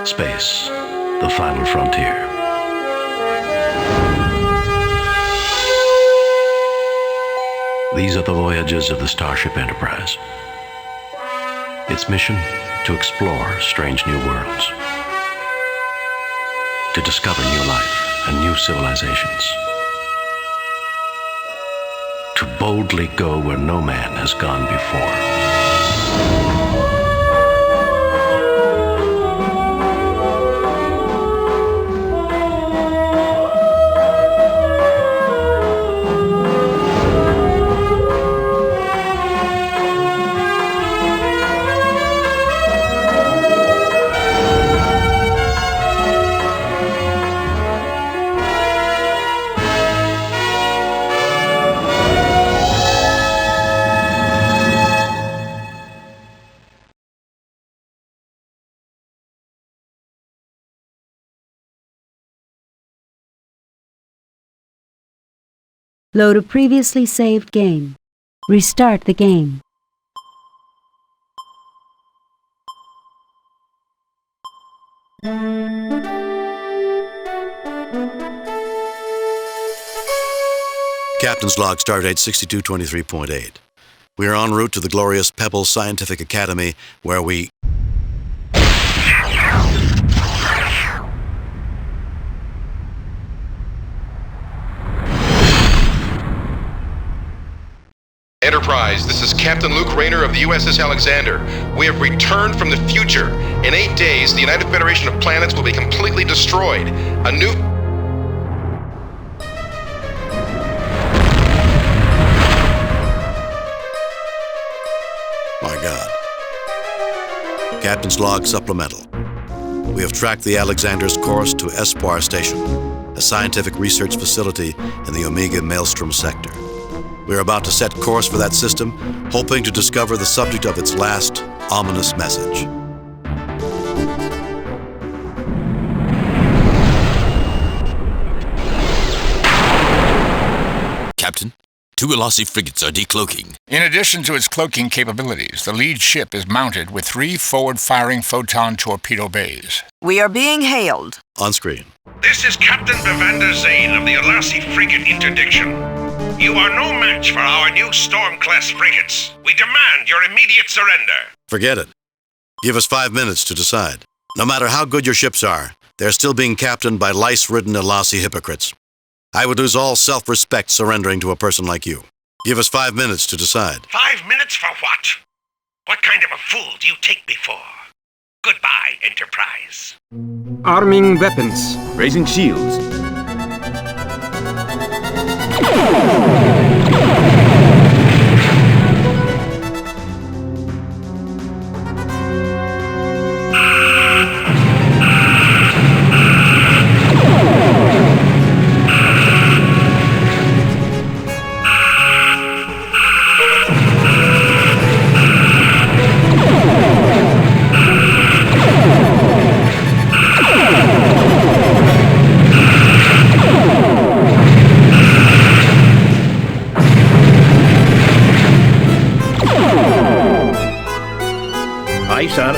Space, the final frontier. These are the voyages of the Starship Enterprise. Its mission, to explore strange new worlds, to discover new life and new civilizations, to boldly go where no man has gone before. Load a previously saved game. Restart the game. Captain's log, stardate 6223.8. We are en route to the glorious Pebble Scientific Academy, where we... Enterprise, this is Captain Luke Rayner of the USS Alexander. We have returned from the future. In 8 days, the United Federation of Planets will be completely destroyed. A new... My God. Captain's log supplemental. We have tracked the Alexander's course to Espoir Station, a scientific research facility in the Omega Maelstrom sector. We are about to set course for that system, hoping to discover the subject of its last ominous message. Captain, 2 Elasi frigates are decloaking. In addition to its cloaking capabilities, the lead ship is mounted with 3 forward-firing photon torpedo bays. We are being hailed. On screen. This is Captain Bevander Zane of the Elasi frigate interdiction. You are no match for our new Storm-class frigates. We demand your immediate surrender. Forget it. Give us 5 minutes to decide. No matter how good your ships are, they're still being captained by lice-ridden Elasi hypocrites. I would lose all self-respect surrendering to a person like you. Give us 5 minutes to decide. 5 minutes for what? What kind of a fool do you take me for? Goodbye, Enterprise. Arming weapons. Raising shields. Aye, sir.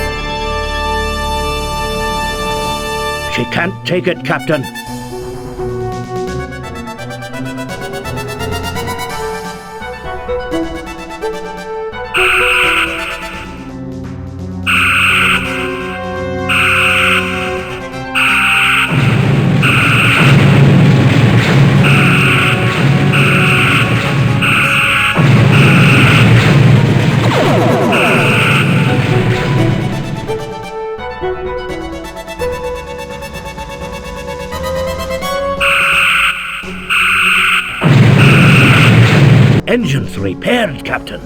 She can't take it, Captain. Engines repaired, Captain.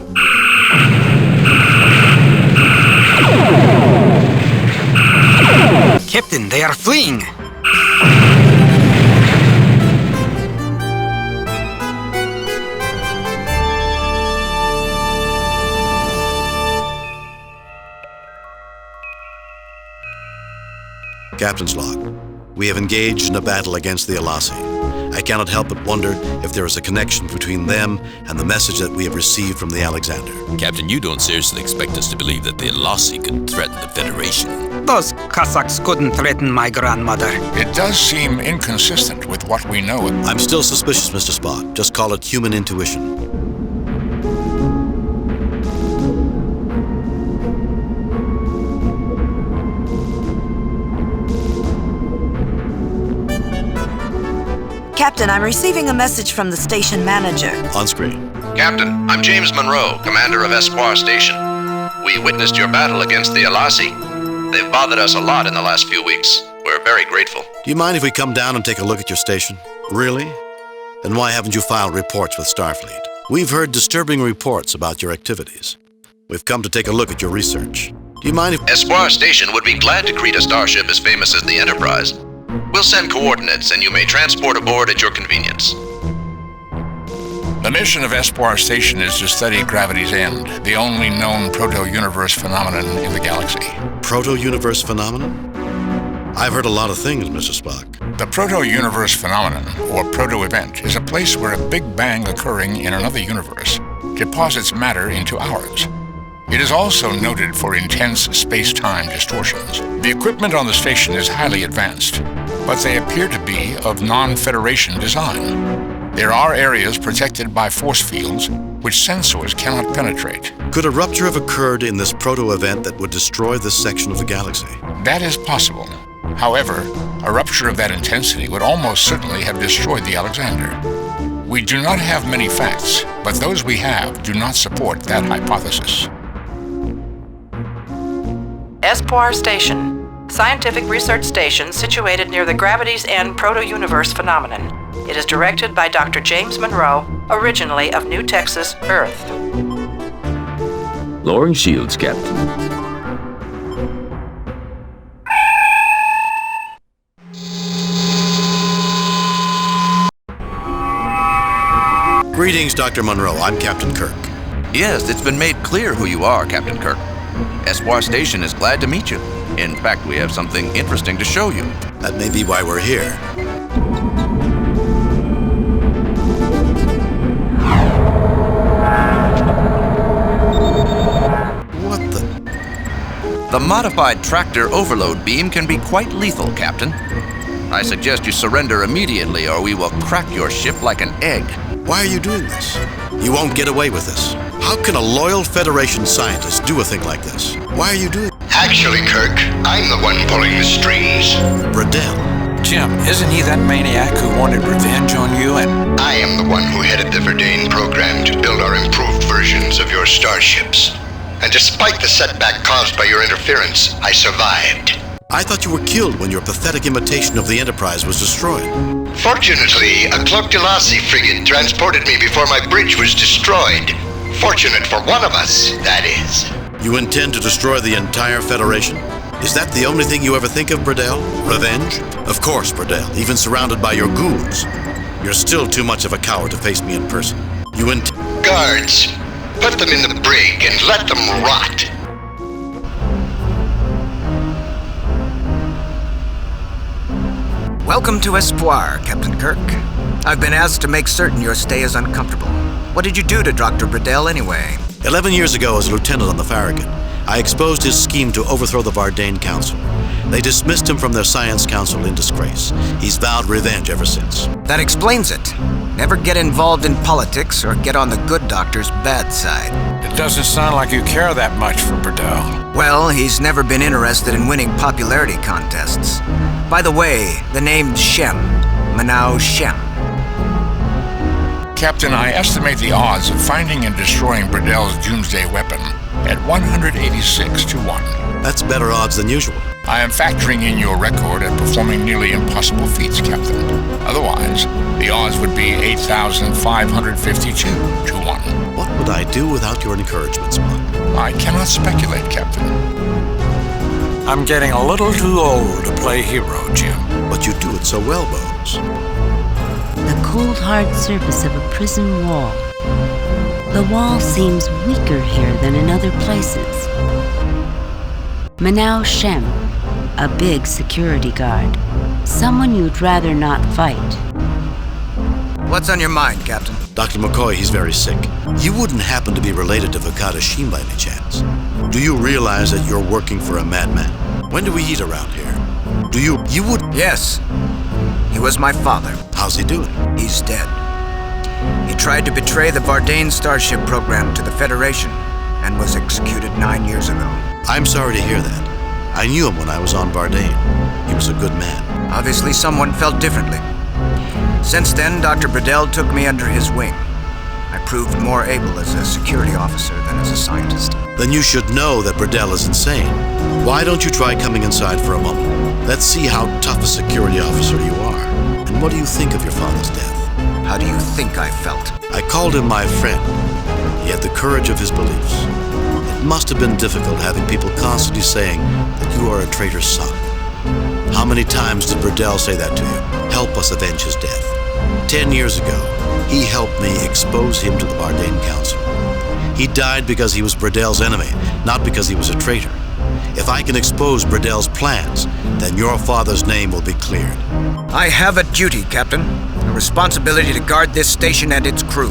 Captain, they are fleeing. Captain's log. We have engaged in a battle against the Elasi. I cannot help but wonder if there is a connection between them and the message that we have received from the Alexander. Captain, you don't seriously expect us to believe that the Elasi could threaten the Federation. Those Cossacks couldn't threaten my grandmother. It does seem inconsistent with what we know. I'm still suspicious, Mr. Spock. Just call it human intuition. Captain, I'm receiving a message from the station manager. On screen. Captain, I'm James Monroe, commander of Espoir Station. We witnessed your battle against the Alasi. They've bothered us a lot in the last few weeks. We're very grateful. Do you mind if we come down and take a look at your station? Really? Then why haven't you filed reports with Starfleet? We've heard disturbing reports about your activities. We've come to take a look at your research. Do you mind if... Espoir Station would be glad to greet a starship as famous as the Enterprise. We'll send coordinates and you may transport aboard at your convenience. The mission of Espoir Station is to study gravity's end, the only known proto-universe phenomenon in the galaxy. Proto-universe phenomenon? I've heard a lot of things, Mr. Spock. The proto-universe phenomenon, or proto-event, is a place where a big bang occurring in another universe deposits matter into ours. It is also noted for intense space-time distortions. The equipment on the station is highly advanced, but they appear to be of non-Federation design. There are areas protected by force fields which sensors cannot penetrate. Could a rupture have occurred in this proto-event that would destroy this section of the galaxy? That is possible. However, a rupture of that intensity would almost certainly have destroyed the Alexander. We do not have many facts, but those we have do not support that hypothesis. Espoir Station, scientific research station situated near the gravity's end proto-universe phenomenon. It is directed by Dr. James Monroe, originally of New Texas, Earth. Lowering shields, Captain. Greetings, Dr. Monroe. I'm Captain Kirk. Yes, it's been made clear who you are, Captain Kirk. Espoir Station is glad to meet you. In fact, we have something interesting to show you. That may be why we're here. What the? The modified tractor overload beam can be quite lethal, Captain. I suggest you surrender immediately or we will crack your ship like an egg. Why are you doing this? You won't get away with this. How can a loyal Federation scientist do a thing like this? Why are you doing it? Actually, Kirk, I'm the one pulling the strings. Bradell. Jim, isn't he that maniac who wanted revenge on you and... I am the one who headed the Verdane program to build our improved versions of your starships. And despite the setback caused by your interference, I survived. I thought you were killed when your pathetic imitation of the Enterprise was destroyed. Fortunately, a cloaked Alasi frigate transported me before my bridge was destroyed. Fortunate for one of us, that is. You intend to destroy the entire Federation? Is that the only thing you ever think of, Bradell? Revenge? Of course, Bradell, even surrounded by your goons. You're still too much of a coward to face me in person. Guards, put them in the brig and let them rot. Welcome to Espoir, Captain Kirk. I've been asked to make certain your stay is uncomfortable. What did you do to Dr. Bradell anyway? 11 years ago, as a lieutenant on the Farragut, I exposed his scheme to overthrow the Verdane Council. They dismissed him from their science council in disgrace. He's vowed revenge ever since. That explains it. Never get involved in politics or get on the good doctor's bad side. It doesn't sound like you care that much for Bradell. Well, he's never been interested in winning popularity contests. By the way, the name's Shem. Manau Shem. Captain, I estimate the odds of finding and destroying Bradell's doomsday weapon at 186 to 1. That's better odds than usual. I am factoring in your record at performing nearly impossible feats, Captain. Otherwise, the odds would be 8,552 to 1. What would I do without your encouragement, Spock? I cannot speculate, Captain. I'm getting a little too old to play hero, Jim. But you do it so well, Bose. The cold, hard surface of a prison wall. The wall seems weaker here than in other places. Manau Shem, a big security guard. Someone you'd rather not fight. What's on your mind, Captain? Dr. McCoy, he's very sick. You wouldn't happen to be related to Vakata Sheen by any chance. Do you realize that you're working for a madman? When do we eat around here? You would... Yes. He was my father. How's he doing? He's dead. He tried to betray the Vardane Starship program to the Federation and was executed 9 years ago. I'm sorry to hear that. I knew him when I was on Vardane. He was a good man. Obviously, someone felt differently. Since then, Dr. Burdell took me under his wing. I proved more able as a security officer than as a scientist. Then you should know that Burdell is insane. Why don't you try coming inside for a moment? Let's see how tough a security officer you are. And what do you think of your father's death? How do you think I felt? I called him my friend. He had the courage of his beliefs. It must have been difficult having people constantly saying that you are a traitor's son. How many times did Burdell say that to you? Help us avenge his death. 10 years ago, he helped me expose him to the Vardane Council. He died because he was Burdell's enemy, not because he was a traitor. If I can expose Burdell's plans, then your father's name will be cleared. I have a duty, Captain. A responsibility to guard this station and its crew.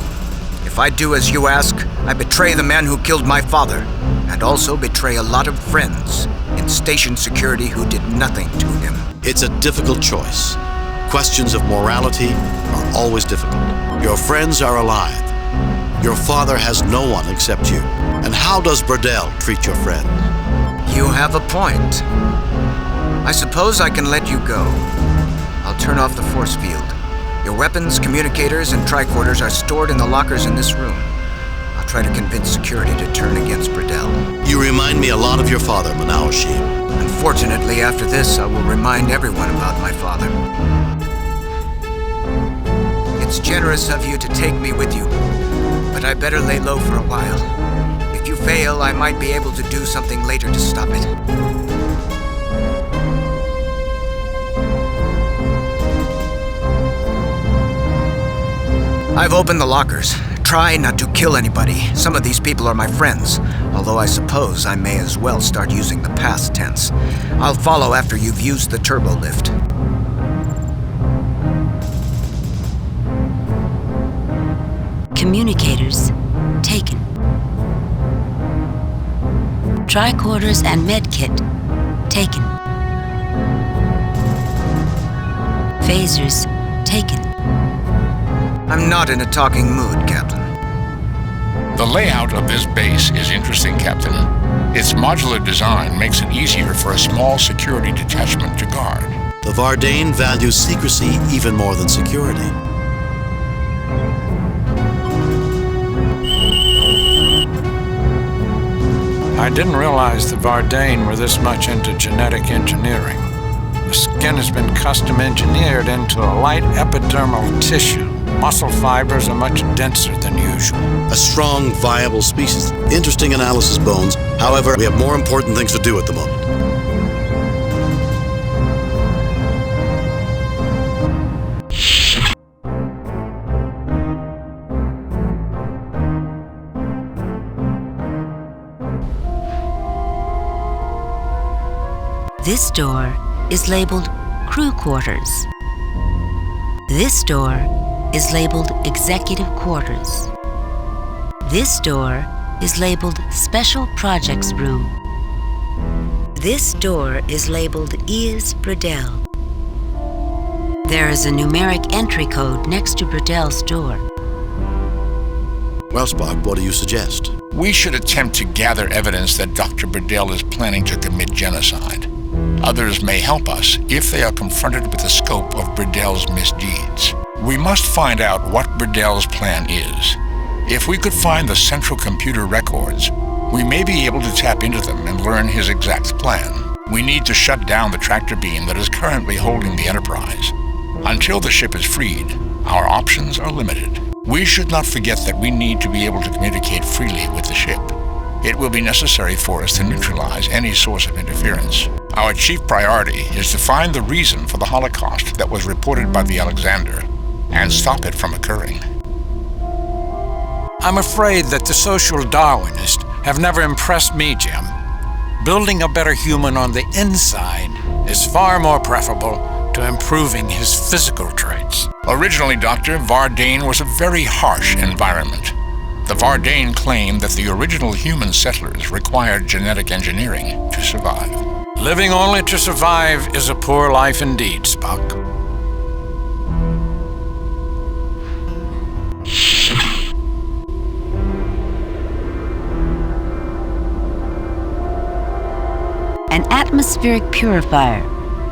If I do as you ask, I betray the man who killed my father, and also betray a lot of friends in station security who did nothing to him. It's a difficult choice. Questions of morality are always difficult. Your friends are alive. Your father has no one except you. And how does Burdell treat your friends? You have a point. I suppose I can let you go. I'll turn off the force field. Your weapons, communicators, and tricorders are stored in the lockers in this room. I'll try to convince security to turn against Burdell. You remind me a lot of your father, Manaoshi. Unfortunately, after this, I will remind everyone about my father. It's generous of you to take me with you, but I better lay low for a while. If you fail, I might be able to do something later to stop it. I've opened the lockers. Try not to kill anybody. Some of these people are my friends, although I suppose I may as well start using the past tense. I'll follow after you've used the turbo lift. Communicators taken. Tricorders and medkit taken. Phasers taken. I'm not in a talking mood, Captain. The layout of this base is interesting, Captain. Its modular design makes it easier for a small security detachment to guard. The Vardane values secrecy even more than security. I didn't realize the Vardane were this much into genetic engineering. The skin has been custom engineered into a light epidermal tissue. Muscle fibers are much denser than usual. A strong, viable species. Interesting analysis, Bones. However, we have more important things to do at the moment. This door is labeled Crew Quarters. This door is labeled Executive Quarters. This door is labeled Special Projects Room. This door is labeled E.S. Burdell. There is a numeric entry code next to Burdell's door. Well, Spock, what do you suggest? We should attempt to gather evidence that Dr. Burdell is planning to commit genocide. Others may help us if they are confronted with the scope of Burdell's misdeeds. We must find out what Burdell's plan is. If we could find the central computer records, we may be able to tap into them and learn his exact plan. We need to shut down the tractor beam that is currently holding the Enterprise. Until the ship is freed, our options are limited. We should not forget that we need to be able to communicate freely with the ship. It will be necessary for us to neutralize any source of interference. Our chief priority is to find the reason for the Holocaust that was reported by the Alexander and stop it from occurring. I'm afraid that the social Darwinists have never impressed me, Jim. Building a better human on the inside is far more preferable to improving his physical traits. Originally, Doctor, Vardane was a very harsh environment. The Vardane claimed that the original human settlers required genetic engineering to survive. Living only to survive is a poor life indeed, Spock. An atmospheric purifier.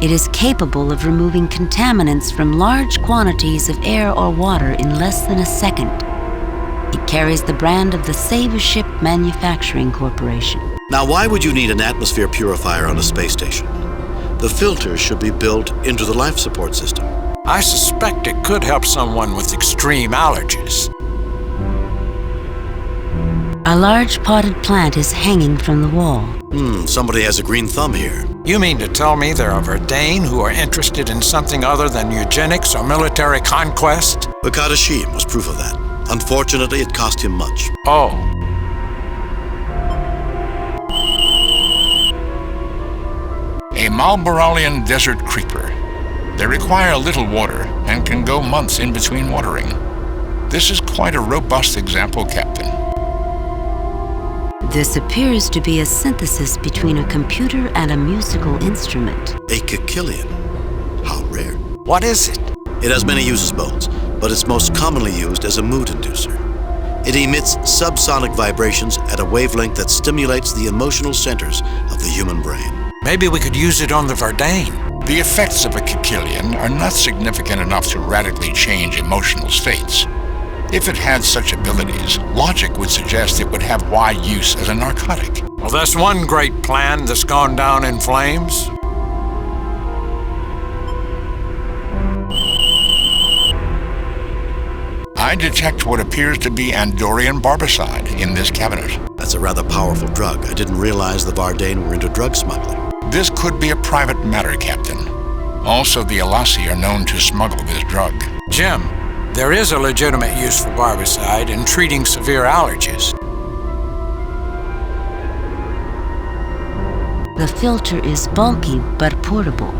It is capable of removing contaminants from large quantities of air or water in less than a second. It carries the brand of the Save a Ship Manufacturing Corporation. Now, why would you need an atmosphere purifier on a space station? The filters should be built into the life support system. I suspect it could help someone with extreme allergies. A large potted plant is hanging from the wall. Somebody has a green thumb here. You mean to tell me there are Verdane who are interested in something other than eugenics or military conquest? Wakata was proof of that. Unfortunately, it cost him much. Oh. A Malboralian desert creeper. They require little water and can go months in between watering. This is quite a robust example, Captain. This appears to be a synthesis between a computer and a musical instrument. A Kikilian. How rare. What is it? It has many uses, Bones, but it's most commonly used as a mood inducer. It emits subsonic vibrations at a wavelength that stimulates the emotional centers of the human brain. Maybe we could use it on the Verdane. The effects of a Kikilian are not significant enough to radically change emotional states. If it had such abilities, logic would suggest it would have wide use as a narcotic. Well, that's one great plan that's gone down in flames. I detect what appears to be Andorian barbicide in this cabinet. That's a rather powerful drug. I didn't realize the Vardane were into drug smuggling. This could be a private matter, Captain. Also, the Alasi are known to smuggle this drug. Jim, there is a legitimate use for barbicide in treating severe allergies. The filter is bulky but portable.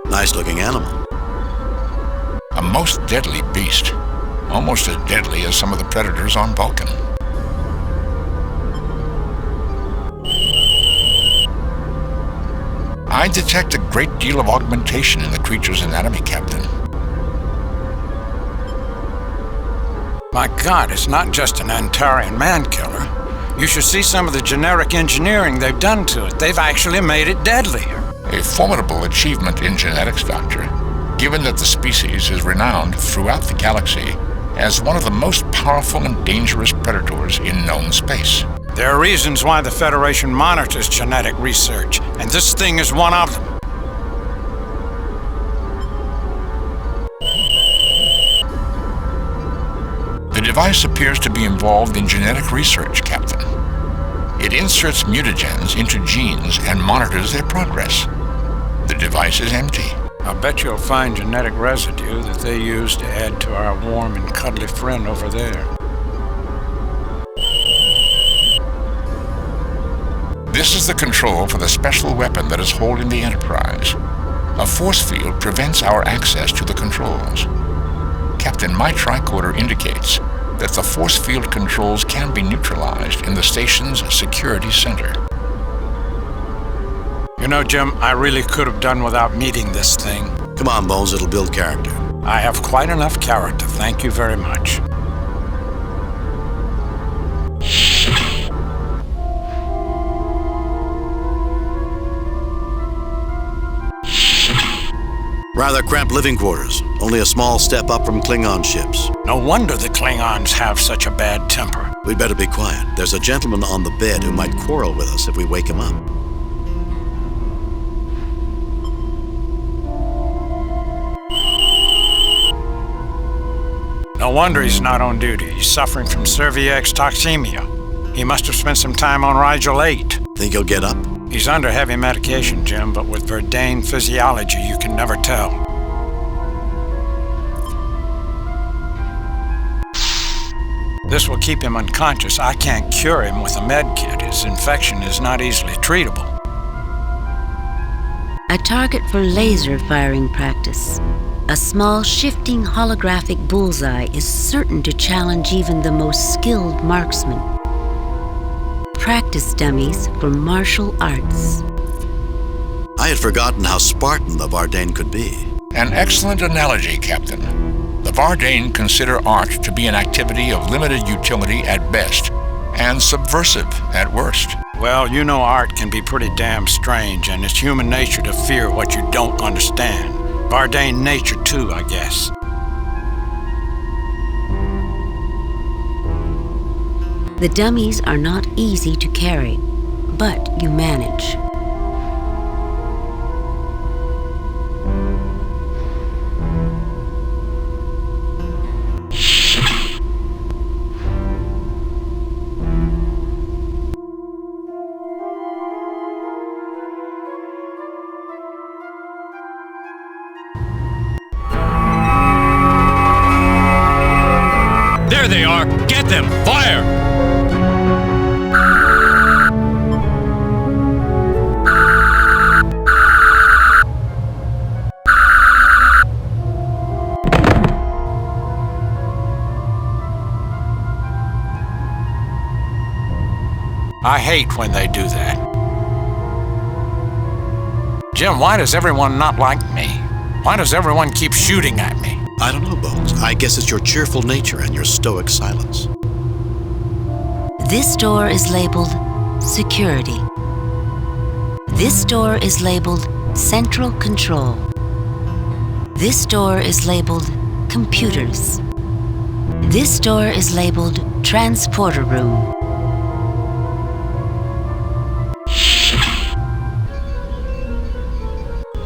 Nice-looking animal. A most deadly beast. Almost as deadly as some of the predators on Vulcan. I detect a great deal of augmentation in the creature's anatomy, Captain. My God, it's not just an Antarian man-killer. You should see some of the generic engineering they've done to it. They've actually made it deadlier. A formidable achievement in genetics, Doctor, given that the species is renowned throughout the galaxy as one of the most powerful and dangerous predators in known space. There are reasons why the Federation monitors genetic research, and this thing is one of them. The device appears to be involved in genetic research, Captain. It inserts mutagens into genes and monitors their progress. The device is empty. I'll bet you'll find genetic residue that they use to add to our warm and cuddly friend over there. This is the control for the special weapon that is holding the Enterprise. A force field prevents our access to the controls. Captain, my tricorder indicates that the force field controls can be neutralized in the station's security center. You know, Jim, I really could have done without meeting this thing. Come on, Bones, it'll build character. I have quite enough character, thank you very much. Rather cramped living quarters. Only a small step up from Klingon ships. No wonder the Klingons have such a bad temper. We'd better be quiet. There's a gentleman on the bed who might quarrel with us if we wake him up. No wonder he's not on duty. He's suffering from cervix toxemia. He must have spent some time on Rigel 8. Think he'll get up? He's under heavy medication, Jim, but with Verdane physiology, you can never tell. This will keep him unconscious. I can't cure him with a med kit. His infection is not easily treatable. A target for laser firing practice. A small shifting holographic bullseye is certain to challenge even the most skilled marksman. Practice dummies for martial arts. I had forgotten how Spartan the Vardain could be. An excellent analogy, Captain. The Vardain consider art to be an activity of limited utility at best, and subversive at worst. Well, you know art can be pretty damn strange, and it's human nature to fear what you don't understand. Vardain nature too, I guess. The dummies are not easy to carry, but you manage. There they are! Get them! Fire! I hate when they do that. Jim, why does everyone not like me? Why does everyone keep shooting at me? I don't know, Bones. I guess it's your cheerful nature and your stoic silence. This door is labeled Security. This door is labeled Central Control. This door is labeled Computers. This door is labeled Transporter Room.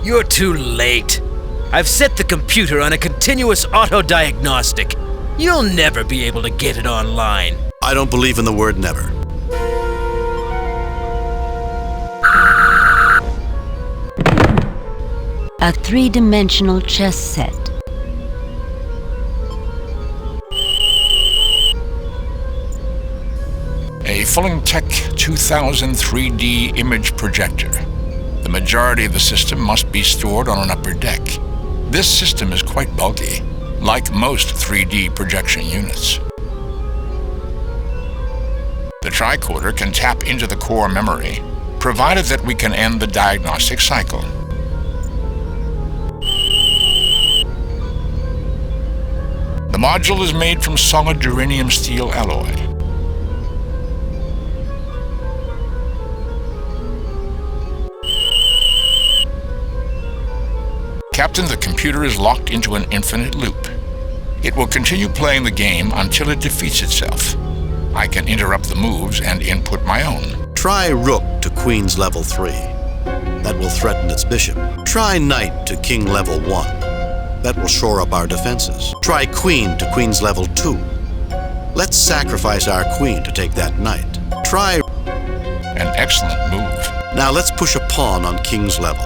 You're too late. I've set the computer on a continuous auto-diagnostic. You'll never be able to get it online. I don't believe in the word never. A three-dimensional chess set. A Fullingtech 2000 3D image projector. The majority of the system must be stored on an upper deck. This system is quite bulky, like most 3D projection units. The tricorder can tap into the core memory, provided that we can end the diagnostic cycle. The module is made from solid duranium steel alloy. Captain, the computer is locked into an infinite loop. It will continue playing the game until it defeats itself. I can interrupt the moves and input my own. Try rook to queen's level 3. That will threaten its bishop. Try knight to king level 1. That will shore up our defenses. Try queen to queen's level 2. Let's sacrifice our queen to take that knight. Try... An excellent move. Now let's push a pawn on king's level.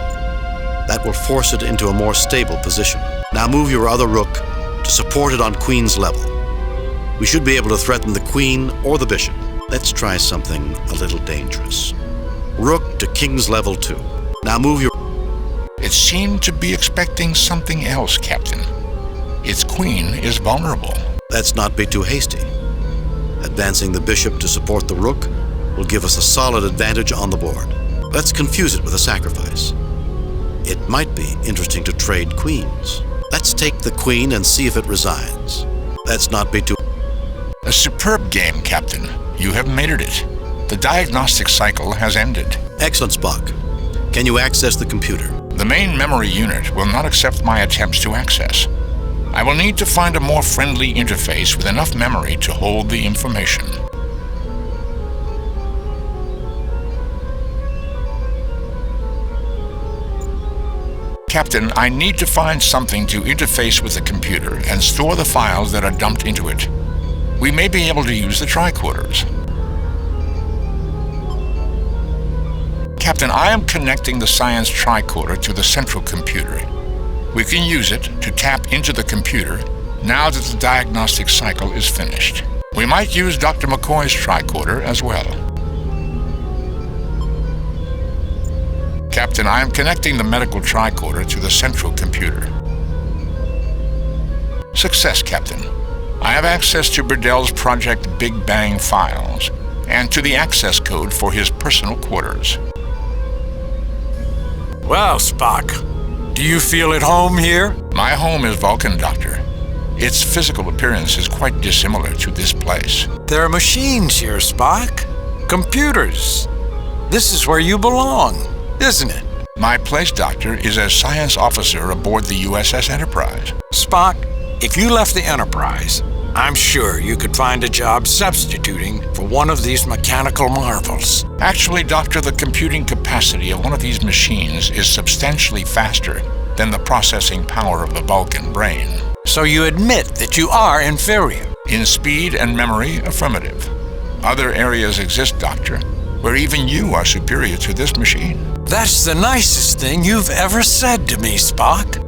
That will force it into a more stable position. Now move your other rook to support it on queen's level. We should be able to threaten the queen or the bishop. Let's try something a little dangerous. Rook to king's level 2. Now move your... It seemed to be expecting something else, Captain. Its queen is vulnerable. Let's not be too hasty. Advancing the bishop to support the rook will give us a solid advantage on the board. Let's confuse it with a sacrifice. It might be interesting to trade queens. Let's take the queen and see if it resigns. Let's not be too... A superb game, Captain. You have mated it. The diagnostic cycle has ended. Excellent, Spock. Can you access the computer? The main memory unit will not accept my attempts to access. I will need to find a more friendly interface with enough memory to hold the information. Captain, I need to find something to interface with the computer and store the files that are dumped into it. We may be able to use the tricorders. Captain, I am connecting the science tricorder to the central computer. We can use it to tap into the computer now that the diagnostic cycle is finished. We might use Dr. McCoy's tricorder as well. Captain, I am connecting the medical tricorder to the central computer. Success, Captain. I have access to Burdell's Project Big Bang files and to the access code for his personal quarters. Well, Spock, do you feel at home here? My home is Vulcan, Doctor. Its physical appearance is quite dissimilar to this place. There are machines here, Spock. Computers. This is where you belong, isn't it? My place, Doctor, is as science officer aboard the USS Enterprise. Spock, if you left the Enterprise, I'm sure you could find a job substituting for one of these mechanical marvels. Actually, Doctor, the computing capacity of one of these machines is substantially faster than the processing power of the Vulcan brain. So you admit that you are inferior? In speed and memory, affirmative. Other areas exist, Doctor, where even you are superior to this machine. That's the nicest thing you've ever said to me, Spock.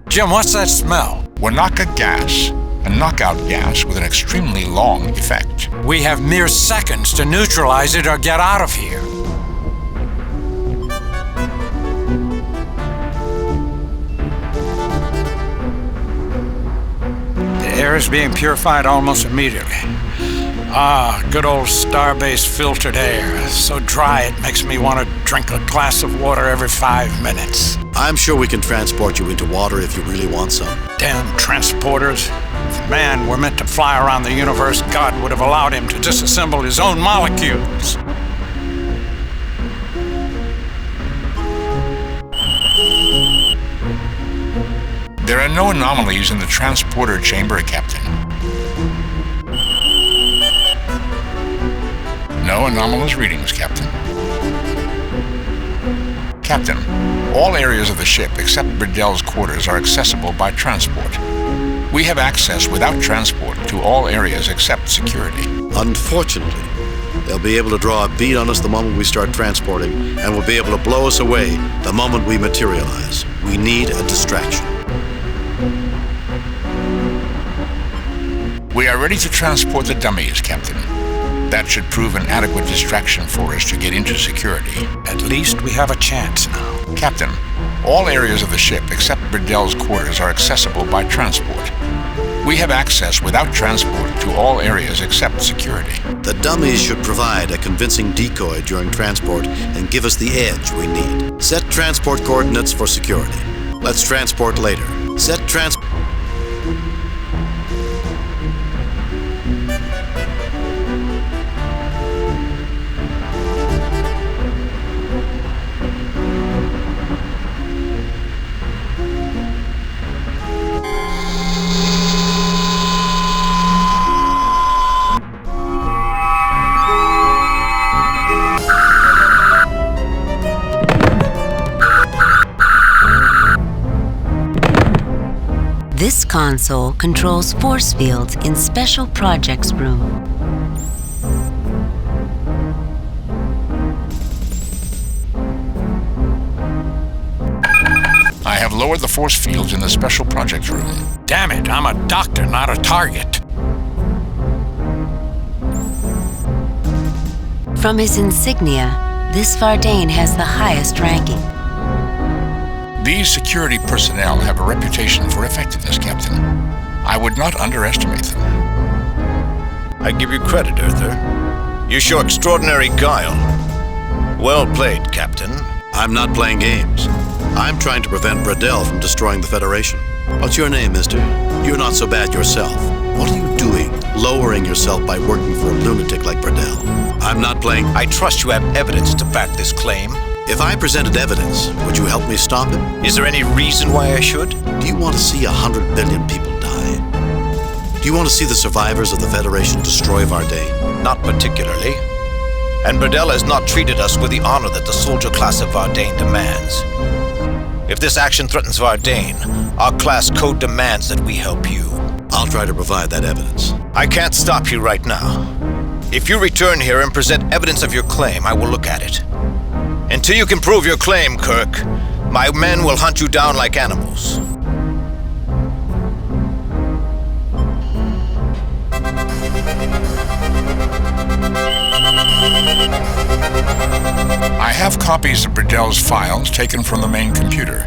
Jim, what's that smell? Wanaka gas, a knockout gas with an extremely long effect. We have mere seconds to neutralize it or get out of here. The air is being purified almost immediately. Ah, good old starbase filtered air. So dry it makes me want to drink a glass of water every 5 minutes. I'm sure we can transport you into water if you really want some. Damn transporters. If man were meant to fly around the universe, God would have allowed him to disassemble his own molecules. There are no anomalies in the transporter chamber, Captain. No anomalous readings, Captain. Captain, all areas of the ship except Burdell's quarters are accessible by transport. We have access without transport to all areas except security. Unfortunately, they'll be able to draw a bead on us the moment we start transporting, and will be able to blow us away the moment we materialize. We need a distraction. We are ready to transport the dummies, Captain. That should prove an adequate distraction for us to get into security. At least we have a chance now. Captain, all areas of the ship except Burdell's quarters are accessible by transport. We have access without transport to all areas except security. The dummies should provide a convincing decoy during transport and give us the edge we need. Set transport coordinates for security. Let's transport later. Set transport... This console controls force fields in Special Projects Room. I have lowered the force fields in the Special Projects Room. Damn it, I'm a doctor, not a target. From his insignia, this Vardane has the highest ranking. These security personnel have a reputation for effectiveness, Captain. I would not underestimate them. I give you credit, Earther. You show extraordinary guile. Well played, Captain. I'm not playing games. I'm trying to prevent Burdell from destroying the Federation. What's your name, mister? You're not so bad yourself. What are you doing, lowering yourself by working for a lunatic like Burdell? I'm not playing... I trust you have evidence to back this claim. If I presented evidence, would you help me stop him? Is there any reason why I should? Do you want to see 100 billion people die? Do you want to see the survivors of the Federation destroy Vardane? Not particularly. And Burdell has not treated us with the honor that the soldier class of Vardane demands. If this action threatens Vardane, our class code demands that we help you. I'll try to provide that evidence. I can't stop you right now. If you return here and present evidence of your claim, I will look at it. Until you can prove your claim, Kirk, my men will hunt you down like animals. I have copies of Burdell's files taken from the main computer.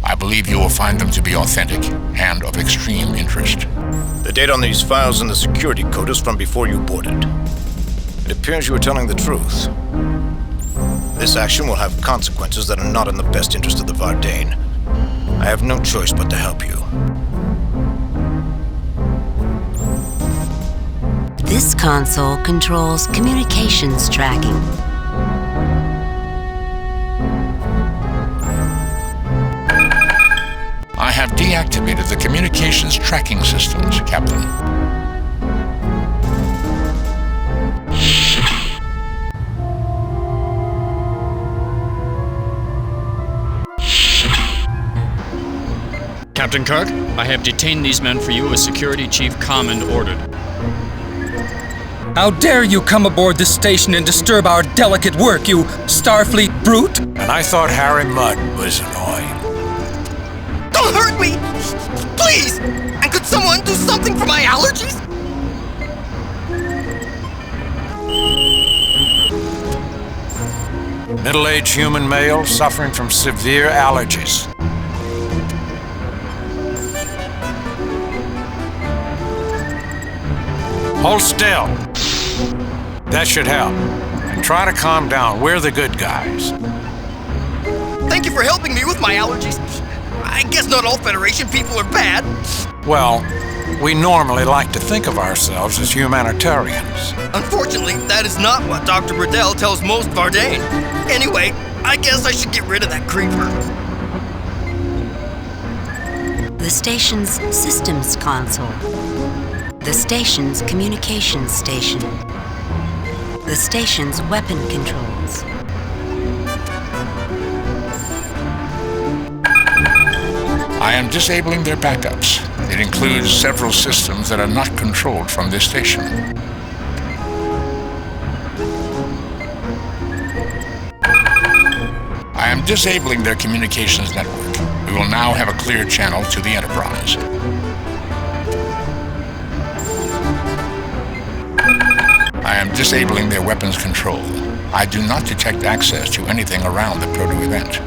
I believe you will find them to be authentic and of extreme interest. The date on these files in the security code is from before you boarded. It appears you are telling the truth. This action will have consequences that are not in the best interest of the Vardane. I have no choice but to help you. This console controls communications tracking. I have deactivated the communications tracking systems, Captain. Captain Kirk, I have detained these men for you as Security Chief Command ordered. How dare you come aboard this station and disturb our delicate work, you Starfleet brute! And I thought Harry Mudd was annoying. Don't hurt me! Please! And could someone do something for my allergies? Middle-aged human male suffering from severe allergies. Hold still. That should help. And try to calm down. We're the good guys. Thank you for helping me with my allergies. I guess not all Federation people are bad. Well, we normally like to think of ourselves as humanitarians. Unfortunately, that is not what Dr. Burdell tells most Vardane. Anyway, I guess I should get rid of that creeper. The station's systems console. The station's communications station. The station's weapon controls. I am disabling their backups. It includes several systems that are not controlled from this station. I am disabling their communications network. We will now have a clear channel to the Enterprise. I am disabling their weapons control. I do not detect access to anything around the proto-event.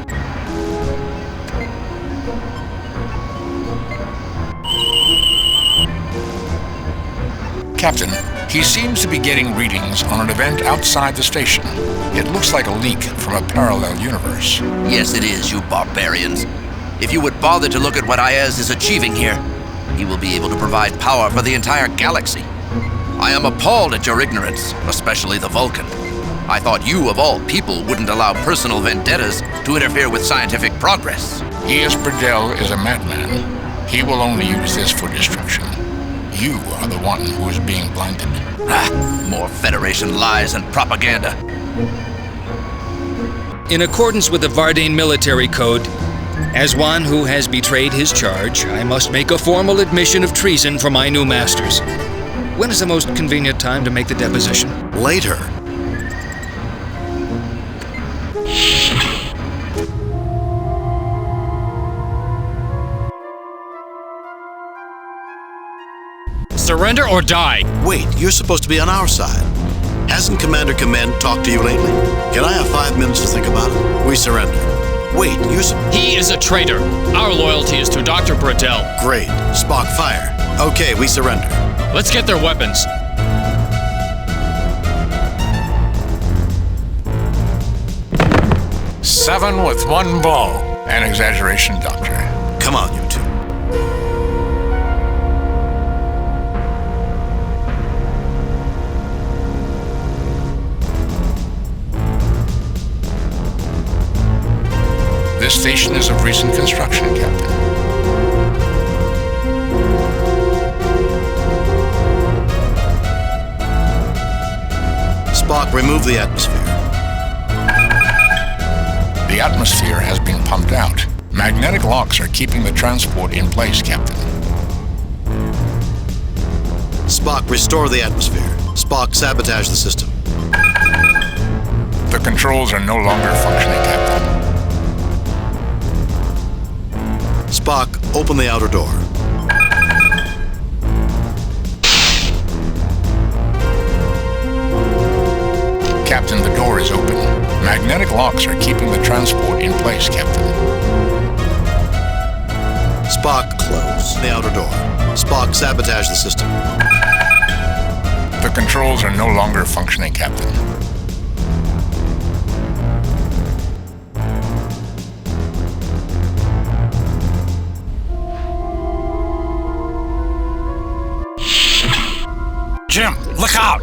Captain, he seems to be getting readings on an event outside the station. It looks like a leak from a parallel universe. Yes, it is, you barbarians. If you would bother to look at what Iaz is achieving here, he will be able to provide power for the entire galaxy. I am appalled at your ignorance, especially the Vulcan. I thought you, of all people, wouldn't allow personal vendettas to interfere with scientific progress. E.S. Burdell is a madman. He will only use this for destruction. You are the one who is being blinded. More Federation lies and propaganda. In accordance with the Vardane Military Code, as one who has betrayed his charge, I must make a formal admission of treason for my new masters. When is the most convenient time to make the deposition? Later. Surrender or die! Wait, you're supposed to be on our side. Hasn't Commander Command talked to you lately? Can I have 5 minutes to think about it? We surrender. Wait, He is a traitor. Our loyalty is to Dr. Burdell. Great. Spock, fire. Okay, we surrender. Let's get their weapons. Seven with one blow. An exaggeration, Doctor. Come on, you two. This station is of recent construction, Captain. Spock, remove the atmosphere. The atmosphere has been pumped out. Magnetic locks are keeping the transport in place, Captain. Spock, restore the atmosphere. Spock, sabotage the system. The controls are no longer functioning, Captain. Spock, open the outer door. magnetic locks are keeping the transport in place, Captain. Spock, close the outer door. Spock, sabotage the system. The controls are no longer functioning, Captain. Jim, look out!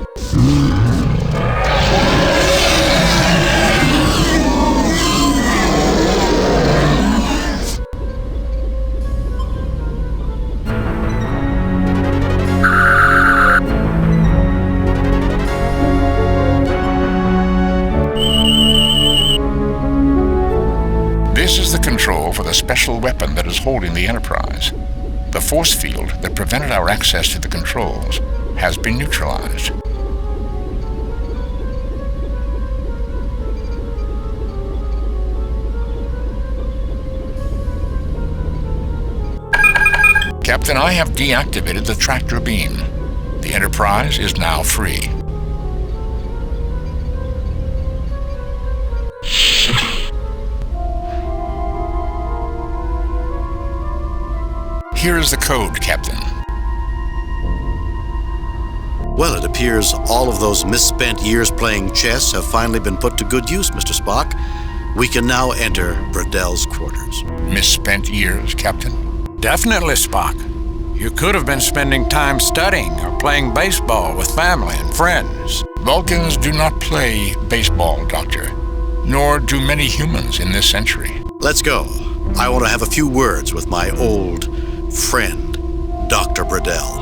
This is the control for the special weapon that is holding the Enterprise. The force field that prevented our access to the controls has been neutralized. Captain, I have deactivated the tractor beam. The Enterprise is now free. Here is the code, Captain. Well, it appears all of those misspent years playing chess have finally been put to good use, Mr. Spock. We can now enter Bradel's quarters. Misspent years, Captain? Definitely, Spock. You could have been spending time studying or playing baseball with family and friends. Vulcans do not play baseball, Doctor. Nor do many humans in this century. Let's go. I want to have a few words with my old friend, Dr. Bradell.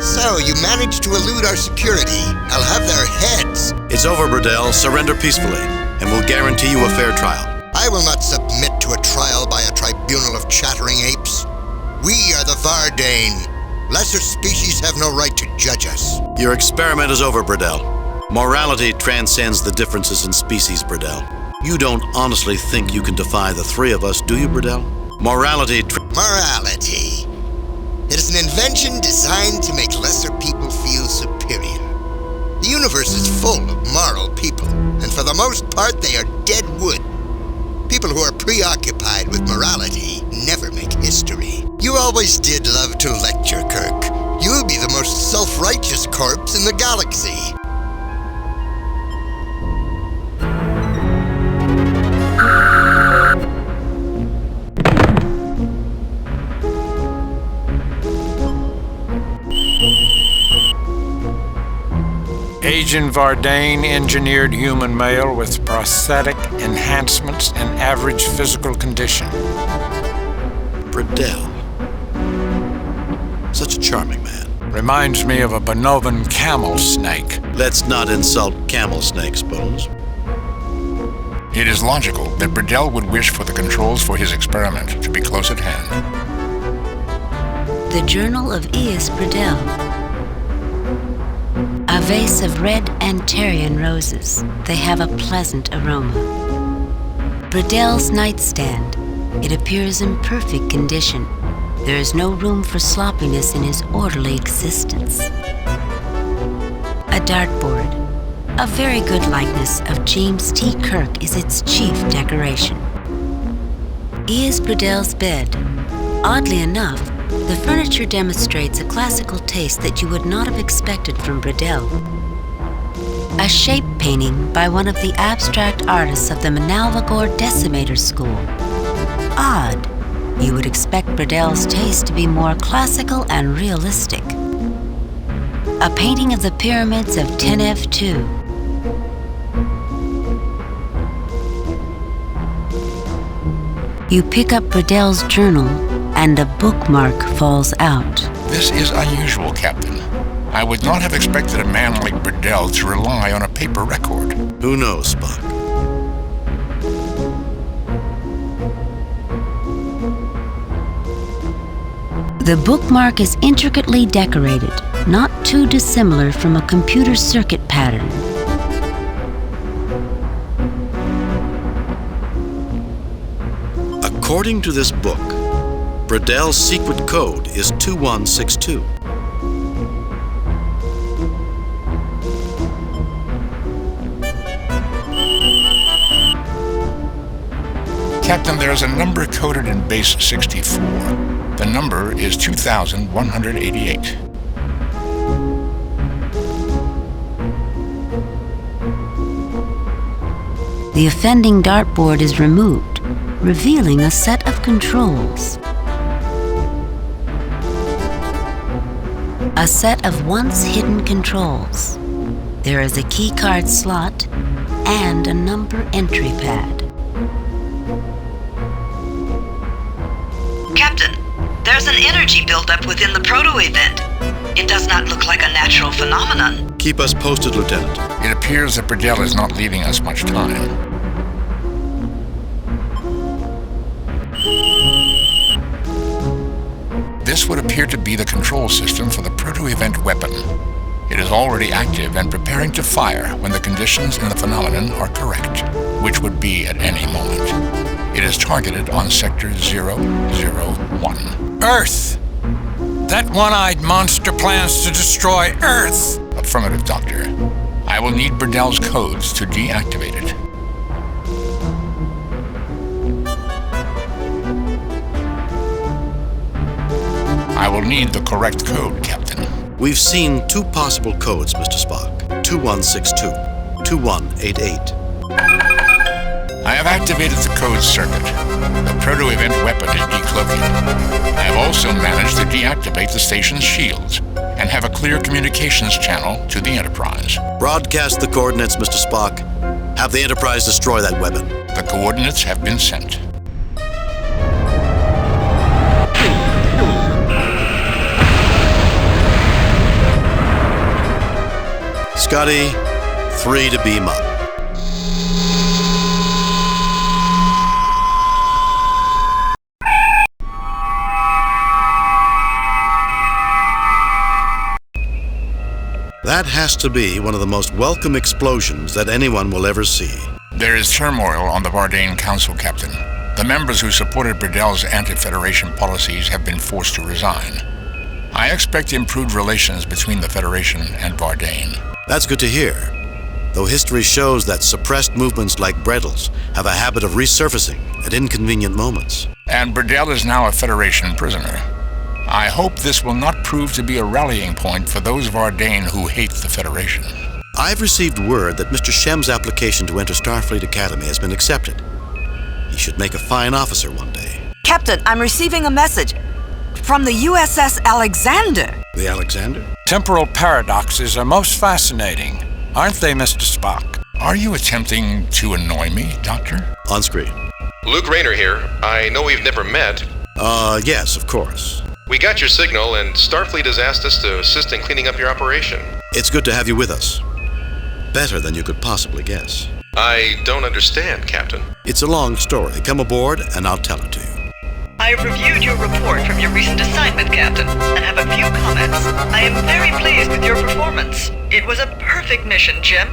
So, you managed to elude our security. I'll have their heads. It's over, Bradell. Surrender peacefully, and we'll guarantee you a fair trial. I will not submit to a trial by a tribunal of chattering apes. We are the Vardane. Lesser species have no right to judge us. Your experiment is over, Bradell. Morality transcends the differences in species, Bradell. You don't honestly think you can defy the three of us, do you, Bradell? Morality. It is an invention designed to make lesser people feel superior. The universe is full of moral people, and for the most part, they are dead wood. People who are preoccupied with morality never make history. You always did love to lecture, Kirk. You'll be the most self-righteous corpse in the galaxy. Agent Vardane, engineered human male with prosthetic enhancements and average physical condition. Bradell. Such a charming man. Reminds me of a Bonovan camel snake. Let's not insult camel snakes, Bones. It is logical that Bradell would wish for the controls for his experiment to be close at hand. The Journal of E.S. Bradell. A vase of red Antarian roses. They have a pleasant aroma. Bradell's nightstand. It appears in perfect condition. There is no room for sloppiness in his orderly existence. A dartboard. A very good likeness of James T. Kirk is its chief decoration. E.S. Bradell's bed. Oddly enough, the furniture demonstrates a classical taste that you would not have expected from Bradell. A shape painting by one of the abstract artists of the Manalvagor Decimator School. Odd. You would expect Bradell's taste to be more classical and realistic. A painting of the pyramids of Tenev II. You pick up Bradell's journal, and a bookmark falls out. This is unusual, Captain. I would not have expected a man like Bradell to rely on a paper record. Who knows, Spock? The bookmark is intricately decorated, not too dissimilar from a computer circuit pattern. According to this book, Bradell's secret code is 2162. Captain, there's a number coded in base 64. The number is 2188. The offending dartboard is removed, revealing a set of controls. A set of once hidden controls. There is a keycard slot and a number entry pad. Captain, there's an energy buildup within the proto-event. It does not look like a natural phenomenon. Keep us posted, Lieutenant. It appears that Burdell is not leaving us much time. This would appear to be the control system for the proto-event weapon. It is already active and preparing to fire when the conditions in the phenomenon are correct, which would be at any moment. It is targeted on Sector 001. Earth! That one-eyed monster plans to destroy Earth! Affirmative, Doctor. I will need Burdell's codes to deactivate it. I will need the correct code, Captain. We've seen two possible codes, Mr. Spock. 2162, 2188. I have activated the code circuit. The proto-event weapon is decloaking. I have also managed to deactivate the station's shields and have a clear communications channel to the Enterprise. Broadcast the coordinates, Mr. Spock. Have the Enterprise destroy that weapon. The coordinates have been sent. Scotty, 3 to beam up. That has to be one of the most welcome explosions that anyone will ever see. There is turmoil on the Vardane Council, Captain. The members who supported Burdell's anti-Federation policies have been forced to resign. I expect improved relations between the Federation and Vardane. That's good to hear, though history shows that suppressed movements like Bredel's have a habit of resurfacing at inconvenient moments. And Burdell is now a Federation prisoner. I hope this will not prove to be a rallying point for those Vardane who hate the Federation. I've received word that Mr. Shem's application to enter Starfleet Academy has been accepted. He should make a fine officer one day. Captain, I'm receiving a message from the USS Alexander. The Alexander? Temporal paradoxes are most fascinating, aren't they, Mr. Spock? Are you attempting to annoy me, Doctor? On screen. Luke Rayner here. I know we've never met. Yes, of course. We got your signal, and Starfleet has asked us to assist in cleaning up your operation. It's good to have you with us. Better than you could possibly guess. I don't understand, Captain. It's a long story. Come aboard, and I'll tell it to you. I have reviewed your report from your recent assignment, Captain, and have a few comments. I am very pleased with your performance. It was a perfect mission, Jim.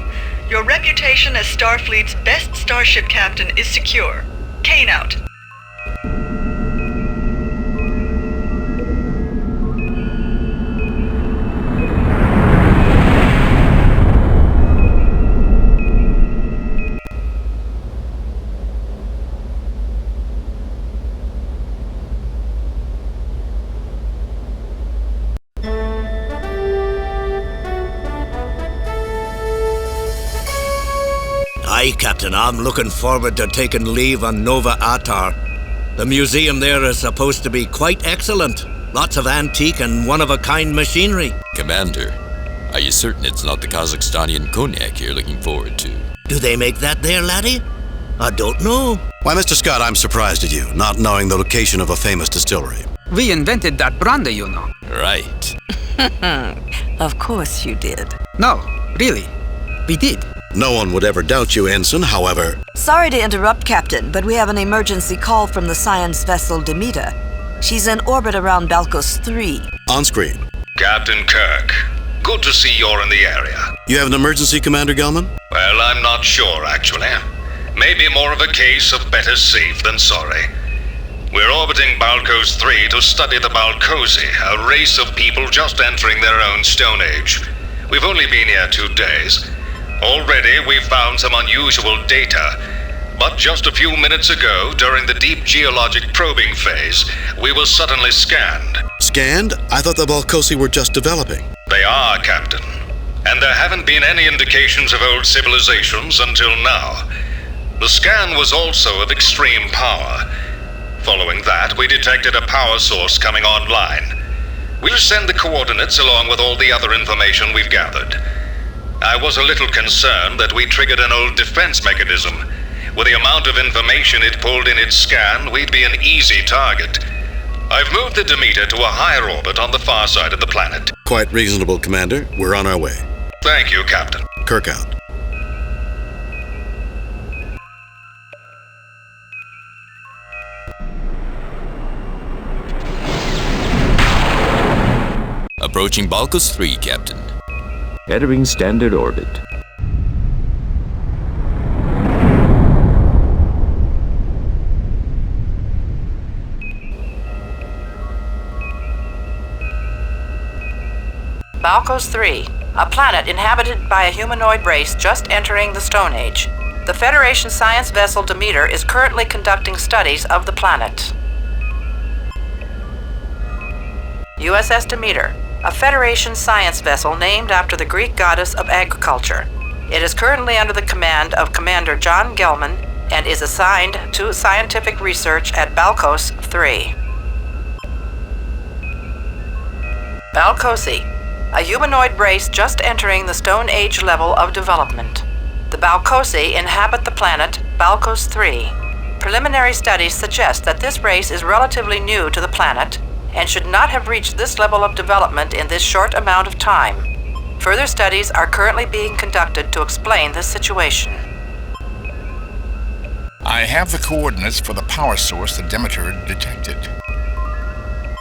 Your reputation as Starfleet's best starship captain is secure. Kane out. Aye, Captain, I'm looking forward to taking leave on Nova Atar. The museum there is supposed to be quite excellent. Lots of antique and one-of-a-kind machinery. Commander, are you certain it's not the Kazakhstanian cognac you're looking forward to? Do they make that there, laddie? I don't know. Why, Mr. Scott, I'm surprised at you, not knowing the location of a famous distillery. We invented that brandy, you know. Right. Of course you did. No, really. We did. No one would ever doubt you, Ensign, however... Sorry to interrupt, Captain, but we have an emergency call from the science vessel Demeter. She's in orbit around Balkos 3. On screen. Captain Kirk, good to see you're in the area. You have an emergency, Commander Gelman? Well, I'm not sure, actually. Maybe more of a case of better safe than sorry. We're orbiting Balkos 3 to study the Balkosi, a race of people just entering their own Stone Age. We've only been here 2 days. Already, we've found some unusual data. But just a few minutes ago, during the deep geologic probing phase, we were suddenly scanned. Scanned? I thought the Balcosi were just developing. They are, Captain. And there haven't been any indications of old civilizations until now. The scan was also of extreme power. Following that, we detected a power source coming online. We'll send the coordinates along with all the other information we've gathered. I was a little concerned that we triggered an old defense mechanism. With the amount of information it pulled in its scan, we'd be an easy target. I've moved the Demeter to a higher orbit on the far side of the planet. Quite reasonable, Commander. We're on our way. Thank you, Captain. Kirk out. Approaching Balcos 3, Captain. Entering standard orbit. Balcos 3, a planet inhabited by a humanoid race just entering the Stone Age. The Federation science vessel Demeter is currently conducting studies of the planet. USS Demeter, a Federation science vessel named after the Greek goddess of agriculture. It is currently under the command of Commander John Gelman and is assigned to scientific research at Balcos 3. Balcosi, a humanoid race just entering the Stone Age level of development. The Balcosi inhabit the planet Balcos 3. Preliminary studies suggest that this race is relatively new to the planet and should not have reached this level of development in this short amount of time. Further studies are currently being conducted to explain this situation. I have the coordinates for the power source the Demeter detected.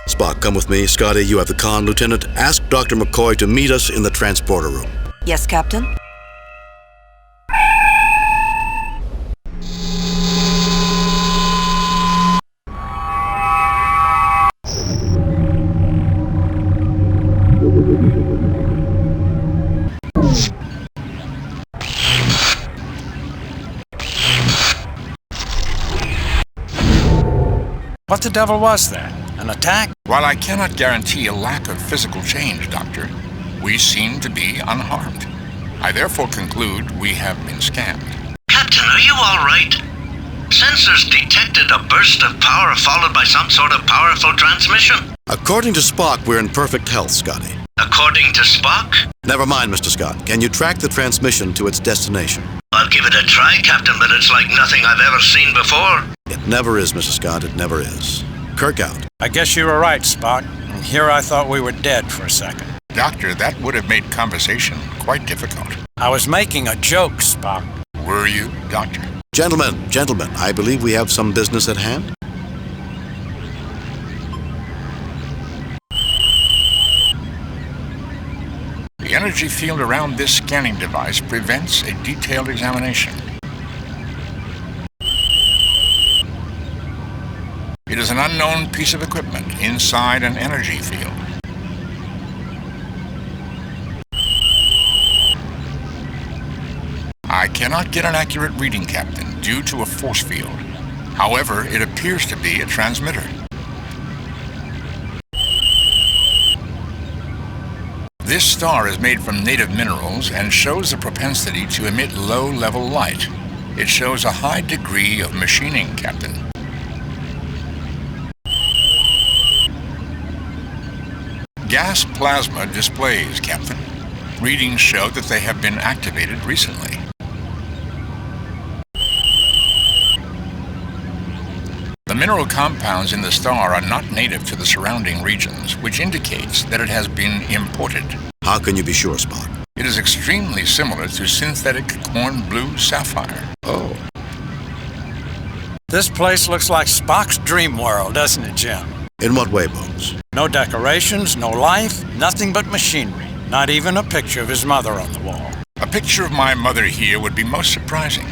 Spock, come with me. Scotty, you have the con. Lieutenant, ask Dr. McCoy to meet us in the transporter room. Yes, Captain? What the devil was that? An attack? While I cannot guarantee a lack of physical change, Doctor, we seem to be unharmed. I therefore conclude we have been scanned. Captain, are you all right? Sensors detected a burst of power followed by some sort of powerful transmission. According to Spock, we're in perfect health, Scotty. According to Spock? Never mind, Mr. Scott. Can you track the transmission to its destination? I'll give it a try, Captain, but it's like nothing I've ever seen before. It never is, Mr. Scott. It never is. Kirk out. I guess you were right, Spock. And here I thought we were dead for a second. Doctor, that would have made conversation quite difficult. I was making a joke, Spock. Were you, Doctor? Gentlemen, I believe we have some business at hand. The energy field around this scanning device prevents a detailed examination. It is an unknown piece of equipment inside an energy field. I cannot get an accurate reading, Captain, due to a force field. However, it appears to be a transmitter. This star is made from native minerals and shows a propensity to emit low-level light. It shows a high degree of machining, Captain. Gas plasma displays, Captain. Readings show that they have been activated recently. The mineral compounds in the star are not native to the surrounding regions, which indicates that it has been imported. How can you be sure, Spock? It is extremely similar to synthetic corn blue sapphire. Oh. This place looks like Spock's dream world, doesn't it, Jim? In what way, Bones? No decorations, no life, nothing but machinery. Not even a picture of his mother on the wall. A picture of my mother here would be most surprising.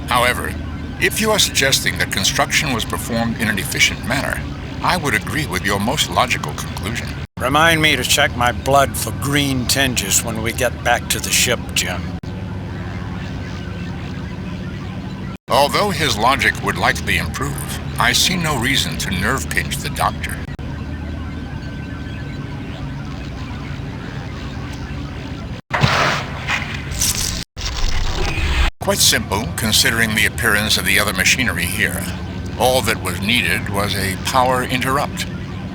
However, if you are suggesting that construction was performed in an efficient manner, I would agree with your most logical conclusion. Remind me to check my blood for green tinges when we get back to the ship, Jim. Although his logic would likely improve, I see no reason to nerve pinch the doctor. Quite simple, considering the appearance of the other machinery here. All that was needed was a power interrupt.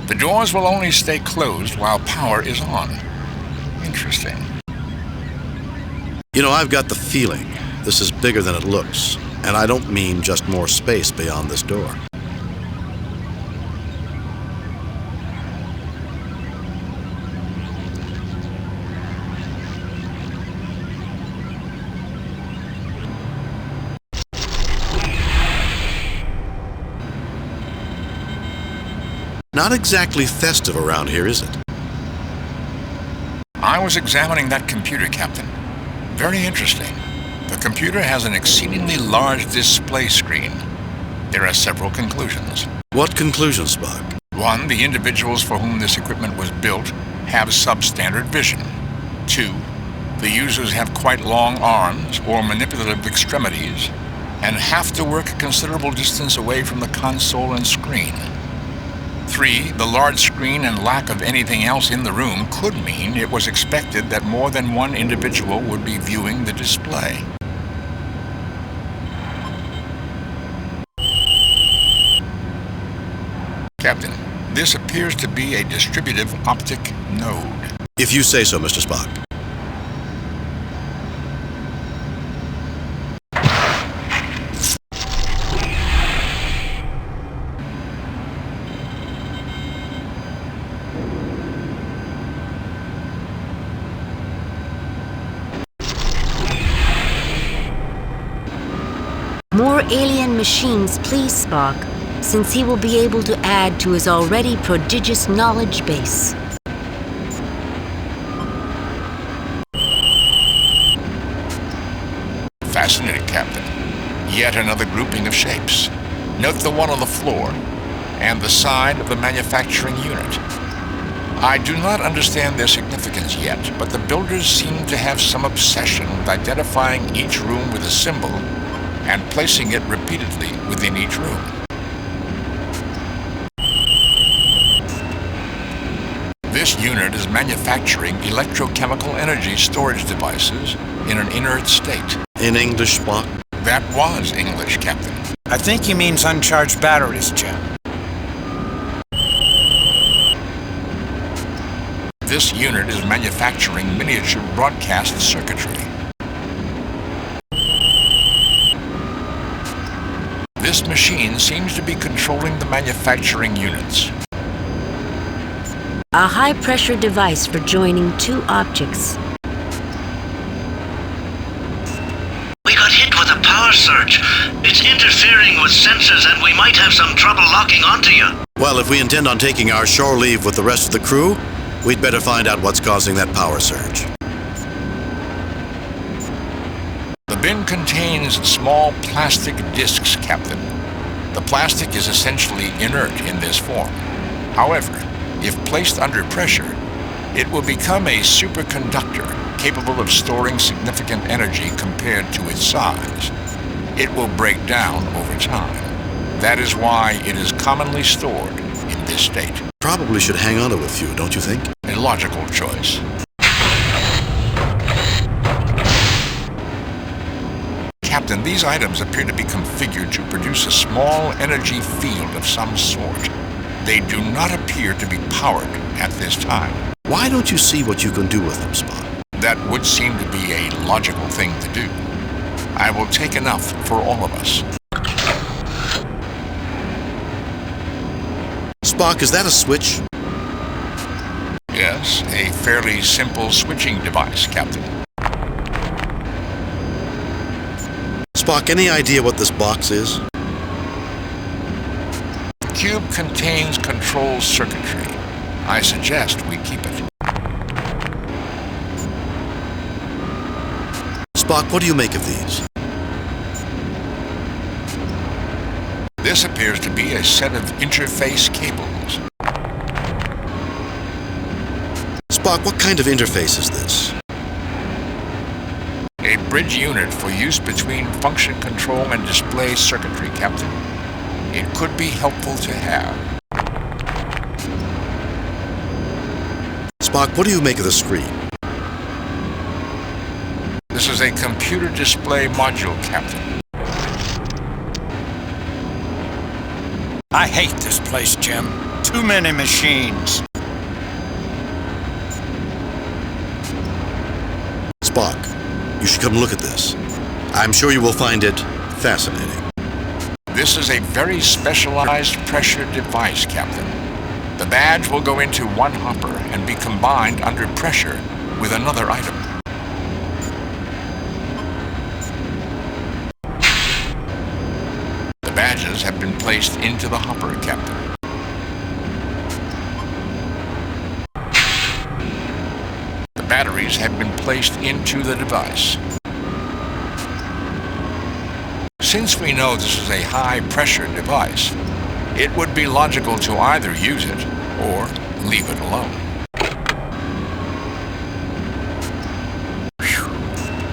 The doors will only stay closed while power is on. Interesting. You know, I've got the feeling this is bigger than it looks, and I don't mean just more space beyond this door. Not exactly festive around here, is it? I was examining that computer, Captain. Very interesting. The computer has an exceedingly large display screen. There are several conclusions. What conclusions, Spock? 1, the individuals for whom this equipment was built have substandard vision. 2, the users have quite long arms or manipulative extremities and have to work a considerable distance away from the console and screen. 3, the large screen and lack of anything else in the room could mean it was expected that more than one individual would be viewing the display. Captain, this appears to be a distributive optic node. If you say so, Mr. Spock. More alien machines, please, Spock, since he will be able to add to his already prodigious knowledge base. Fascinating, Captain. Yet another grouping of shapes. Note the one on the floor and the side of the manufacturing unit. I do not understand their significance yet, but the builders seem to have some obsession with identifying each room with a symbol and placing it repeatedly within each room. This unit is manufacturing electrochemical energy storage devices in an inert state. In English, Spock? That was English, Captain. I think he means uncharged batteries, Jim. This unit is manufacturing miniature broadcast circuitry. This machine seems to be controlling the manufacturing units. A high-pressure device for joining two objects. We got hit with a power surge. It's interfering with sensors and we might have some trouble locking onto you. Well, if we intend on taking our shore leave with the rest of the crew, we'd better find out what's causing that power surge. The bin contains small plastic discs, Captain. The plastic is essentially inert in this form. However, if placed under pressure, it will become a superconductor capable of storing significant energy compared to its size. It will break down over time. That is why it is commonly stored in this state. Probably should hang on to a few, don't you think? A logical choice. Captain, these items appear to be configured to produce a small energy field of some sort. They do not appear to be powered at this time. Why don't you see what you can do with them, Spock? That would seem to be a logical thing to do. I will take enough for all of us. Spock, is that a switch? Yes, a fairly simple switching device, Captain. Spock, any idea what this box is? The cube contains control circuitry. I suggest we keep it. Spock, what do you make of these? This appears to be a set of interface cables. Spock, what kind of interface is this? A bridge unit for use between function control and display circuitry, Captain. It could be helpful to have. Spock, what do you make of the screen? This is a computer display module, Captain. I hate this place, Jim. Too many machines. Spock, you should come look at this. I'm sure you will find it fascinating. This is a very specialized pressure device, Captain. The badge will go into one hopper and be combined under pressure with another item. The badges have been placed into the hopper, Captain. The batteries have been placed into the device. Since we know this is a high-pressure device, it would be logical to either use it or leave it alone. Whew.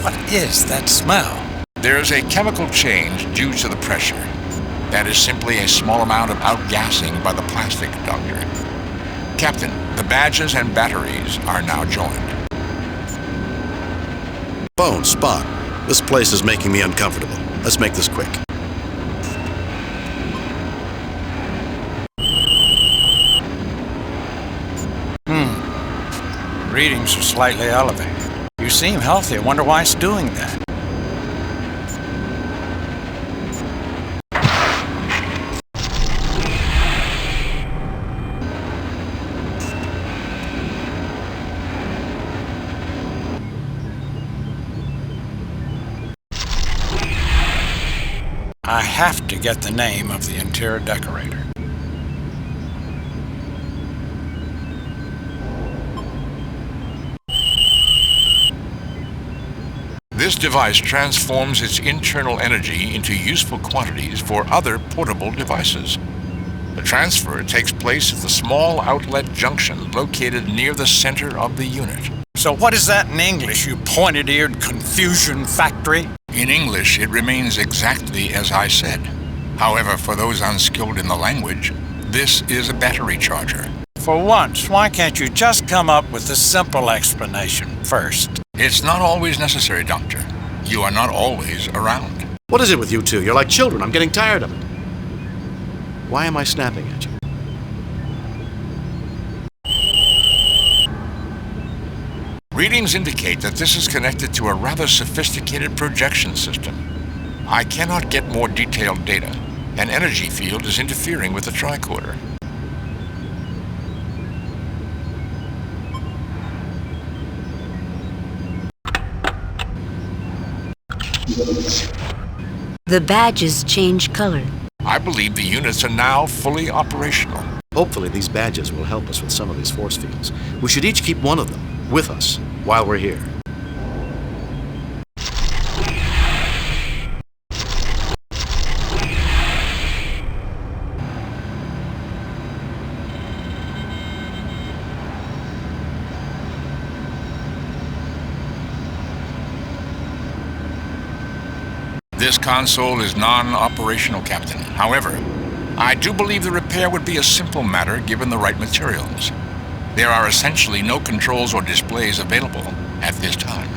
What is that smell? There is a chemical change due to the pressure. That is simply a small amount of outgassing by the plastic, Doctor. Captain, the badges and batteries are now joined. Bones, Spock, this place is making me uncomfortable. Let's make this quick. Readings are slightly elevated. You seem healthy. I wonder why it's doing that. I have to get the name of the interior decorator. This device transforms its internal energy into useful quantities for other portable devices. The transfer takes place at the small outlet junction located near the center of the unit. So what is that in English, you pointed-eared confusion factory? In English, it remains exactly as I said. However, for those unskilled in the language, this is a battery charger. For once, why can't you just come up with a simple explanation first? It's not always necessary, Doctor. You are not always around. What is it with you two? You're like children. I'm getting tired of it. Why am I snapping at you? Readings indicate that this is connected to a rather sophisticated projection system. I cannot get more detailed data. An energy field is interfering with the tricorder. The badges change color. I believe the units are now fully operational. Hopefully these badges will help us with some of these force fields. We should each keep one of them with us while we're here. This console is non-operational, Captain. However, I do believe the repair would be a simple matter given the right materials. There are essentially no controls or displays available at this time.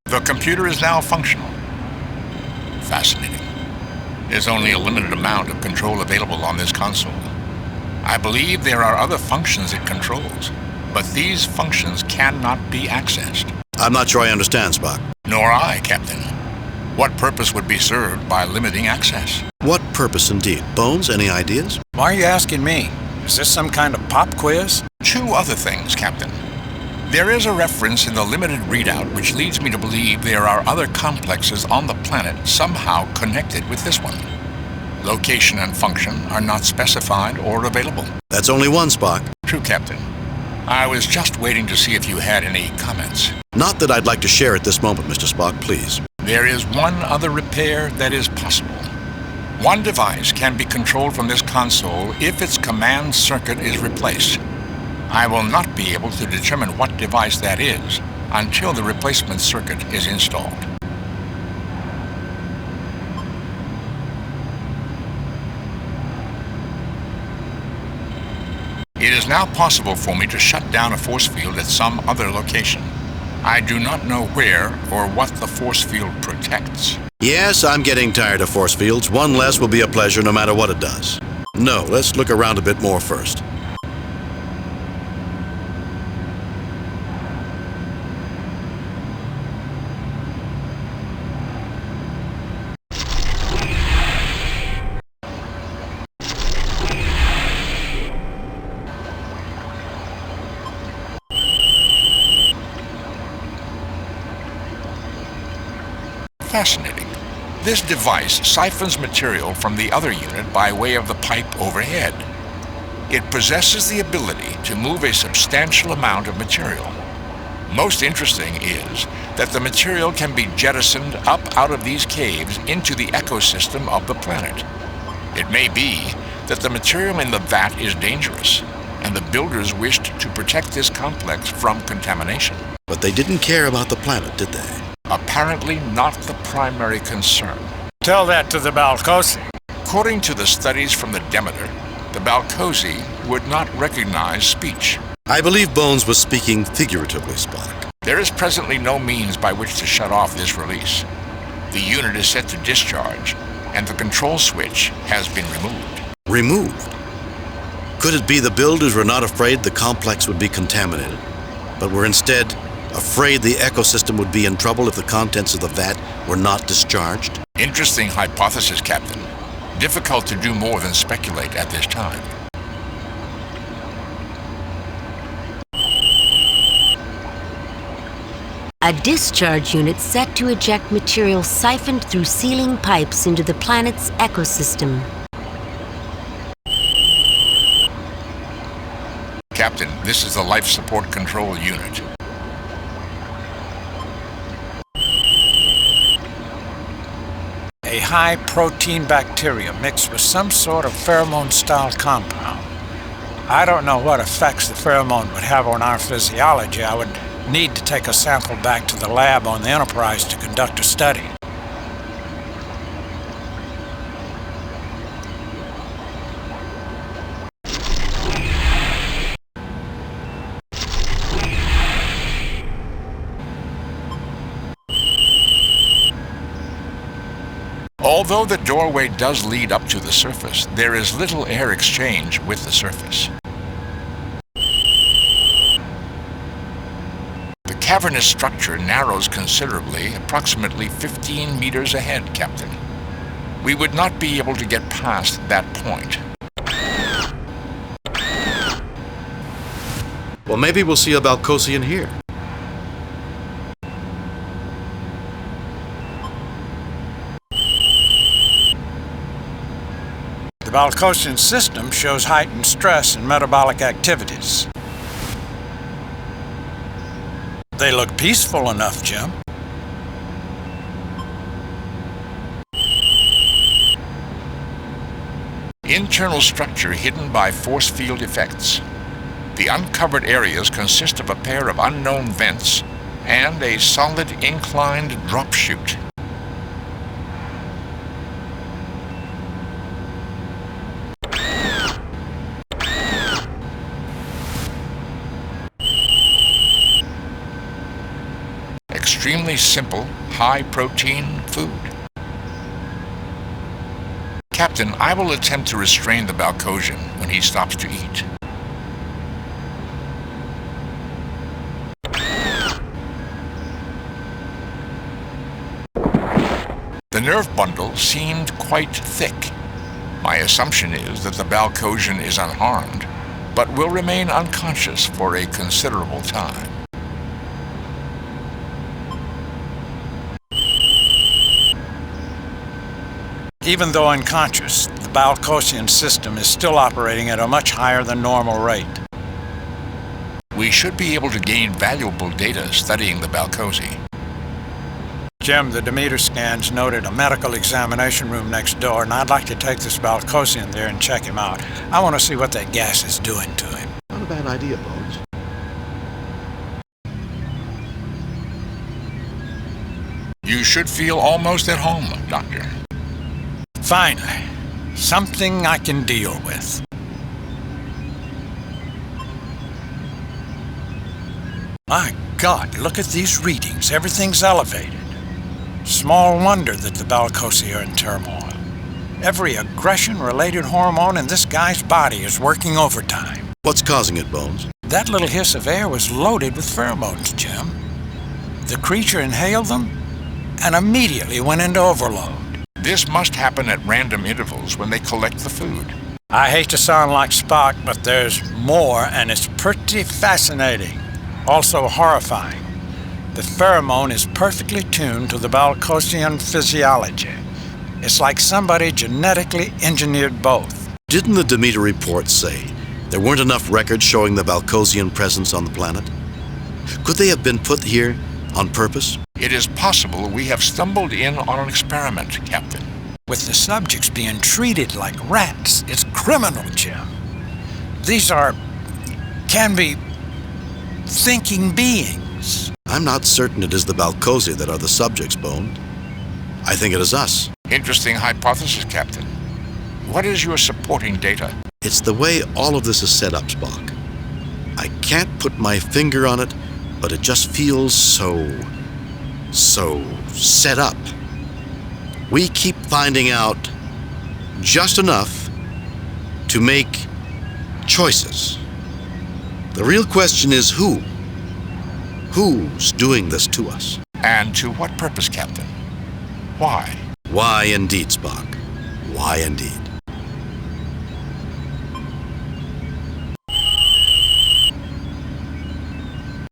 The computer is now functional. Fascinating. There's only a limited amount of control available on this console. I believe there are other functions it controls, but these functions cannot be accessed. I'm not sure I understand, Spock. Nor I, Captain. What purpose would be served by limiting access? What purpose indeed? Bones, any ideas? Why are you asking me? Is this some kind of pop quiz? Two other things, Captain. There is a reference in the limited readout which leads me to believe there are other complexes on the planet somehow connected with this one. Location and function are not specified or available. That's only one, Spock. True, Captain. I was just waiting to see if you had any comments. Not that I'd like to share at this moment, Mr. Spock, please. There is one other repair that is possible. One device can be controlled from this console if its command circuit is replaced. I will not be able to determine what device that is until the replacement circuit is installed. It is now possible for me to shut down a force field at some other location. I do not know where or what the force field protects. Yes, I'm getting tired of force fields. One less will be a pleasure no matter what it does. No, let's look around a bit more first. Fascinating. This device siphons material from the other unit by way of the pipe overhead. It possesses the ability to move a substantial amount of material. Most interesting is that the material can be jettisoned up out of these caves into the ecosystem of the planet. It may be that the material in the vat is dangerous, and the builders wished to protect this complex from contamination. But they didn't care about the planet, did they? Apparently not the primary concern. Tell that to the Balcosi. According to the studies from the Demeter, the Balcosi would not recognize speech. I believe Bones was speaking figuratively, Spock. There is presently no means by which to shut off this release. The unit is set to discharge, and the control switch has been removed. Removed? Could it be the builders were not afraid the complex would be contaminated, but were instead afraid the ecosystem would be in trouble if the contents of the vat were not discharged? Interesting hypothesis, Captain. Difficult to do more than speculate at this time. A discharge unit set to eject material siphoned through sealing pipes into the planet's ecosystem. Captain, this is the life support control unit. A high-protein bacteria mixed with some sort of pheromone-style compound. I don't know what effects the pheromone would have on our physiology. I would need to take a sample back to the lab on the Enterprise to conduct a study. Although the doorway does lead up to the surface, there is little air exchange with the surface. The cavernous structure narrows considerably, approximately 15 meters ahead, Captain. We would not be able to get past that point. Well, maybe we'll see a Balcosian here. The Balcosian system shows heightened stress and metabolic activities. They look peaceful enough, Jim. Internal structure hidden by force field effects. The uncovered areas consist of a pair of unknown vents and a solid inclined drop chute. Extremely simple, high-protein food. Captain, I will attempt to restrain the Balcosian when he stops to eat. The nerve bundle seemed quite thick. My assumption is that the Balcosian is unharmed, but will remain unconscious for a considerable time. Even though unconscious, the Balcosian system is still operating at a much higher than normal rate. We should be able to gain valuable data studying the Balcosi. Jim, the Demeter scans noted a medical examination room next door, and I'd like to take this Balcosian there and check him out. I want to see what that gas is doing to him. Not a bad idea, Bones. You should feel almost at home, Doctor. Finally, something I can deal with. My God, look at these readings. Everything's elevated. Small wonder that the Balcosi are in turmoil. Every aggression-related hormone in this guy's body is working overtime. What's causing it, Bones? That little hiss of air was loaded with pheromones, Jim. The creature inhaled them and immediately went into overload. This must happen at random intervals when they collect the food. I hate to sound like Spock, but there's more, and it's pretty fascinating. Also horrifying. The pheromone is perfectly tuned to the Balcosian physiology. It's like somebody genetically engineered both. Didn't the Demeter report say there weren't enough records showing the Balcosian presence on the planet? Could they have been put here on purpose? It is possible we have stumbled in on an experiment, Captain. With the subjects being treated like rats, it's criminal, Jim. These can be thinking beings. I'm not certain it is the Balcosi that are the subjects, Bone. I think it is us. Interesting hypothesis, Captain. What is your supporting data? It's the way all of this is set up, Spock. I can't put my finger on it, but it just feels so set up. We keep finding out just enough to make choices. The real question is who? Who's doing this to us? And to what purpose, Captain? Why? Why indeed, Spock. Why indeed.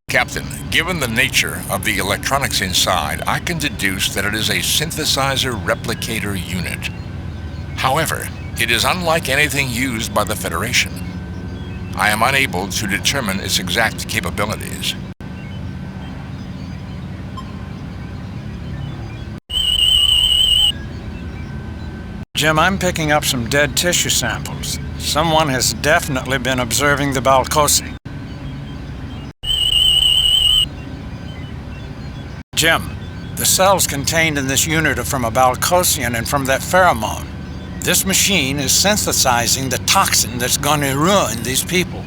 Captain, given the nature of the electronics inside, I can deduce that it is a synthesizer replicator unit. However, it is unlike anything used by the Federation. I am unable to determine its exact capabilities. Jim, I'm picking up some dead tissue samples. Someone has definitely been observing the Balcosi. Jim, the cells contained in this unit are from a Balcosian and from that pheromone. This machine is synthesizing the toxin that's going to ruin these people.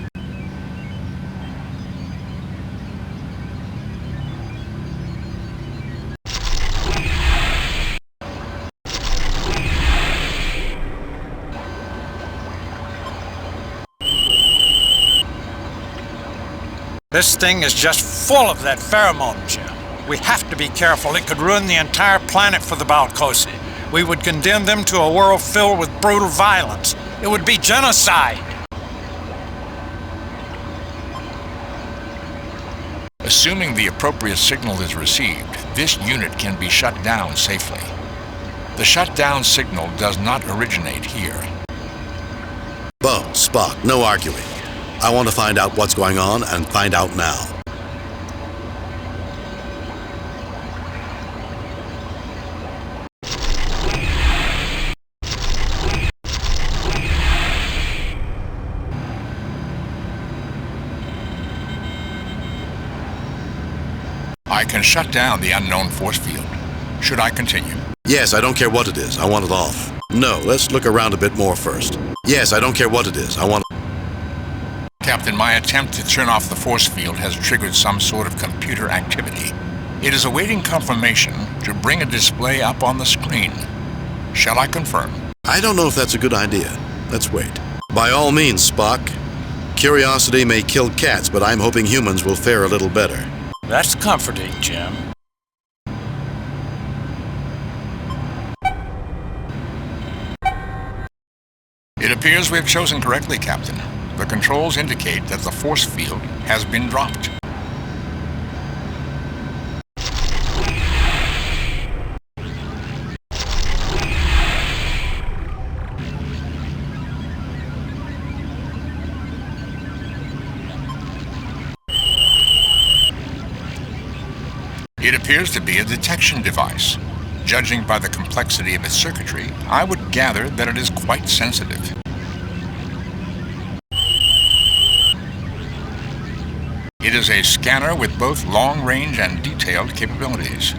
This thing is just full of that pheromone, Jim. We have to be careful. It could ruin the entire planet for the Balcosi. We would condemn them to a world filled with brutal violence. It would be genocide. Assuming the appropriate signal is received, this unit can be shut down safely. The shutdown signal does not originate here. Bones, Spock, no arguing. I want to find out what's going on and find out now. I can shut down the unknown force field. Should I continue? Yes, I don't care what it is. I want it off. No, let's look around a bit more first. Yes, I don't care what it is. I want... Captain, my attempt to turn off the force field has triggered some sort of computer activity. It is awaiting confirmation to bring a display up on the screen. Shall I confirm? I don't know if that's a good idea. Let's wait. By all means, Spock. Curiosity may kill cats, but I'm hoping humans will fare a little better. That's comforting, Jim. It appears we have chosen correctly, Captain. The controls indicate that the force field has been dropped. It appears to be a detection device. Judging by the complexity of its circuitry, I would gather that it is quite sensitive. It is a scanner with both long-range and detailed capabilities.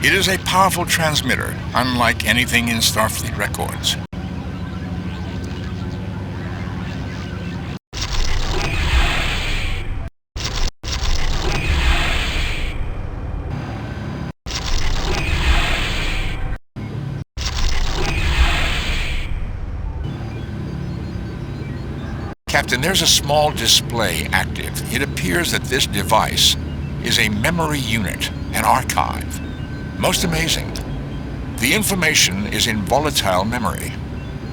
It is a powerful transmitter, unlike anything in Starfleet records. Captain, there's a small display active. It appears that this device is a memory unit, an archive. Most amazing. The information is in volatile memory.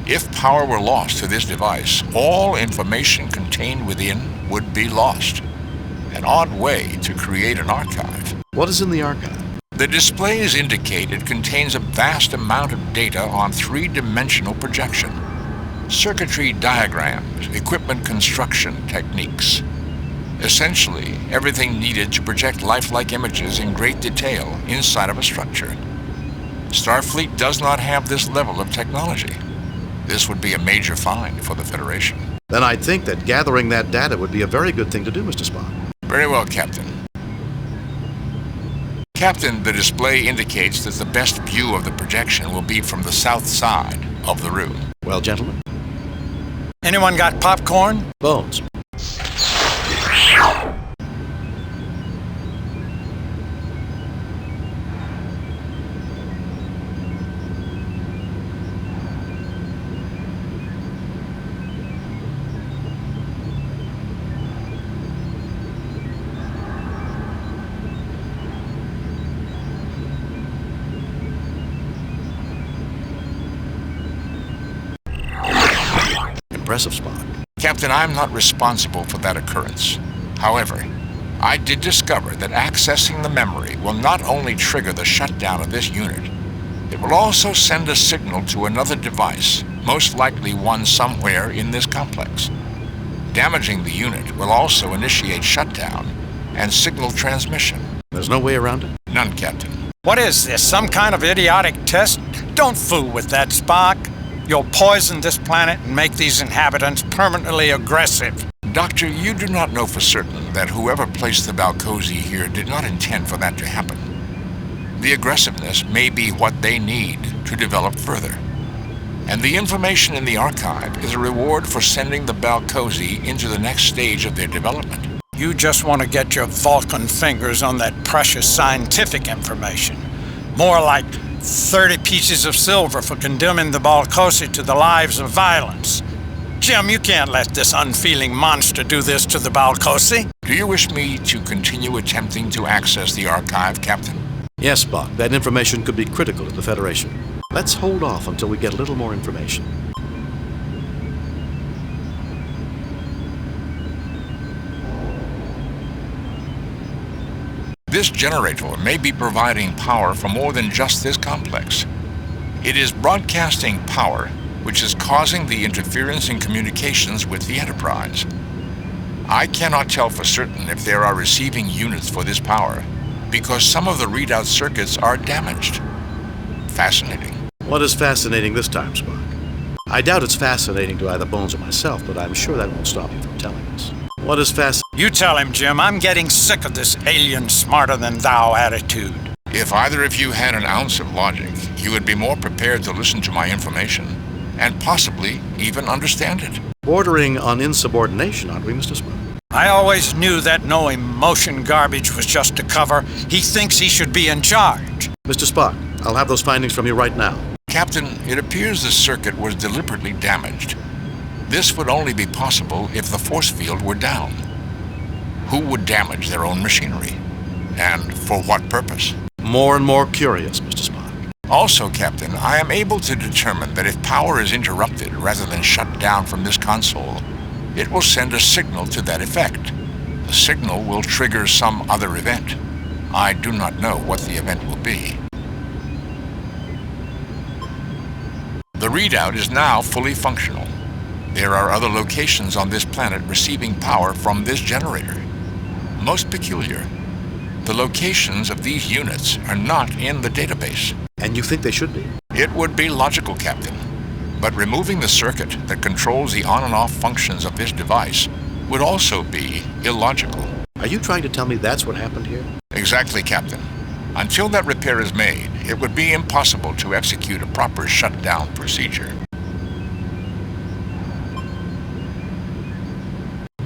If power were lost to this device, all information contained within would be lost. An odd way to create an archive. What is in the archive? The displays indicate it contains a vast amount of data on three-dimensional projection. Circuitry diagrams, equipment construction techniques. Essentially, everything needed to project lifelike images in great detail inside of a structure. Starfleet does not have this level of technology. This would be a major find for the Federation. Then I'd think that gathering that data would be a very good thing to do, Mr. Spock. Very well, Captain. Captain, the display indicates that the best view of the projection will be from the south side of the room. Well, gentlemen? Anyone got popcorn? Bones. Impressive, Spock. Captain, I'm not responsible for that occurrence. However, I did discover that accessing the memory will not only trigger the shutdown of this unit, it will also send a signal to another device, most likely one somewhere in this complex. Damaging the unit will also initiate shutdown and signal transmission. There's no way around it? None, Captain. What is this, some kind of idiotic test? Don't fool with that, Spock. You'll poison this planet and make these inhabitants permanently aggressive. Doctor, you do not know for certain that whoever placed the Balcosi here did not intend for that to happen. The aggressiveness may be what they need to develop further. And the information in the archive is a reward for sending the Balcosi into the next stage of their development. You just want to get your Vulcan fingers on that precious scientific information. More like 30 pieces of silver for condemning the Balcosi to the lives of violence. Jim, you can't let this unfeeling monster do this to the Balcosi. Do you wish me to continue attempting to access the archive, Captain? Yes, Spock. That information could be critical to the Federation. Let's hold off until we get a little more information. This generator may be providing power for more than just this complex. It is broadcasting power, which is causing the interference in communications with the Enterprise. I cannot tell for certain if there are receiving units for this power, because some of the readout circuits are damaged. Fascinating. What is fascinating this time, Spock? I doubt it's fascinating to either Bones or myself, but I'm sure that won't stop you from telling us. What is You tell him, Jim. I'm getting sick of this alien smarter-than-thou attitude. If either of you had an ounce of logic, you would be more prepared to listen to my information, and possibly even understand it. Bordering on insubordination, aren't we, Mr. Spock? I always knew that no emotion garbage was just a cover. He thinks he should be in charge. Mr. Spock, I'll have those findings from you right now. Captain, it appears the circuit was deliberately damaged. This would only be possible if the force field were down. Who would damage their own machinery? And for what purpose? More and more curious, Mr. Spock. Also, Captain, I am able to determine that if power is interrupted rather than shut down from this console, it will send a signal to that effect. The signal will trigger some other event. I do not know what the event will be. The readout is now fully functional. There are other locations on this planet receiving power from this generator. Most peculiar, the locations of these units are not in the database. And you think they should be? It would be logical, Captain. But removing the circuit that controls the on and off functions of this device would also be illogical. Are you trying to tell me that's what happened here? Exactly, Captain. Until that repair is made, it would be impossible to execute a proper shutdown procedure.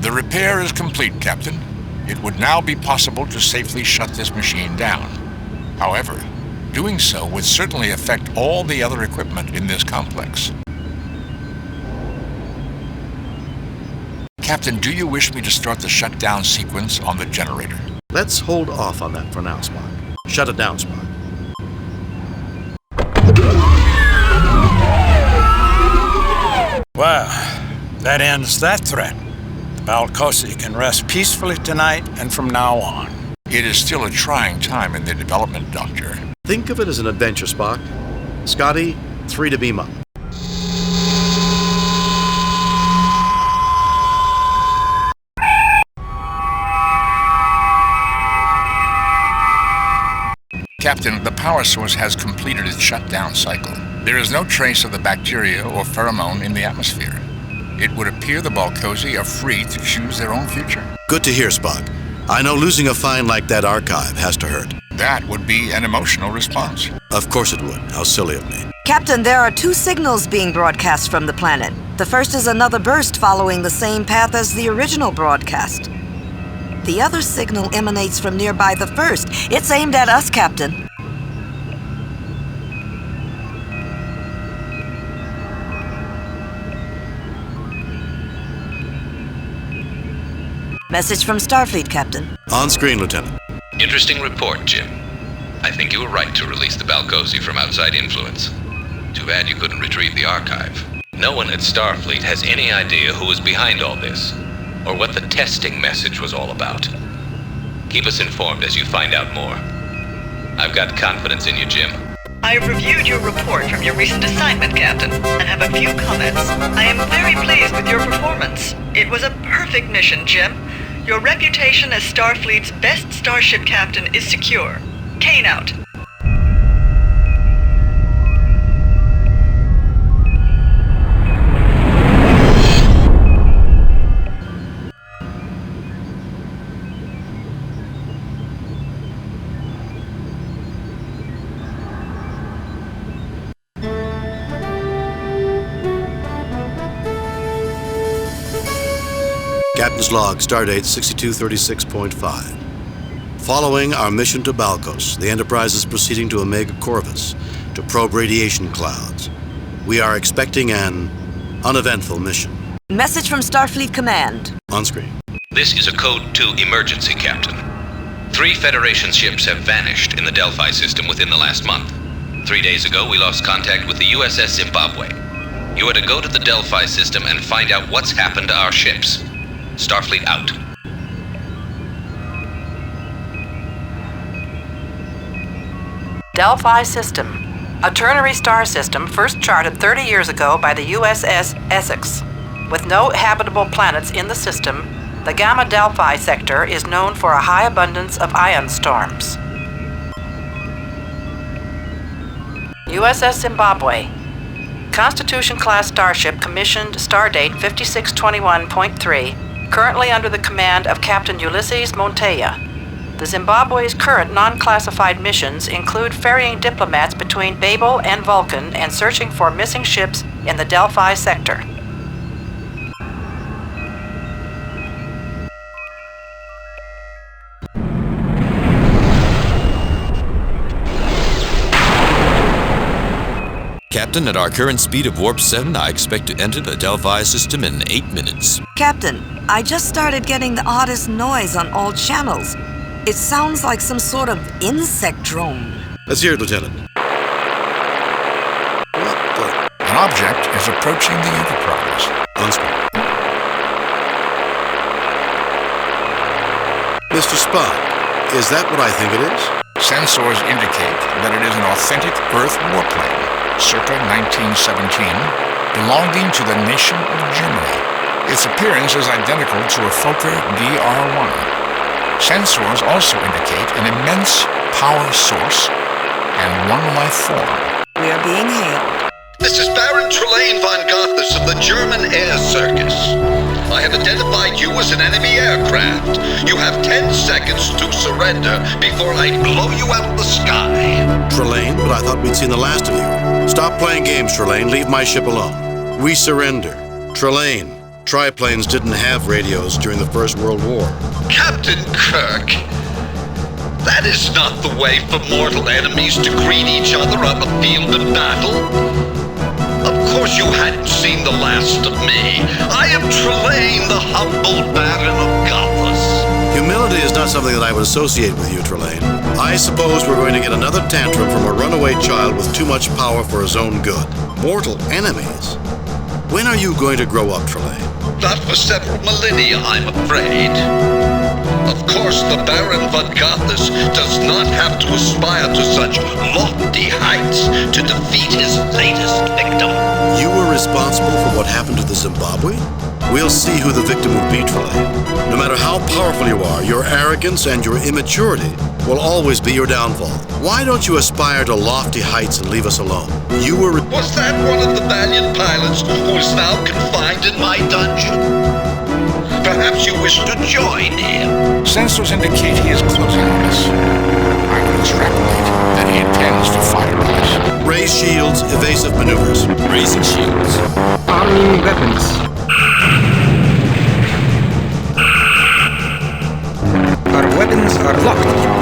The repair is complete, Captain. It would now be possible to safely shut this machine down. However, doing so would certainly affect all the other equipment in this complex. Captain, do you wish me to start the shutdown sequence on the generator? Let's hold off on that for now, Spock. Shut it down, Spock. Well, that ends that threat. Balcosi can rest peacefully tonight and from now on. It is still a trying time in their development, Doctor. Think of it as an adventure, Spock. Scotty, 3 to beam up. Captain, the power source has completed its shutdown cycle. There is no trace of the bacteria or pheromone in the atmosphere. It would appear the Balcosi are free to choose their own future. Good to hear, Spock. I know losing a find like that archive has to hurt. That would be an emotional response. Of course it would. How silly of me. Captain, there are 2 signals being broadcast from the planet. The first is another burst following the same path as the original broadcast. The other signal emanates from nearby the first. It's aimed at us, Captain. Message from Starfleet, Captain. On screen, Lieutenant. Interesting report, Jim. I think you were right to release the Balcosi from outside influence. Too bad you couldn't retrieve the archive. No one at Starfleet has any idea who was behind all this, or what the testing message was all about. Keep us informed as you find out more. I've got confidence in you, Jim. I have reviewed your report from your recent assignment, Captain, and have a few comments. I am very pleased with your performance. It was a perfect mission, Jim. Your reputation as Starfleet's best starship captain is secure. Kane out. Captain's log, stardate 6236.5. Following our mission to Balcos, the Enterprise is proceeding to Omega Corvus to probe radiation clouds. We are expecting an uneventful mission. Message from Starfleet Command. On screen. This is a Code 2 emergency, Captain. 3 Federation ships have vanished in the Delphi system within the last month. 3 days ago, we lost contact with the USS Zimbabwe. You are to go to the Delphi system and find out what's happened to our ships. Starfleet out. Delphi System, a ternary star system first charted 30 years ago by the USS Essex. With no habitable planets in the system, the Gamma Delphi sector is known for a high abundance of ion storms. USS Zimbabwe, Constitution-class starship commissioned stardate 5621.3, currently under the command of Captain Ulysses Monteya. The Zimbabwe's current non-classified missions include ferrying diplomats between Babel and Vulcan and searching for missing ships in the Delphi sector. Captain, at our current speed of warp 7, I expect to enter the Delphi system in 8 minutes. Captain, I just started getting the oddest noise on all channels. It sounds like some sort of insect drone. Let's hear it, Lieutenant. An object is approaching the Enterprise. On screen. Mr. Spock, is that what I think it is? Sensors indicate that it is an authentic Earth warplane, circa 1917, belonging to the nation of Germany. Its appearance is identical to a Fokker DR-1. Sensors also indicate an immense power source and one life form. We are being hailed. This is Baron Trelane von Gothas of the German Air Circus. I have identified you as an enemy aircraft. You have 10 seconds to surrender before I blow you out of the sky. Trelane, but I thought we'd seen the last of you. Stop playing games, Trelane. Leave my ship alone. We surrender. Trelane, triplanes didn't have radios during the First World War. Captain Kirk, that is not the way for mortal enemies to greet each other on the field of battle. Of course you hadn't seen the last of me. I am Trelane, the humble Baron of Gothas. Humility is not something that I would associate with you, Trelane. I suppose we're going to get another tantrum from a runaway child with too much power for his own good. Mortal enemies? When are you going to grow up, Trelane? Not for several millennia, I'm afraid. Of course, the Baron von Gothas does not have to aspire to such lofty heights to defeat his latest victim. You were responsible for what happened to the Zimbabwe? We'll see who the victim will be, Trelane. No matter how powerful you are, your arrogance and your immaturity will always be your downfall. Why don't you aspire to lofty heights and leave us alone? You were... Was that one of the valiant pilots who is now confined in my dungeon? Perhaps you wish to join him. Sensors indicate he is closing on us. I would extrapolate that he intends to fire on us. Raise shields, evasive maneuvers. Raising shields. Arming weapons. Our weapons are locked.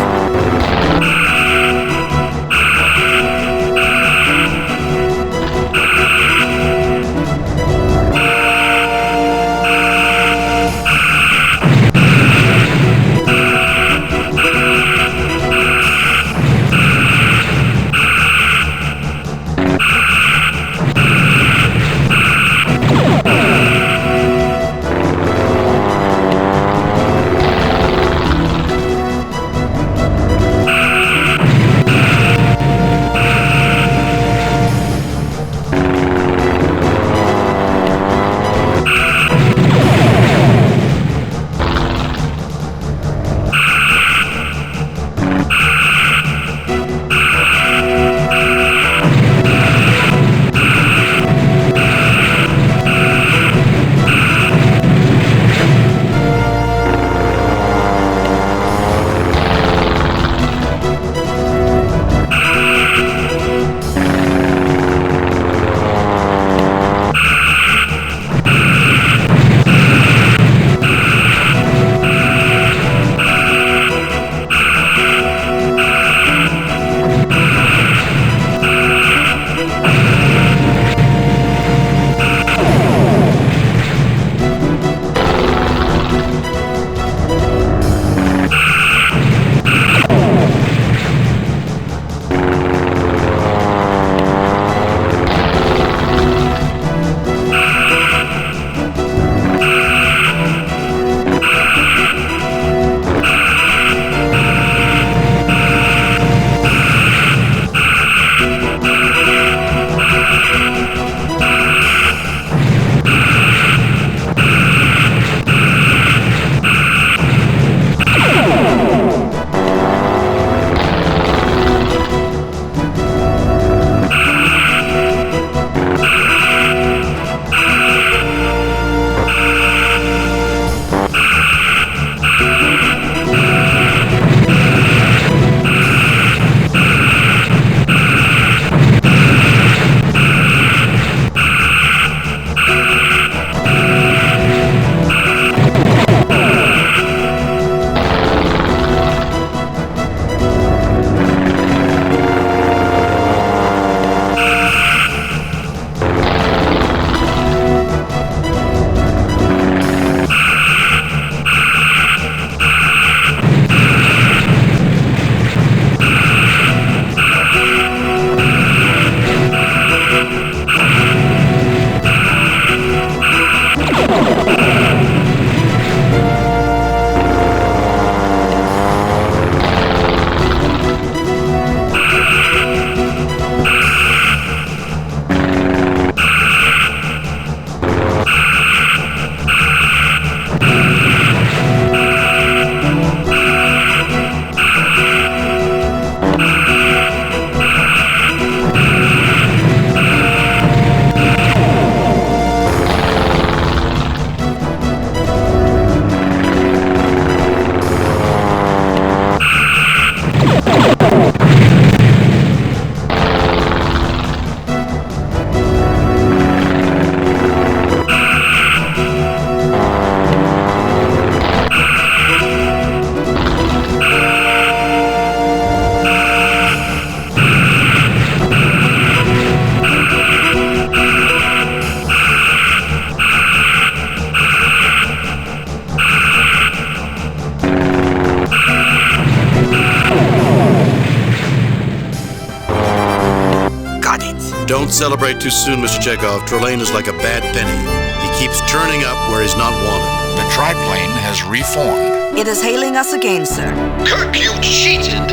celebrate too soon, Mr. Chekhov. Trelane is like a bad penny. He keeps turning up where he's not wanted. The triplane has reformed. It is hailing us again, sir. Kirk, you cheated!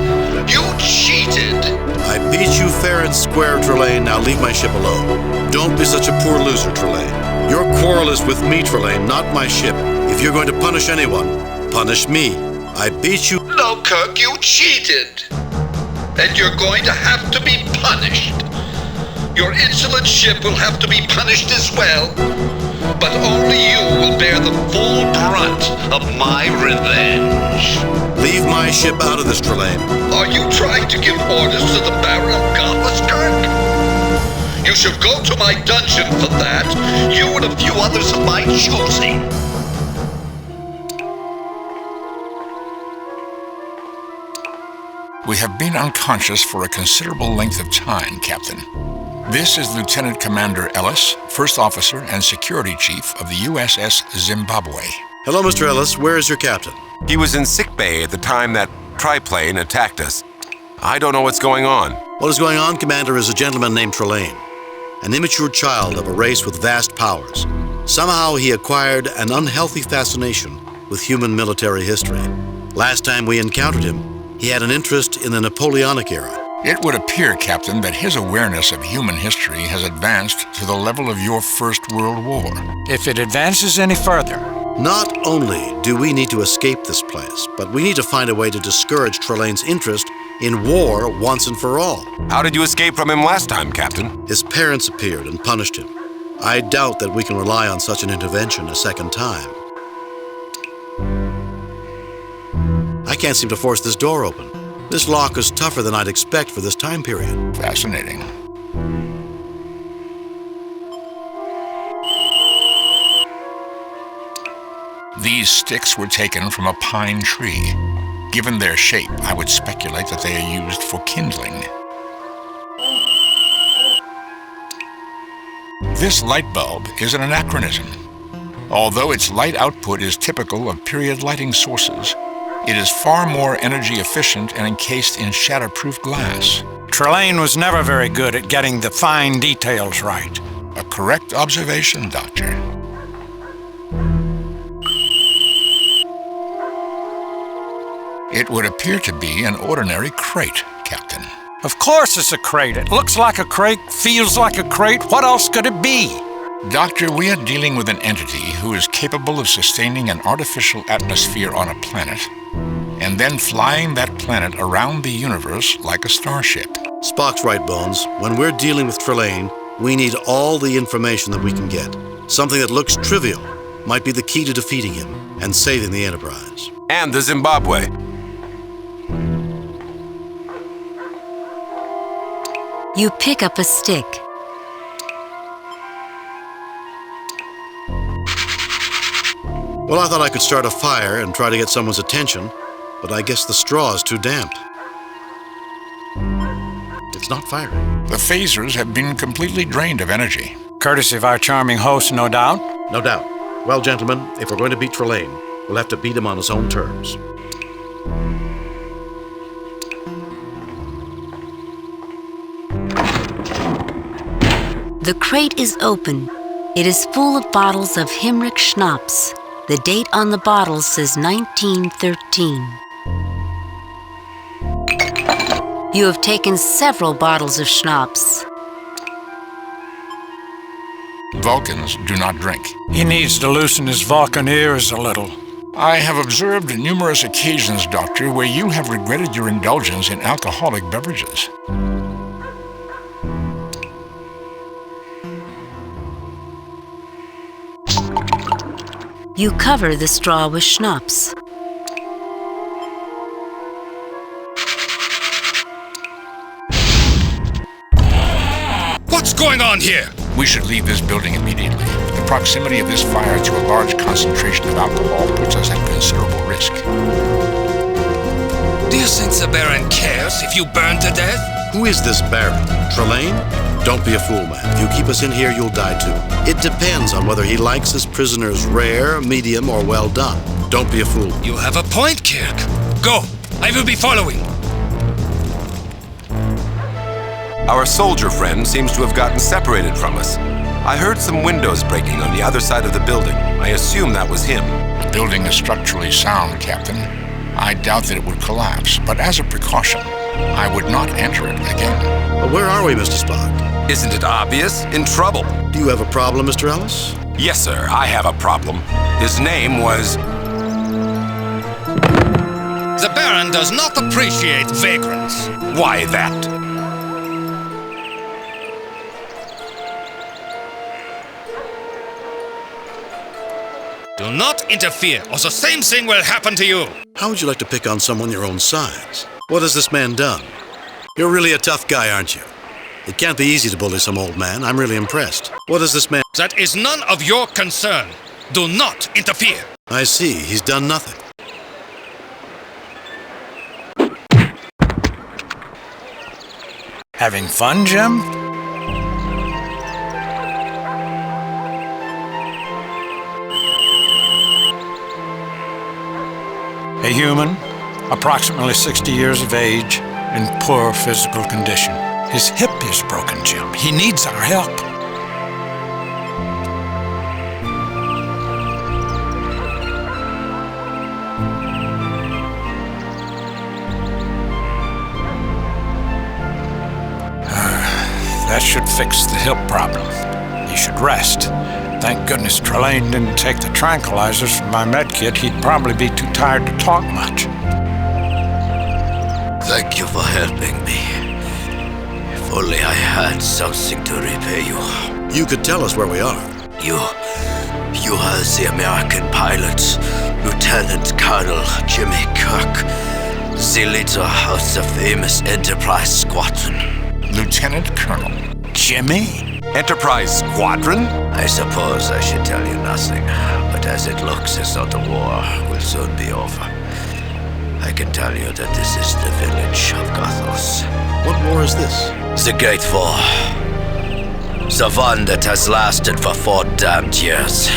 You cheated! I beat you fair and square, Trelane. Now leave my ship alone. Don't be such a poor loser, Trelane. Your quarrel is with me, Trelane, not my ship. If you're going to punish anyone, punish me. I beat you. No, Kirk, you cheated! And you're going to have to be punished. Your insolent ship will have to be punished as well. But only you will bear the full brunt of my revenge. Leave my ship out of this, Trelane. Are you trying to give orders to the Baron of Gothas, Kirk? You should go to my dungeon for that. You and a few others of my choosing. We have been unconscious for a considerable length of time, Captain. This is Lieutenant Commander Ellis, First Officer and Security Chief of the USS Zimbabwe. Hello, Mr. Ellis. Where is your captain? He was in sickbay at the time that triplane attacked us. I don't know what's going on. What is going on, Commander, is a gentleman named Trelane, an immature child of a race with vast powers. Somehow he acquired an unhealthy fascination with human military history. Last time we encountered him, he had an interest in the Napoleonic era. It would appear, Captain, that his awareness of human history has advanced to the level of your First World War. If it advances any further. Not only do we need to escape this place, but we need to find a way to discourage Trelane's interest in war once and for all. How did you escape from him last time, Captain? His parents appeared and punished him. I doubt that we can rely on such an intervention a second time. I can't seem to force this door open. This lock is tougher than I'd expect for this time period. Fascinating. These sticks were taken from a pine tree. Given their shape, I would speculate that they are used for kindling. This light bulb is an anachronism. Although its light output is typical of period lighting sources, it is far more energy efficient and encased in shatterproof glass. Trelane was never very good at getting the fine details right. A correct observation, Doctor. It would appear to be an ordinary crate, Captain. Of course it's a crate. It looks like a crate, feels like a crate. What else could it be? Doctor, we are dealing with an entity who is capable of sustaining an artificial atmosphere on a planet and then flying that planet around the universe like a starship. Spock's right, Bones. When we're dealing with Trelane, we need all the information that we can get. Something that looks trivial might be the key to defeating him and saving the Enterprise. And the Zimbabwe. You pick up a stick. Well, I thought I could start a fire and try to get someone's attention, but I guess the straw is too damp. It's not firing. The phasers have been completely drained of energy. Courtesy of our charming host, no doubt? No doubt. Well, gentlemen, if we're going to beat Trelane, we'll have to beat him on his own terms. The crate is open. It is full of bottles of Himrich schnapps. The date on the bottle says 1913. You have taken several bottles of schnapps. Vulcans do not drink. He needs to loosen his Vulcan ears a little. I have observed numerous occasions, Doctor, where you have regretted your indulgence in alcoholic beverages. You cover the straw with schnapps. What's going on here? We should leave this building immediately. The proximity of this fire to a large concentration of alcohol puts us at considerable risk. Do you think the Baron cares if you burn to death? Who is this Baron? Trelane? Don't be a fool, man. If you keep us in here, you'll die too. It depends on whether he likes his prisoners rare, medium, or well done. Don't be a fool. You have a point, Kirk. Go. I will be following. Our soldier friend seems to have gotten separated from us. I heard some windows breaking on the other side of the building. I assume that was him. The building is structurally sound, Captain. I doubt that it would collapse, but as a precaution, I would not enter it again. But where are we, Mr. Spock? Isn't it obvious? In trouble. Do you have a problem, Mr. Ellis? Yes, sir, I have a problem. His name was... The Baron does not appreciate vagrants. Why that? Do not interfere, or the same thing will happen to you. How would you like to pick on someone your own size? What has this man done? You're really a tough guy, aren't you? It can't be easy to bully some old man. I'm really impressed. What is this man? That is none of your concern. Do not interfere. I see. He's done nothing. Having fun, Jim? A human, approximately 60 years of age, in poor physical condition. His hip is broken, Jim. He needs our help. That should fix the hip problem. He should rest. Thank goodness Trelane didn't take the tranquilizers from my medkit. He'd probably be too tired to talk much. Thank you for helping me. If only I had something to repay you. You could tell us where we are. You are the American pilot, Lieutenant Colonel Jimmy Kirk, the leader of the famous Enterprise Squadron. Lieutenant Colonel Jimmy? Enterprise Squadron? I suppose I should tell you nothing, but as it looks as though the war will soon be over, I can tell you that this is the village of Gothos. What war is this? The Great War. The one that has lasted for 4 damned years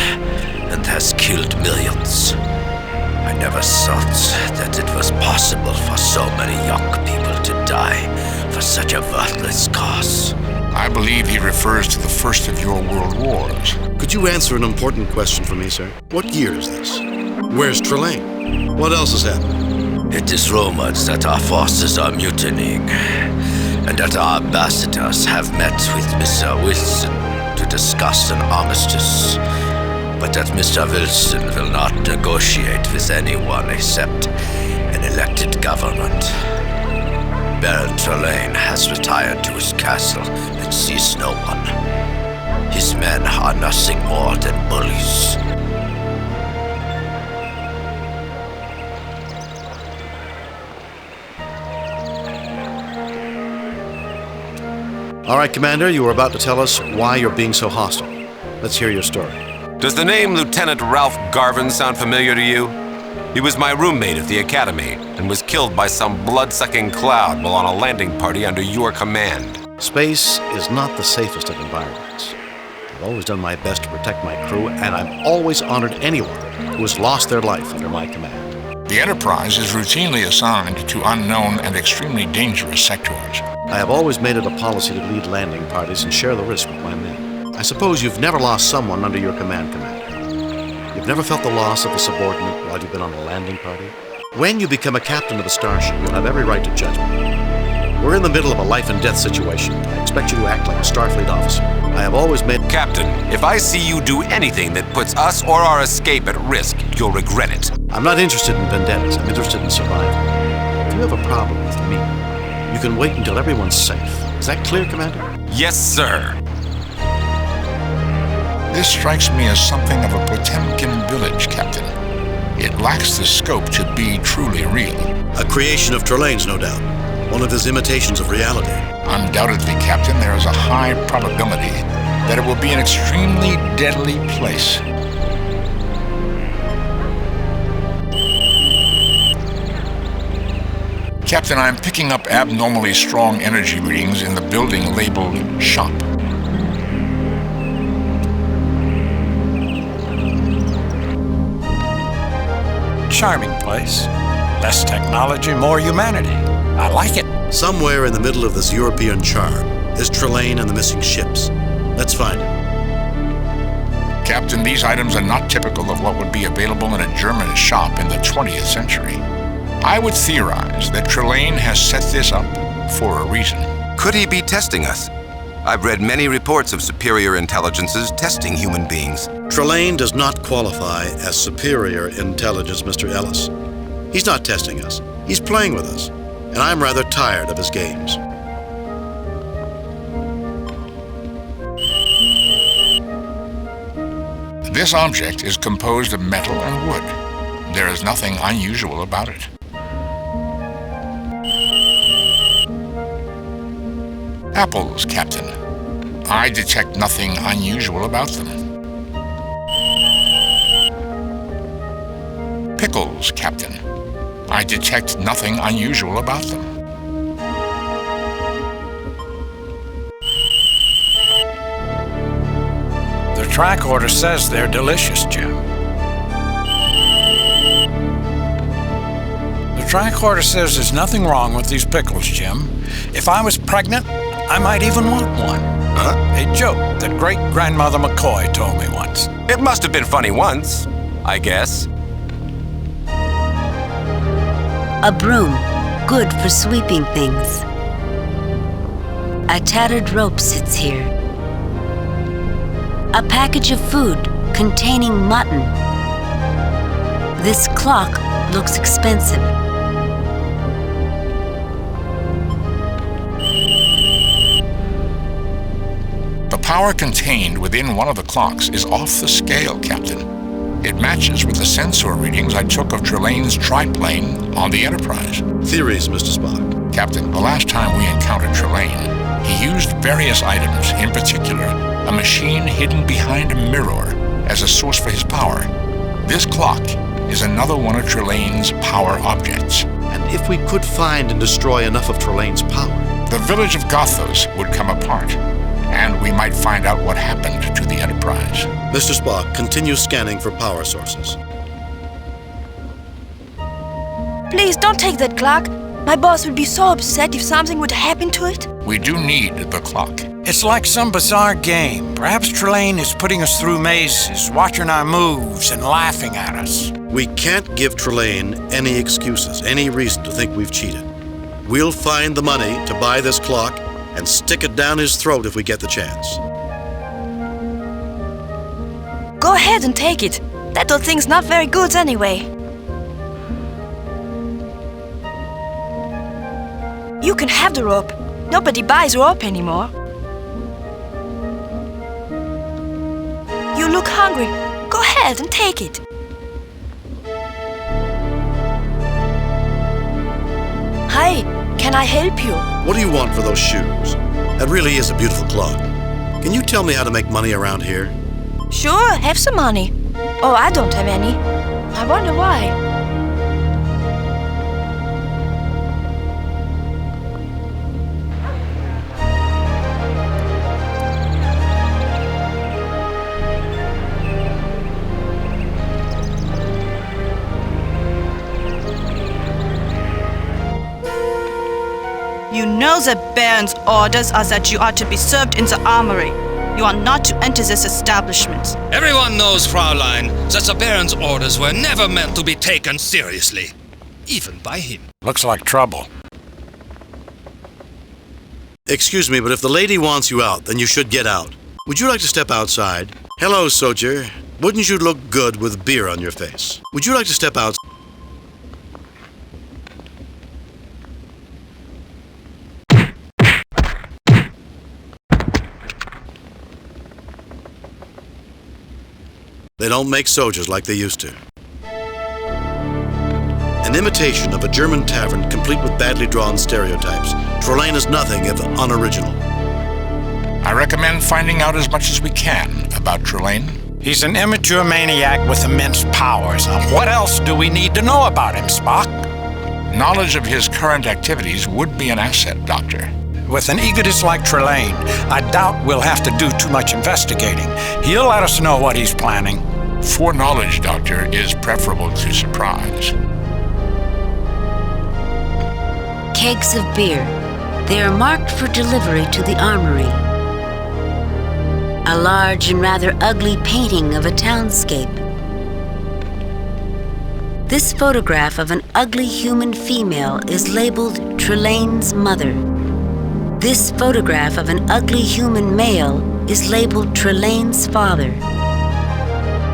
and has killed millions. I never thought that it was possible for so many young people to die for such a worthless cause. I believe he refers to the first of your world wars. Could you answer an important question for me, sir? What year is this? Where's Trelane? What else has happened? It is rumored that our forces are mutinying, and that our ambassadors have met with Mr. Wilson to discuss an armistice, but that Mr. Wilson will not negotiate with anyone except an elected government. Baron Trelane has retired to his castle and sees no one. His men are nothing more than bullies. All right, Commander, you were about to tell us why you're being so hostile. Let's hear your story. Does the name Lieutenant Ralph Garvin sound familiar to you? He was my roommate at the academy and was killed by some blood-sucking cloud while on a landing party under your command. Space is not the safest of environments. I've always done my best to protect my crew, and I'm always honored anyone who has lost their life under my command. The Enterprise is routinely assigned to unknown and extremely dangerous sectors. I have always made it a policy to lead landing parties and share the risk with my men. I suppose you've never lost someone under your command, Commander. You've never felt the loss of a subordinate while you've been on a landing party? When you become a captain of a starship, you'll have every right to judge me. We're in the middle of a life-and-death situation. I expect you to act like a Starfleet officer. I have always made... Captain, if I see you do anything that puts us or our escape at risk, you'll regret it. I'm not interested in vendettas. I'm interested in survival. If you have a problem with me, you can wait until everyone's safe. Is that clear, Commander? Yes, sir. This strikes me as something of a Potemkin village, Captain. It lacks the scope to be truly real. A creation of Trelane's, no doubt. One of his imitations of reality. Undoubtedly, Captain, there is a high probability that it will be an extremely deadly place. Captain, I'm picking up abnormally strong energy readings in the building labeled Shop. Charming place. Less technology, more humanity. I like it. Somewhere in the middle of this European charm is Trelane and the missing ships. Let's find him. Captain, these items are not typical of what would be available in a German shop in the 20th century. I would theorize that Trelane has set this up for a reason. Could he be testing us? I've read many reports of superior intelligences testing human beings. Trelane does not qualify as superior intelligence, Mr. Ellis. He's not testing us. He's playing with us. And I'm rather tired of his games. This object is composed of metal and wood. There is nothing unusual about it. Apples, Captain. I detect nothing unusual about them. Pickles, Captain. I detect nothing unusual about them. The track order says they're delicious, Jim. The track order says there's nothing wrong with these pickles, Jim. If I was pregnant, I might even want one. Huh? A joke that great-grandmother McCoy told me once. It must have been funny once, I guess. A broom, good for sweeping things. A tattered rope sits here. A package of food containing mutton. This clock looks expensive. The power contained within one of the clocks is off the scale, Captain. It matches with the sensor readings I took of Trelane's triplane on the Enterprise. Theories, Mr. Spock. Captain, the last time we encountered Trelane, he used various items, in particular, a machine hidden behind a mirror as a source for his power. This clock is another one of Trelane's power objects. And if we could find and destroy enough of Trelane's power, the village of Gothos would come apart, and we might find out what happened to the Enterprise. Mr. Spock, continue scanning for power sources. Please don't take that clock. My boss would be so upset if something would happen to it. We do need the clock. It's like some bizarre game. Perhaps Trelane is putting us through mazes, watching our moves and laughing at us. We can't give Trelane any excuses, any reason to think we've cheated. We'll find the money to buy this clock and stick it down his throat if we get the chance. Go ahead and take it. That old thing's not very good anyway. You can have the rope. Nobody buys rope anymore. You look hungry. Go ahead and take it. Hi, can I help you? What do you want for those shoes? That really is a beautiful clock. Can you tell me how to make money around here? Sure, have some money. Oh, I don't have any. I wonder why. You know the Baron's orders are that you are to be served in the armory. You are not to enter this establishment. Everyone knows, Fraulein, that the Baron's orders were never meant to be taken seriously. Even by him. Looks like trouble. Excuse me, but if the lady wants you out, then you should get out. Would you like to step outside? Hello, soldier. Wouldn't you look good with beer on your face? Would you like to step outside? They don't make soldiers like they used to. An imitation of a German tavern complete with badly drawn stereotypes. Trelane is nothing if unoriginal. I recommend finding out as much as we can about Trelane. He's an immature maniac with immense powers. Now, what else do we need to know about him, Spock? Knowledge of his current activities would be an asset, Doctor. With an egotist like Trelane, I doubt we'll have to do too much investigating. He'll let us know what he's planning. Foreknowledge, Doctor, is preferable to surprise. Kegs of beer, They are marked for delivery to the armory. A large and rather ugly painting of a townscape. This photograph of an ugly human female is labeled Trelane's mother. This photograph of an ugly human male is labeled Trelane's father.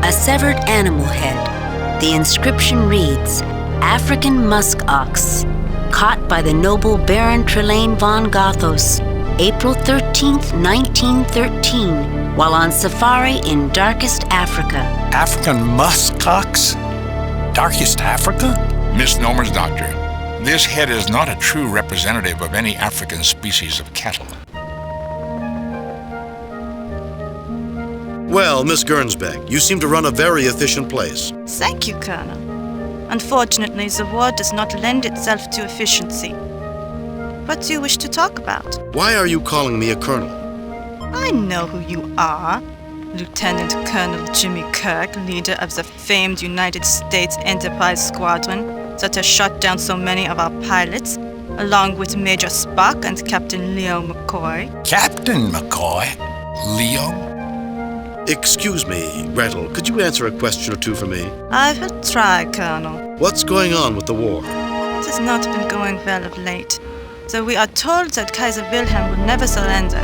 A severed animal head. The inscription reads, African musk ox, caught by the noble Baron Trelane von Gothos, April 13th, 1913, while on safari in darkest Africa. African musk ox? Darkest Africa? Misnomers, Doctor. This head is not a true representative of any African species of cattle. Well, Miss Gernsback, you seem to run a very efficient place. Thank you, Colonel. Unfortunately, the war does not lend itself to efficiency. What do you wish to talk about? Why are you calling me a colonel? I know who you are. Lieutenant Colonel Jimmy Kirk, leader of the famed United States Enterprise Squadron that has shot down so many of our pilots, along with Major Spock and Captain Leo McCoy. Captain McCoy? Leo? Excuse me, Gretel, could you answer a question or two for me? I will try, Colonel. What's going on with the war? It has not been going well of late, though we are told that Kaiser Wilhelm will never surrender.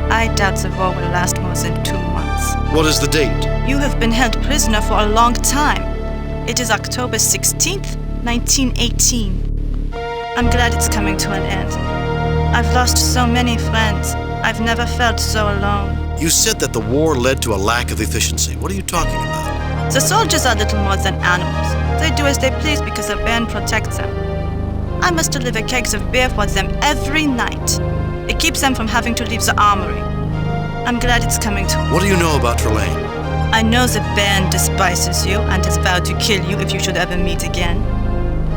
I doubt the war will last more than 2 months. What is the date? You have been held prisoner for a long time. It is October 16th, 1918. I'm glad it's coming to an end. I've lost so many friends. I've never felt so alone. You said that the war led to a lack of efficiency. What are you talking about? The soldiers are little more than animals. They do as they please because a band protects them. I must deliver kegs of beer for them every night. It keeps them from having to leave the armory. I'm glad it's coming to... What do you know about Trelane? I know the band despises you and has vowed to kill you if you should ever meet again.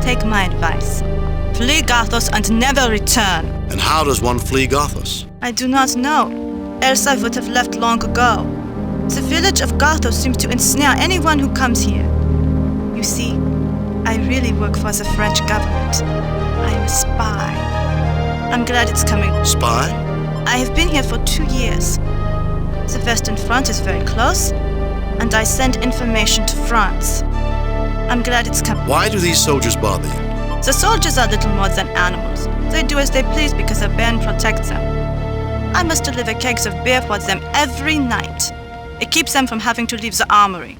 Take my advice. Flee Gothos and never return. And how does one flee Gothos? I do not know. Else I would have left long ago. The village of Gothos seems to ensnare anyone who comes here. You see, I really work for the French government. I am a spy. I'm glad it's coming. Spy? I have been here for 2 years. The Western Front is very close, and I send information to France. I'm glad it's coming. Why do these soldiers bother you? The soldiers are little more than animals. They do as they please because a band protects them. I must deliver kegs of beer for them every night. It keeps them from having to leave the armory.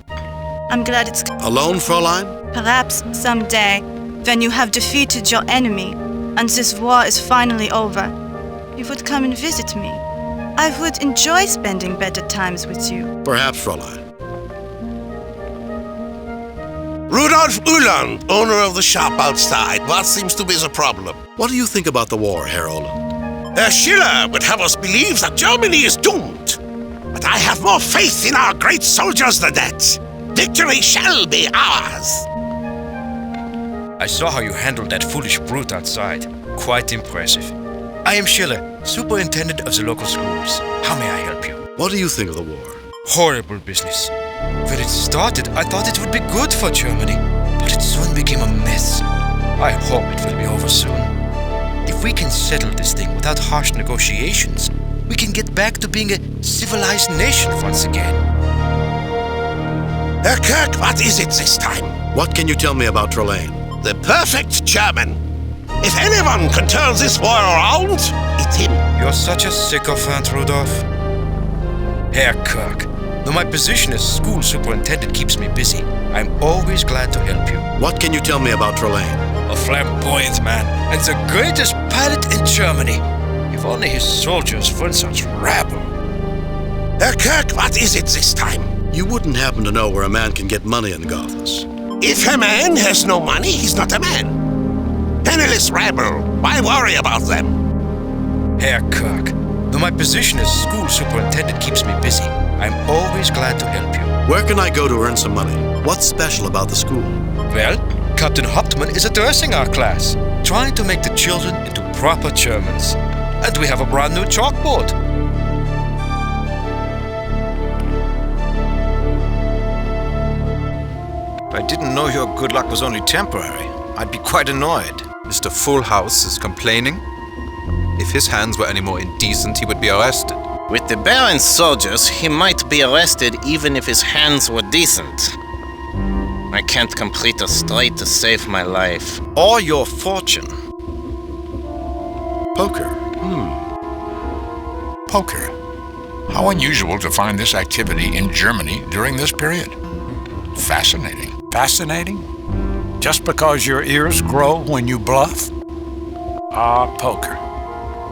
I'm glad it's... Alone, Fräulein? Perhaps someday, when you have defeated your enemy, and this war is finally over, you would come and visit me. I would enjoy spending better times with you. Perhaps, Fräulein. Rudolf Uhland, owner of the shop outside. What seems to be the problem? What do you think about the war, Herr Uhland? Schiller would have us believe that Germany is doomed. But I have more faith in our great soldiers than that. Victory shall be ours. I saw how you handled that foolish brute outside. Quite impressive. I am Schiller, superintendent of the local schools. How may I help you? What do you think of the war? Horrible business. When it started, I thought it would be good for Germany, but it soon became a mess. I hope it will be over soon. If we can settle this thing without harsh negotiations, we can get back to being a civilized nation once again. Herr Kirk, what is it this time? What can you tell me about Trelane? The perfect German. If anyone can turn this war around, it's him. You're such a sycophant, Rudolph. Herr Kirk, though my position as school superintendent keeps me busy, I'm always glad to help you. What can you tell me about Trelane? A flamboyant man, and the greatest pilot in Germany. If only his soldiers weren't such rabble. Herr Kirk, what is it this time? You wouldn't happen to know where a man can get money in Gothos. If a man has no money, he's not a man. Penniless rabble, why worry about them? Herr Kirk, though my position as school superintendent keeps me busy, I'm always glad to help you. Where can I go to earn some money? What's special about the school? Well, Captain Hauptmann is addressing our class, trying to make the children into proper Germans. And we have a brand new chalkboard. I didn't know your good luck was only temporary. I'd be quite annoyed. Mr. Full House is complaining? If his hands were any more indecent, he would be arrested. With the Baron's soldiers, he might be arrested even if his hands were decent. I can't complete a straight to save my life. Or your fortune. Poker. Poker. How unusual to find this activity in Germany during this period. Fascinating. Fascinating? Just because your ears grow when you bluff? Poker.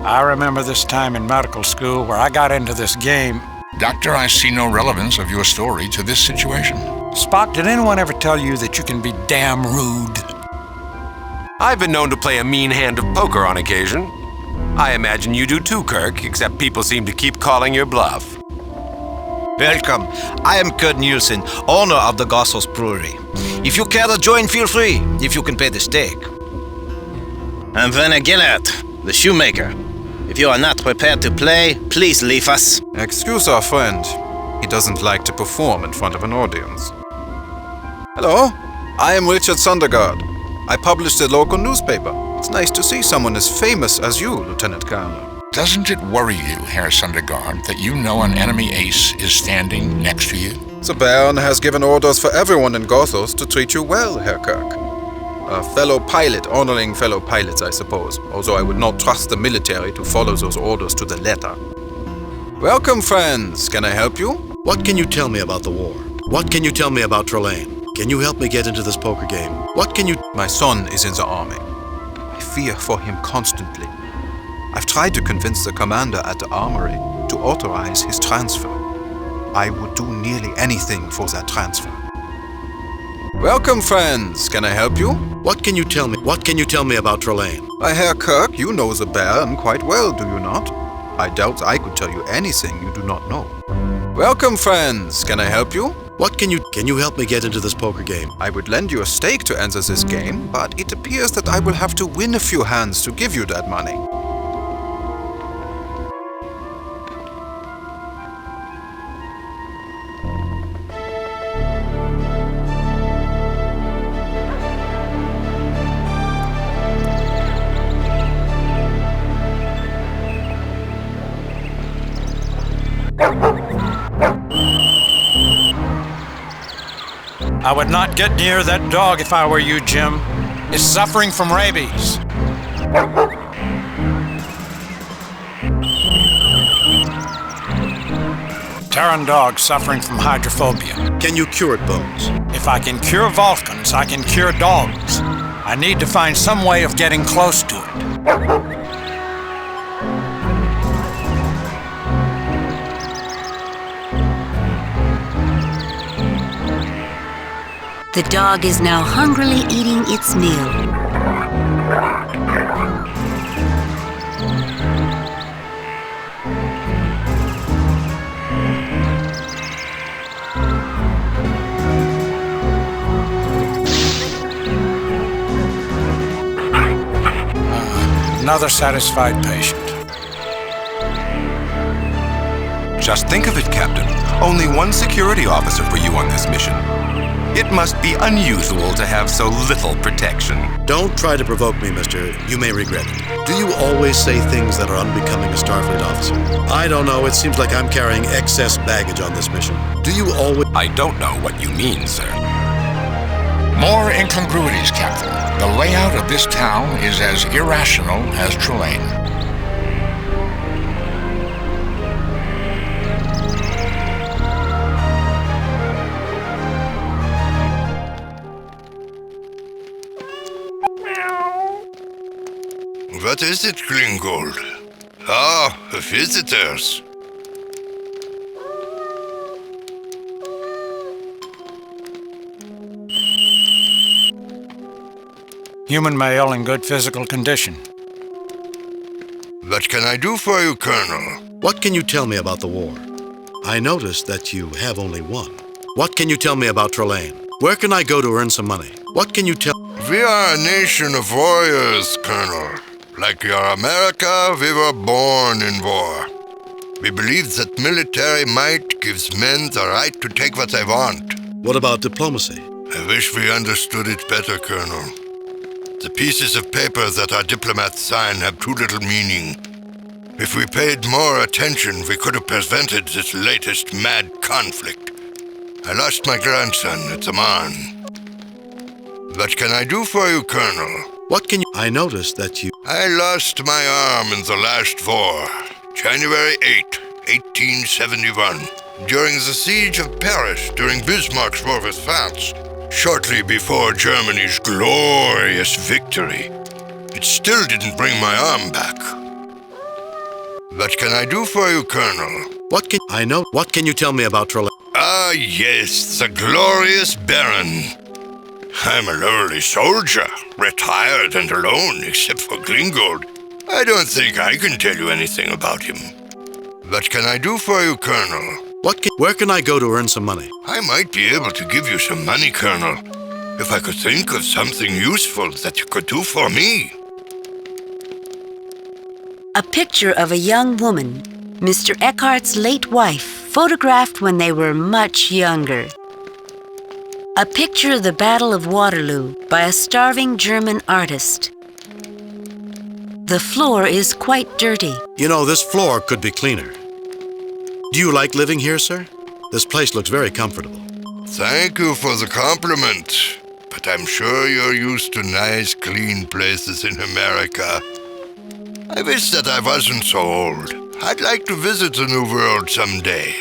I remember this time in medical school where I got into this game. Doctor, I see no relevance of your story to this situation. Spock, did anyone ever tell you that you can be damn rude? I've been known to play a mean hand of poker on occasion. I imagine you do too, Kirk, except people seem to keep calling your bluff. Welcome. I am Kurt Nielsen, owner of the Gossos Brewery. If you care to join, feel free, if you can pay the stake. I'm Werner Gillard, the shoemaker. If you are not prepared to play, please leave us. Excuse our friend. He doesn't like to perform in front of an audience. Hello, I am Richard Sondergaard. I publish the local newspaper. It's nice to see someone as famous as you, Lieutenant Colonel. Doesn't it worry you, Herr Sondergaard, that you know an enemy ace is standing next to you? The Baron has given orders for everyone in Gothos to treat you well, Herr Kirk. A fellow pilot honoring fellow pilots, I suppose, although I would not trust the military to follow those orders to the letter. Welcome, friends. Can I help you? What can you tell me about the war? What can you tell me about Trelane? Can you help me get into this poker game? What can you... My son is in the army. I fear for him constantly. I've tried to convince the commander at the armory to authorize his transfer. I would do nearly anything for that transfer. Welcome, friends. Can I help you? What can you tell me? What can you tell me about Trelane? Herr Kirk, you know the Baron quite well, do you not? I doubt I could tell you anything you do not know. Welcome, friends. Can I help you? What can you help me get into this poker game? I would lend you a stake to enter this game, but it appears that I will have to win a few hands to give you that money. I would not get near that dog if I were you, Jim. It's suffering from rabies. Terran dog suffering from hydrophobia. Can you cure it, Bones? If I can cure Vulcans, I can cure dogs. I need to find some way of getting close to it. The dog is now hungrily eating its meal. Another satisfied patient. Just think of it, Captain. Only one security officer for you on this mission. It must be unusual to have so little protection. Don't try to provoke me, mister. You may regret it. Do you always say things that are unbecoming a Starfleet officer? I don't know. It seems like I'm carrying excess baggage on this mission. Do you always... I don't know what you mean, sir. More incongruities, Captain. The layout of this town is as irrational as Trelane. What is it, Klingold? Ah, visitors. Human male in good physical condition. What can I do for you, Colonel? What can you tell me about the war? I noticed that you have only one. What can you tell me about Trelane? Where can I go to earn some money? What can you tell... We are a nation of warriors, Colonel. Like your America, we were born in war. We believe that military might gives men the right to take what they want. What about diplomacy? I wish we understood it better, Colonel. The pieces of paper that our diplomats sign have too little meaning. If we paid more attention, we could have prevented this latest mad conflict. I lost my grandson at the Marne. What can I do for you, Colonel? What can you... I noticed that you... I lost my arm in the last war, January 8, 1871, during the siege of Paris, during Bismarck's war with France, shortly before Germany's glorious victory. It still didn't bring my arm back. What can I do for you, Colonel? What can... I know... What can you tell me about Roland? Ah, yes, the glorious Baron. I'm a lowly soldier, retired and alone, except for Glingold. I don't think I can tell you anything about him. What can I do for you, Colonel? Where can I go to earn some money? I might be able to give you some money, Colonel, if I could think of something useful that you could do for me. A picture of a young woman, Mr. Eckhart's late wife, photographed when they were much younger. A picture of the Battle of Waterloo by a starving German artist. The floor is quite dirty. You know, this floor could be cleaner. Do you like living here, sir? This place looks very comfortable. Thank you for the compliment, but I'm sure you're used to nice, clean places in America. I wish that I wasn't so old. I'd like to visit the New World someday.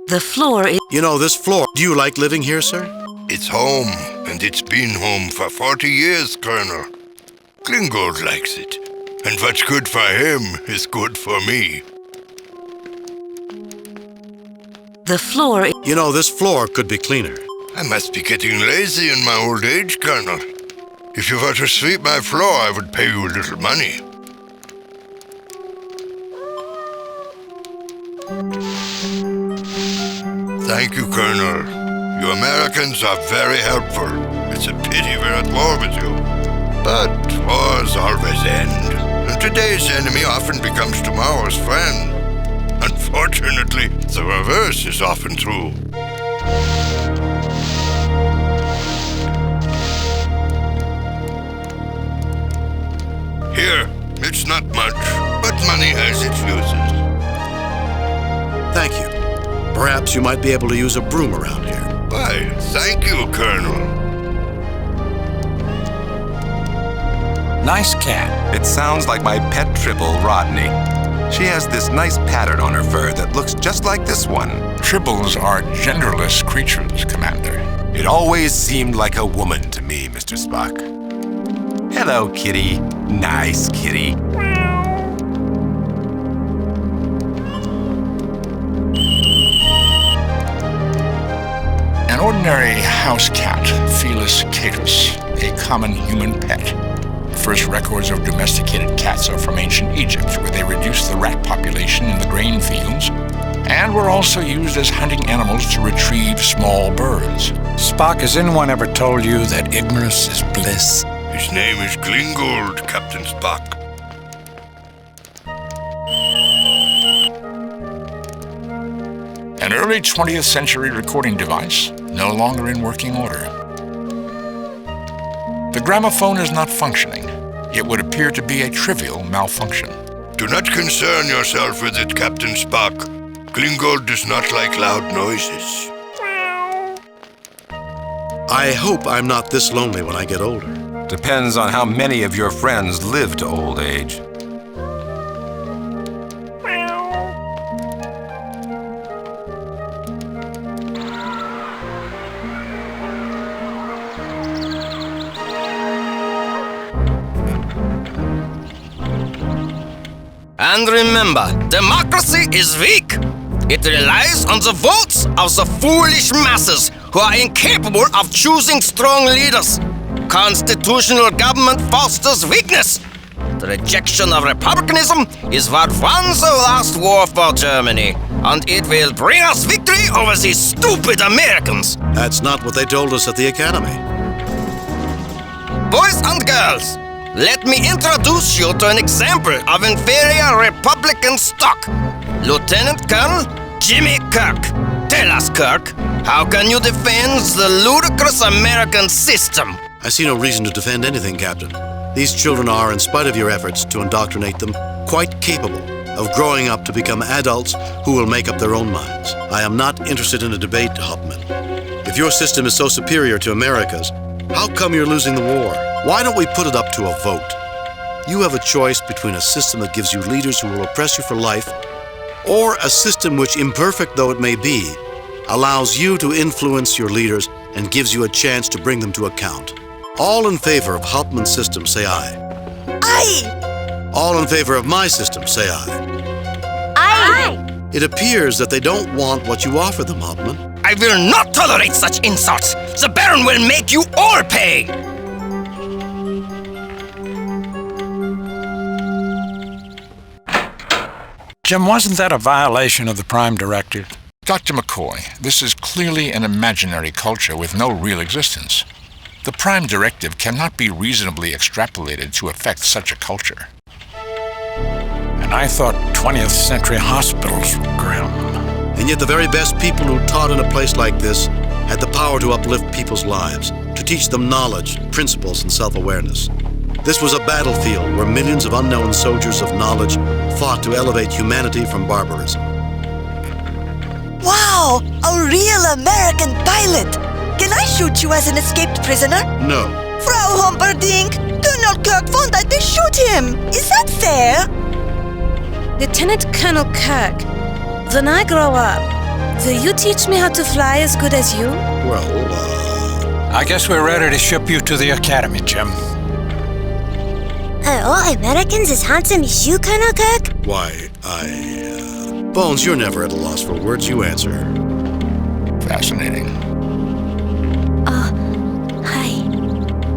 The floor is... You know, this floor... Do you like living here, sir? It's home, and it's been home for 40 years, Colonel. Glingold likes it, and what's good for him is good for me. The floor... You know, this floor could be cleaner. I must be getting lazy in my old age, Colonel. If you were to sweep my floor, I would pay you a little money. Thank you, Colonel. You Americans are very helpful. It's a pity we're at war with you. But wars always end, and today's enemy often becomes tomorrow's friend. Unfortunately, the reverse is often true. Here, it's not much, but money has its uses. Thank you. Perhaps you might be able to use a broom around here. Why, thank you, Colonel. Nice cat. It sounds like my pet Tribble, Rodney. She has this nice pattern on her fur that looks just like this one. Tribbles are genderless creatures, Commander. It always seemed like a woman to me, Mr. Spock. Hello, kitty. Nice kitty. An ordinary house cat, Felis catus, a common human pet. The first records of domesticated cats are from ancient Egypt, where they reduced the rat population in the grain fields, and were also used as hunting animals to retrieve small birds. Spock, has anyone ever told you that ignorance is bliss? His name is Glingold, Captain Spock. An early 20th century recording device, no longer in working order. The gramophone is not functioning. It would appear to be a trivial malfunction. Do not concern yourself with it, Captain Spock. Glingold does not like loud noises. I hope I'm not this lonely when I get older. Depends on how many of your friends live to old age. And remember, democracy is weak. It relies on the votes of the foolish masses who are incapable of choosing strong leaders. Constitutional government fosters weakness. The rejection of republicanism is what won the last war for Germany, and it will bring us victory over these stupid Americans. That's not what they told us at the Academy. Boys and girls, let me introduce you to an example of inferior Republican stock. Lieutenant Colonel Jimmy Kirk. Tell us, Kirk, how can you defend the ludicrous American system? I see no reason to defend anything, Captain. These children are, in spite of your efforts to indoctrinate them, quite capable of growing up to become adults who will make up their own minds. I am not interested in a debate, Hauptmann. If your system is so superior to America's, how come you're losing the war? Why don't we put it up to a vote? You have a choice between a system that gives you leaders who will oppress you for life, or a system which, imperfect though it may be, allows you to influence your leaders and gives you a chance to bring them to account. All in favor of Hauptmann's system, say aye. Aye! All in favor of my system, say aye. Aye! It appears that they don't want what you offer them, Hauptmann. I will not tolerate such insults. The Baron will make you all pay. Jim, wasn't that a violation of the Prime Directive? Dr. McCoy, this is clearly an imaginary culture with no real existence. The Prime Directive cannot be reasonably extrapolated to affect such a culture. And I thought 20th century hospitals were grim. And yet the very best people who taught in a place like this had the power to uplift people's lives, to teach them knowledge, principles, and self-awareness. This was a battlefield where millions of unknown soldiers of knowledge fought to elevate humanity from barbarism. Wow! A real American pilot! Can I shoot you as an escaped prisoner? No. Frau Humperdinck, Colonel Kirk won't let me shoot him! Is that fair? Lieutenant Colonel Kirk, when I grow up, will you teach me how to fly as good as you? Well, I guess we're ready to ship you to the academy, Jim. Are all Americans as handsome as you, Colonel Kirk? Why, Bones, you're never at a loss for words. You answer. Fascinating. Hi.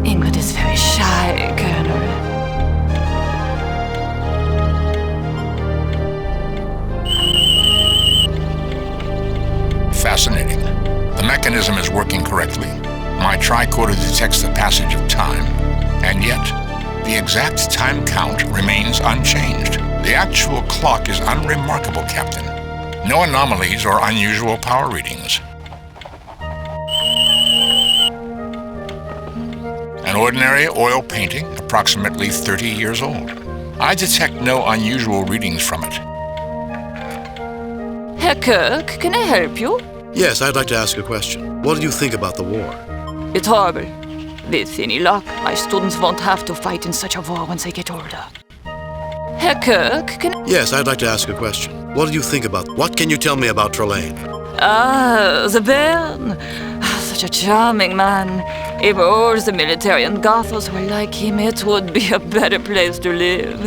Ingrid is very shy, Colonel. Fascinating. The mechanism is working correctly. My tricorder detects the passage of time, and yet the exact time count remains unchanged. The actual clock is unremarkable, Captain. No anomalies or unusual power readings. An ordinary oil painting, approximately 30 years old. I detect no unusual readings from it. Herr Kirk, can I help you? Yes, I'd like to ask a question. What do you think about the war? It's horrible. With any luck, my students won't have to fight in such a war once they get older. Herr Kirk, can... Yes, I'd like to ask a question. What do you think about... What can you tell me about Trelane? Ah, the Baron. Such a charming man. If all the military and Gothos were like him, it would be a better place to live.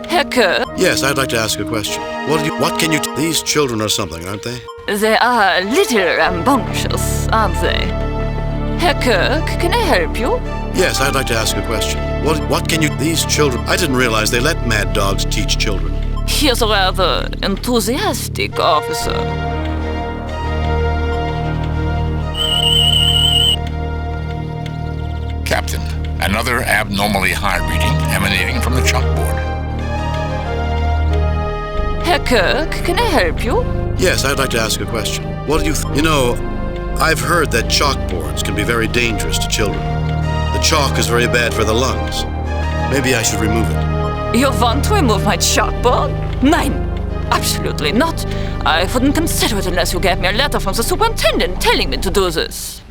Herr Kirk? Yes, I'd like to ask a question. What can you... These children are something, aren't they? They are a little rambunctious, aren't they? Herr Kirk, can I help you? Yes, I'd like to ask a question. What can you... These children... I didn't realize they let mad dogs teach children. He's a rather enthusiastic officer. Captain, another abnormally high reading emanating from the chalkboard. Herr Kirk, can I help you? Yes, I'd like to ask a question. What do you... You know, I've heard that chalkboards can be very dangerous to children. The chalk is very bad for the lungs. Maybe I should remove it. You want to remove my chalkboard? Nein, absolutely not. I wouldn't consider it unless you gave me a letter from the superintendent telling me to do this.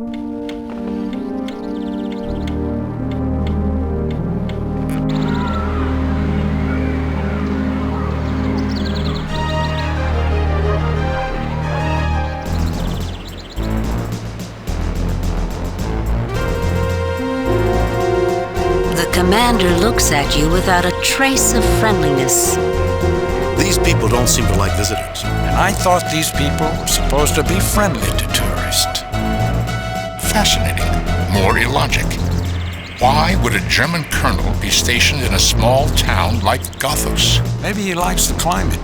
Commander looks at you without a trace of friendliness. These people don't seem to like visitors. And I thought these people were supposed to be friendly to tourists. Fascinating. More illogic. Why would a German colonel be stationed in a small town like Gothos? Maybe he likes the climate.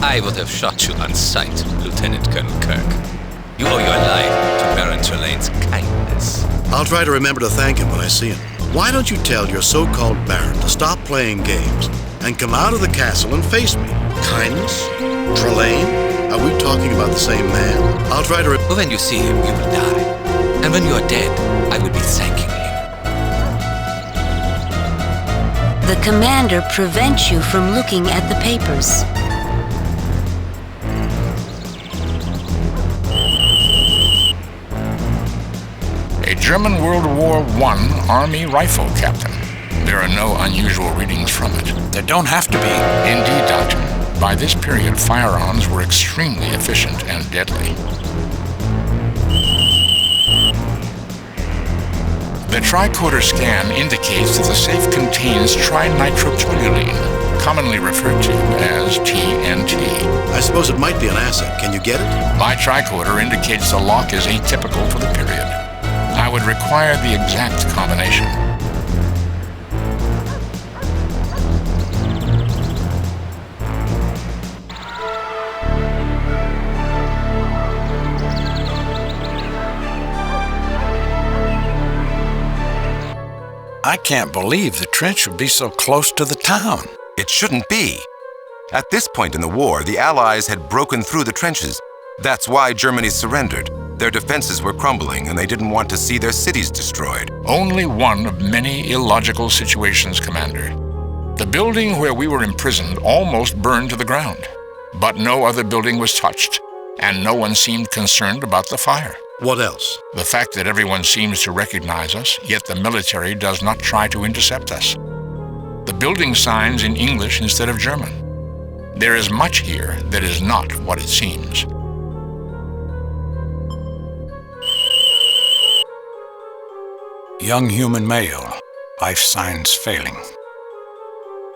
I would have shot you on sight, Lieutenant Colonel Kirk. You owe your life to Baron Trelane's kindness. I'll try to remember to thank him when I see him. Why don't you tell your so-called Baron to stop playing games and come out of the castle and face me? Kindness? Trelane? Are we talking about the same man? I'll try to... When you see him, you will die. And when you are dead, I will be thanking The commander prevents you from looking at the papers. A German World War I Army rifle, Captain. There are no unusual readings from it. There don't have to be. Indeed, Doctor. By this period, firearms were extremely efficient and deadly. The tricorder scan indicates that the safe contains trinitrotoluene, commonly referred to as TNT. I suppose it might be an asset. Can you get it? My tricorder indicates the lock is atypical for the period. I would require the exact combination. I can't believe the trench would be so close to the town. It shouldn't be. At this point in the war, the Allies had broken through the trenches. That's why Germany surrendered. Their defenses were crumbling, and they didn't want to see their cities destroyed. Only one of many illogical situations, Commander. The building where we were imprisoned almost burned to the ground. But no other building was touched, and no one seemed concerned about the fire. What else? The fact that everyone seems to recognize us, yet the military does not try to intercept us. The building signs in English instead of German. There is much here that is not what it seems. Young human male, life signs failing.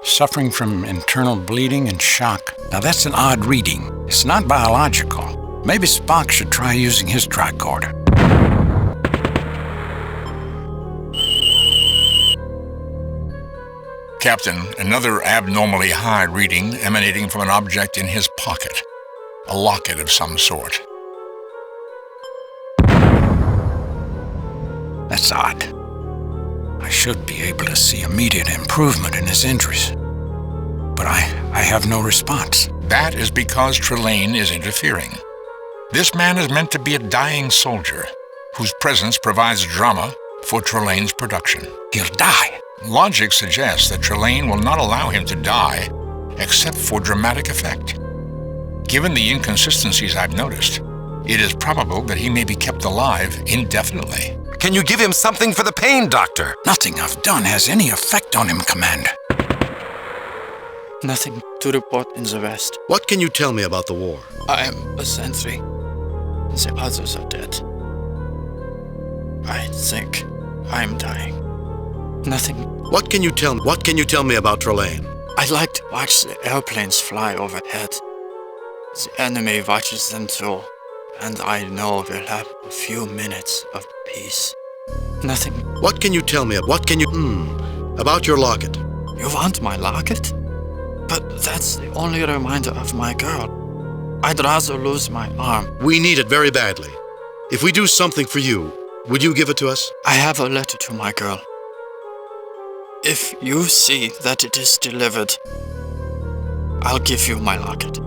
Suffering from internal bleeding and shock. Now that's an odd reading. It's not biological. Maybe Spock should try using his tricorder. Captain, another abnormally high reading emanating from an object in his pocket. A locket of some sort. That's odd. I should be able to see immediate improvement in his injuries. But I have no response. That is because Trelane is interfering. This man is meant to be a dying soldier, whose presence provides drama for Trelane's production. He'll die. Logic suggests that Trelane will not allow him to die, except for dramatic effect. Given the inconsistencies I've noticed, it is probable that he may be kept alive indefinitely. Can you give him something for the pain, Doctor? Nothing I've done has any effect on him, Commander. Nothing to report in the West. What can you tell me about the war? I am a sentry. The others are dead. I think I'm dying. Nothing. What can you tell me about Trelane? I like to watch the airplanes fly overhead. The enemy watches them too, and I know we'll have a few minutes of peace. Nothing. What can you tell me? About your locket? You want my locket? But that's the only reminder of my girl. I'd rather lose my arm. We need it very badly. If we do something for you, would you give it to us? I have a letter to my girl. If you see that it is delivered, I'll give you my locket.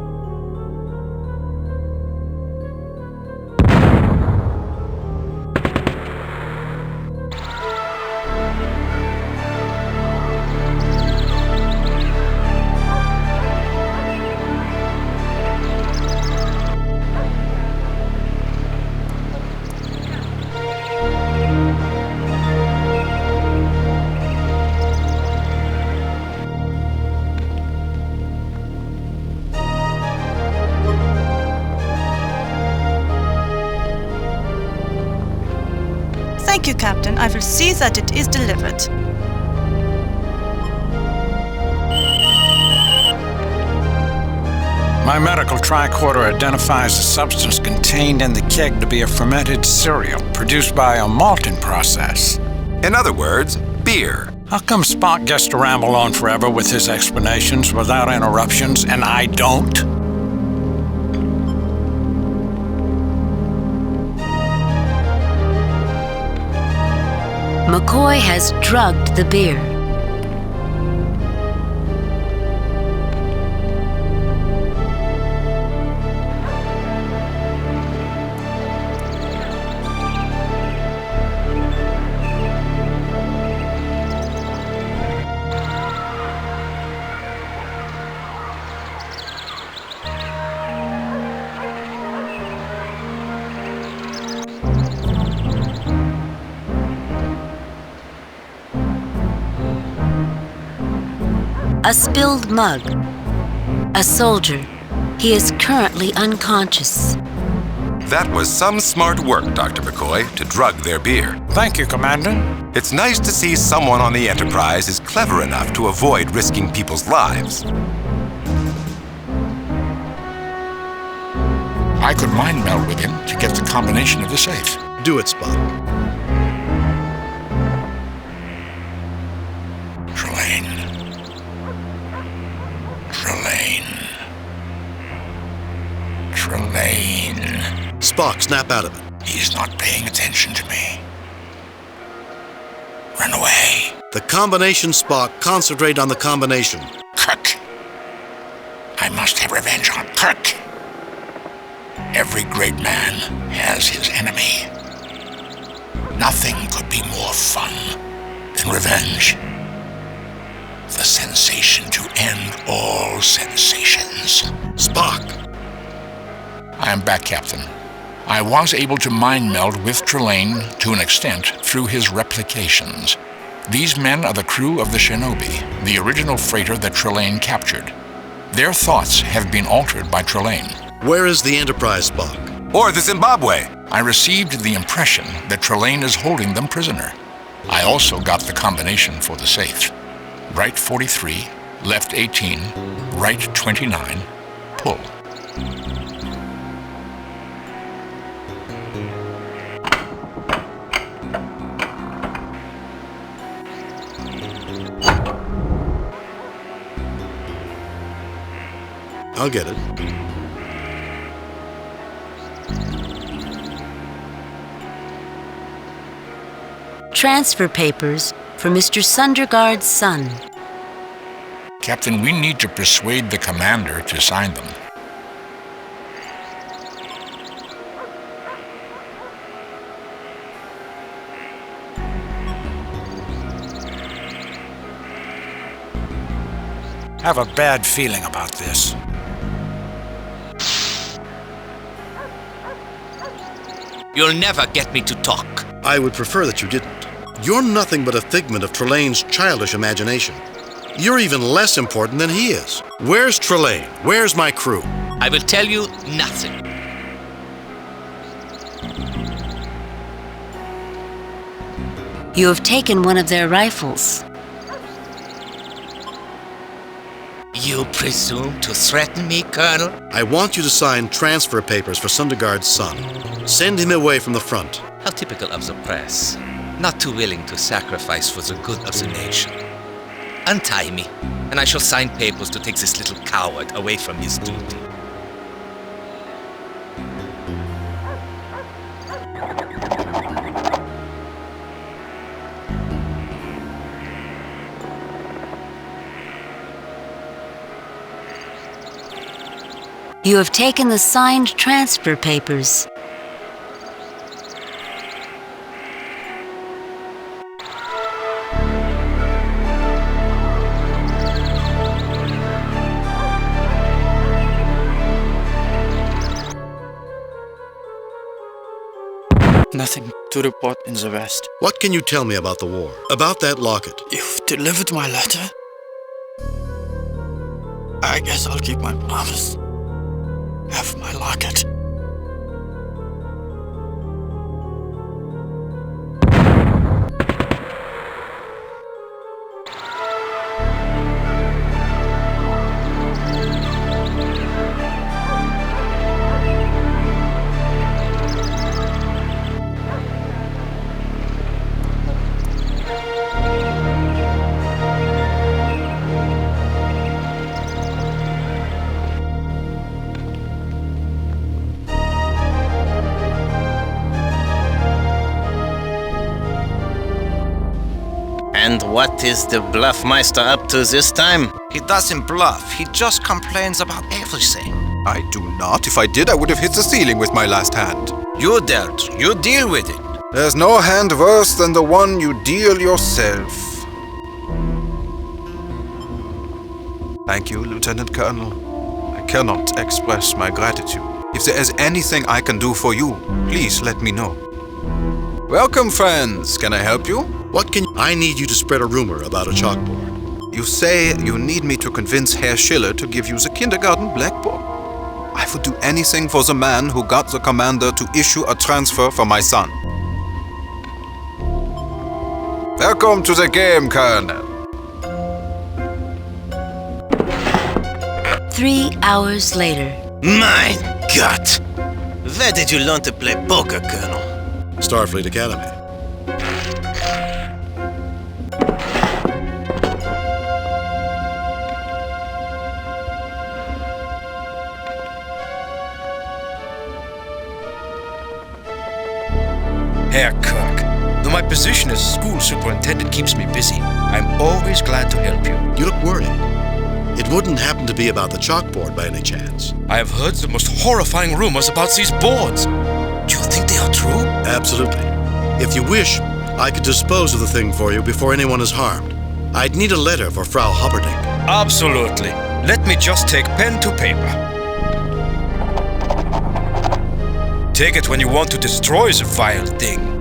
Thank you, Captain. I will see that it is delivered. My medical tricorder identifies the substance contained in the keg to be a fermented cereal produced by a malting process. In other words, beer. How come Spock gets to ramble on forever with his explanations without interruptions, and I don't? McCoy has drugged the beer. A spilled mug. A soldier. He is currently unconscious. That was some smart work, Dr. McCoy, to drug their beer. Thank you, Commander. It's nice to see someone on the Enterprise is clever enough to avoid risking people's lives. I could mind meld with him to get the combination of the safe. Do it, Spock. Trelane. Spock, snap out of it. He's not paying attention to me. Run away. The combination, Spock. Concentrate on the combination. Kirk. I must have revenge on Kirk. Every great man has his enemy. Nothing could be more fun than revenge. The sensation to end all sensations. Spock! I am back, Captain. I was able to mind meld with Trelane to an extent through his replications. These men are the crew of the Shinobi, the original freighter that Trelane captured. Their thoughts have been altered by Trelane. Where is the Enterprise, Spock? Or the Zimbabwe? I received the impression that Trelane is holding them prisoner. I also got the combination for the safe. Right 43, left 18, right 29, pull. I'll get it. Transfer papers for Mr. Sundergaard's son. Captain, we need to persuade the commander to sign them. I have a bad feeling about this. You'll never get me to talk. I would prefer that you didn't. You're nothing but a figment of Trelane's childish imagination. You're even less important than he is. Where's Trelane? Where's my crew? I will tell you nothing. You have taken one of their rifles. You presume to threaten me, Colonel? I want you to sign transfer papers for Sundergaard's son. Send him away from the front. How typical of the press. Not too willing to sacrifice for the good of the nation. Untie me, and I shall sign papers to take this little coward away from his duty. You have taken the signed transfer papers. Nothing to report in the West. What can you tell me about the war? About that locket? You've delivered my letter? I guess I'll keep my promise. Have my locket. And what is the Bluffmeister up to this time? He doesn't bluff. He just complains about everything. I do not. If I did, I would have hit the ceiling with my last hand. You dealt. You deal with it. There's no hand worse than the one you deal yourself. Thank you, Lieutenant Colonel. I cannot express my gratitude. If there is anything I can do for you, please let me know. Welcome, friends. Can I help you? What can I need you to spread a rumor about a chalkboard. You say you need me to convince Herr Schiller to give you the kindergarten black book. I would do anything for the man who got the commander to issue a transfer for my son. Welcome to the game, Colonel. 3 hours later. My God! Where did you learn to play poker, Colonel? Starfleet Academy. Herr Kirk, though my position as school superintendent keeps me busy, I'm always glad to help you. You look worried. It wouldn't happen to be about the chalkboard by any chance. I have heard the most horrifying rumors about these boards. Do you think they are true? Absolutely. If you wish, I could dispose of the thing for you before anyone is harmed. I'd need a letter for Frau Hubbarding. Absolutely. Let me just take pen to paper. Take it when you want to destroy the vile thing.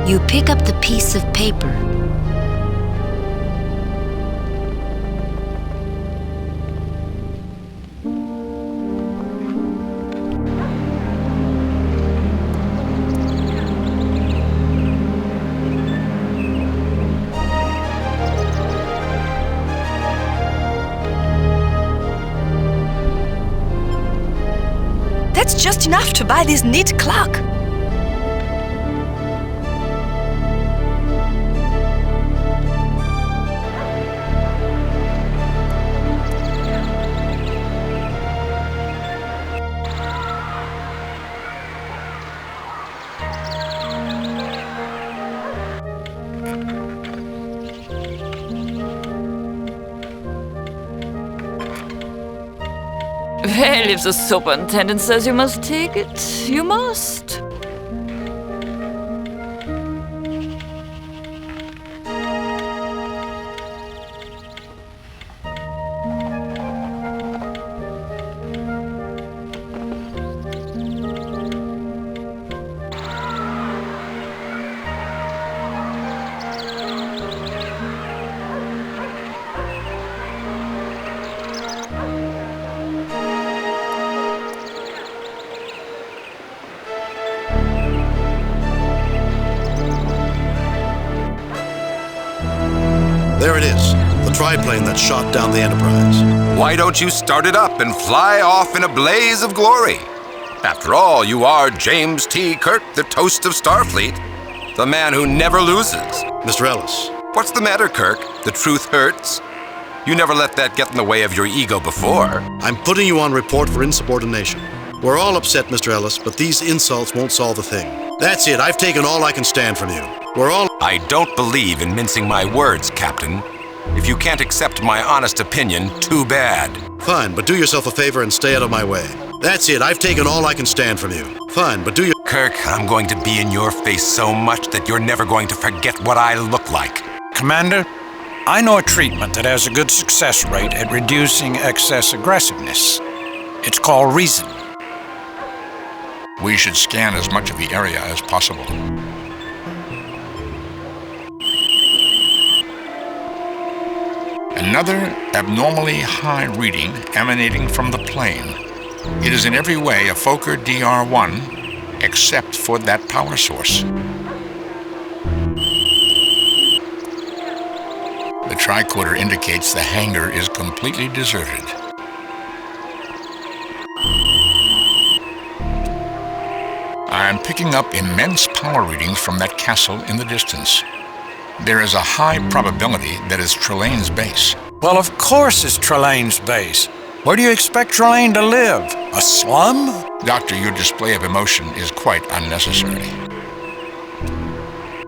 You pick up the piece of paper. That's just enough to buy this neat clock. Well, if the superintendent says you must take it, you must. There it is, the triplane that shot down the Enterprise. Why don't you start it up and fly off in a blaze of glory? After all, you are James T. Kirk, the toast of Starfleet, the man who never loses. Mr. Ellis. What's the matter, Kirk? The truth hurts? You never let that get in the way of your ego before. I'm putting you on report for insubordination. We're all upset, Mr. Ellis, but these insults won't solve the thing. That's it, I've taken all I can stand from you. We're all... I don't believe in mincing my words, Captain. If you can't accept my honest opinion, too bad. Fine, but do yourself a favor and stay out of my way. That's it, I've taken all I can stand from you. Fine, but do your... Kirk, I'm going to be in your face so much that you're never going to forget what I look like. Commander, I know a treatment that has a good success rate at reducing excess aggressiveness. It's called reason. We should scan as much of the area as possible. Another abnormally high reading emanating from the plane. It is in every way a Fokker DR-1, except for that power source. The tricorder indicates the hangar is completely deserted. I am picking up immense power readings from that castle in the distance. There is a high probability that it's Trelane's base. Well, of course it's Trelane's base. Where do you expect Trelane to live? A slum? Doctor, your display of emotion is quite unnecessary.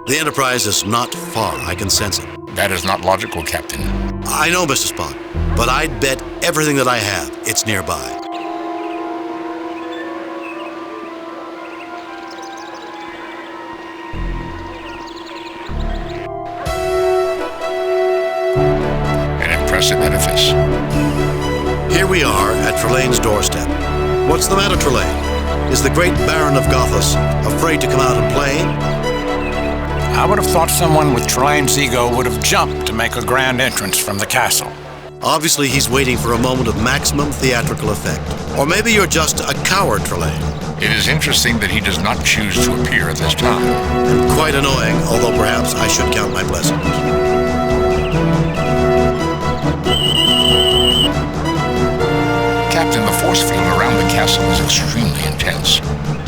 The Enterprise is not far, I can sense it. That is not logical, Captain. I know, Mr. Spock, but I'd bet everything that I have it's nearby. Impressive edifice. Here we are at Trelane's doorstep. What's the matter, Trelane? Is the great Baron of Gothos afraid to come out and play? I would have thought someone with Trelane's ego would have jumped to make a grand entrance from the castle. Obviously, he's waiting for a moment of maximum theatrical effect. Or maybe you're just a coward, Trelane. It is interesting that he does not choose to appear at this time. And quite annoying, although perhaps I should count my blessings. Captain, the force field around the castle is extremely intense.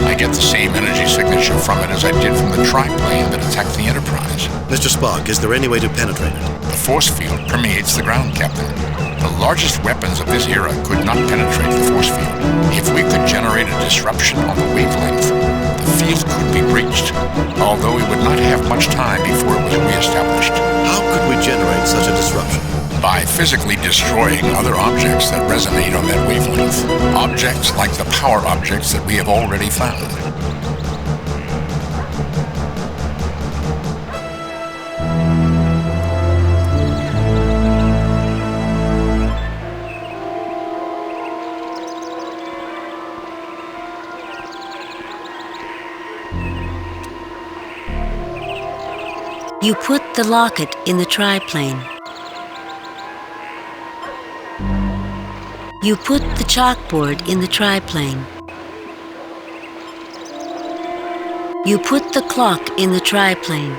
I get the same energy signature from it as I did from the triplane that attacked the Enterprise. Mr. Spock, is there any way to penetrate it? The force field permeates the ground, Captain. The largest weapons of this era could not penetrate the force field. If we could generate a disruption on the wavelength, the field could be breached, although we would not have much time before it was reestablished. How could we generate such a disruption? By physically destroying other objects that resonate on that wavelength. Objects like the power objects that we have already found. You put the locket in the triplane. You put the chalkboard in the triplane. You put the clock in the triplane.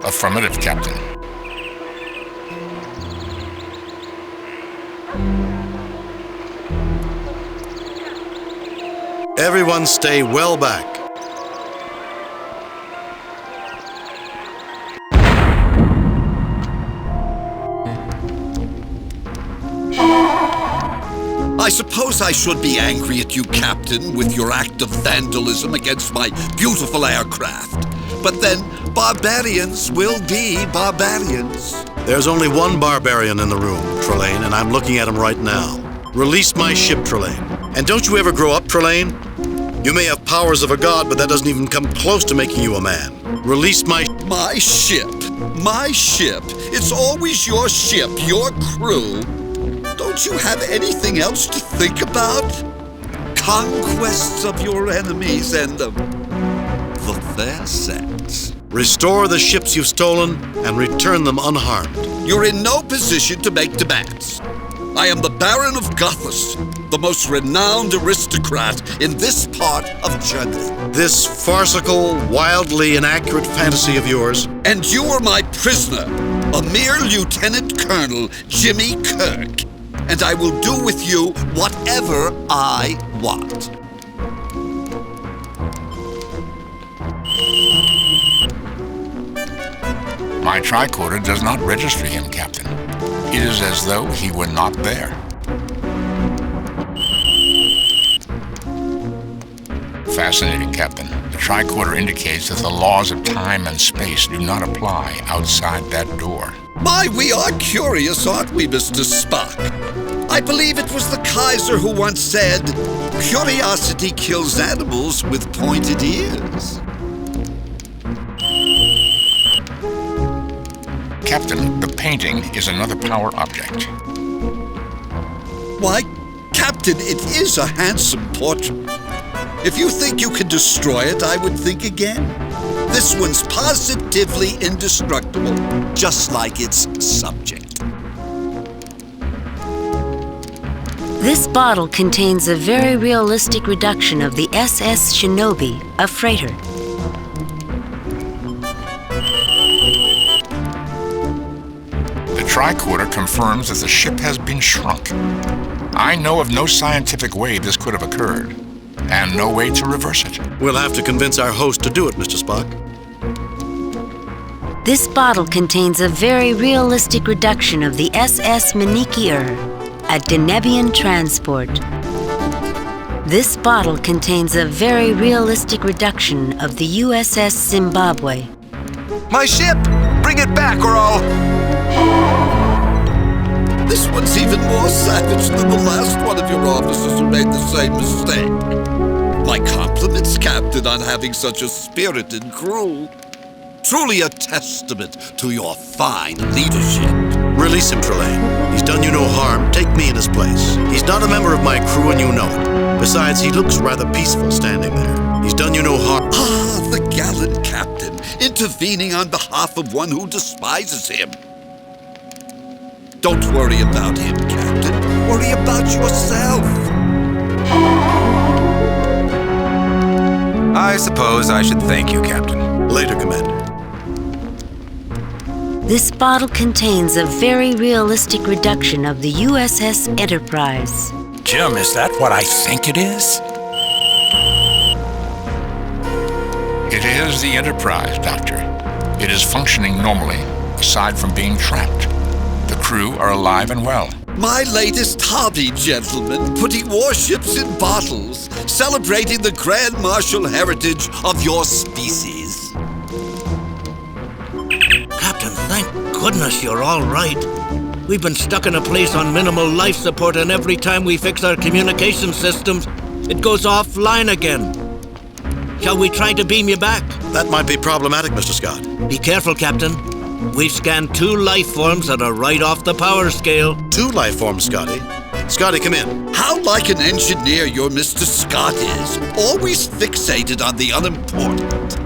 Affirmative, Captain. Everyone stay well back. I suppose I should be angry at you, Captain, with your act of vandalism against my beautiful aircraft. But then, barbarians will be barbarians. There's only one barbarian in the room, Trelane, and I'm looking at him right now. Release my ship, Trelane. And don't you ever grow up, Trelane? You may have powers of a god, but that doesn't even come close to making you a man. Release my... My ship. My ship. It's always your ship, your crew. Don't you have anything else to think about? Conquests of your enemies and the fair sex. Restore the ships you've stolen and return them unharmed. You're in no position to make demands. I am the Baron of Gothos, the most renowned aristocrat in this part of Germany. This farcical, wildly inaccurate fantasy of yours. And you are my prisoner, a mere Lieutenant Colonel Jimmy Kirk. And I will do with you whatever I want. My tricorder does not register him, Captain. It is as though he were not there. Fascinating, Captain. The tricorder indicates that the laws of time and space do not apply outside that door. My, we are curious, aren't we, Mr. Spock? I believe it was the Kaiser who once said, "Curiosity kills animals with pointed ears." Captain, the painting is another power object. Why, Captain, it is a handsome portrait. If you think you can destroy it, I would think again. This one's positively indestructible, just like its subject. This bottle contains a very realistic reduction of the SS Shinobi, a freighter. The tricorder confirms that the ship has been shrunk. I know of no scientific way this could have occurred, and no way to reverse it. We'll have to convince our host to do it, Mr. Spock. This bottle contains a very realistic reduction of the SS Manikier, a Denebian transport. This bottle contains a very realistic reduction of the USS Zimbabwe. My ship! Bring it back or I'll... This one's even more savage than the last one of your officers who made the same mistake. My compliments, Captain, on having such a spirited crew. Truly a testament to your fine leadership. Release him, Trelane. He's done you no harm. Take me in his place. He's not a member of my crew and you know it. Besides, he looks rather peaceful standing there. He's done you no harm. Ah, the gallant captain, intervening on behalf of one who despises him. Don't worry about him, Captain. Worry about yourself. I suppose I should thank you, Captain. Later, Commander. This bottle contains a very realistic reduction of the USS Enterprise. Jim, is that what I think it is? It is the Enterprise, Doctor. It is functioning normally, aside from being trapped. The crew are alive and well. My latest hobby, gentlemen, putting warships in bottles, celebrating the grand martial heritage of your species. Captain, thank goodness you're all right. We've been stuck in a place on minimal life support, and every time we fix our communication systems, it goes offline again. Shall we try to beam you back? That might be problematic, Mr. Scott. Be careful, Captain. We've scanned 2 life forms that are right off the power scale. 2 life forms, Scotty. Scotty, come in. How like an engineer your Mr. Scott is. Always fixated on the unimportant.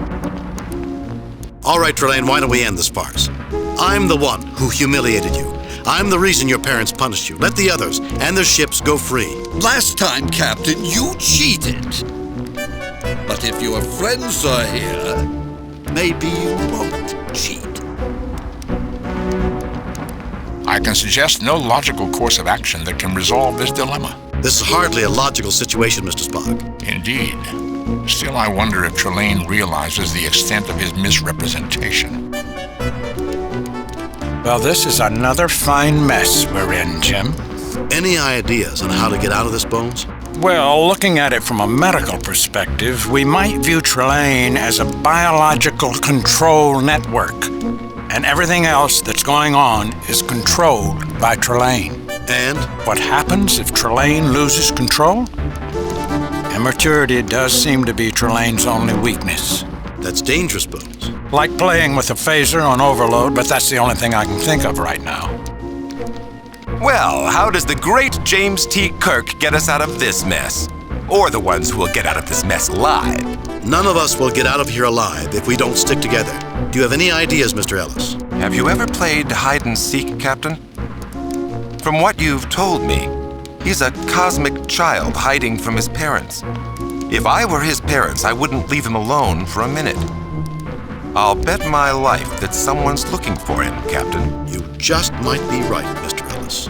All right, Trelane, why don't we end this farce? I'm the one who humiliated you. I'm the reason your parents punished you. Let the others and their ships go free. Last time, Captain, you cheated. But if your friends are here, maybe you won't cheat. I can suggest no logical course of action that can resolve this dilemma. This is hardly a logical situation, Mr. Spock. Indeed. Still, I wonder if Trelane realizes the extent of his misrepresentation. Well, this is another fine mess we're in, Jim. Any ideas on how to get out of this, Bones? Well, looking at it from a medical perspective, we might view Trelane as a biological control network. And everything else that's going on is controlled by Trelane. And? What happens if Trelane loses control? Immaturity does seem to be Trelane's only weakness. That's dangerous, Bones. Like playing with a phaser on overload, but that's the only thing I can think of right now. Well, how does the great James T. Kirk get us out of this mess? Or the ones who will get out of this mess alive? None of us will get out of here alive if we don't stick together. Do you have any ideas, Mr. Ellis? Have you ever played hide-and-seek, Captain? From what you've told me, he's a cosmic child hiding from his parents. If I were his parents, I wouldn't leave him alone for a minute. I'll bet my life that someone's looking for him, Captain. You just might be right, Mr. Ellis.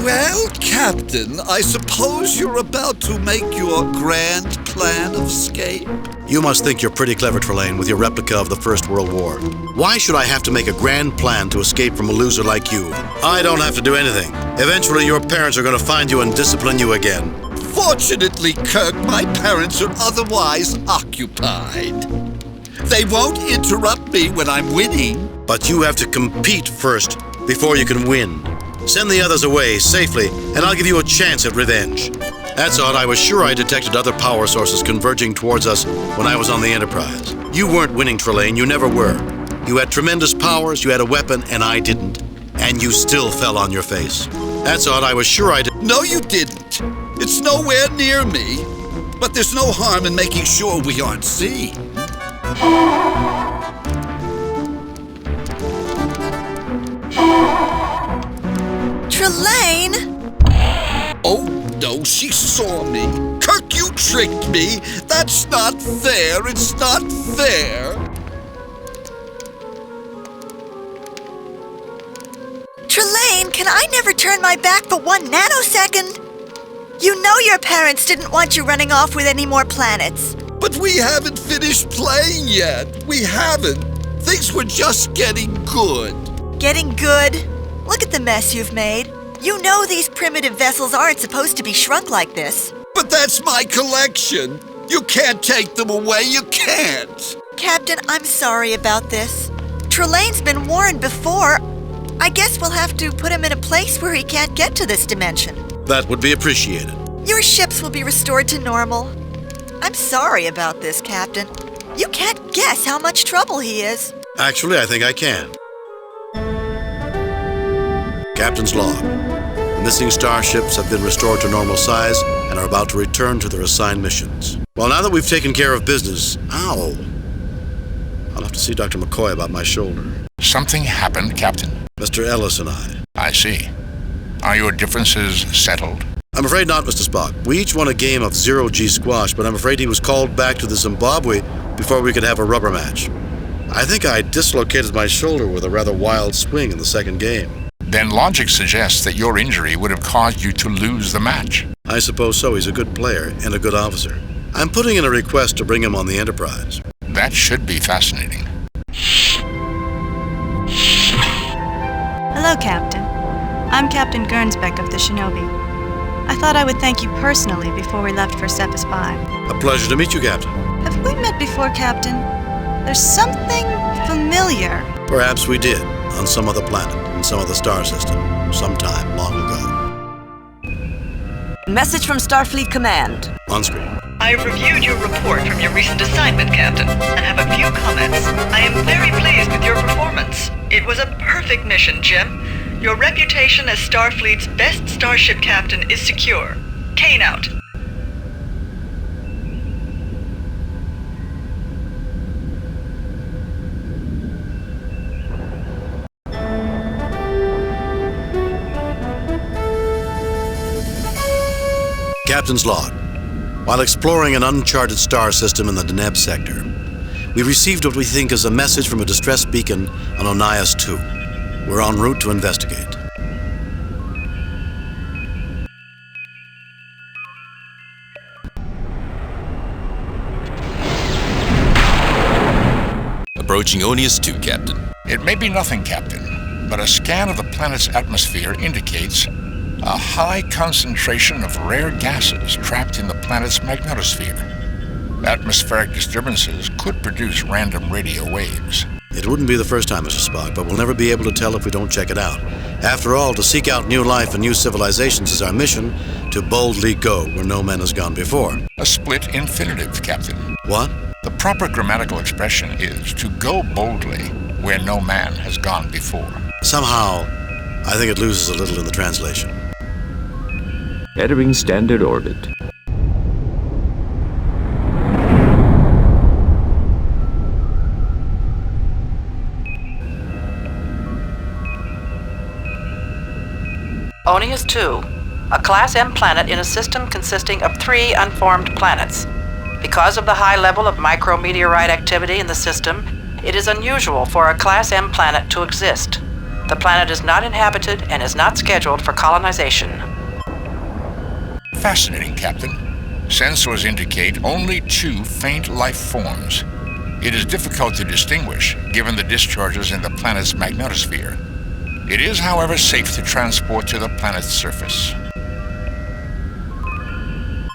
Well, Captain, I suppose you're about to make your grand plan of escape? You must think you're pretty clever, Trelane, with your replica of the First World War. Why should I have to make a grand plan to escape from a loser like you? I don't have to do anything. Eventually, your parents are going to find you and discipline you again. Fortunately, Kirk, my parents are otherwise occupied. They won't interrupt me when I'm winning. But you have to compete first before you can win. Send the others away safely, and I'll give you a chance at revenge. That's odd. I was sure I detected other power sources converging towards us when I was on the Enterprise. You weren't winning, Trelane. You never were. You had tremendous powers, you had a weapon, and I didn't. And you still fell on your face. That's odd. I was sure I did. No, you didn't. It's nowhere near me. But there's no harm in making sure we aren't seen. Trelane! Oh, no, she saw me. Kirk, you tricked me. That's not fair. It's not fair. Trelane, can I never turn my back for 1 nanosecond? You know your parents didn't want you running off with any more planets. But we haven't finished playing yet. We haven't. Things were just getting good. Getting good? Look at the mess you've made. You know these primitive vessels aren't supposed to be shrunk like this. But that's my collection. You can't take them away. You can't. Captain, I'm sorry about this. Trelane's been warned before. I guess we'll have to put him in a place where he can't get to this dimension. That would be appreciated. Your ships will be restored to normal. I'm sorry about this, Captain. You can't guess how much trouble he is. Actually, I think I can. Captain's log. The missing starships have been restored to normal size and are about to return to their assigned missions. Well, now that we've taken care of business, ow! I'll have to see Dr. McCoy about my shoulder. Something happened, Captain? Mr. Ellis and I see. Are your differences settled? I'm afraid not, Mr. Spock. We each won a game of zero-G squash, but I'm afraid he was called back to the Zimbabwe before we could have a rubber match. I think I dislocated my shoulder with a rather wild swing in the second game. Then logic suggests that your injury would have caused you to lose the match. I suppose so. He's a good player and a good officer. I'm putting in a request to bring him on the Enterprise. That should be fascinating. Hello, Captain. I'm Captain Gernsbeck of the Shinobi. I thought I would thank you personally before we left for Cephas 5. A pleasure to meet you, Captain. Have we met before, Captain? There's something familiar. Perhaps we did, on some other planet, in some other star system, sometime long ago. Message from Starfleet Command. On screen. I've reviewed your report from your recent assignment, Captain, and have a few comments. I am very pleased with your performance. It was a perfect mission, Jim. Your reputation as Starfleet's best starship captain is secure. Kane out. Captain's log. While exploring an uncharted star system in the Deneb sector, we received what we think is a message from a distress beacon on Onias 2. We're en route to investigate. Approaching Onias 2, Captain. It may be nothing, Captain, but a scan of the planet's atmosphere indicates a high concentration of rare gases trapped in the planet's magnetosphere. Atmospheric disturbances could produce random radio waves. It wouldn't be the first time, Mr. Spock, but we'll never be able to tell if we don't check it out. After all, to seek out new life and new civilizations is our mission, to boldly go where no man has gone before. A split infinitive, Captain. What? The proper grammatical expression is to go boldly where no man has gone before. Somehow, I think it loses a little in the translation. Entering standard orbit. Onias 2, a Class M planet in a system consisting of 3 unformed planets. Because of the high level of micrometeorite activity in the system, it is unusual for a Class M planet to exist. The planet is not inhabited and is not scheduled for colonization. Fascinating, Captain. Sensors indicate only 2 faint life forms. It is difficult to distinguish, given the discharges in the planet's magnetosphere. It is, however, safe to transport to the planet's surface.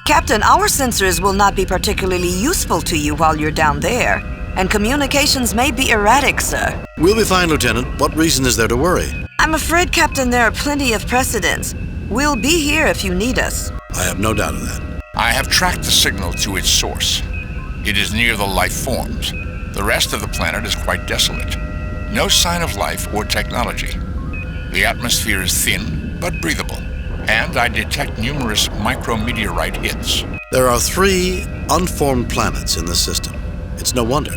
Captain, our sensors will not be particularly useful to you while you're down there, and communications may be erratic, sir. We'll be fine, Lieutenant. What reason is there to worry? I'm afraid, Captain, there are plenty of precedents. We'll be here if you need us. I have no doubt of that. I have tracked the signal to its source. It is near the life forms. The rest of the planet is quite desolate. No sign of life or technology. The atmosphere is thin, but breathable, and I detect numerous micrometeorite hits. There are 3 unformed planets in this system. It's no wonder.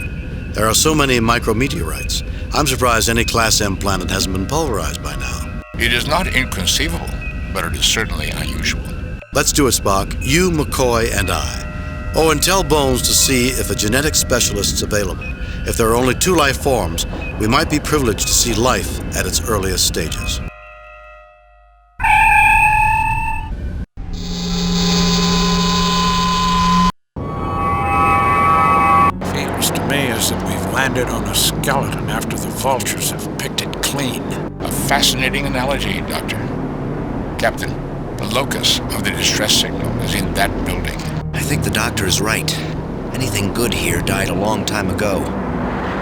There are so many micrometeorites. I'm surprised any Class M planet hasn't been pulverized by now. It is not inconceivable, but it is certainly unusual. Let's do it, Spock. You, McCoy, and I. Oh, and tell Bones to see if a genetic specialist is available. If there are only 2 life forms, we might be privileged to see life at its earliest stages. Feels to me as if we've landed on a skeleton after the vultures have picked it clean. A fascinating analogy, Doctor. Captain, the locus of the distress signal is in that building. I think the doctor is right. Anything good here died a long time ago.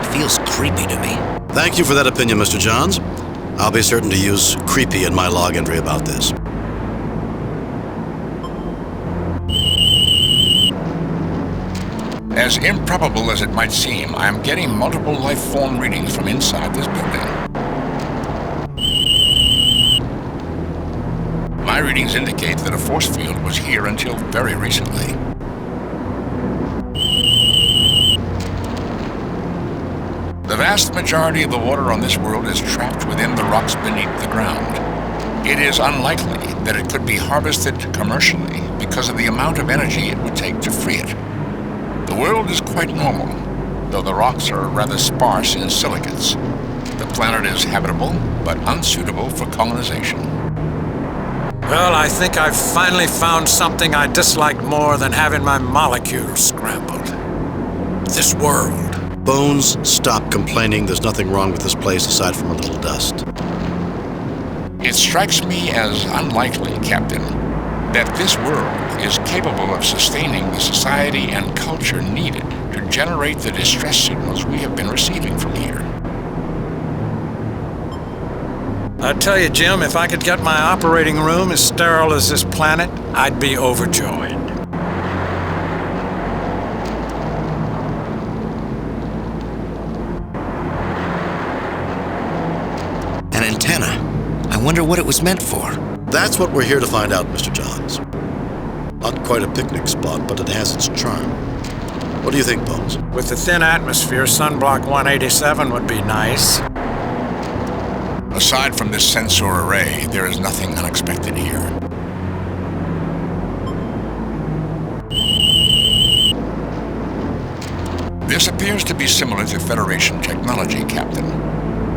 It feels creepy to me. Thank you for that opinion, Mr. Johns. I'll be certain to use creepy in my log entry about this. As improbable as it might seem, I am getting multiple life form readings from inside this building. readings indicate that a force field was here until very recently. The vast majority of the water on this world is trapped within the rocks beneath the ground. It is unlikely that it could be harvested commercially because of the amount of energy it would take to free it. The world is quite normal, though the rocks are rather sparse in silicates. The planet is habitable, but unsuitable for colonization. Well, I think I've finally found something I dislike more than having my molecules scrambled. This world. Bones, stop complaining. There's nothing wrong with this place aside from a little dust. It strikes me as unlikely, Captain, that this world is capable of sustaining the society and culture needed to generate the distress signals we have been receiving from here. I tell you, Jim, if I could get my operating room as sterile as this planet, I'd be overjoyed. An antenna. I wonder what it was meant for. That's what we're here to find out, Mr. Johns. Not quite a picnic spot, but it has its charm. What do you think, Bones? With the thin atmosphere, sunblock 187 would be nice. Aside from this sensor array, there is nothing unexpected here. This appears to be similar to Federation technology, Captain.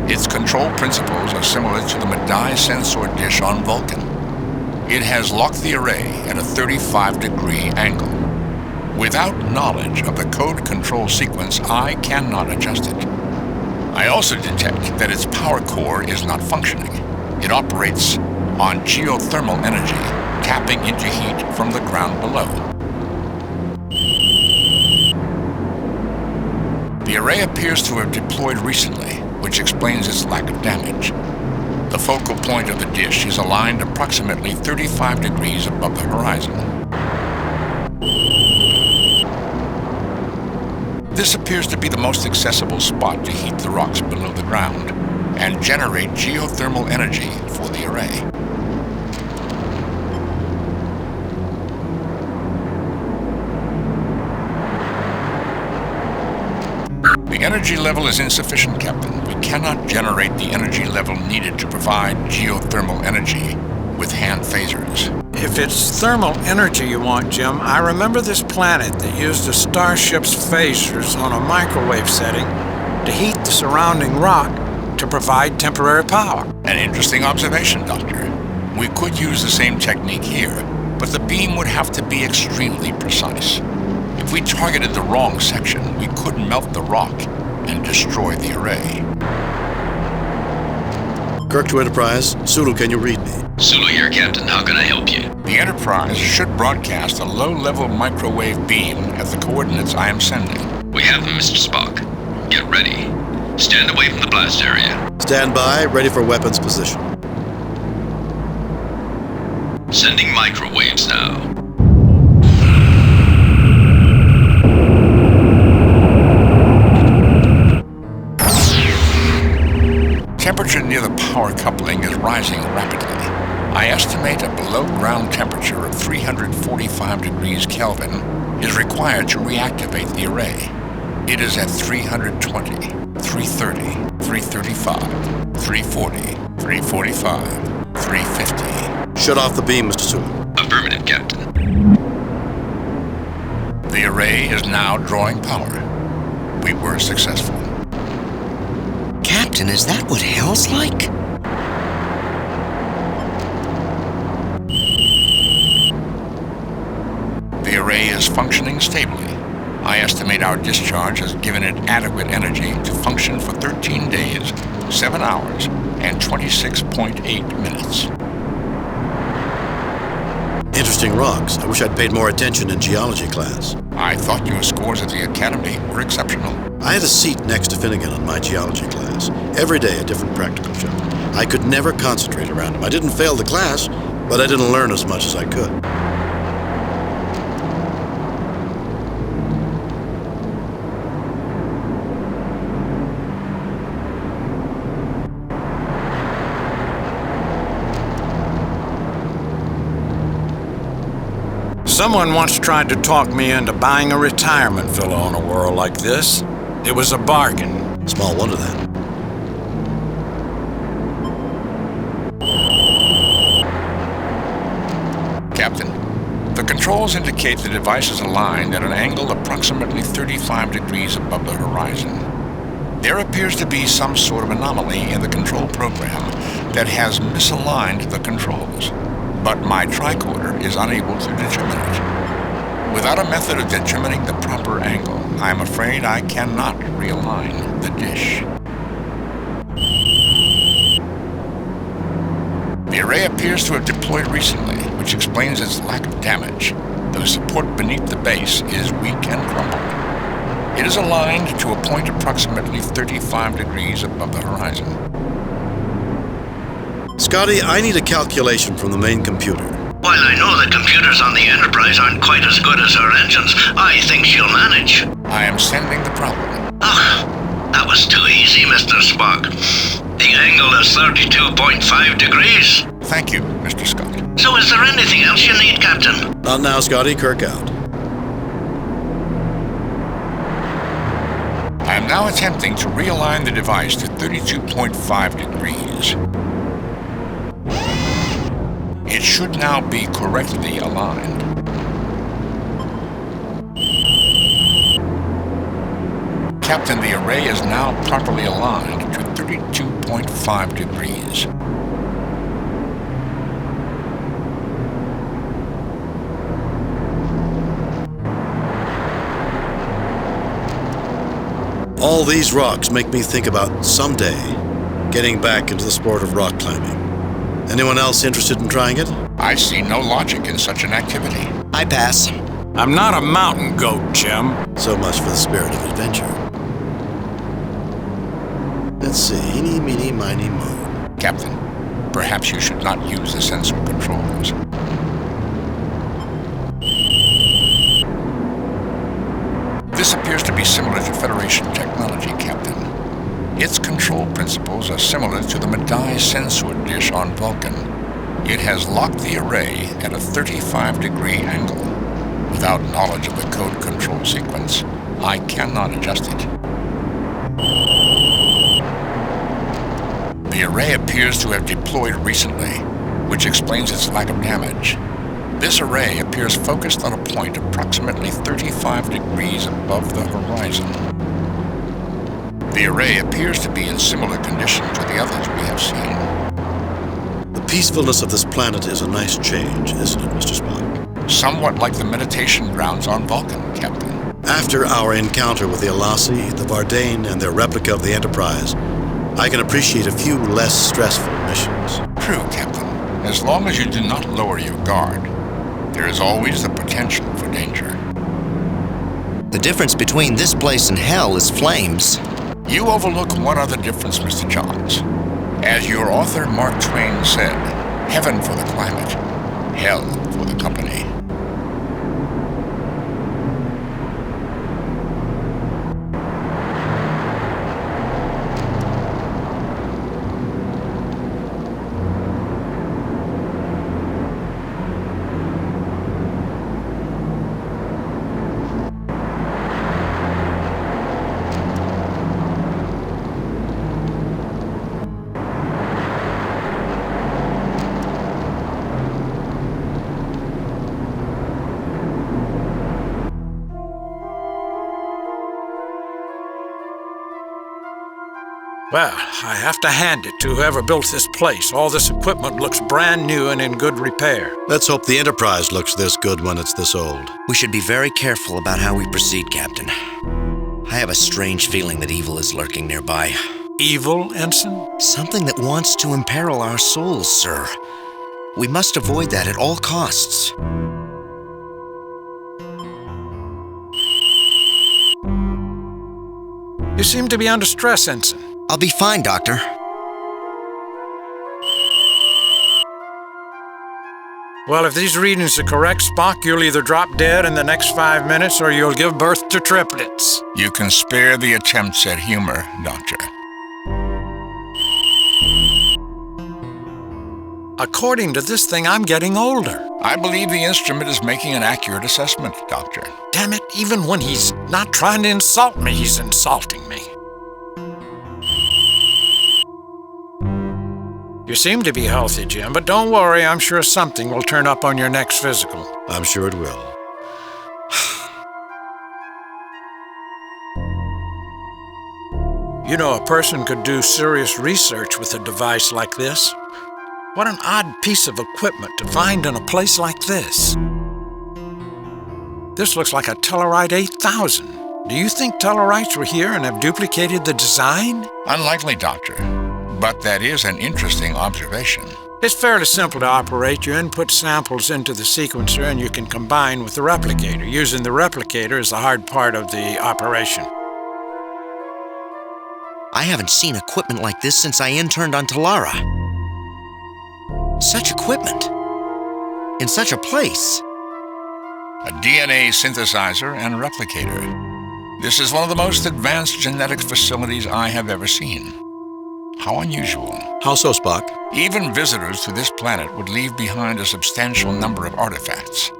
Its control principles are similar to the Medaille sensor dish on Vulcan. It has locked the array at a 35-degree angle. Without knowledge of the code control sequence, I cannot adjust it. I also detect that its power core is not functioning. It operates on geothermal energy, tapping into heat from the ground below. The array appears to have deployed recently, which explains its lack of damage. The focal point of the dish is aligned approximately 35 degrees above the horizon. This appears to be the most accessible spot to heat the rocks below the ground and generate geothermal energy for the array. The energy level is insufficient, Captain. We cannot generate the energy level needed to provide geothermal energy with hand phasers. If it's thermal energy you want, Jim, I remember this planet that used a starship's phasers on a microwave setting to heat the surrounding rock to provide temporary power. An interesting observation, Doctor. We could use the same technique here, but the beam would have to be extremely precise. If we targeted the wrong section, we could melt the rock and destroy the array. Kirk to Enterprise. Sulu, can you read me? Sulu here, Captain. How can I help you? The Enterprise should broadcast a low-level microwave beam at the coordinates I am sending. We have them, Mr. Spock. Get ready. Stand away from the blast area. Stand by, ready for weapons position. Sending microwaves now. Temperature near the power coupling is rising rapidly. I estimate a below-ground temperature of 345 degrees Kelvin is required to reactivate the array. It is at 320, 330, 335, 340, 345, 350. Shut off the beam, Mr. Sulu. Affirmative, Captain. The array is now drawing power. We were successful. Captain, is that what hell's like? The array is functioning stably. I estimate our discharge has given it adequate energy to function for 13 days, 7 hours, and 26.8 minutes. Interesting rocks. I wish I'd paid more attention in geology class. I thought your scores at the Academy were exceptional. I had a seat next to Finnegan in my geology class. Every day a different practical job. I could never concentrate around him. I didn't fail the class, but I didn't learn as much as I could. Someone once tried to talk me into buying a retirement villa on a world like this. It was a bargain. Small wonder then. Captain, the controls indicate the device is aligned at an angle approximately 35 degrees above the horizon. There appears to be some sort of anomaly in the control program that has misaligned the controls, but my tricorder is unable to determine it. Without a method of determining the proper angle, I'm afraid I cannot realign the dish. The array appears to have deployed recently, which explains its lack of damage, though support beneath the base is weak and crumbled. It is aligned to a point approximately 35 degrees above the horizon. Scotty, I need a calculation from the main computer. While I know the computers on the Enterprise aren't quite as good as her engines, I think she'll manage. I am sending the problem. Ugh, that was too easy, Mr. Spock. The angle is 32.5 degrees. Thank you, Mr. Scott. So is there anything else you need, Captain? Not now, Scotty. Kirk out. I am now attempting to realign the device to 32.5 degrees. It should now be correctly aligned. Captain, the array is now properly aligned to 32.5 degrees. All these rocks make me think about someday getting back into the sport of rock climbing. Anyone else interested in trying it? I see no logic in such an activity. I pass. I'm not a mountain goat, Jim. So much for the spirit of adventure. Let's see, eeny, meeny, miny, moe. Captain, perhaps you should not use the sensor controls. This appears to be similar to Federation technology, Captain. Its control principles are similar to the Medaille sensor dish on Vulcan. It has locked the array at a 35-degree angle. Without knowledge of the code control sequence, I cannot adjust it. The array appears to have deployed recently, which explains its lack of damage. This array appears focused on a point approximately 35 degrees above the horizon. The array appears to be in similar condition to the others we have seen. The peacefulness of this planet is a nice change, isn't it, Mr. Spock? Somewhat like the meditation grounds on Vulcan, Captain. After our encounter with the Alasi, the Vardain, and their replica of the Enterprise, I can appreciate a few less stressful missions. True, Captain. As long as you do not lower your guard, there is always the potential for danger. The difference between this place and hell is flames. You overlook one other difference, Mr. Johns. As your author Mark Twain said, heaven for the climate, hell for the company. Well, I have to hand it to whoever built this place. All this equipment looks brand new and in good repair. Let's hope the Enterprise looks this good when it's this old. We should be very careful about how we proceed, Captain. I have a strange feeling that evil is lurking nearby. Evil, Ensign? Something that wants to imperil our souls, sir. We must avoid that at all costs. You seem to be under stress, Ensign. I'll be fine, Doctor. Well, if these readings are correct, Spock, you'll either drop dead in the next 5 minutes or you'll give birth to triplets. You can spare the attempts at humor, Doctor. According to this thing, I'm getting older. I believe the instrument is making an accurate assessment, Doctor. Damn it, even when he's not trying to insult me, he's insulting me. You seem to be healthy, Jim, but don't worry, I'm sure something will turn up on your next physical. I'm sure it will. You know, a person could do serious research with a device like this. What an odd piece of equipment to find in a place like this. This looks like a Tellarite 8000. Do you think Tellarites were here and have duplicated the design? Unlikely, Doctor. But that is an interesting observation. It's fairly simple to operate. You input samples into the sequencer and you can combine with the replicator. Using the replicator is the hard part of the operation. I haven't seen equipment like this since I interned on Tallara. Such equipment. In such a place. A DNA synthesizer and replicator. This is one of the most advanced genetics facilities I have ever seen. How unusual. How so, Spock? Even visitors to this planet would leave behind a substantial number of artifacts.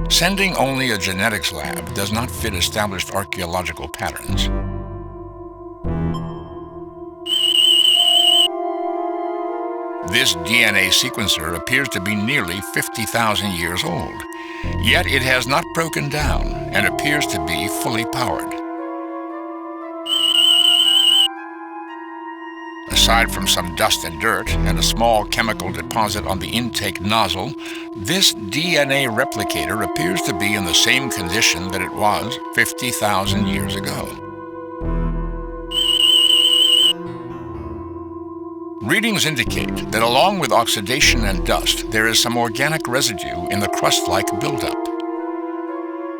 Sending only a genetics lab does not fit established archaeological patterns. This DNA sequencer appears to be nearly 50,000 years old, yet it has not broken down and appears to be fully powered. Aside from some dust and dirt and a small chemical deposit on the intake nozzle, this DNA replicator appears to be in the same condition that it was 50,000 years ago. Readings indicate that along with oxidation and dust, there is some organic residue in the crust-like buildup.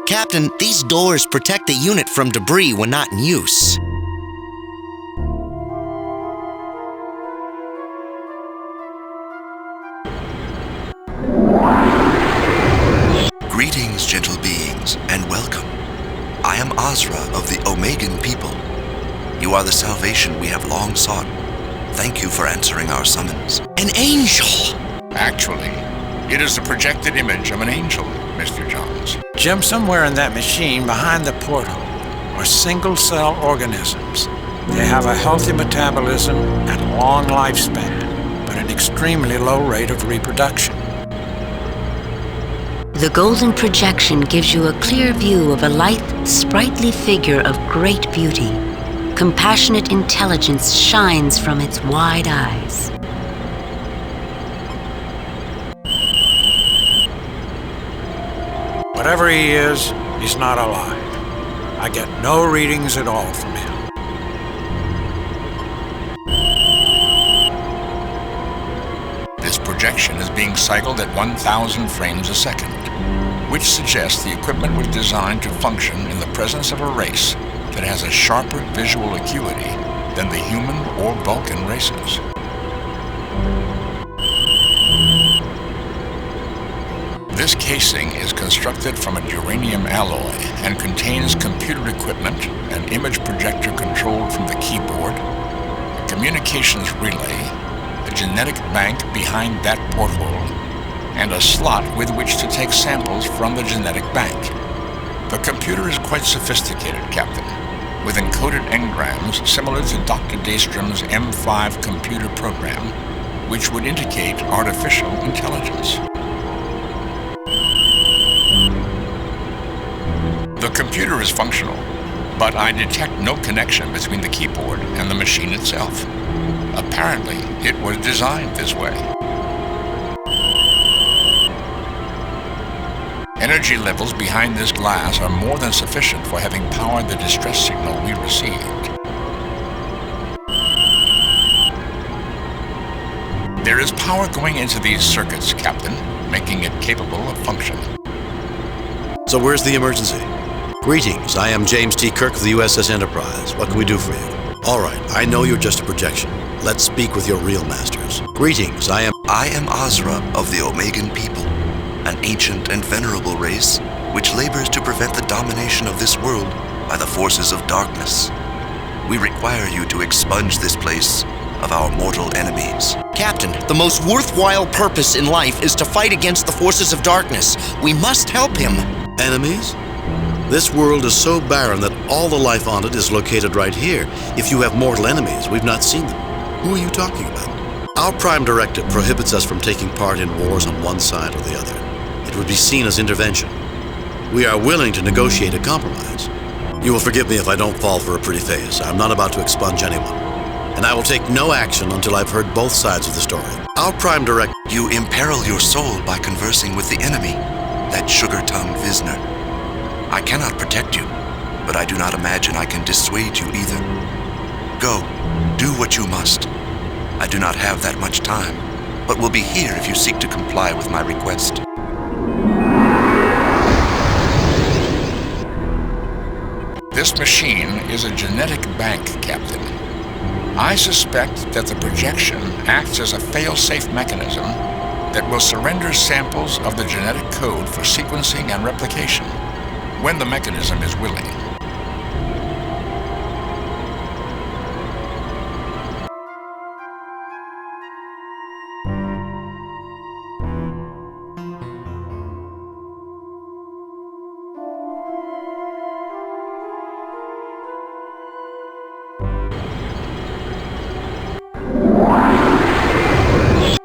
Captain, these doors protect the unit from debris when not in use. Greetings, gentle beings, and welcome. I am Azra of the Omegan people. You are the salvation we have long sought. Thank you for answering our summons. An angel! Actually, it is the projected image of an angel, Mr. Johns. Jim, somewhere in that machine behind the portal are single-cell organisms. They have a healthy metabolism and long lifespan, but an extremely low rate of reproduction. The golden projection gives you a clear view of a lithe, sprightly figure of great beauty. Compassionate intelligence shines from its wide eyes. Whatever he is, he's not alive. I get no readings at all from him. This projection is being cycled at 1,000 frames a second, which suggests the equipment was designed to function in the presence of a race that has a sharper visual acuity than the human or Vulcan races. This casing is constructed from a uranium alloy and contains computer equipment, an image projector controlled from the keyboard, a communications relay, a genetic bank behind that porthole, and a slot with which to take samples from the genetic bank. The computer is quite sophisticated, Captain, with encoded engrams similar to Dr. Daystrom's M5 computer program, which would indicate artificial intelligence. The computer is functional, but I detect no connection between the keyboard and the machine itself. Apparently, it was designed this way. Energy levels behind this glass are more than sufficient for having powered the distress signal we received. There is power going into these circuits, Captain, making it capable of functioning. So where's the emergency? Greetings, I am James T. Kirk of the USS Enterprise. What can we do for you? All right, I know you're just a projection. Let's speak with your real masters. Greetings, I am Azra of the Omegan people, an ancient and venerable race which labors to prevent the domination of this world by the forces of darkness. We require you to expunge this place of our mortal enemies. Captain, the most worthwhile purpose in life is to fight against the forces of darkness. We must help him. Enemies? This world is so barren that all the life on it is located right here. If you have mortal enemies, we've not seen them. Who are you talking about? Our Prime Directive prohibits us from taking part in wars on one side or the other. It would be seen as intervention. We are willing to negotiate a compromise. You will forgive me if I don't fall for a pretty face. I'm not about to expunge anyone. And I will take no action until I've heard both sides of the story. Our Prime Directive... You imperil your soul by conversing with the enemy, that sugar-tongued Vizsla. I cannot protect you, but I do not imagine I can dissuade you either. Go, do what you must. I do not have that much time, but will be here if you seek to comply with my request. This machine is a genetic bank, Captain. I suspect that the projection acts as a fail-safe mechanism that will surrender samples of the genetic code for sequencing and replication when the mechanism is willing.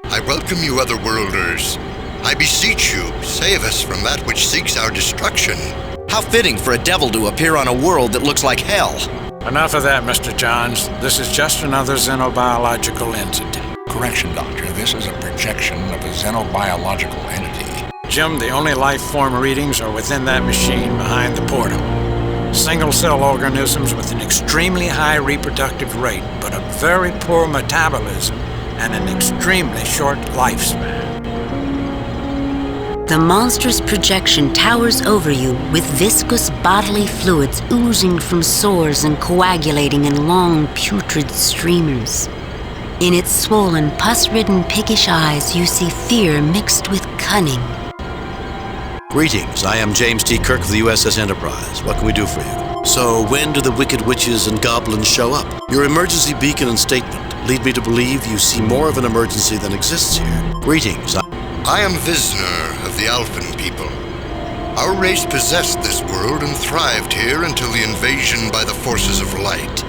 I welcome you, Otherworlders. I beseech you, save us from that which seeks our destruction. How fitting for a devil to appear on a world that looks like hell. Enough of that, Mr. Johns. This is just another xenobiological entity. Correction, Doctor. This is a projection of a xenobiological entity. Jim, the only life form readings are within that machine behind the portal. Single-cell organisms with an extremely high reproductive rate, but a very poor metabolism and an extremely short lifespan. The monstrous projection towers over you with viscous bodily fluids oozing from sores and coagulating in long, putrid streamers. In its swollen, pus-ridden, piggish eyes, you see fear mixed with cunning. Greetings, I am James T. Kirk of the USS Enterprise. What can we do for you? So, when do the wicked witches and goblins show up? Your emergency beacon and statement lead me to believe you see more of an emergency than exists here. Greetings, I am Vizsla of the Alphan people. Our race possessed this world and thrived here until the invasion by the forces of light.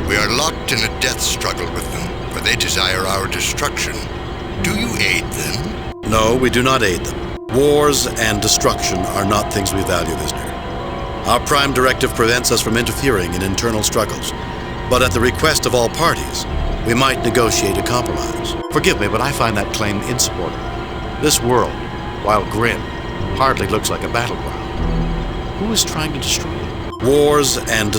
We are locked in a death struggle with them, for they desire our destruction. Do you aid them? No, we do not aid them. Wars and destruction are not things we value, Vizsla. Our Prime Directive prevents us from interfering in internal struggles, but at the request of all parties, we might negotiate a compromise. Forgive me, but I find that claim insupportable. This world, while grim, hardly looks like a battleground. Who is trying to destroy it? Wars and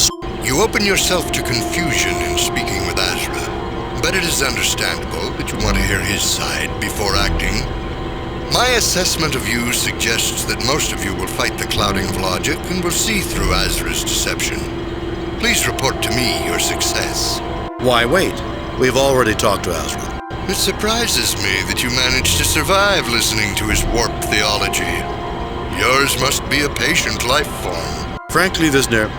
You open yourself to confusion in speaking with Azra, but it is understandable that you want to hear his side before acting. My assessment of you suggests that most of you will fight the clouding of logic and will see through Azra's deception. Please report to me your success. Why wait? We've already talked to Azra. It surprises me that you managed to survive listening to his warped theology. Yours must be a patient life form. Frankly, Vizsla,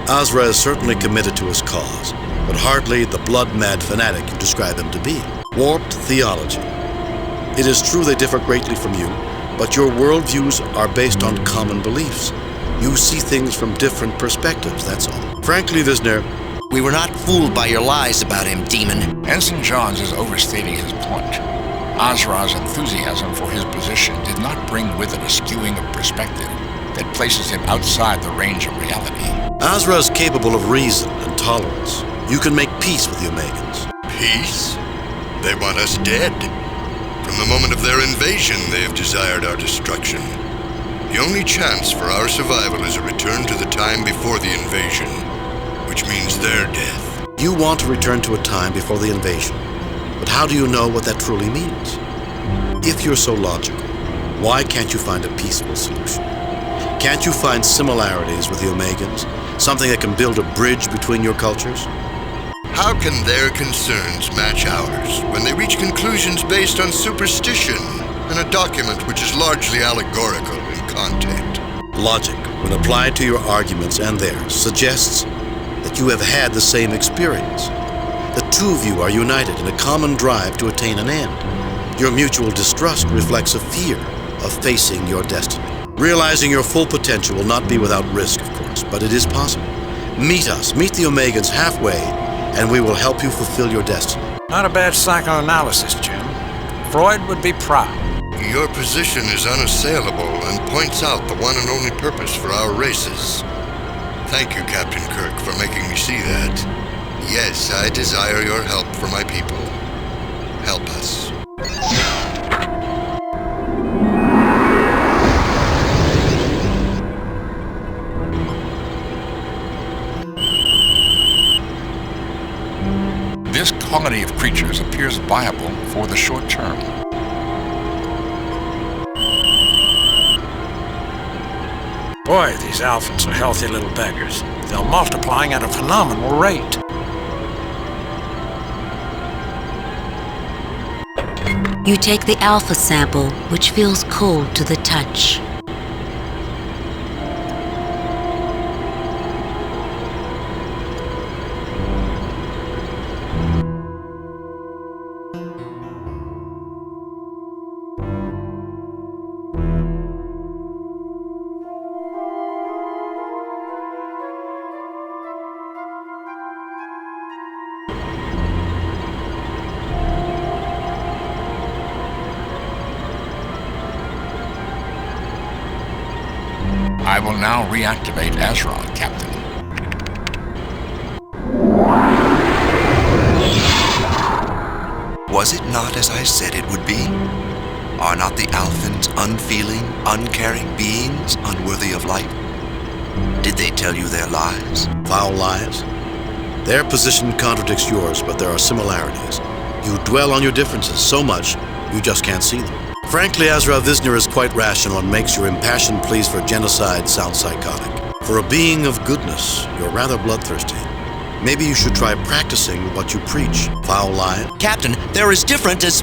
Azra is certainly committed to his cause, but hardly the blood-mad fanatic you describe him to be. Warped theology. It is true they differ greatly from you, but your worldviews are based on common beliefs. You see things from different perspectives, that's all. Frankly, Vizsla, we were not fooled by your lies about him, demon. Ensign Johns is overstating his point. Azra's enthusiasm for his position did not bring with it a skewing of perspective that places him outside the range of reality. Azra is capable of reason and tolerance. You can make peace with the Omegans. Peace? They want us dead. From the moment of their invasion, they have desired our destruction. The only chance for our survival is a return to the time before the invasion, which means their death. You want to return to a time before the invasion, but how do you know what that truly means? If you're so logical, why can't you find a peaceful solution? Can't you find similarities with the Omegans? Something that can build a bridge between your cultures? How can their concerns match ours when they reach conclusions based on superstition and a document which is largely allegorical in content? Logic, when applied to your arguments and theirs, suggests that you have had the same experience. The two of you are united in a common drive to attain an end. Your mutual distrust reflects a fear of facing your destiny. Realizing your full potential will not be without risk, of course, but it is possible. Meet us, meet the Omegans halfway, and we will help you fulfill your destiny. Not a bad psychoanalysis, Jim. Freud would be proud. Your position is unassailable and points out the one and only purpose for our races. Thank you, Captain Kirk, for making me see that. Yes, I desire your help for my people. Help us. This colony of creatures appears viable for the short term. Boy, these Alphans are healthy little beggars. They're multiplying at a phenomenal rate. You take the alpha sample, which feels cold to the touch. I will now reactivate Azra, Captain. Was it not as I said it would be? Are not the Alphans unfeeling, uncaring beings unworthy of life? Did they tell you their lies? Foul lies? Their position contradicts yours, but there are similarities. You dwell on your differences so much, you just can't see them. Frankly, Azra Visner is quite rational and makes your impassioned pleas for genocide sound psychotic. For a being of goodness, you're rather bloodthirsty. Maybe you should try practicing what you preach. Foul lie. Captain, they're as different as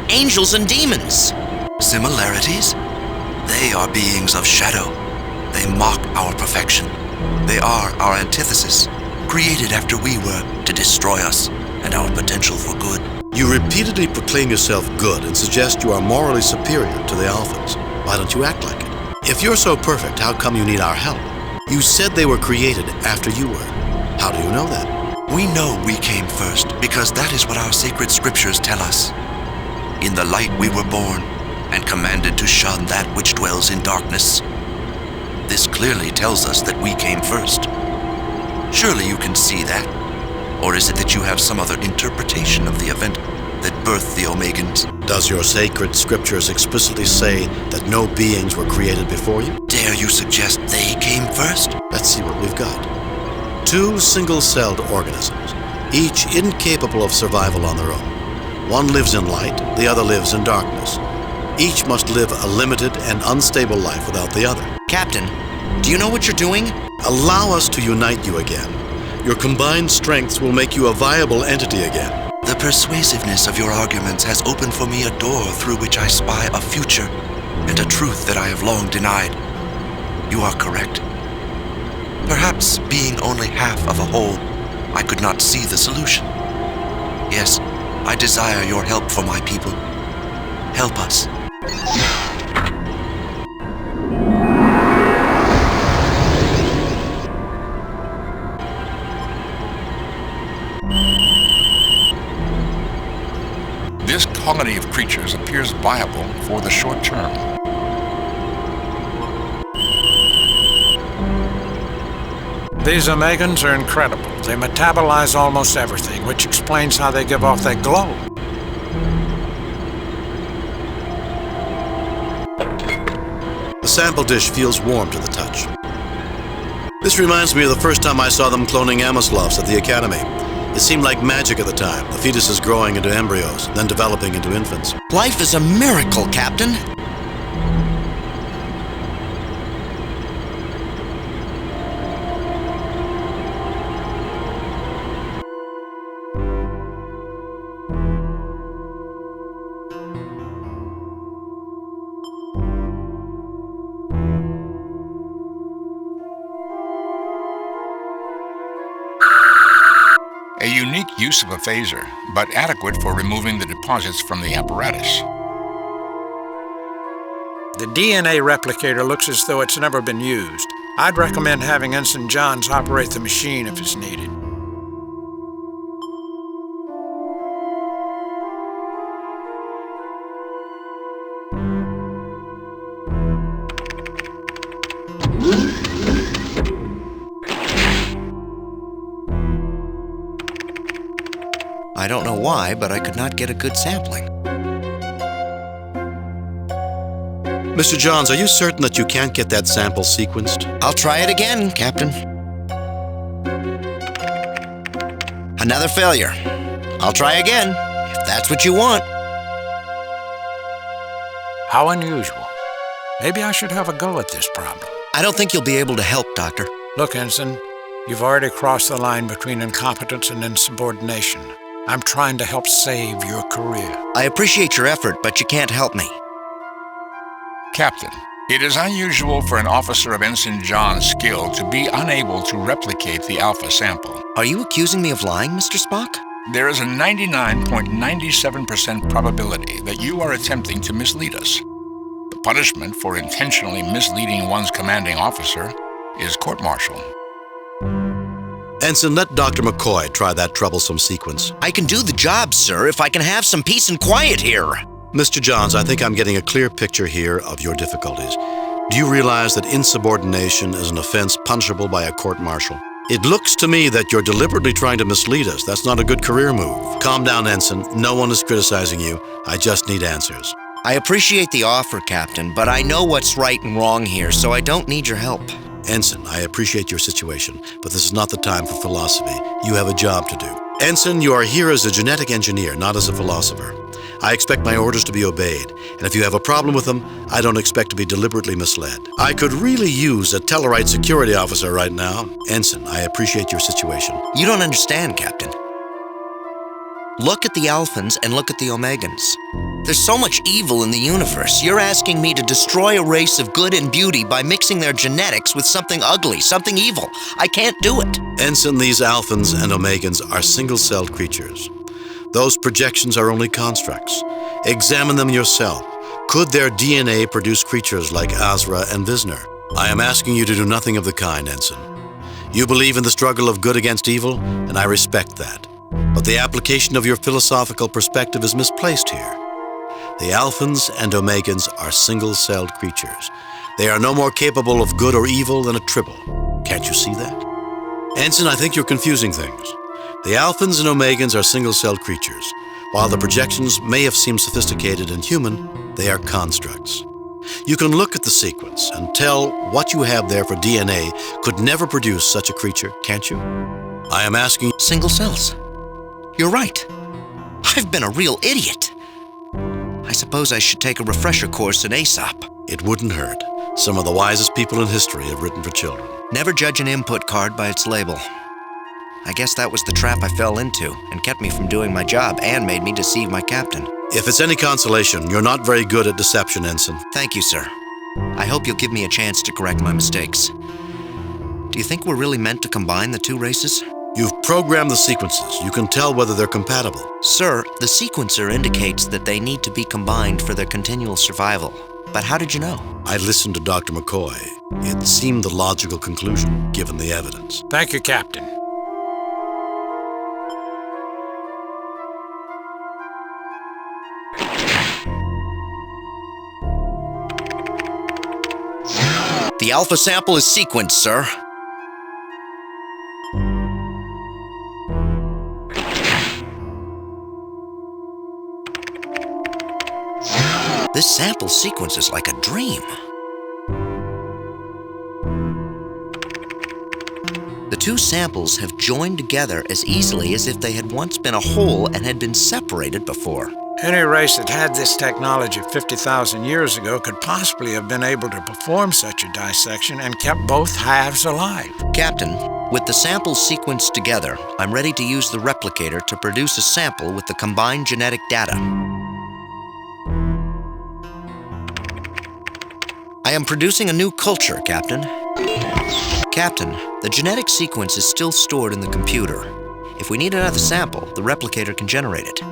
angels and demons. Similarities? They are beings of shadow. They mock our perfection. They are our antithesis, created after we were to destroy us and our potential for good. You repeatedly proclaim yourself good and suggest you are morally superior to the Alphans. Why don't you act like it? If you're so perfect, how come you need our help? You said they were created after you were. How do you know that? We know we came first because that is what our sacred scriptures tell us. In the light we were born and commanded to shun that which dwells in darkness. This clearly tells us that we came first. Surely you can see that. Or is it that you have some other interpretation of the event that birthed the Omegans? Does your sacred scriptures explicitly say that no beings were created before you? Dare you suggest they came first? Let's see what we've got. Two single-celled organisms, each incapable of survival on their own. One lives in light, the other lives in darkness. Each must live a limited and unstable life without the other. Captain, do you know what you're doing? Allow us to unite you again. Your combined strengths will make you a viable entity again. The persuasiveness of your arguments has opened for me a door through which I spy a future and a truth that I have long denied. You are correct. Perhaps being only half of a whole, I could not see the solution. Yes, I desire your help for my people. Help us. This colony of creatures appears viable for the short term. These Omegans are incredible. They metabolize almost everything, which explains how they give off that glow. The sample dish feels warm to the touch. This reminds me of the first time I saw them cloning Amoslovs at the Academy. It seemed like magic at the time. The fetuses growing into embryos, then developing into infants. Life is a miracle, Captain. A unique use of a phaser, but adequate for removing the deposits from the apparatus. The DNA replicator looks as though it's never been used. I'd recommend having Ensign Johns operate the machine if it's needed. I don't know why, but I could not get a good sampling. Mr. Johns, are you certain that you can't get that sample sequenced? I'll try it again, Captain. Another failure. I'll try again, if that's what you want. How unusual. Maybe I should have a go at this problem. I don't think you'll be able to help, Doctor. Look, Ensign, you've already crossed the line between incompetence and insubordination. I'm trying to help save your career. I appreciate your effort, but you can't help me. Captain, it is unusual for an officer of Ensign John's skill to be unable to replicate the alpha sample. Are you accusing me of lying, Mr. Spock? There is a 99.97% probability that you are attempting to mislead us. The punishment for intentionally misleading one's commanding officer is court-martial. Ensign, let Dr. McCoy try that troublesome sequence. I can do the job, sir, if I can have some peace and quiet here. Mr. Johns, I think I'm getting a clear picture here of your difficulties. Do you realize that insubordination is an offense punishable by a court-martial? It looks to me that you're deliberately trying to mislead us. That's not a good career move. Calm down, Ensign. No one is criticizing you. I just need answers. I appreciate the offer, Captain, but I know what's right and wrong here, so I don't need your help. Ensign, I appreciate your situation, but this is not the time for philosophy. You have a job to do. Ensign, you are here as a genetic engineer, not as a philosopher. I expect my orders to be obeyed, and if you have a problem with them, I don't expect to be deliberately misled. I could really use a Tellarite security officer right now. Ensign, I appreciate your situation. You don't understand, Captain. Look at the Alphans and look at the Omegans. There's so much evil in the universe. You're asking me to destroy a race of good and beauty by mixing their genetics with something ugly, something evil. I can't do it. Ensign, these Alphans and Omegans are single-celled creatures. Those projections are only constructs. Examine them yourself. Could their DNA produce creatures like Azra and Visner? I am asking you to do nothing of the kind, Ensign. You believe in the struggle of good against evil, and I respect that. But the application of your philosophical perspective is misplaced here. The Alphans and Omegans are single-celled creatures. They are no more capable of good or evil than a tribble. Can't you see that? Ensign, I think you're confusing things. The Alphans and Omegans are single-celled creatures. While the projections may have seemed sophisticated and human, they are constructs. You can look at the sequence and tell what you have there for DNA could never produce such a creature, can't you? I am asking... Single cells. You're right. I've been a real idiot. I suppose I should take a refresher course in Aesop. It wouldn't hurt. Some of the wisest people in history have written for children. Never judge an input card by its label. I guess that was the trap I fell into and kept me from doing my job and made me deceive my captain. If it's any consolation, you're not very good at deception, Ensign. Thank you, sir. I hope you'll give me a chance to correct my mistakes. Do you think we're really meant to combine the two races? You've programmed the sequences. You can tell whether they're compatible. Sir, the sequencer indicates that they need to be combined for their continual survival. But how did you know? I listened to Dr. McCoy. It seemed the logical conclusion, given the evidence. Thank you, Captain. The alpha sample is sequenced, sir. This sample sequence is like a dream. The two samples have joined together as easily as if they had once been a whole and had been separated before. Any race that had this technology 50,000 years ago could possibly have been able to perform such a dissection and kept both halves alive. Captain, with the samples sequenced together, I'm ready to use the replicator to produce a sample with the combined genetic data. I am producing a new culture, Captain. Captain, the genetic sequence is still stored in the computer. If we need another sample, the replicator can generate it.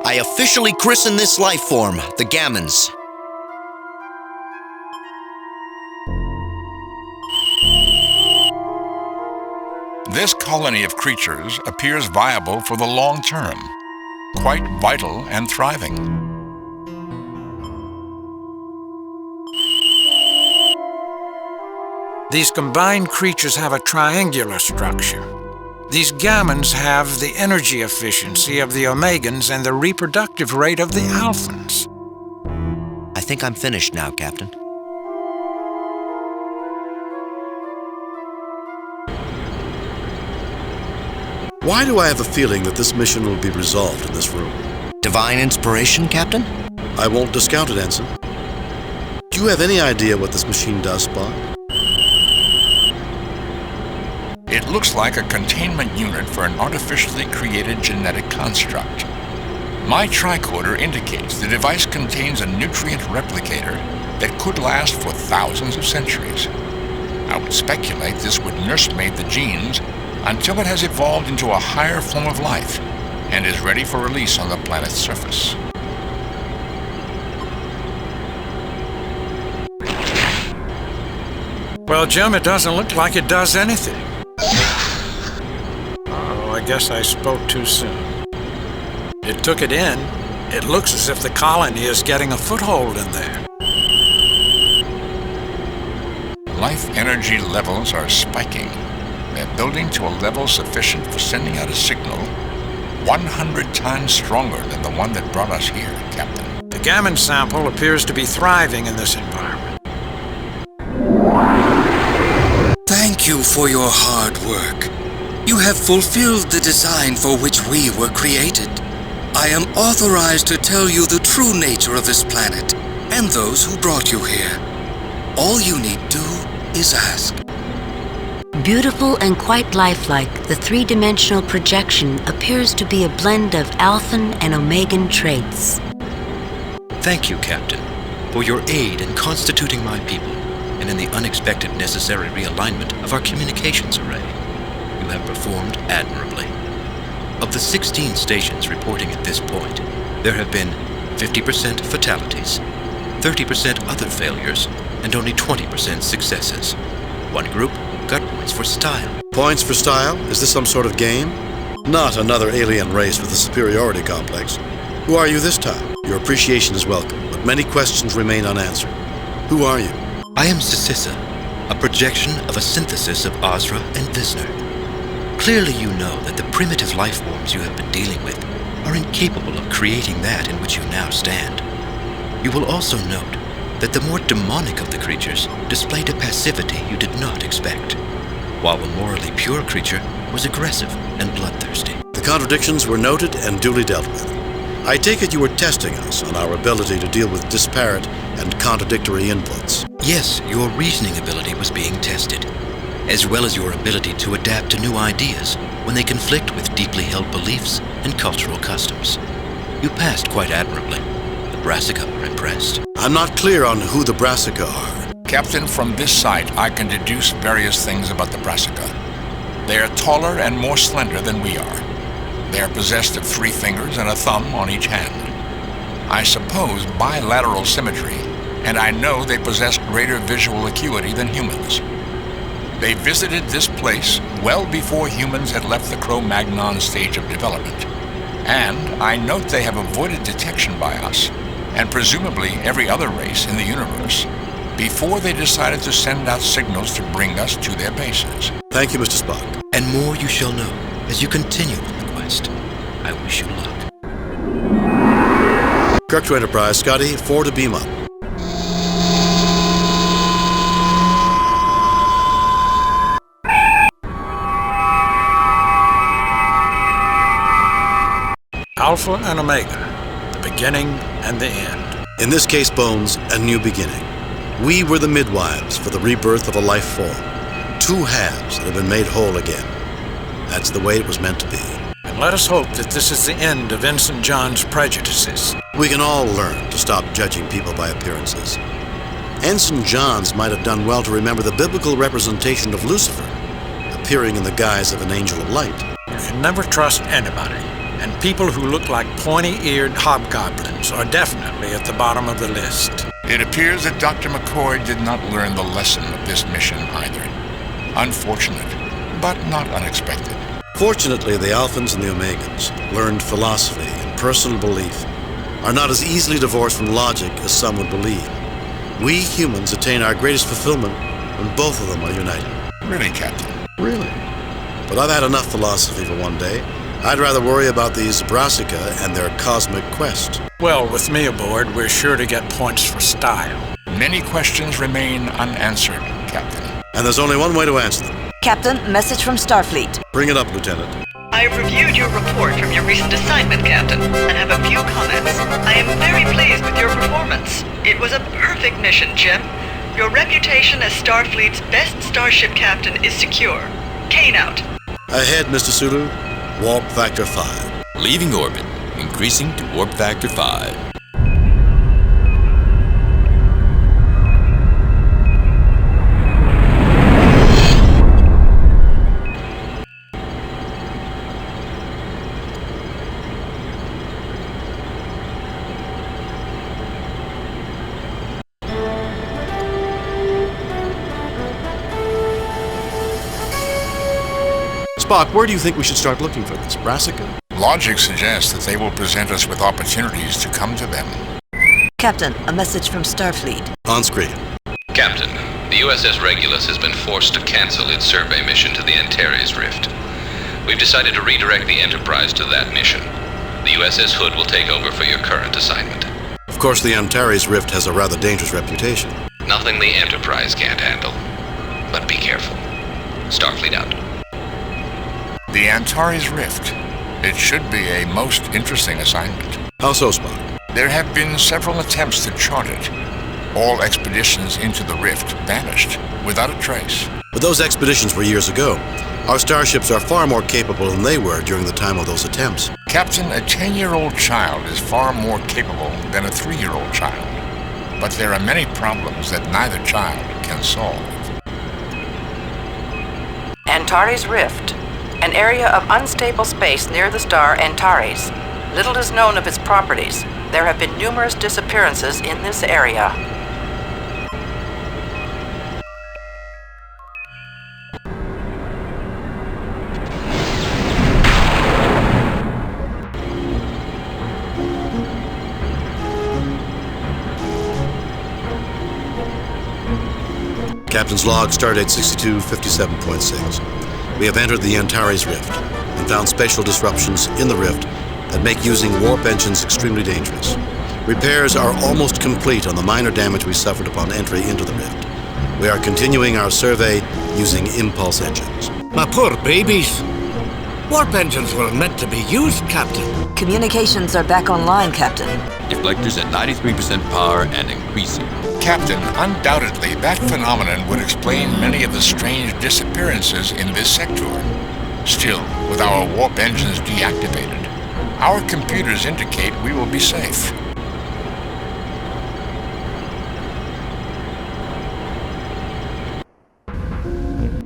I officially christen this life form the Gammons. This colony of creatures appears viable for the long term, quite vital and thriving. These combined creatures have a triangular structure. These Gammons have the energy efficiency of the Omegans and the reproductive rate of the Alphans. I think I'm finished now, Captain. Why do I have a feeling that this mission will be resolved in this room? Divine inspiration, Captain? I won't discount it, Ensign. Do you have any idea what this machine does, Spock? It looks like a containment unit for an artificially created genetic construct. My tricorder indicates the device contains a nutrient replicator that could last for thousands of centuries. I would speculate this would nursemaid the genes until it has evolved into a higher form of life and is ready for release on the planet's surface. Well, Jim, it doesn't look like it does anything. Oh, I guess I spoke too soon. It took it in. It looks as if the colony is getting a foothold in there. Life energy levels are spiking. They're building to a level sufficient for sending out a signal 100 times stronger than the one that brought us here, Captain. The Gammon sample appears to be thriving in this environment. Thank you for your hard work. You have fulfilled the design for which we were created. I am authorized to tell you the true nature of this planet and those who brought you here. All you need do is ask. Beautiful and quite lifelike, the three-dimensional projection appears to be a blend of Alphan and Omegan traits. Thank you, Captain, for your aid in constituting my people and in the unexpected necessary realignment of our communications array. You have performed admirably. Of the 16 stations reporting at this point, there have been 50% fatalities, 30% other failures, and only 20% successes. One group got points for style. Points for style? Is this some sort of game? Not another alien race with a superiority complex. Who are you this time? Your appreciation is welcome, but many questions remain unanswered. Who are you? I am Sisissa, a projection of a synthesis of Azra and Visner. Clearly you know that the primitive life forms you have been dealing with are incapable of creating that in which you now stand. You will also note that the more demonic of the creatures displayed a passivity you did not expect, while the morally pure creature was aggressive and bloodthirsty. The contradictions were noted and duly dealt with. I take it you were testing us on our ability to deal with disparate and contradictory inputs. Yes, your reasoning ability was being tested, as well as your ability to adapt to new ideas when they conflict with deeply held beliefs and cultural customs. You passed quite admirably. The Brassica were impressed. I'm not clear on who the Brassica are. Captain, from this site, I can deduce various things about the Brassica. They are taller and more slender than we are. They are possessed of 3 fingers and a thumb on each hand. I suppose bilateral symmetry, and I know they possess greater visual acuity than humans. They visited this place well before humans had left the Cro-Magnon stage of development. And I note they have avoided detection by us, and presumably every other race in the universe, before they decided to send out signals to bring us to their bases. Thank you, Mr. Spock. And more you shall know as you continue on the quest. I wish you luck. Kirk to Enterprise, Scotty, 4 to beam up. Alpha and Omega, the beginning and the end. In this case, Bones, a new beginning. We were the midwives for the rebirth of a life form. 2 halves that have been made whole again. That's the way it was meant to be. And let us hope that this is the end of Ensign John's prejudices. We can all learn to stop judging people by appearances. Ensign Johns might have done well to remember the biblical representation of Lucifer, appearing in the guise of an angel of light. You can never trust anybody, and people who look like pointy-eared hobgoblins are definitely at the bottom of the list. It appears that Dr. McCoy did not learn the lesson of this mission either. Unfortunate, but not unexpected. Fortunately, the Alphans and the Omegans learned philosophy and personal belief are not as easily divorced from logic as some would believe. We humans attain our greatest fulfillment when both of them are united. Really, Captain? Really. But I've had enough philosophy for one day. I'd rather worry about these Brassica and their cosmic quest. Well, with me aboard, we're sure to get points for style. Many questions remain unanswered, Captain. And there's only one way to answer them. Captain, message from Starfleet. Bring it up, Lieutenant. I have reviewed your report from your recent assignment, Captain, and have a few comments. I am very pleased with your performance. It was a perfect mission, Jim. Your reputation as Starfleet's best starship captain is secure. Kane out. Ahead, Mr. Sulu. Warp Factor 5. Leaving orbit. Increasing to Warp Factor 5. Spock, where do you think we should start looking for this? Brassica? Logic suggests that they will present us with opportunities to come to them. Captain, a message from Starfleet. On screen. Captain, the USS Regulus has been forced to cancel its survey mission to the Antares Rift. We've decided to redirect the Enterprise to that mission. The USS Hood will take over for your current assignment. Of course, the Antares Rift has a rather dangerous reputation. Nothing the Enterprise can't handle. But be careful. Starfleet out. The Antares Rift. It should be a most interesting assignment. How so, Spock? There have been several attempts to chart it. All expeditions into the Rift vanished, without a trace. But those expeditions were years ago. Our starships are far more capable than they were during the time of those attempts. Captain, a 10-year-old child is far more capable than a 3-year-old child. But there are many problems that neither child can solve. Antares Rift. An area of unstable space near the star Antares. Little is known of its properties. There have been numerous disappearances in this area. Captain's log, stardate 6257.6. We have entered the Antares Rift and found spatial disruptions in the rift that make using warp engines extremely dangerous. Repairs are almost complete on the minor damage we suffered upon entry into the rift. We are continuing our survey using impulse engines. My poor babies. Warp engines were meant to be used, Captain. Communications are back online, Captain. Deflectors at 93% power and increasing. Captain, undoubtedly that phenomenon would explain many of the strange disappearances in this sector. Still, with our warp engines deactivated, our computers indicate we will be safe.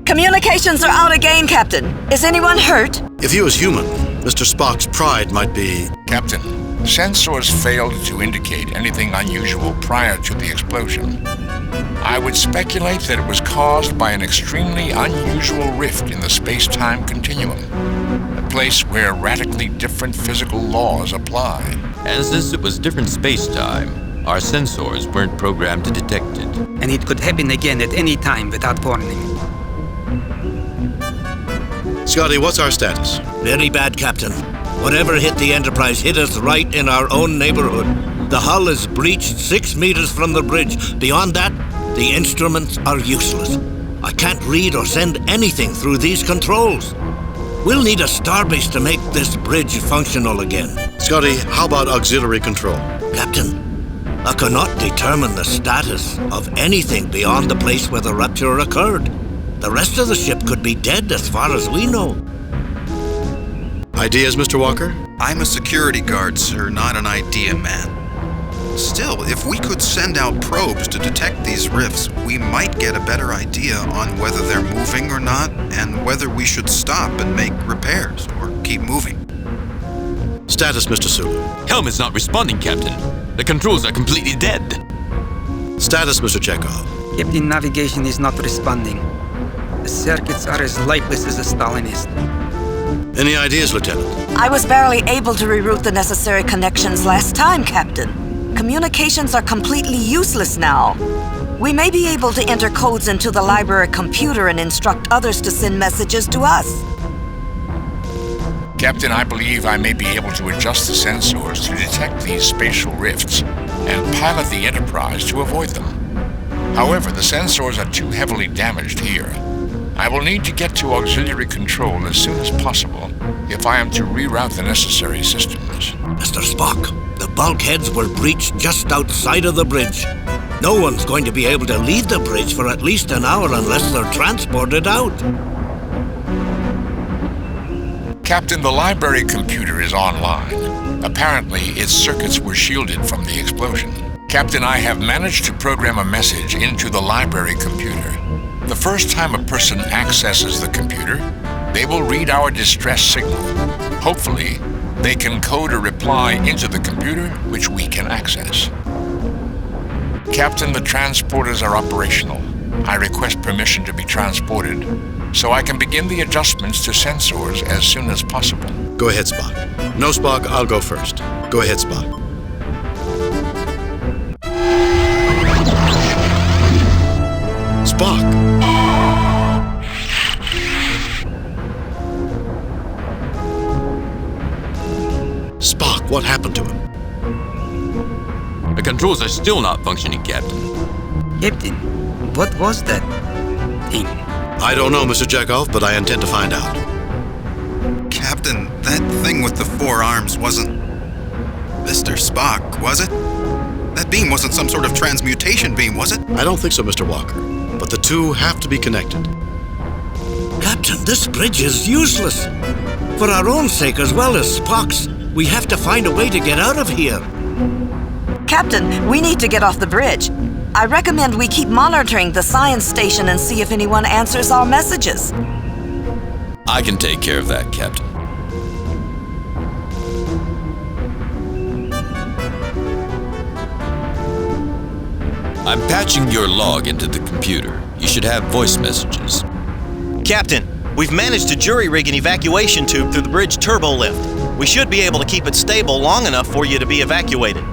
Communications are out again, Captain. Is anyone hurt? If he was human, Mr. Spock's pride might be... Captain, sensors failed to indicate anything unusual prior to the explosion. I would speculate that it was caused by an extremely unusual rift in the space-time continuum, a place where radically different physical laws apply. And since it was different space-time, our sensors weren't programmed to detect it. And it could happen again at any time without warning. Scotty, what's our status? Very bad, Captain. Whatever hit the Enterprise hit us right in our own neighborhood. The hull is breached 6 meters from the bridge. Beyond that, the instruments are useless. I can't read or send anything through these controls. We'll need a starbase to make this bridge functional again. Scotty, how about auxiliary control? Captain, I cannot determine the status of anything beyond the place where the rupture occurred. The rest of the ship could be dead as far as we know. Ideas, Mr. Walker? I'm a security guard, sir, not an idea man. Still, if we could send out probes to detect these rifts, we might get a better idea on whether they're moving or not, and whether we should stop and make repairs or keep moving. Status, Mr. Sulu. Helm is not responding, Captain. The controls are completely dead. Status, Mr. Chekhov. Captain, navigation is not responding. The circuits are as lifeless as a Stalinist. Any ideas, Lieutenant? I was barely able to reroute the necessary connections last time, Captain. Communications are completely useless now. We may be able to enter codes into the library computer and instruct others to send messages to us. Captain, I believe I may be able to adjust the sensors to detect these spatial rifts and pilot the Enterprise to avoid them. However, the sensors are too heavily damaged here. I will need to get to auxiliary control as soon as possible if I am to reroute the necessary systems. Mr. Spock, the bulkheads were breached just outside of the bridge. No one's going to be able to leave the bridge for at least an hour unless they're transported out. Captain, the library computer is online. Apparently, its circuits were shielded from the explosion. Captain, I have managed to program a message into the library computer. The first time a person accesses the computer, they will read our distress signal. Hopefully, they can code a reply into the computer, which we can access. Captain, the transporters are operational. I request permission to be transported, so I can begin the adjustments to sensors as soon as possible. Go ahead, Spock. No, Spock, I'll go first. Go ahead, Spock. Spock! Spock, what happened to him? The controls are still not functioning, Captain. Captain, what was that thing? I don't know, Mr. Chekhov, but I intend to find out. Captain, that thing with the 4 arms wasn't Mr. Spock, was it? That beam wasn't some sort of transmutation beam, was it? I don't think so, Mr. Walker, but the two have to be connected. Captain, this bridge is useless. For our own sake as well as Spock's, we have to find a way to get out of here. Captain, we need to get off the bridge. I recommend we keep monitoring the science station and see if anyone answers our messages. I can take care of that, Captain. I'm patching your log into the computer. You should have voice messages. Captain, we've managed to jury-rig an evacuation tube through the bridge turbo lift. We should be able to keep it stable long enough for you to be evacuated.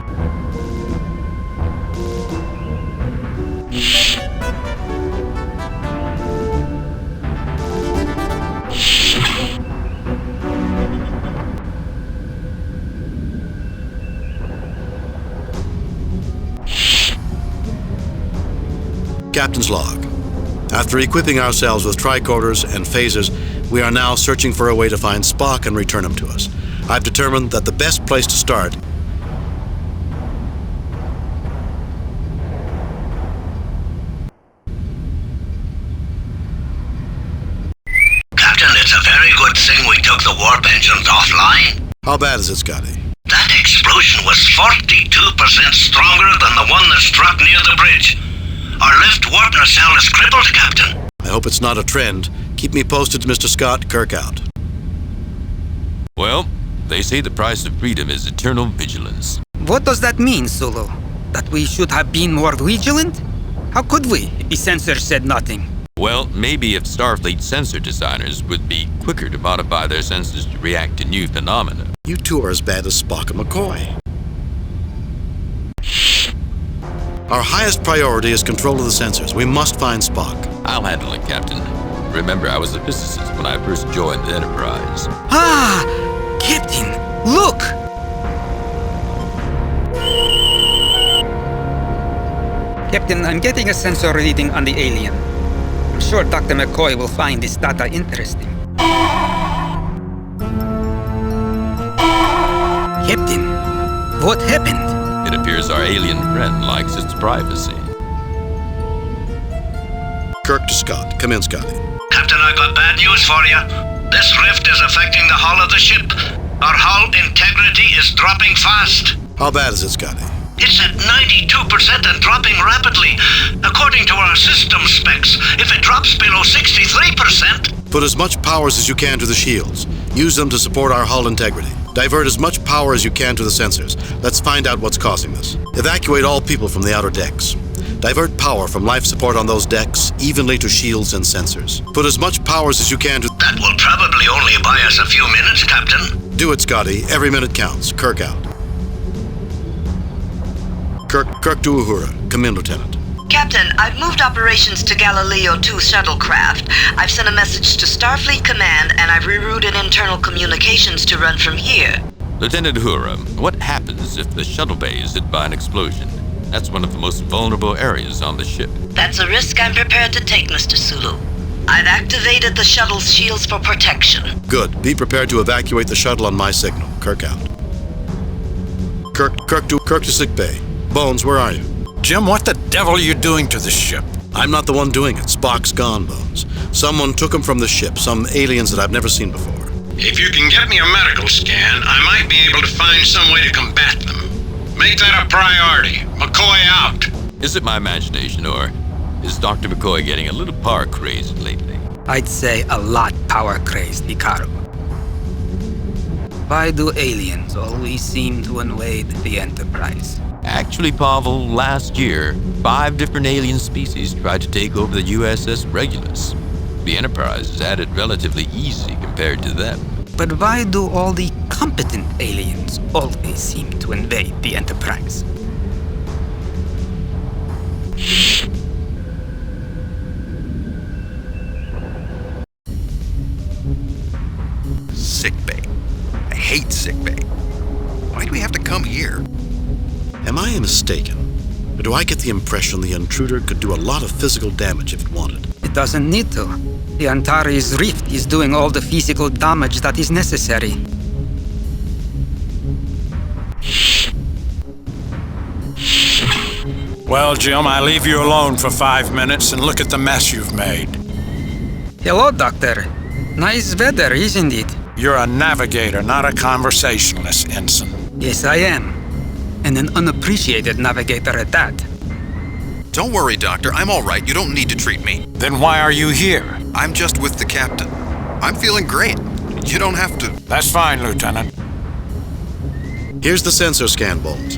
Captain's log. After equipping ourselves with tricorders and phasers, we are now searching for a way to find Spock and return him to us. I've determined that the best place to start Captain, it's a very good thing we took the warp engines offline. How bad is it, Scotty? That explosion was 42% stronger than the one that struck near the bridge. Our left warp nacelle is crippled, Captain. I hope it's not a trend. Keep me posted, Mr. Scott. Kirk out. Well, they say the price of freedom is eternal vigilance. What does that mean, Sulu? That we should have been more vigilant? How could we if the sensor said nothing? Well, maybe if Starfleet sensor designers would be quicker to modify their sensors to react to new phenomena. You two are as bad as Spock and McCoy. Our highest priority is control of the sensors. We must find Spock. I'll handle it, Captain. Remember, I was a physicist when I first joined the Enterprise. Ah! Captain, look! Captain, I'm getting a sensor reading on the alien. I'm sure Dr. McCoy will find this data interesting. Captain, what happened? It appears our alien friend likes its privacy. Kirk to Scott. Come in, Scotty. Captain, I got bad news for you. This rift is affecting the hull of the ship. Our hull integrity is dropping fast. How bad is it, Scotty? It's at 92% and dropping rapidly. According to our system specs, if it drops below 63%... Put as much powers as you can to the shields. Use them to support our hull integrity. Divert as much power as you can to the sensors. Let's find out what's causing this. Evacuate all people from the outer decks. Divert power from life support on those decks evenly to shields and sensors. Put as much powers as you can to... That will probably only buy us a few minutes, Captain. Do it, Scotty. Every minute counts. Kirk out. Kirk to Uhura. Come in, Lieutenant. Captain, I've moved operations to Galileo 2 shuttlecraft. I've sent a message to Starfleet Command, and I've rerouted internal communications to run from here. Lieutenant Uhura, what happens if the shuttle bay is hit by an explosion? That's one of the most vulnerable areas on the ship. That's a risk I'm prepared to take, Mr. Sulu. I've activated the shuttle's shields for protection. Good. Be prepared to evacuate the shuttle on my signal. Kirk out. Kirk to sickbay. Bones, where are you? Jim, what the devil are you doing to the ship? I'm not the one doing it. Spock's gone, Bones. Someone took him from the ship. Some aliens that I've never seen before. If you can get me a medical scan, I might be able to find some way to combat them. Make that a priority. McCoy out. Is it my imagination, or is Dr. McCoy getting a little power crazed lately? I'd say a lot power crazed, Hikaru. Why do aliens always seem to invade the Enterprise? Actually, Pavel, last year, 5 different alien species tried to take over the USS Regulus. The Enterprise has had it relatively easy compared to them. But why do all the competent aliens always seem to invade the Enterprise? Sickbay. I hate sickbay. Why do we have to come here? Am I mistaken? Or do I get the impression the intruder could do a lot of physical damage if it wanted? It doesn't need to. The Antares Rift is doing all the physical damage that is necessary. Well, Jim, I leave you alone for 5 minutes and look at the mess you've made. Hello, Doctor. Nice weather, isn't it? You're a navigator, not a conversationalist, Ensign. Yes, I am. And an unappreciated navigator at that. Don't worry, Doctor. I'm all right. You don't need to treat me. Then why are you here? I'm just with the captain. I'm feeling great. You don't have to... That's fine, Lieutenant. Here's the sensor scan, Bones.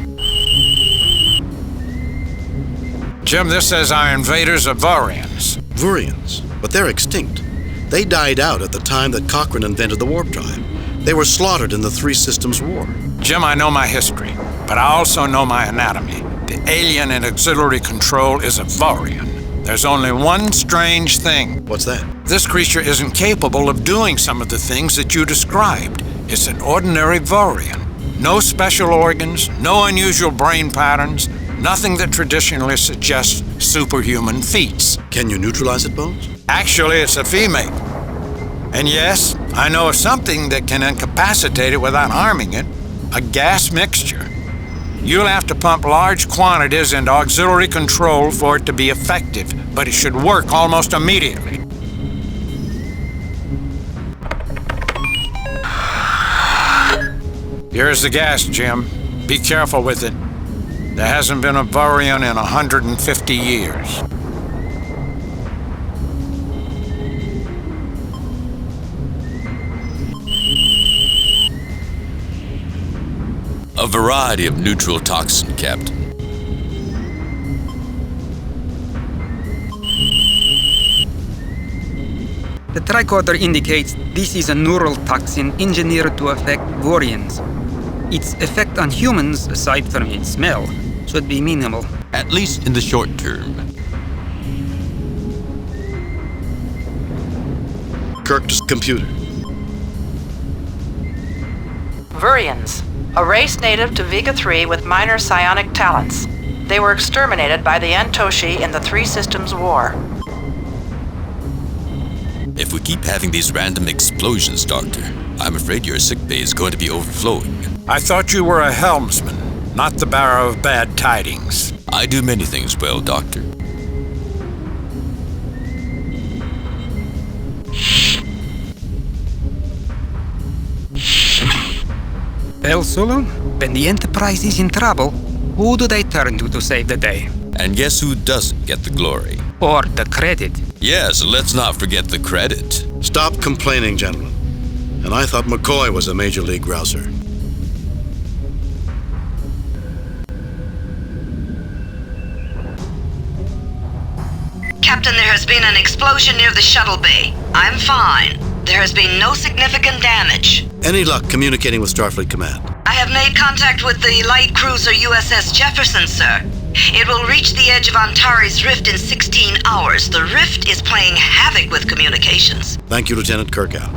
Jim, this says our invaders are Vurians. Vurians? But they're extinct. They died out at the time that Cochrane invented the warp drive. They were slaughtered in the Three Systems War. Jim, I know my history, but I also know my anatomy. The alien in auxiliary control is a Vurian. There's only one strange thing. What's that? This creature isn't capable of doing some of the things that you described. It's an ordinary Vurian. No special organs, no unusual brain patterns, nothing that traditionally suggests superhuman feats. Can you neutralize it, Bones? Actually, it's a female. And yes, I know of something that can incapacitate it without harming it. A gas mixture. You'll have to pump large quantities into auxiliary control for it to be effective, but it should work almost immediately. Here's the gas, Jim. Be careful with it. There hasn't been a Vurian in 150 years. A variety of neutral toxin, Captain. The tricorder indicates this is a neural toxin engineered to affect Vurians. Its effect on humans, aside from its smell, should be minimal. At least in the short term. Kirk's computer. Vurians, a race native to Vega 3 with minor psionic talents. They were exterminated by the Antoshi in the Three Systems War. If we keep having these random explosions, Doctor, I'm afraid your sickbay is going to be overflowing. I thought you were a helmsman, not the bearer of bad tidings. I do many things well, Doctor. Well, Sulu, when the Enterprise is in trouble, who do they turn to save the day? And guess who doesn't get the glory? Or the credit? Yes, let's not forget the credit. Stop complaining, gentlemen. And I thought McCoy was a major league grouser. Captain, there has been an explosion near the shuttle bay. I'm fine. There has been no significant damage. Any luck communicating with Starfleet Command? I have made contact with the light cruiser USS Jefferson, sir. It will reach the edge of Antares Rift in 16 hours. The Rift is playing havoc with communications. Thank you, Lieutenant. Kirk out.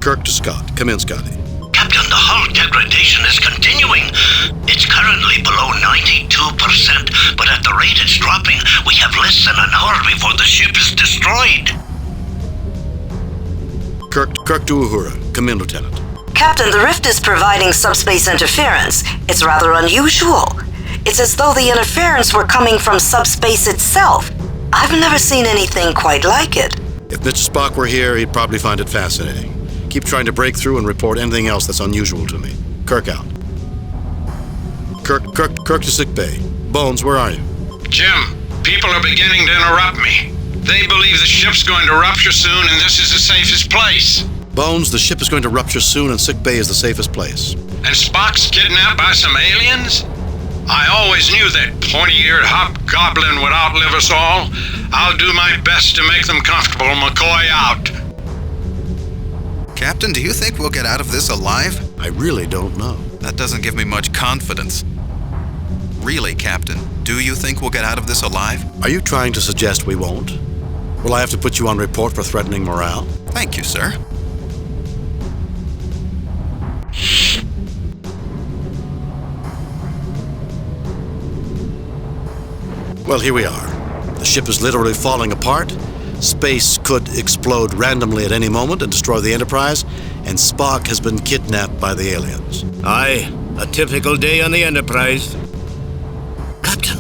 Kirk to Scott. Come in, Scotty. Captain, the hull degradation is continuing. It's currently below 92%, but at the rate it's dropping, we have less than an hour before the ship is destroyed. Kirk to Uhura. Come in, Lieutenant. Captain, the Rift is providing subspace interference. It's rather unusual. It's as though the interference were coming from subspace itself. I've never seen anything quite like it. If Mr. Spock were here, he'd probably find it fascinating. Keep trying to break through and report anything else that's unusual to me. Kirk out. Kirk to sick bay. Bones, where are you? Jim, people are beginning to interrupt me. They believe the ship's going to rupture soon and this is the safest place. Bones, the ship is going to rupture soon and sick bay is the safest place. And Spock's kidnapped by some aliens? I always knew that pointy-eared hobgoblin would outlive us all. I'll do my best to make them comfortable. McCoy out. Captain, do you think we'll get out of this alive? I really don't know. That doesn't give me much confidence. Really, Captain, do you think we'll get out of this alive? Are you trying to suggest we won't? Will I have to put you on report for threatening morale? Thank you, sir. Well, here we are. The ship is literally falling apart. Space could explode randomly at any moment and destroy the Enterprise, and Spock has been kidnapped by the aliens. Aye, a typical day on the Enterprise. Captain,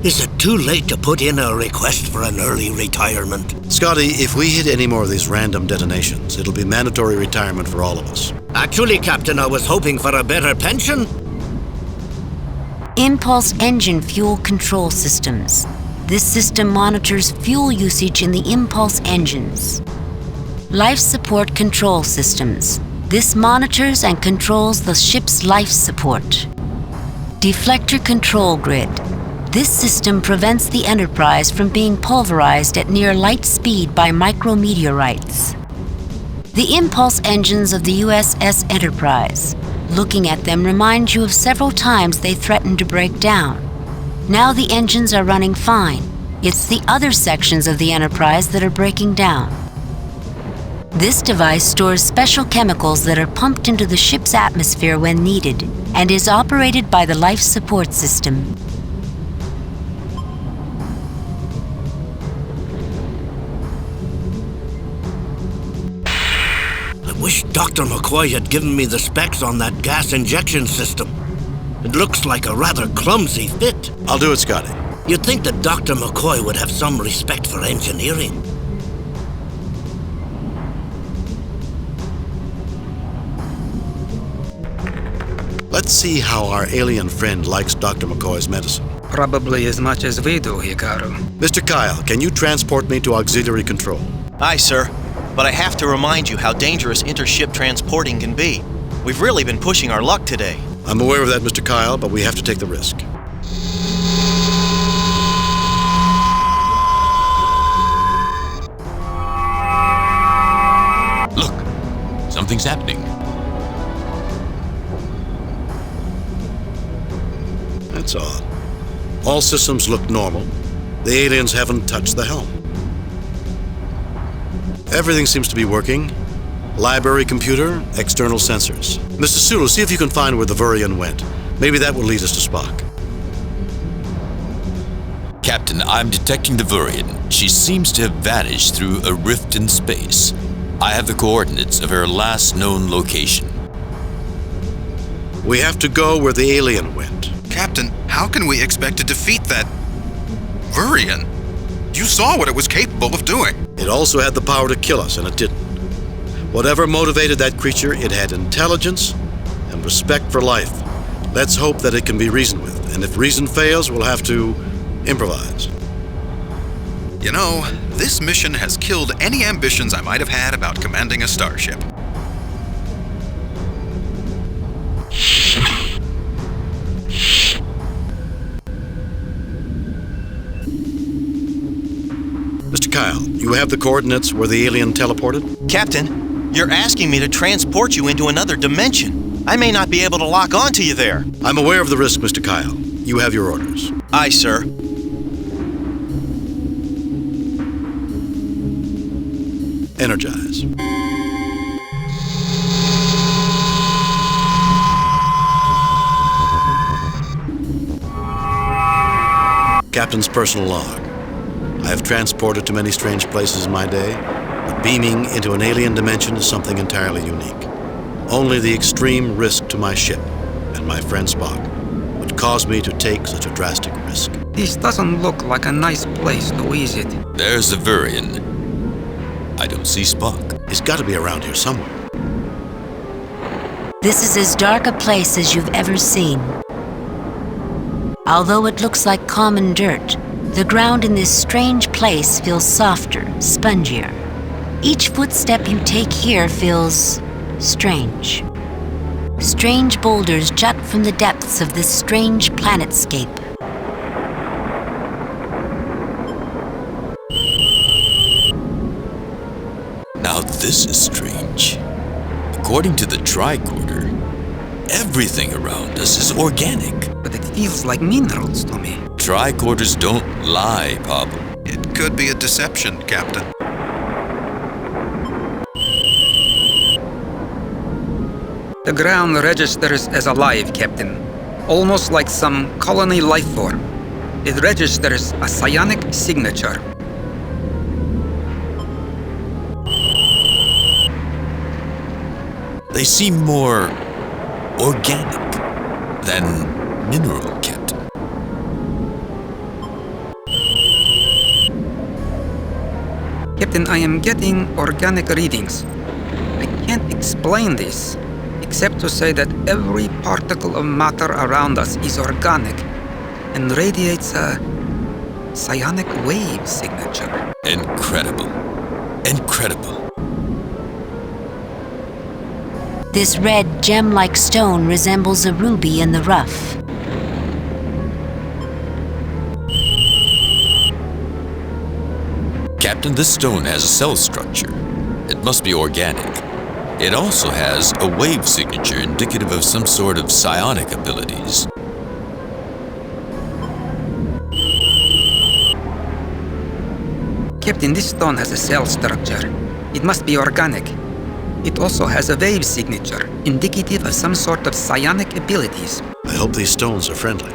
is it too late to put in a request for an early retirement? Scotty, if we hit any more of these random detonations, it'll be mandatory retirement for all of us. Actually, Captain, I was hoping for a better pension. Impulse engine fuel control systems. This system monitors fuel usage in the impulse engines. Life support control systems. This monitors and controls the ship's life support. Deflector control grid. This system prevents the Enterprise from being pulverized at near light speed by micrometeorites. The impulse engines of the USS Enterprise. Looking at them reminds you of several times they threatened to break down. Now the engines are running fine. It's the other sections of the Enterprise that are breaking down. This device stores special chemicals that are pumped into the ship's atmosphere when needed and is operated by the life support system. I wish Dr. McCoy had given me the specs on that gas injection system. It looks like a rather clumsy fit. I'll do it, Scotty. You'd think that Dr. McCoy would have some respect for engineering. Let's see how our alien friend likes Dr. McCoy's medicine. Probably as much as we do, Hikaru. Mr. Kyle, can you transport me to auxiliary control? Aye, sir. But I have to remind you how dangerous intership transporting can be. We've really been pushing our luck today. I'm aware of that, Mr. Kyle, but we have to take the risk. Look, something's happening. That's odd. All systems look normal. The aliens haven't touched the helm. Everything seems to be working. Library computer, external sensors. Mr. Sulu, see if you can find where the Vurian went. Maybe that will lead us to Spock. Captain, I'm detecting the Vurian. She seems to have vanished through a rift in space. I have the coordinates of her last known location. We have to go where the alien went. Captain, how can we expect to defeat that Vurian? You saw what it was capable of doing. It also had the power to kill us, and it didn't. Whatever motivated that creature, it had intelligence and respect for life. Let's hope that it can be reasoned with, and if reason fails, we'll have to improvise. You know, this mission has killed any ambitions I might have had about commanding a starship. Mr. Kyle, you have the coordinates where the alien teleported? Captain, you're asking me to transport you into another dimension. I may not be able to lock onto you there. I'm aware of the risk, Mr. Kyle. You have your orders. Aye, sir. Energize. Captain's personal log. I have transported to many strange places in my day, but beaming into an alien dimension is something entirely unique. Only the extreme risk to my ship and my friend Spock would cause me to take such a drastic risk. This doesn't look like a nice place to visit. There's the Vurian. I don't see Spock. He's got to be around here somewhere. This is as dark a place as you've ever seen. Although it looks like common dirt, the ground in this strange place feels softer, spongier. Each footstep you take here feels strange. Strange boulders jut from the depths of this strange planetscape. Now this is strange. According to the tricorder, everything around us is organic. But it feels like minerals to me. Tricorders don't lie, Pablo. It could be a deception, Captain. The ground registers as alive, Captain. Almost like some colony life form. It registers a psionic signature. They seem more organic than mineral, Captain. Captain, I am getting organic readings. I can't explain this, except to say that every particle of matter around us is organic and radiates a psionic wave signature. Incredible. Incredible. This red gem-like stone resembles a ruby in the rough. Captain, this stone has a cell structure. It must be organic. It also has a wave signature indicative of some sort of psionic abilities. Captain, this stone has a cell structure. It must be organic. It also has a wave signature, indicative of some sort of psionic abilities. I hope these stones are friendly.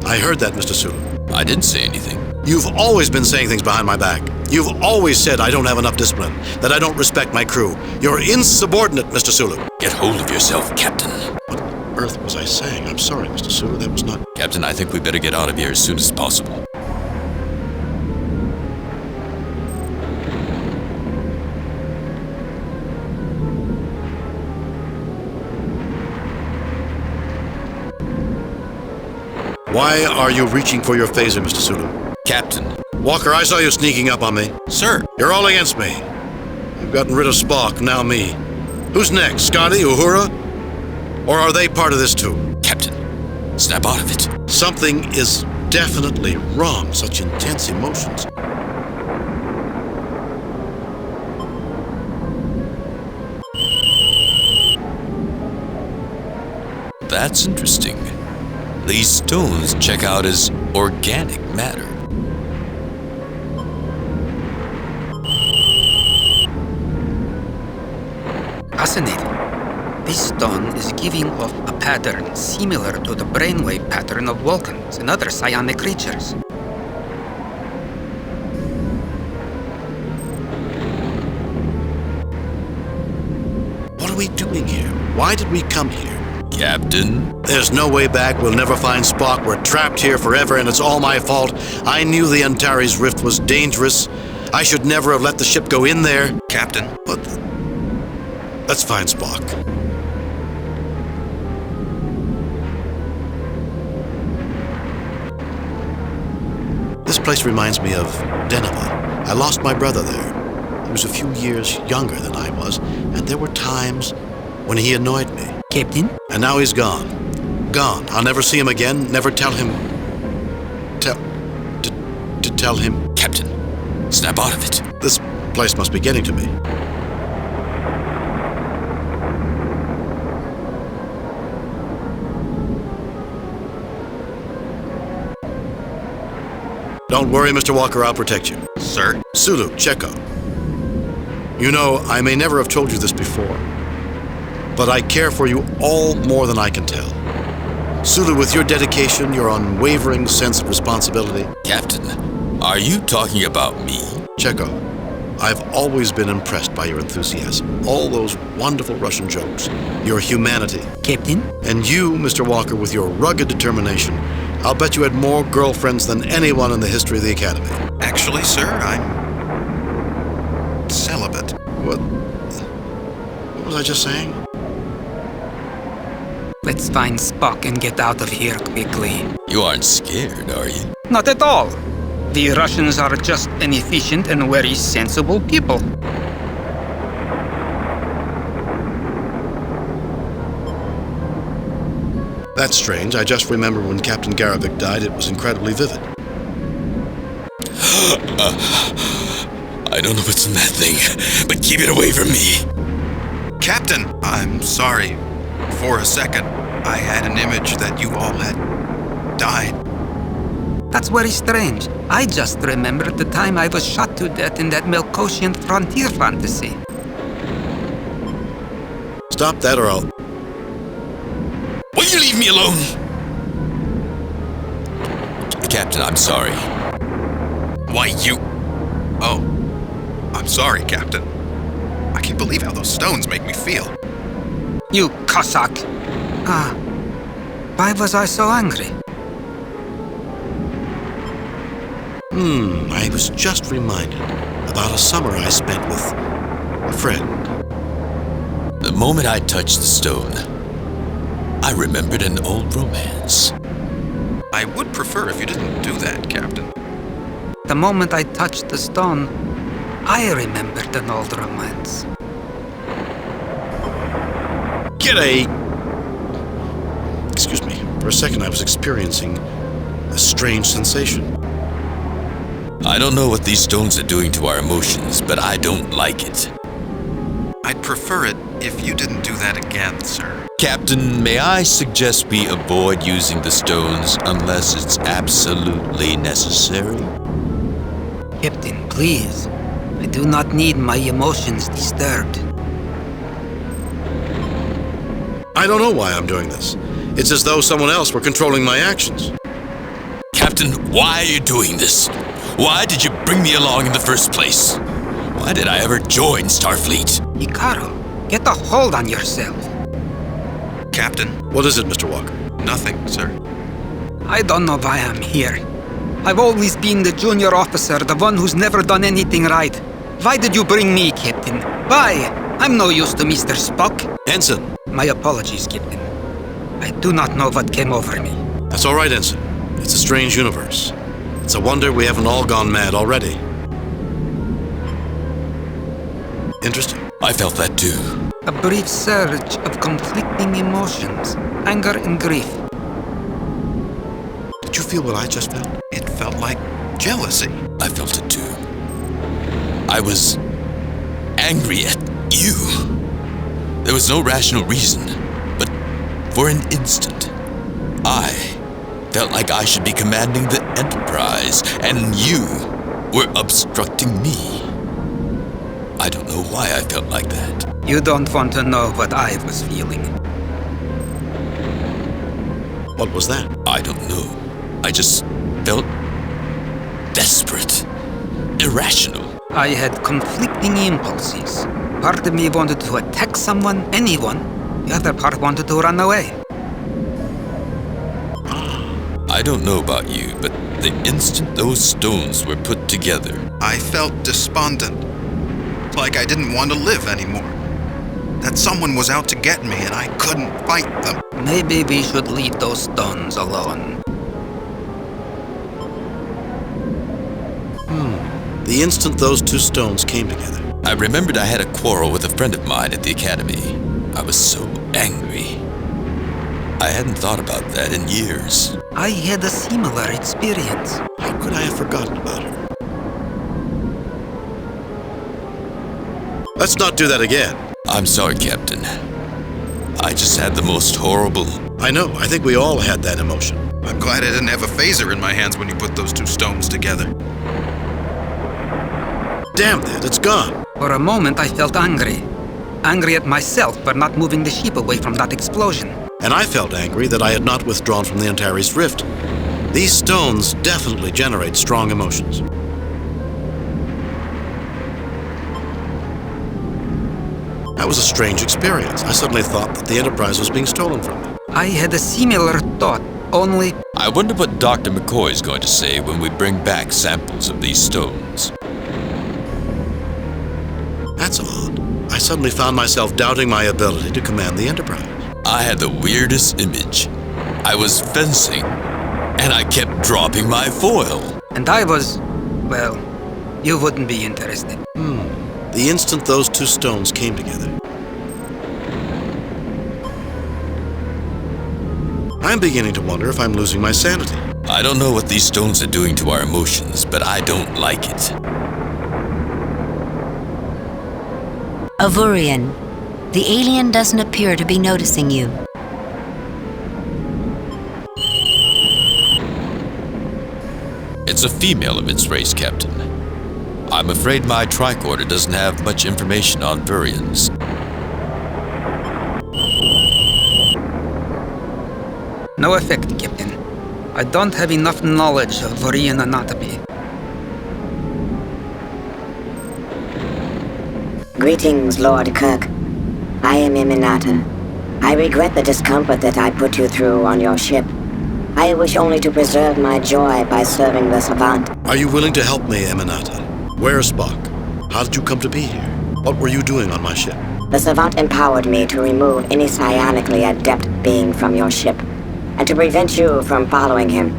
I heard that, Mr. Sulu. I didn't say anything. You've always been saying things behind my back. You've always said I don't have enough discipline, that I don't respect my crew. You're insubordinate, Mr. Sulu. Get hold of yourself, Captain. What on earth was I saying? I'm sorry, Mr. Sulu. That was not... Captain, I think we better get out of here as soon as possible. Why are you reaching for your phaser, Mr. Sulu? Captain. Walker, I saw you sneaking up on me. Sir. You're all against me. You've gotten rid of Spock, now me. Who's next, Scotty, Uhura? Or are they part of this too? Captain, snap out of it. Something is definitely wrong, such intense emotions. That's interesting. These stones check out as organic matter. Fascinating. This stone is giving off a pattern similar to the brainwave pattern of Vulcans and other psionic creatures. What are we doing here? Why did we come here? Captain. There's no way back. We'll never find Spock. We're trapped here forever, and it's all my fault. I knew the Antares Rift was dangerous. I should never have let the ship go in there. Captain. What? Let's find Spock. This place reminds me of Deneva. I lost my brother there. He was a few years younger than I was, and there were times when he annoyed me. Captain? And now he's gone. Gone. I'll never see him again, never tell him... tell him... Captain, snap out of it. This place must be getting to me. Don't worry, Mr. Walker, I'll protect you. Sir? Sulu, Checo. You know, I may never have told you this before, but I care for you all more than I can tell. Sulu, with your dedication, your unwavering sense of responsibility... Captain, are you talking about me? Checo, I've always been impressed by your enthusiasm, all those wonderful Russian jokes, your humanity. Captain? And you, Mr. Walker, with your rugged determination, I'll bet you had more girlfriends than anyone in the history of the Academy. Actually, sir, I'm... celibate. What was I just saying? Let's find Spock and get out of here quickly. You aren't scared, are you? Not at all. The Russians are just an efficient and very sensible people. That's strange. I just remember when Captain Garabik died, it was incredibly vivid. I don't know what's in that thing, but keep it away from me. Captain, I'm sorry. For a second, I had an image that you all had died. That's very strange. I just remembered the time I was shot to death in that Melkoshian frontier fantasy. Stop that or I'll... Will you leave me alone? Captain, I'm sorry. Why, you... Oh. I'm sorry, Captain. I can't believe how those stones make me feel. You Cossack! Why was I so angry? I was just reminded about a summer I spent with a friend. The moment I touched the stone, I remembered an old romance. I would prefer if you didn't do that, Captain. The moment I touched the stone, I remembered an old romance. G'day! Excuse me. For a second I was experiencing a strange sensation. I don't know what these stones are doing to our emotions, but I don't like it. I'd prefer it if you didn't do that again, sir. Captain, may I suggest we avoid using the stones unless it's absolutely necessary? Captain, please. I do not need my emotions disturbed. I don't know why I'm doing this. It's as though someone else were controlling my actions. Captain, why are you doing this? Why did you bring me along in the first place? Why did I ever join Starfleet? Icaro, get a hold on yourself. Captain? What is it, Mr. Walker? Nothing, sir. I don't know why I'm here. I've always been the junior officer, the one who's never done anything right. Why did you bring me, Captain? Why? I'm no use to Mr. Spock. Ensign! My apologies, Captain. I do not know what came over me. That's all right, Ensign. It's a strange universe. It's a wonder we haven't all gone mad already. Interesting. I felt that too. A brief surge of conflicting emotions, anger and grief. Did you feel what I just felt? It felt like jealousy. I felt it too. I was angry at you. There was no rational reason, but for an instant, I felt like I should be commanding the Enterprise, and you were obstructing me. I don't know why I felt like that. You don't want to know what I was feeling. What was that? I don't know. I just felt desperate, irrational. I had conflicting impulses. Part of me wanted to attack someone, anyone. The other part wanted to run away. I don't know about you, but the instant those stones were put together, I felt despondent. Like I didn't want to live anymore. That someone was out to get me and I couldn't fight them. Maybe we should leave those stones alone. The instant those two stones came together. I remembered I had a quarrel with a friend of mine at the academy. I was so angry. I hadn't thought about that in years. I had a similar experience. How could I have forgotten about her? Let's not do that again. I'm sorry, Captain. I just had the most horrible... I know. I think we all had that emotion. I'm glad I didn't have a phaser in my hands when you put those two stones together. Damn it, it's gone. For a moment, I felt angry. Angry at myself for not moving the ship away from that explosion. And I felt angry that I had not withdrawn from the Antares Rift. These stones definitely generate strong emotions. That was a strange experience. I suddenly thought that the Enterprise was being stolen from me. I had a similar thought, only... I wonder what Dr. McCoy is going to say when we bring back samples of these stones. That's odd. I suddenly found myself doubting my ability to command the Enterprise. I had the weirdest image. I was fencing, and I kept dropping my foil. And I was... well, you wouldn't be interested. The instant those two stones came together. I'm beginning to wonder if I'm losing my sanity. I don't know what these stones are doing to our emotions, but I don't like it. Avurian, the alien doesn't appear to be noticing you. It's a female of its race, Captain. I'm afraid my tricorder doesn't have much information on Vurians. No effect, Captain. I don't have enough knowledge of Vurian anatomy. Greetings, Lord Kirk. I am Eminata. I regret the discomfort that I put you through on your ship. I wish only to preserve my joy by serving the Savant. Are you willing to help me, Eminata? Where's Spock? How did you come to be here? What were you doing on my ship? The Savant empowered me to remove any psionically adept being from your ship, and to prevent you from following him.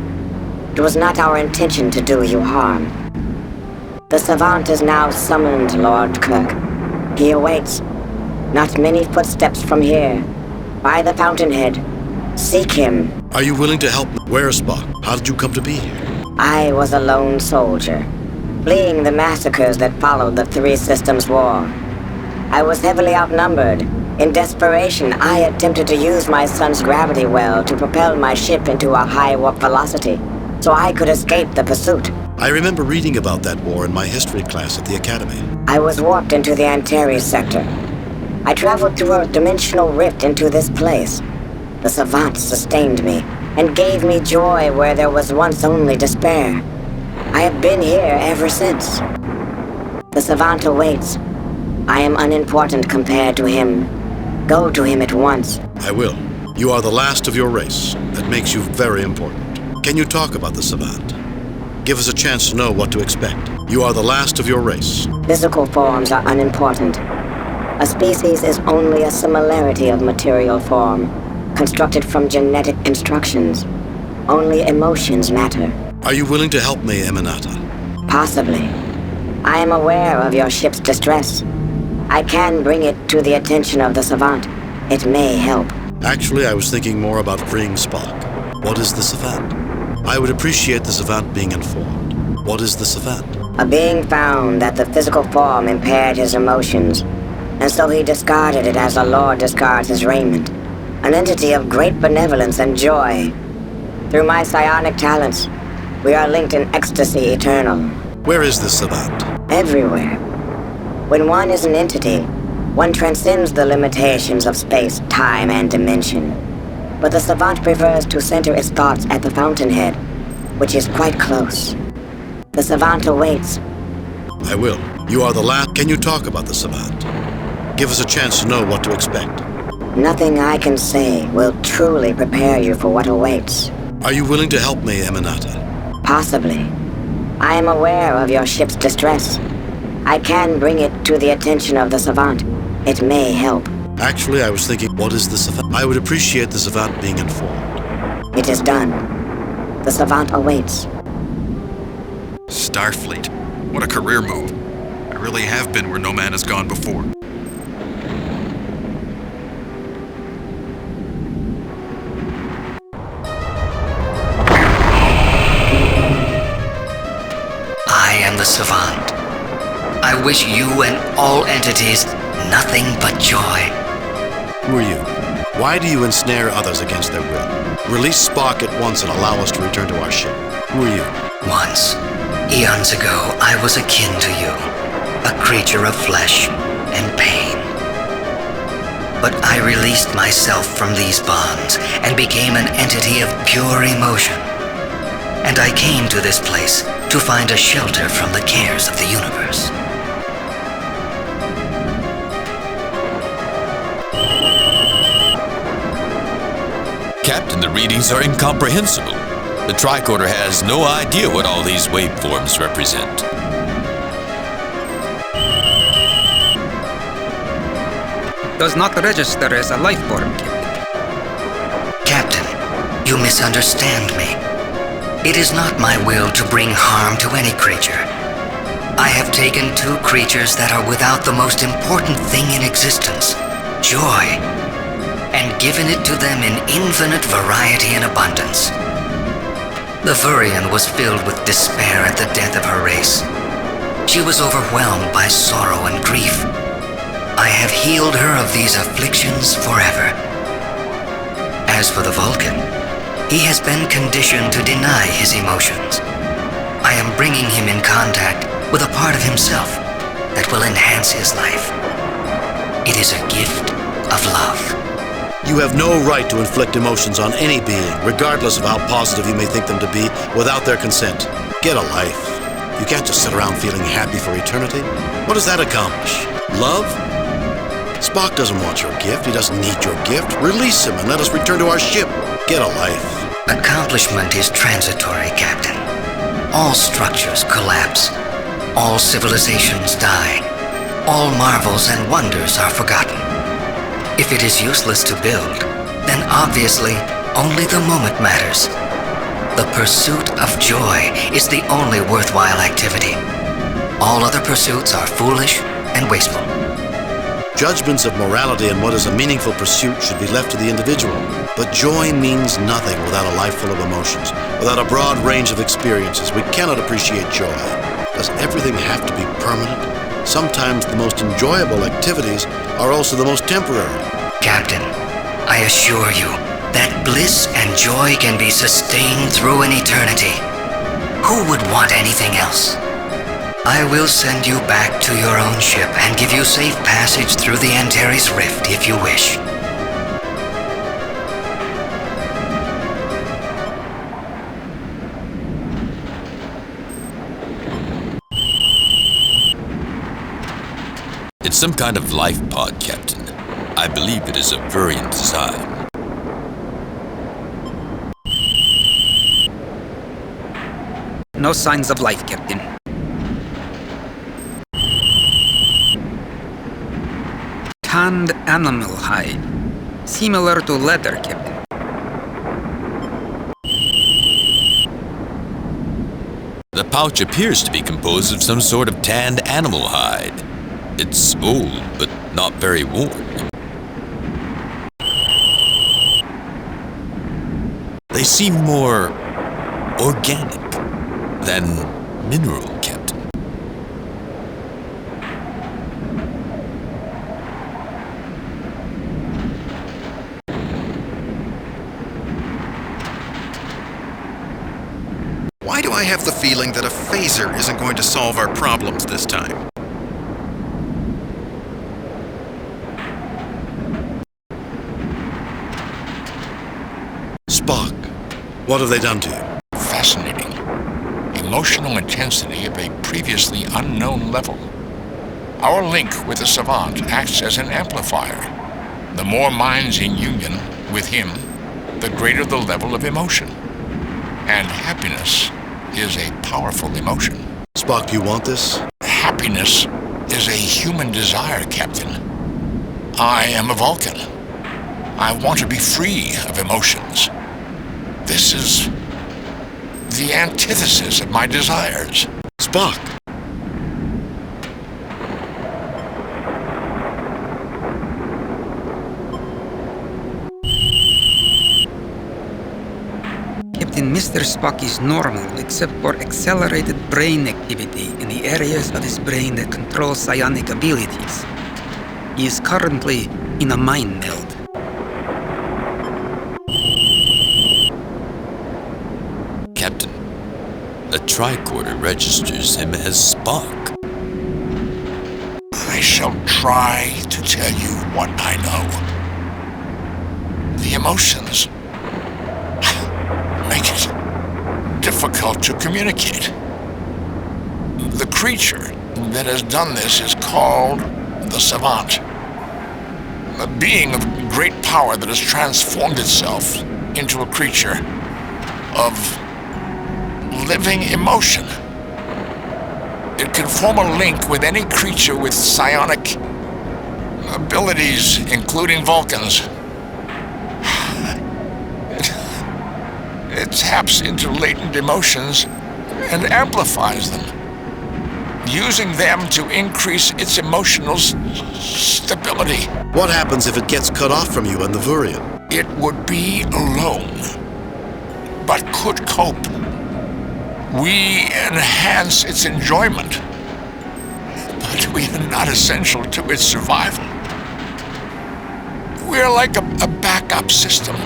It was not our intention to do you harm. The Savant is now summoned, Lord Kirk. He awaits, not many footsteps from here, by the fountainhead. Seek him. Are you willing to help me? Where's Spock? How did you come to be here? I was a lone soldier, fleeing the massacres that followed the Three Systems War. I was heavily outnumbered. In desperation, I attempted to use my son's gravity well to propel my ship into a high warp velocity, so I could escape the pursuit. I remember reading about that war in my history class at the academy. I was warped into the Antares sector. I traveled through a dimensional rift into this place. The Savant sustained me and gave me joy where there was once only despair. I have been here ever since. The Savant awaits. I am unimportant compared to him. Go to him at once. I will. You are the last of your race. That makes you very important. Can you talk about the Savant? Give us a chance to know what to expect. You are the last of your race. Physical forms are unimportant. A species is only a similarity of material form, constructed from genetic instructions. Only emotions matter. Are you willing to help me, Eminata? Possibly. I am aware of your ship's distress. I can bring it to the attention of the Savant. It may help. Actually, I was thinking more about freeing Spock. What is the Savant? I would appreciate the Savant being informed. What is the Savant? A being found that the physical form impaired his emotions, and so he discarded it as a lord discards his raiment. An entity of great benevolence and joy. Through my psionic talents, we are linked in ecstasy eternal. Where is the Savant? Everywhere. When one is an entity, one transcends the limitations of space, time, and dimension. But the Savant prefers to center its thoughts at the fountainhead, which is quite close. The Savant awaits. I will. You are the last. Can you talk about the Savant? Give us a chance to know what to expect. Nothing I can say will truly prepare you for what awaits. Are you willing to help me, Eminata? Possibly. I am aware of your ship's distress. I can bring it to the attention of the Savant. It may help. Actually, I was thinking, what is the Savant? I would appreciate the Savant being informed. It is done. The Savant awaits. Starfleet. What a career move. I really have been where no man has gone before. I am the Savant. I wish you and all entities nothing but joy. Who are you? Why do you ensnare others against their will? Release Spock at once and allow us to return to our ship. Who are you? Once, eons ago, I was akin to you, a creature of flesh and pain. But I released myself from these bonds and became an entity of pure emotion. And I came to this place to find a shelter from the cares of the universe. Captain, the readings are incomprehensible. The tricorder has no idea what all these waveforms represent. Does not register as a life form, Captain, you misunderstand me. It is not my will to bring harm to any creature. I have taken two creatures that are without the most important thing in existence, joy, and given it to them in infinite variety and abundance. The Vurian was filled with despair at the death of her race. She was overwhelmed by sorrow and grief. I have healed her of these afflictions forever. As for the Vulcan, he has been conditioned to deny his emotions. I am bringing him in contact with a part of himself that will enhance his life. It is a gift of love. You have no right to inflict emotions on any being, regardless of how positive you may think them to be, without their consent. Get a life. You can't just sit around feeling happy for eternity. What does that accomplish? Love? Spock doesn't want your gift. He doesn't need your gift. Release him and let us return to our ship. Get a life. Accomplishment is transitory, Captain. All structures collapse. All civilizations die. All marvels and wonders are forgotten. If it is useless to build, then obviously only the moment matters. The pursuit of joy is the only worthwhile activity. All other pursuits are foolish and wasteful. Judgments of morality and what is a meaningful pursuit should be left to the individual. But joy means nothing without a life full of emotions, without a broad range of experiences. We cannot appreciate joy. Does everything have to be permanent? Sometimes the most enjoyable activities are also the most temporary. Captain, I assure you that bliss and joy can be sustained through an eternity. Who would want anything else? I will send you back to your own ship and give you safe passage through the Antares Rift if you wish. It's some kind of life pod, Captain. I believe it is of Vurian design. No signs of life, Captain. Tanned animal hide. Similar to leather, Captain. The pouch appears to be composed of some sort of tanned animal hide. It's old, but not very worn. They seem more organic than mineral, Captain. Why do I have the feeling that a phaser isn't going to solve our problems this time? Spock, what have they done to you? Fascinating. Emotional intensity of a previously unknown level. Our link with the Savant acts as an amplifier. The more minds in union with him, the greater the level of emotion. And happiness is a powerful emotion. Spock, do you want this? Happiness is a human desire, Captain. I am a Vulcan. I want to be free of emotions. This is the antithesis of my desires. Spock! Captain, Mr. Spock is normal except for accelerated brain activity in the areas of his brain that control psionic abilities. He is currently in a mind meld. Captain, a tricorder registers him as Spock. I shall try to tell you what I know. The emotions make it difficult to communicate. The creature that has done this is called the Savant, a being of great power that has transformed itself into a creature of living emotion. It can form a link with any creature with psionic abilities, including Vulcans. It taps into latent emotions and amplifies them, using them to increase its emotional stability. What happens if it gets cut off from you and the Vurian? It would be alone, but could cope. We enhance its enjoyment, but we are not essential to its survival. We're like a backup system.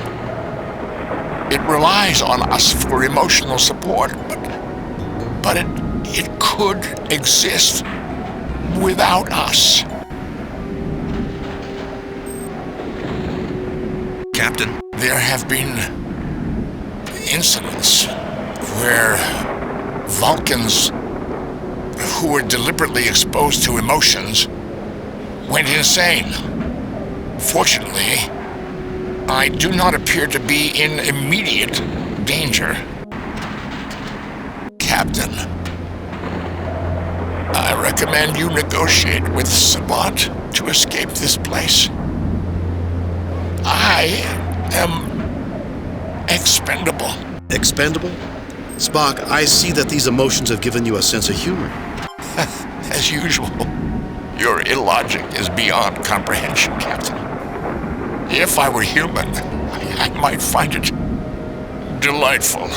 It relies on us for emotional support, but it could exist without us. Captain? There have been incidents where Vulcans who were deliberately exposed to emotions went insane. Fortunately, I do not appear to be in immediate danger. Captain, I recommend you negotiate with Savant to escape this place. I am expendable. Expendable? Spock, I see that these emotions have given you a sense of humor. As usual, your illogic is beyond comprehension, Captain. If I were human, I might find it delightful.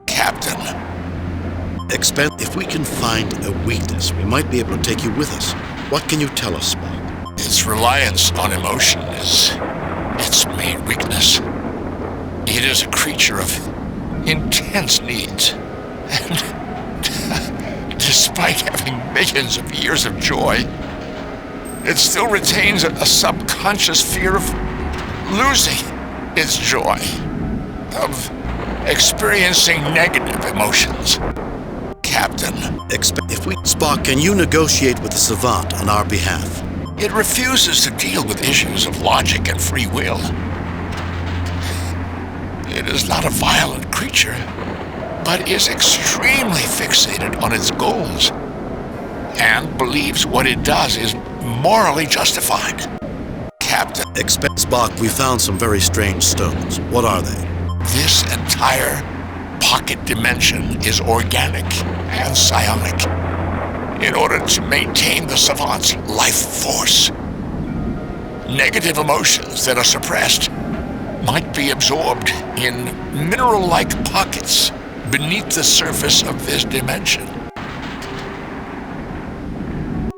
Captain. If we can find a weakness, we might be able to take you with us. What can you tell us, Spock? Its reliance on emotion is its main weakness. It is a creature of intense needs, and despite having millions of years of joy, it still retains a subconscious fear of losing its joy, of experiencing negative emotions. Captain. Spock, can you negotiate with the Savant on our behalf? It refuses to deal with issues of logic and free will. It is not a violent creature, but is extremely fixated on its goals and believes what it does is morally justified. Captain. Spock, we found some very strange stones. What are they? This entire pocket dimension is organic and psionic in order to maintain the Savant's life force. Negative emotions that are suppressed might be absorbed in mineral-like pockets beneath the surface of this dimension.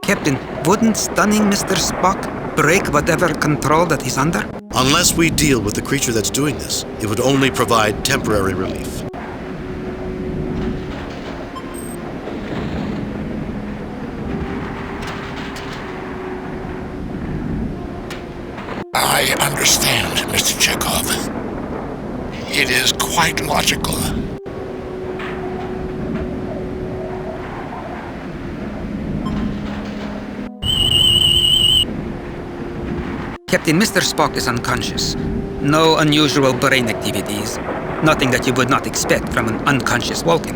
Captain, wouldn't stunning Mr. Spock break whatever control that he's under? Unless we deal with the creature that's doing this, it would only provide temporary relief. I understand, Mr. Chekhov. It is quite logical. Captain, Mr. Spock is unconscious. No unusual brain activities. Nothing that you would not expect from an unconscious Vulcan.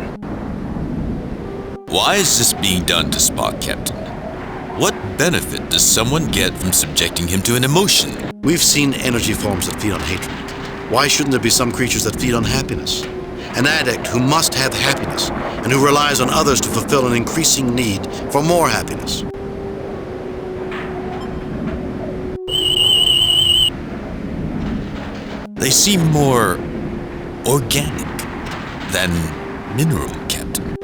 Why is this being done to Spock, Captain? What benefit does someone get from subjecting him to an emotion? We've seen energy forms that feed on hatred. Why shouldn't there be some creatures that feed on happiness? An addict who must have happiness and who relies on others to fulfill an increasing need for more happiness. They seem more organic than mineral, Captain.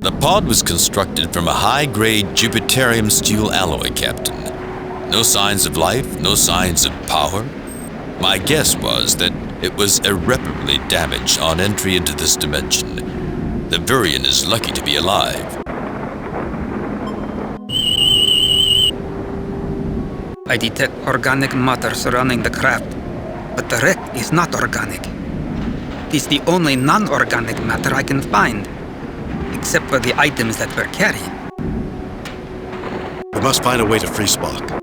The pod was constructed from a high-grade Jupiterium steel alloy, Captain. No signs of life, no signs of power. My guess was that it was irreparably damaged on entry into this dimension. The Virion is lucky to be alive. I detect organic matter surrounding the craft, but the wreck is not organic. It is the only non-organic matter I can find, except for the items that we're carrying. We must find a way to free Spock.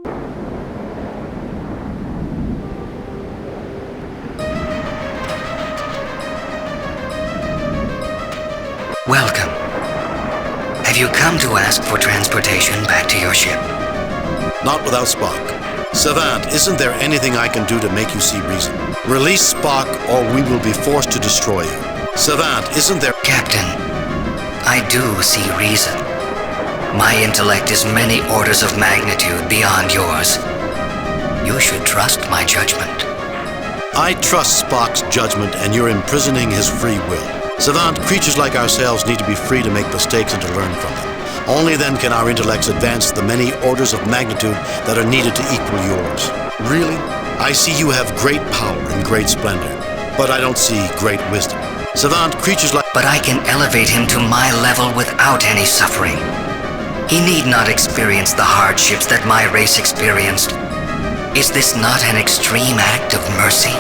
Welcome. Have you come to ask for transportation back to your ship? Not without Spock. Savant, isn't there anything I can do to make you see reason? Release Spock, or we will be forced to destroy you. Savant, isn't there... Captain, I do see reason. My intellect is many orders of magnitude beyond yours. You should trust my judgment. I trust Spock's judgment, and you're imprisoning his free will. Savant, creatures like ourselves need to be free to make mistakes and to learn from them. Only then can our intellects advance the many orders of magnitude that are needed to equal yours. Really? I see you have great power and great splendor, but I don't see great wisdom. Savant, creatures like... But I can elevate him to my level without any suffering. He need not experience the hardships that my race experienced. Is this not an extreme act of mercy?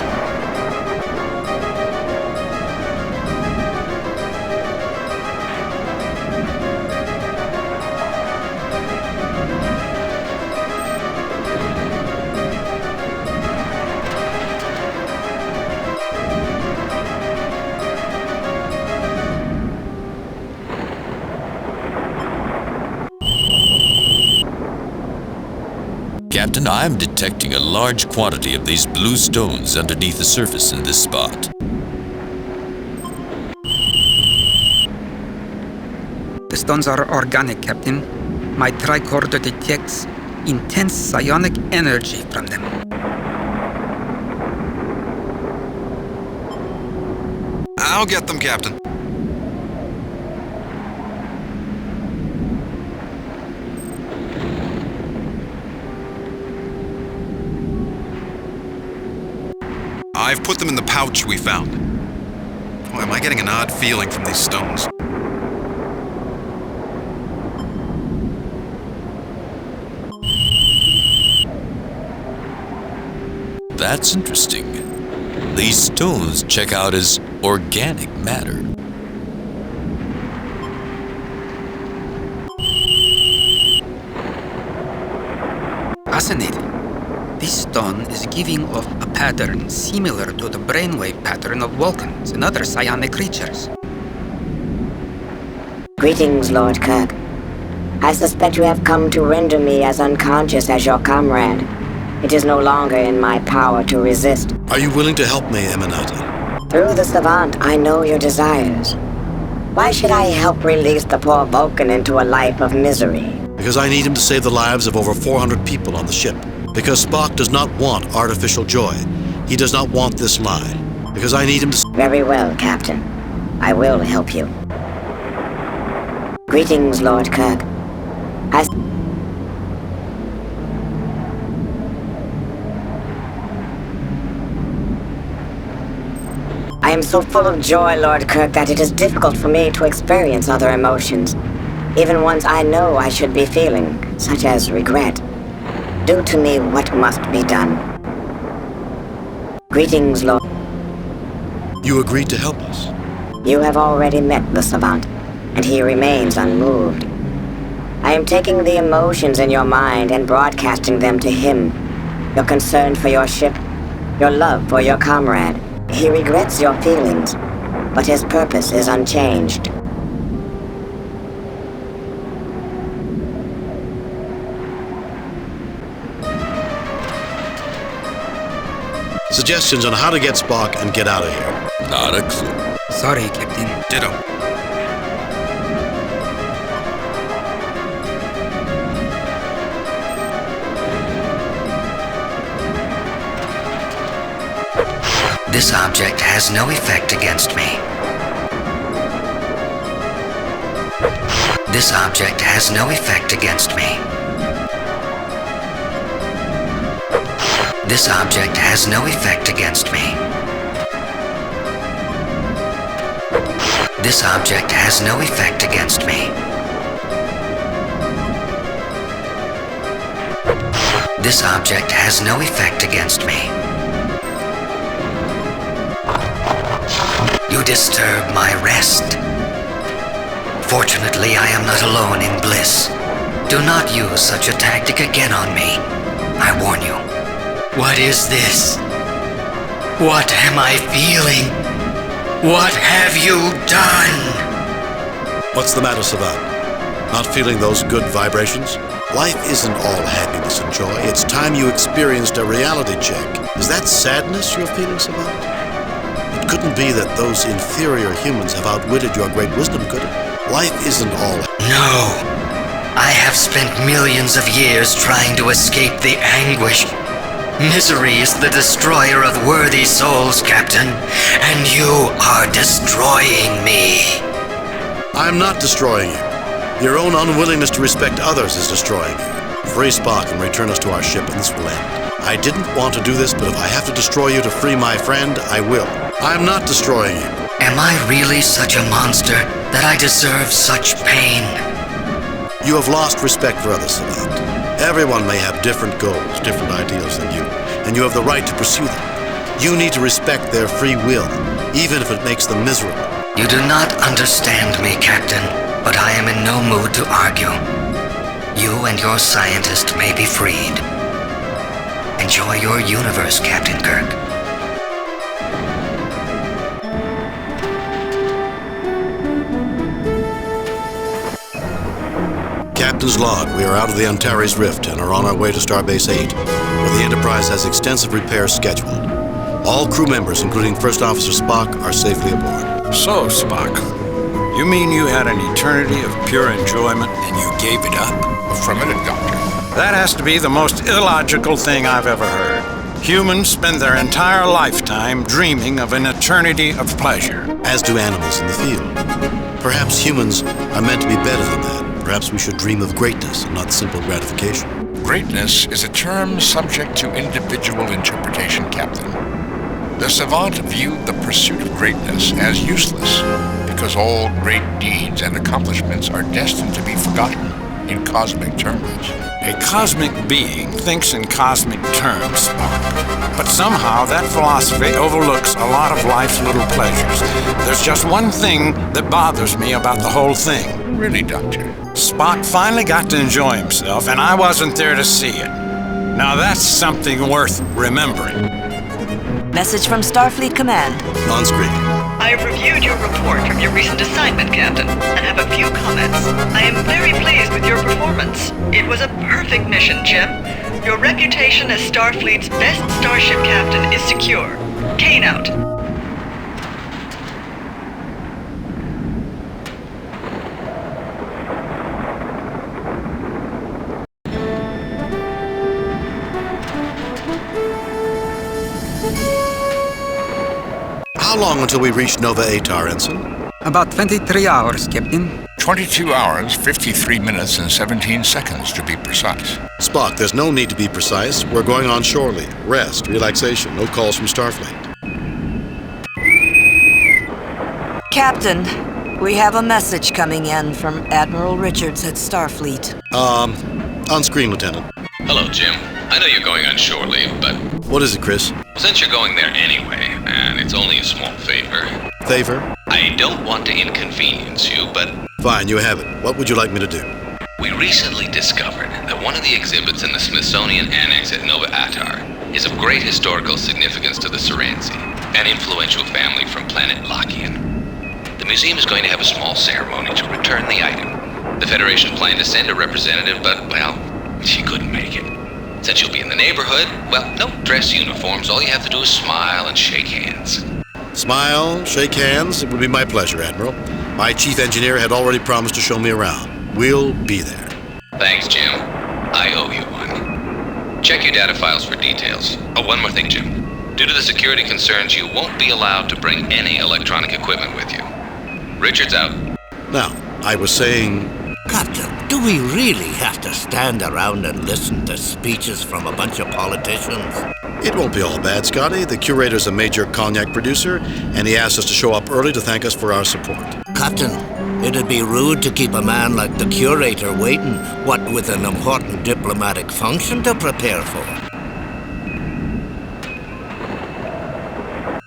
Captain, I am detecting a large quantity of these blue stones underneath the surface in this spot. The stones are organic, Captain. My tricorder detects intense psionic energy from them. I'll get them, Captain. I've put them in the pouch we found. Boy, am I getting an odd feeling from these stones. That's interesting. These stones check out as organic matter. Fascinating. This stone is giving off a pattern similar to the brainwave pattern of Vulcans and other psionic creatures. Greetings, Lord Kirk. I suspect you have come to render me as unconscious as your comrade. It is no longer in my power to resist. Are you willing to help me, Eminata? Through the Savant, I know your desires. Why should I help release the poor Vulcan into a life of misery? Because I need him to save the lives of over 400 people on the ship. Because Spock does not want artificial joy. He does not want this lie. Because I need him to... Very well, Captain. I will help you. Greetings, Lord Kirk. I am so full of joy, Lord Kirk, that it is difficult for me to experience other emotions, even ones I know I should be feeling, such as regret. Do to me what must be done. Greetings, Lord. You agreed to help us. You have already met the Savant, and he remains unmoved. I am taking the emotions in your mind and broadcasting them to him. your concern for your ship, your love for your comrade. He regrets your feelings, but his purpose is unchanged. Suggestions on how to get Spock and get out of here? Not a clue. Sorry, Captain. Ditto. This object has no effect against me. This object has no effect against me. This object has no effect against me. This object has no effect against me. This object has no effect against me. You disturb my rest. Fortunately, I am not alone in bliss. Do not use such a tactic again on me. I warn you. What is this? What am I feeling? What have you done? What's the matter, Savant? Not feeling those good vibrations? Life isn't all happiness and joy. It's time you experienced a reality check. Is that sadness you're feeling, Savant? It couldn't be that those inferior humans have outwitted your great wisdom, could it? Life isn't all... No. I have spent millions of years trying to escape the anguish. Misery is the destroyer of worthy souls, Captain, and you are destroying me. I'm not destroying you. Your own unwillingness to respect others is destroying you. Free Spock and return us to our ship, and this will end. I didn't want to do this, but if I have to destroy you to free my friend, I will. I'm not destroying you. Am I really such a monster that I deserve such pain? You have lost respect for others, Savant. Everyone may have different goals, different ideals than you, and you have the right to pursue them. You need to respect their free will, even if it makes them miserable. You do not understand me, Captain, but I am in no mood to argue. You and your scientist may be freed. Enjoy your universe, Captain Kirk. Captain's log, we are out of the Antares Rift and are on our way to Starbase 8, where the Enterprise has extensive repairs scheduled. All crew members, including First Officer Spock, are safely aboard. So, Spock, you mean you had an eternity of pure enjoyment and you gave it up? Affirmative, Doctor. That has to be the most illogical thing I've ever heard. Humans spend their entire lifetime dreaming of an eternity of pleasure. As do animals in the field. Perhaps humans are meant to be better than that. Perhaps we should dream of greatness and not simple gratification. Greatness is a term subject to individual interpretation, Captain. The savant viewed the pursuit of greatness as useless because all great deeds and accomplishments are destined to be forgotten in cosmic terms. A cosmic being thinks in cosmic terms, Spock. But somehow that philosophy overlooks a lot of life's little pleasures. There's just one thing that bothers me about the whole thing. Really, Doctor? Spock finally got to enjoy himself, and I wasn't there to see it. Now that's something worth remembering. Message from Starfleet Command. On screen. I have reviewed your report from your recent assignment, Captain, and have a few comments. I am very pleased with your performance. It was a perfect mission, Jim. Your reputation as Starfleet's best starship captain is secure. Kane out. How long until we reach Nova Atar, Ensign? About 23 hours, Captain. 22 hours, 53 minutes, and 17 seconds to be precise. Spock, there's no need to be precise. We're going on shore leave. Rest, relaxation, no calls from Starfleet. Captain, we have a message coming in from Admiral Richards at Starfleet. On screen, Lieutenant. Hello, Jim. I know you're going on shore leave, but... What is it, Chris? Since you're going there anyway, and it's only a small favor... Favor? I don't want to inconvenience you, but... Fine, you have it. What would you like me to do? We recently discovered that One of the exhibits in the Smithsonian Annex at Nova Atar is of great historical significance to the Serenzi, an influential family from planet Lakian. The museum is going to have a small ceremony to return the item. The Federation planned to send a representative, but, well, she couldn't make it. Since you'll be in the neighborhood, well, no dress uniforms. All you have to do is smile and shake hands. Smile, shake hands. It would be my pleasure, Admiral. My chief engineer had already promised to show me around. We'll be there. Thanks, Jim. I owe you one. Check your data files for details. Oh, one more thing, Jim. Due to the security concerns, you won't be allowed to bring any electronic equipment with you. Richard's out. Now, I was saying... Captain, do we really have to stand around and listen to speeches from a bunch of politicians? It won't be all bad, Scotty. The curator's a major cognac producer, and he asked us to show up early to thank us for our support. Captain, it'd be rude to keep a man like the curator waiting, what with an important diplomatic function to prepare for.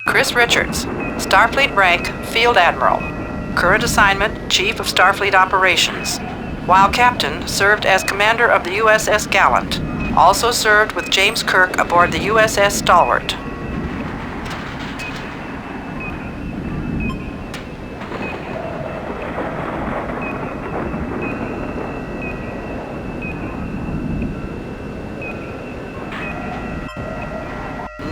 Chris Richards, Starfleet rank, Field Admiral. Current assignment, Chief of Starfleet Operations. While Captain, served as Commander of the USS Gallant. Also served with James Kirk aboard the USS Stalwart.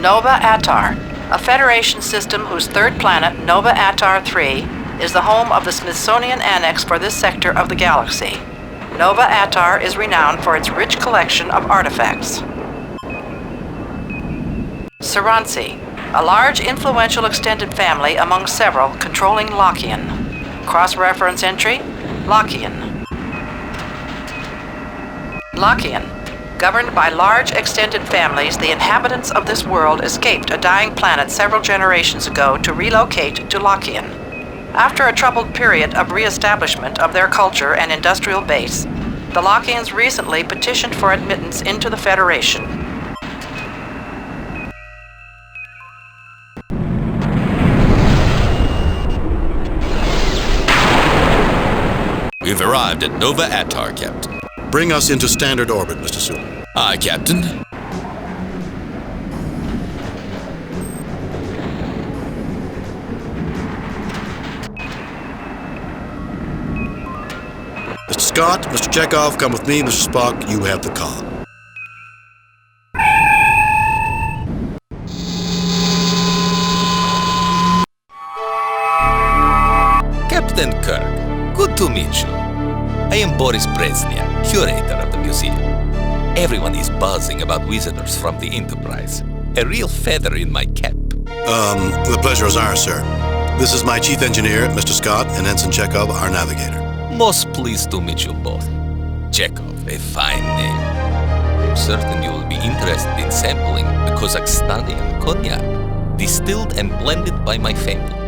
Nova Atar, a Federation system whose third planet, Nova Atar 3, is the home of the Smithsonian Annex for this sector of the galaxy. Nova Atar is renowned for its rich collection of artifacts. Serenzi, a large influential extended family among several controlling Lakian. Cross-reference entry, Lakian. Lakian. Governed by large extended families, the inhabitants of this world escaped a dying planet several generations ago to relocate to Lakian. After a troubled period of re-establishment of their culture and industrial base, the Lakians recently petitioned for admittance into the Federation. We've arrived at Nova Atar, Captain. Bring us into standard orbit, Mr. Sewell. Aye, Captain. Mr. Scott, Mr. Chekhov, come with me. Mr. Spock, you have the call. Captain Kirk, good to meet you. I am Boris Brezhnev, curator of the museum. Everyone is buzzing about visitors from the Enterprise. A real feather in my cap. The pleasure is ours, sir. This is my chief engineer, Mr. Scott, and Ensign Chekhov, our navigator. Most pleased to meet you both. Chekhov, a fine name. I'm certain you will be interested in sampling the Kazakhstanian cognac, distilled and blended by my family.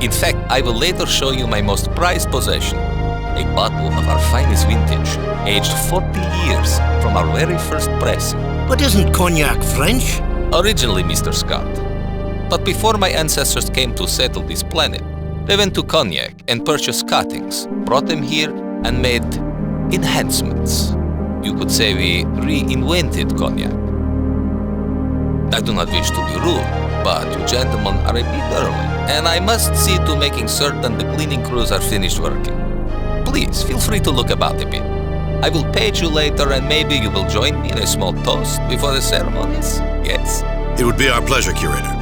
In fact, I will later show you my most prized possession, a bottle of our finest vintage, aged 40 years from our very first pressing. But isn't cognac French? Originally, Mr. Scott. But before my ancestors came to settle this planet, they went to Cognac and purchased cuttings, brought them here, and made enhancements. You could say we reinvented Cognac. I do not wish to be rude, but you gentlemen are a bit early, and I must see to making certain the cleaning crews are finished working. Please, feel free to look about a bit. I will page you later, and maybe you will join me in a small toast before the ceremonies? Yes? It would be our pleasure, Curator.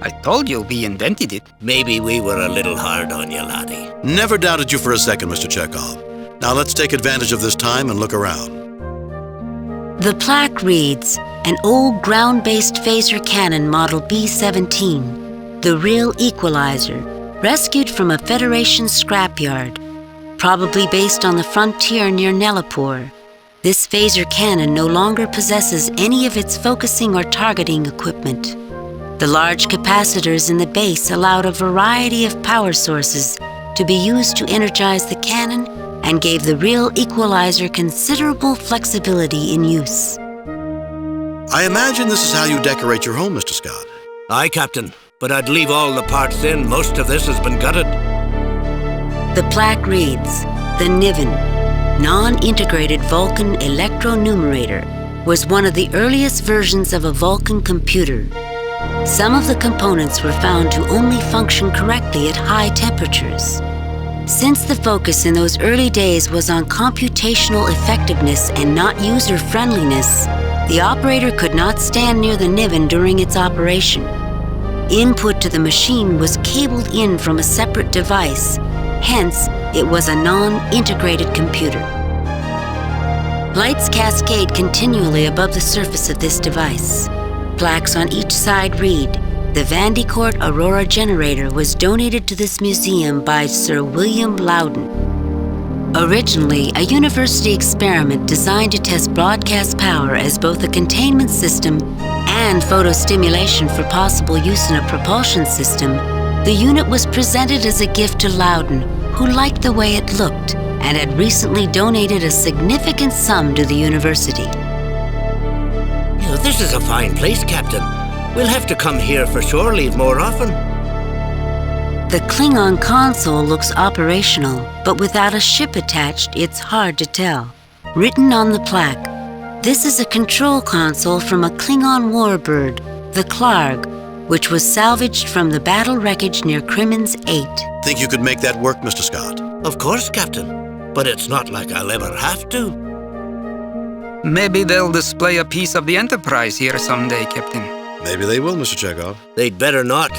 I told you we invented it. Maybe we were a little hard on you, laddie. Never doubted you for a second, Mr. Chekhov. Now let's take advantage of this time and look around. The plaque reads, an old ground-based phaser cannon model B-17, the real equalizer, rescued from a Federation scrapyard, probably based on the frontier near Nelapur. This phaser cannon no longer possesses any of its focusing or targeting equipment. The large capacitors in the base allowed a variety of power sources to be used to energize the cannon and gave the real equalizer considerable flexibility in use. I imagine this is how you decorate your home, Mr. Scott. Aye, Captain. but I'd leave all the parts in. Most of this has been gutted. The plaque reads, the Niven, non-integrated Vulcan electronumerator, was one of the earliest versions of a Vulcan computer. Some of the components were found to only function correctly at high temperatures. Since the focus in those early days was on computational effectiveness and not user-friendliness, the operator could not stand near the Niven during its operation. Input to the machine was cabled in from a separate device, hence it was a non-integrated computer. Lights cascade continually above the surface of this device. Plaques on each side read, "The Vandecourt Aurora generator was donated to this museum by Sir William Loudon." Originally, a university experiment designed to test broadcast power as both a containment system and photostimulation for possible use in a propulsion system, the unit was presented as a gift to Loudon, who liked the way it looked and had recently donated a significant sum to the university. This is a fine place, Captain. We'll have to come here for shore leave more often. The Klingon console looks operational, but without a ship attached, it's hard to tell. Written on the plaque, this is a control console from a Klingon warbird, the Klarg, which was salvaged from the battle wreckage near Crimmins 8. Think you could make that work, Mr. Scott? Of course, Captain. But it's not like I'll ever have to. Maybe they'll display a piece of the Enterprise here someday, Captain. Maybe they will, Mr. Chekhov. They'd better not.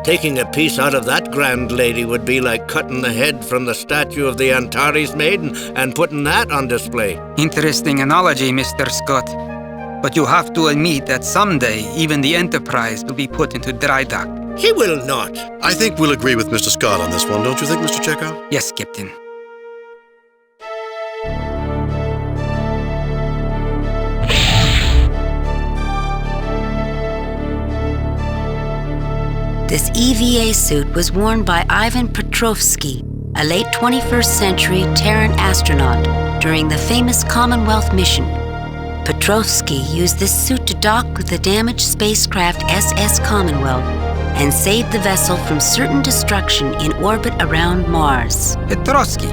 Taking a piece out of that grand lady would be like cutting the head from the statue of the Antares Maiden and putting that on display. Interesting analogy, Mr. Scott. But you have to admit that someday even the Enterprise will be put into dry dock. He will not. I think we'll agree with Mr. Scott on this one, don't you think, Mr. Chekhov? Yes, Captain. This EVA suit was worn by Ivan Petrovsky, a late 21st century Terran astronaut, during the famous Commonwealth mission. Petrovsky used this suit to dock with the damaged spacecraft SS Commonwealth and saved the vessel from certain destruction in orbit around Mars. Petrovsky?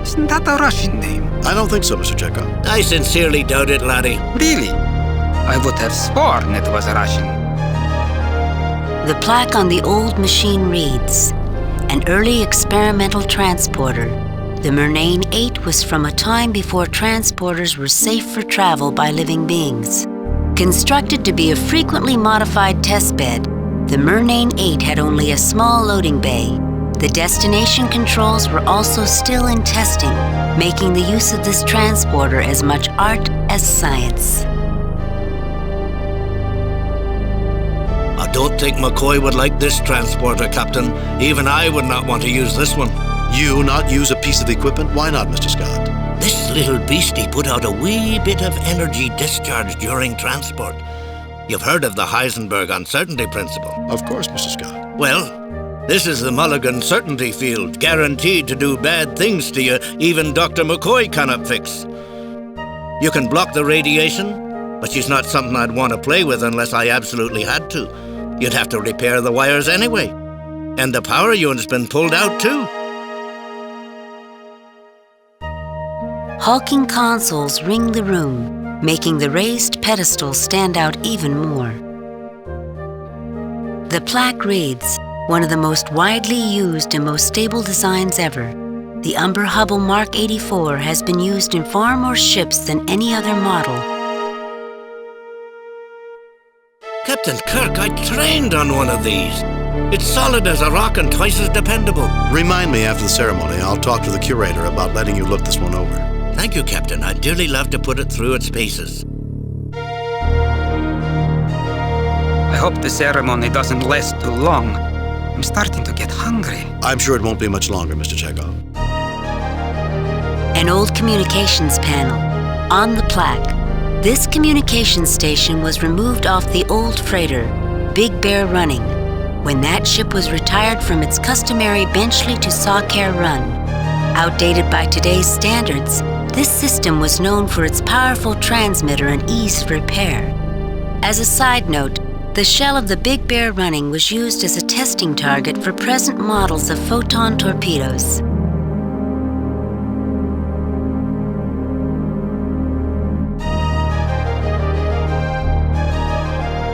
Isn't that a Russian name? I don't think so, Mr. Chekhov. I sincerely doubt it, laddie. Really? I would have sworn it was Russian. The plaque on the old machine reads, an early experimental transporter. The Murnane 8 was from a time before transporters were safe for travel by living beings. Constructed to be a frequently modified testbed, the Murnane 8 had only a small loading bay. The destination controls were also still in testing, making the use of this transporter as much art as science. I don't think McCoy would like this transporter, Captain. Even I would not want to use this one. You not use a piece of equipment? Why not, Mr. Scott? This little beastie put out a wee bit of energy discharge during transport. You've heard of the Heisenberg uncertainty principle? Of course, Mr. Scott. Well, this is the Mulligan certainty field, guaranteed to do bad things to you even Dr. McCoy cannot fix. You can block the radiation, but she's not something I'd want to play with unless I absolutely had to. You'd have to repair the wires anyway. And the power unit's been pulled out too. Hulking consoles ring the room, making the raised pedestal stand out even more. The plaque reads, one of the most widely used and most stable designs ever. The Umber Hubble Mark 84 has been used in far more ships than any other model. Captain Kirk, I trained on one of these. It's solid as a rock and twice as dependable. Remind me after the ceremony. I'll talk to the curator about letting you look this one over. Thank you, Captain. I'd dearly love to put it through its paces. I hope the ceremony doesn't last too long. I'm starting to get hungry. I'm sure it won't be much longer, Mr. Chekhov. An old communications panel. On the plaque, this communications station was removed off the old freighter, Big Bear Running, when that ship was retired from its customary Benchley to Sawcare run. Outdated by today's standards, this system was known for its powerful transmitter and ease of repair. As a side note, The shell of the Big Bear Running was used as a testing target for present models of photon torpedoes.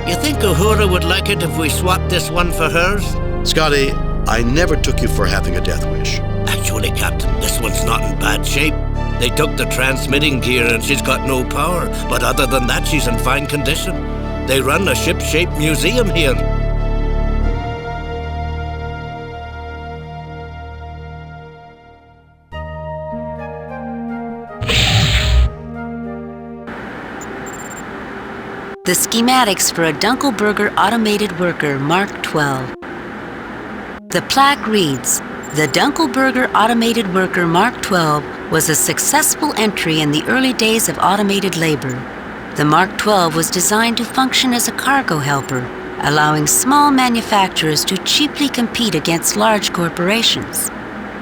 You think Uhura would like it if we swapped this one for hers? Scotty, I never took you for having a death wish. Actually, Captain, this one's not in bad shape. They took the transmitting gear and she's got no power, but other than that, she's in fine condition. They run a ship-shaped museum here. The schematics for a Dunkelberger automated worker Mark 12. The plaque reads, "The Dunkelberger automated worker Mark 12 was a successful entry in the early days of automated labor. The Mark 12 was designed to function as a cargo helper, allowing small manufacturers to cheaply compete against large corporations.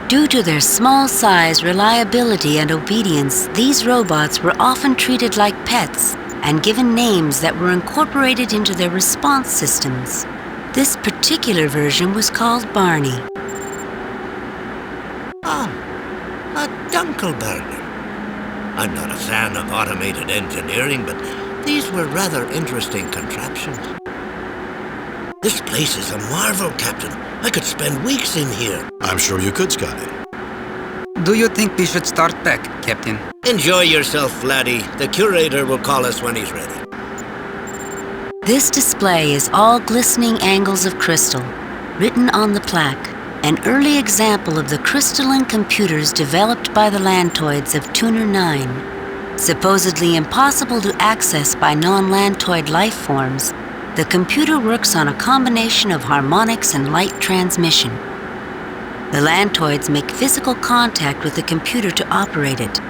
Due to their small size, reliability, and obedience, these robots were often treated like pets and given names that were incorporated into their response systems. This particular version was called Barney." Ah, a Dunkelberger. I'm not a fan of automated engineering, but these were rather interesting contraptions. This place is a marvel, Captain. I could spend weeks in here. I'm sure you could, Scotty. Do you think we should start back, Captain? Enjoy yourself, laddie. The curator will call us when he's ready. This display is all glistening angles of crystal, written on the plaque, an early example of the crystalline computers developed by the Lantoids of Tuner 9. Supposedly impossible to access by non-Lantoid life forms, the computer works on a combination of harmonics and light transmission. The Lantoids make physical contact with the computer to operate it.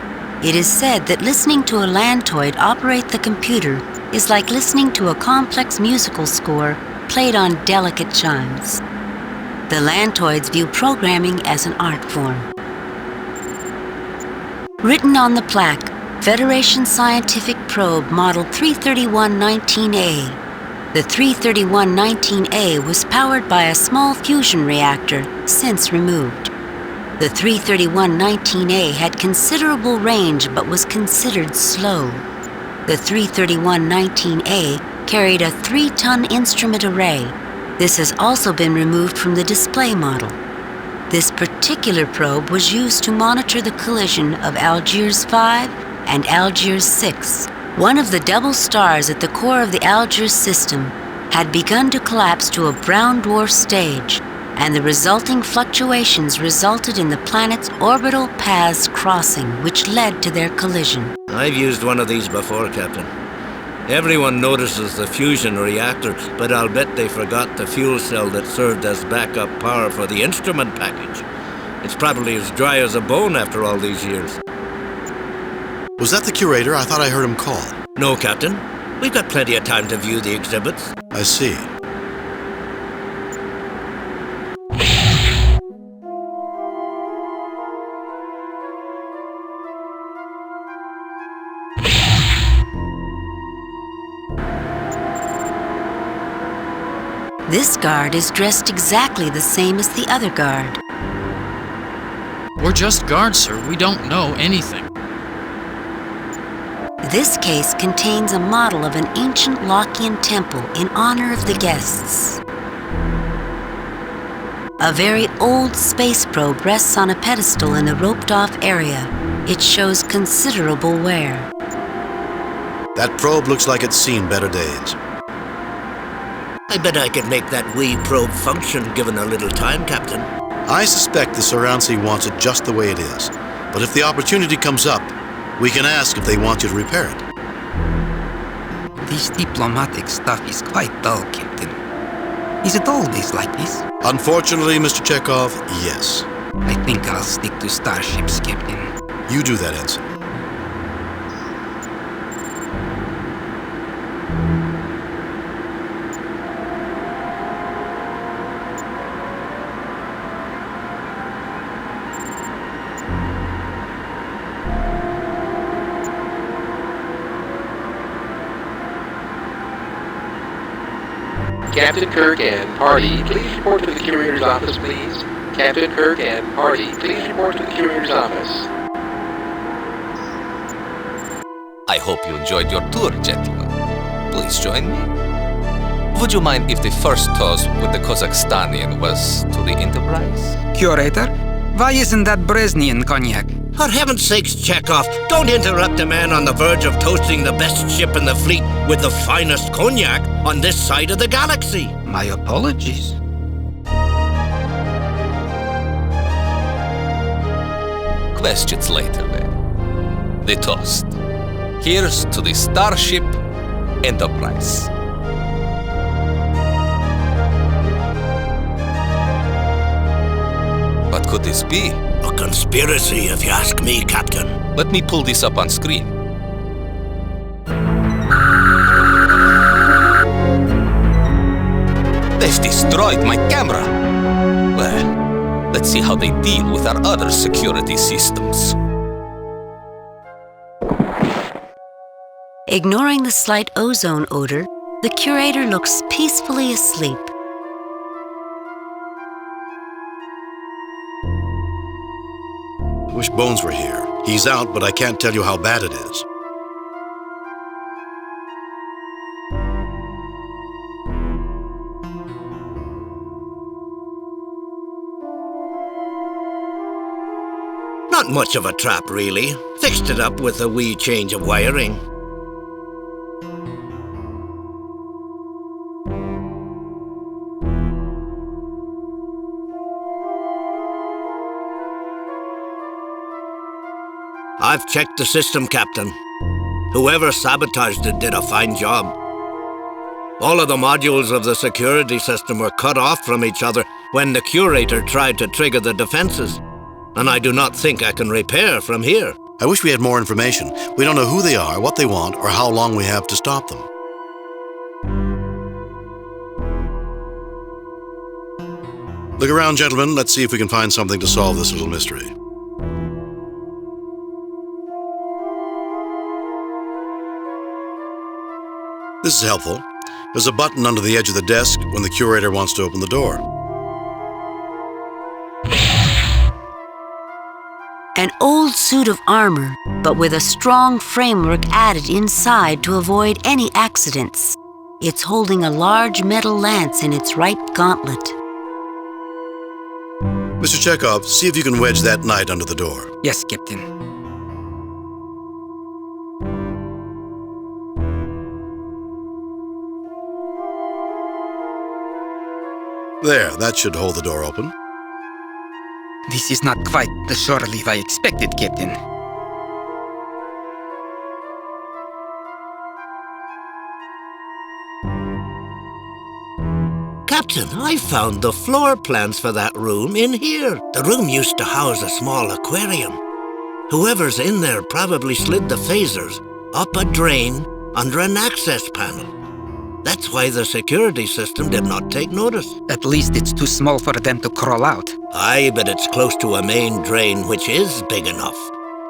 It is said that listening to a Lantoid operate the computer is like listening to a complex musical score played on delicate chimes. The Lantoids view programming as an art form. Written on the plaque, Federation Scientific Probe Model 331-19A. The 331-19A was powered by a small fusion reactor, since removed. The 331-19A had considerable range but was considered slow. The 331-19A carried a 3-ton instrument array. This has also been removed from the display model. This particular probe was used to monitor the collision of Algiers 5 and Algiers 6. One of the double stars at the core of the Algiers system had begun to collapse to a brown dwarf stage, and the resulting fluctuations resulted in the planet's orbital paths crossing, which led to their collision. I've used one of these before, Captain. Everyone notices the fusion reactor, but I'll bet they forgot the fuel cell that served as backup power for the instrument package. It's probably as dry as a bone after all these years. Was that the curator? I thought I heard him call. No, Captain. We've got plenty of time to view the exhibits. I see. This guard is dressed exactly the same as the other guard. We're just guards, sir. We don't know anything. This case contains a model of an ancient Lockean temple in honor of the guests. A very old space probe rests on a pedestal in a roped-off area. It shows considerable wear. That probe looks like it's seen better days. I bet I could make that wee probe function given a little time, Captain. I suspect the Soransi wants it just the way it is. But if the opportunity comes up, we can ask if they want you to repair it. This diplomatic stuff is quite dull, Captain. Is it always like this? Unfortunately, Mr. Chekhov, yes. I think I'll stick to starships, Captain. You do that, Ensign. Captain Kirk and party, please report to the curator's office, please. Captain Kirk and party, please report to the curator's office. I hope you enjoyed your tour, gentlemen. Please join me. Would you mind if the first toast with the Kazakhstanian was to the Enterprise? Curator, why isn't that Brezhnev cognac? For heaven's sakes, Chekhov, don't interrupt a man on the verge of toasting the best ship in the fleet with the finest cognac on this side of the galaxy. My apologies. Questions later, then. The toast. Here's to the Starship Enterprise. What could this be? A conspiracy, if you ask me, Captain. Let me pull this up on screen. They've destroyed my camera. Well, let's see how they deal with our other security systems. Ignoring the slight ozone odor, the curator looks peacefully asleep. Wish Bones were here. He's out, but I can't tell you how bad it is. Not much of a trap, really. Fixed it up with a wee change of wiring. I've checked the system, Captain. Whoever sabotaged it did a fine job. All of the modules of the security system were cut off from each other when the curator tried to trigger the defenses. And I do not think I can repair from here. I wish we had more information. We don't know who they are, what they want, or how long we have to stop them. Look around, gentlemen. Let's see if we can find something to solve this little mystery. This is helpful. There's a button under the edge of the desk when the curator wants to open the door. An old suit of armor, but with a strong framework added inside to avoid any accidents. It's holding a large metal lance in its right gauntlet. Mr. Chekhov, see if you can wedge that knight under the door. Yes, Captain. There, that should hold the door open. This is not quite the shore leave I expected, Captain. Captain, I found the floor plans for that room in here. The room used to house a small aquarium. Whoever's in there probably slid the phasers up a drain under an access panel. That's why the security system did not take notice. At least it's too small for them to crawl out. Aye, but it's close to a main drain, which is big enough.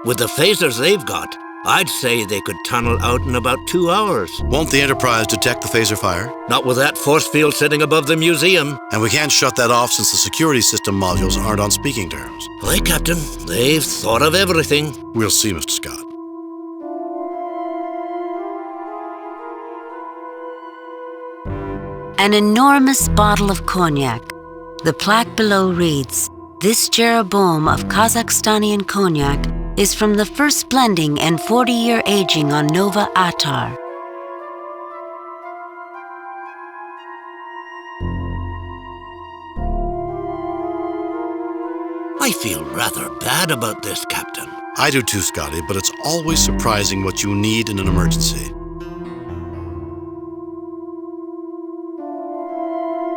With the phasers they've got, I'd say they could tunnel out in about 2 hours. Won't the Enterprise detect the phaser fire? Not with that force field sitting above the museum. And we can't shut that off since the security system modules aren't on speaking terms. Aye, Captain. They've thought of everything. We'll see, Mr. Scott. An enormous bottle of cognac. The plaque below reads, "This Jeroboam of Kazakhstanian cognac is from the first blending and 40-year aging on Nova Atar." I feel rather bad about this, Captain. I do too, Scotty, but it's always surprising what you need in an emergency.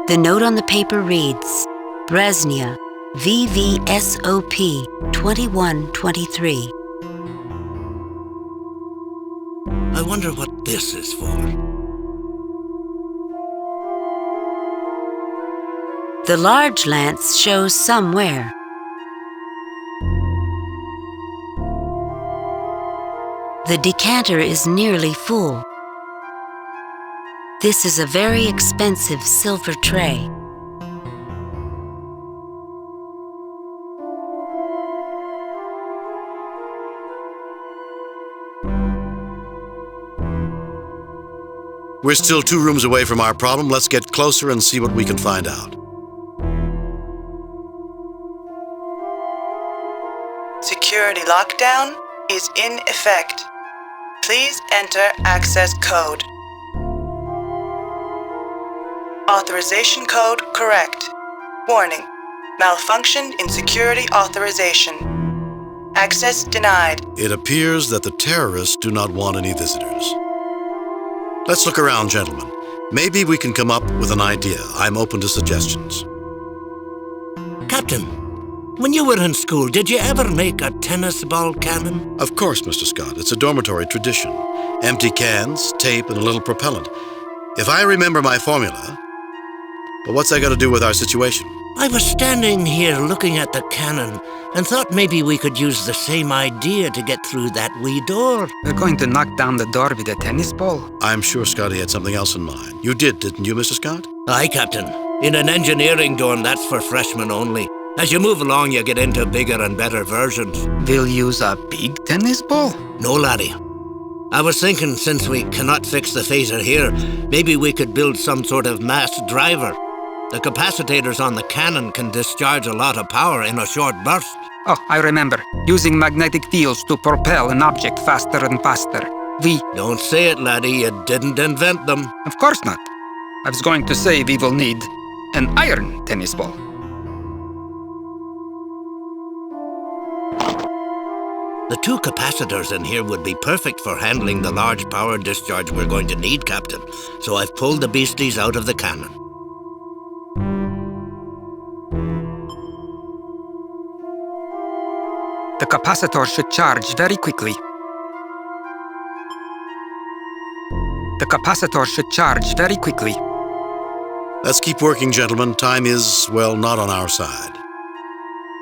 The note on the paper reads, Brezhnev, VVSOP 2123. I wonder what this is for. The large lance shows somewhere. The decanter is nearly full. This is a very expensive silver tray. We're still 2 rooms away from our problem. Let's get closer and see what we can find out. Security lockdown is in effect. Please enter access code. Authorization code correct. Warning: malfunction in security authorization. Access denied. It appears that the terrorists do not want any visitors. Let's look around, gentlemen. Maybe we can come up with an idea. I'm open to suggestions. Captain, when you were in school, did you ever make a tennis ball cannon? Of course, Mr. Scott. It's a dormitory tradition. Empty cans, tape, and a little propellant. If I remember my formula... But what's that got to do with our situation? I was standing here looking at the cannon and thought maybe we could use the same idea to get through that wee door. We're going to knock down the door with a tennis ball? I'm sure Scotty had something else in mind. You did, didn't you, Mr. Scott? Aye, Captain. In an engineering dorm, that's for freshmen only. As you move along, you get into bigger and better versions. We'll use a big tennis ball? No, laddie. I was thinking, since we cannot fix the phaser here, maybe we could build some sort of mass driver. The capacitors on the cannon can discharge a lot of power in a short burst. Oh, I remember. Using magnetic fields to propel an object faster and faster. Don't say it, laddie. You didn't invent them. Of course not. I was going to say we will need an iron tennis ball. The 2 capacitors in here would be perfect for handling the large power discharge we're going to need, Captain. So I've pulled the beasties out of the cannon. The capacitor should charge very quickly. The capacitor should charge very quickly. Let's keep working, gentlemen. Time is, well, not on our side.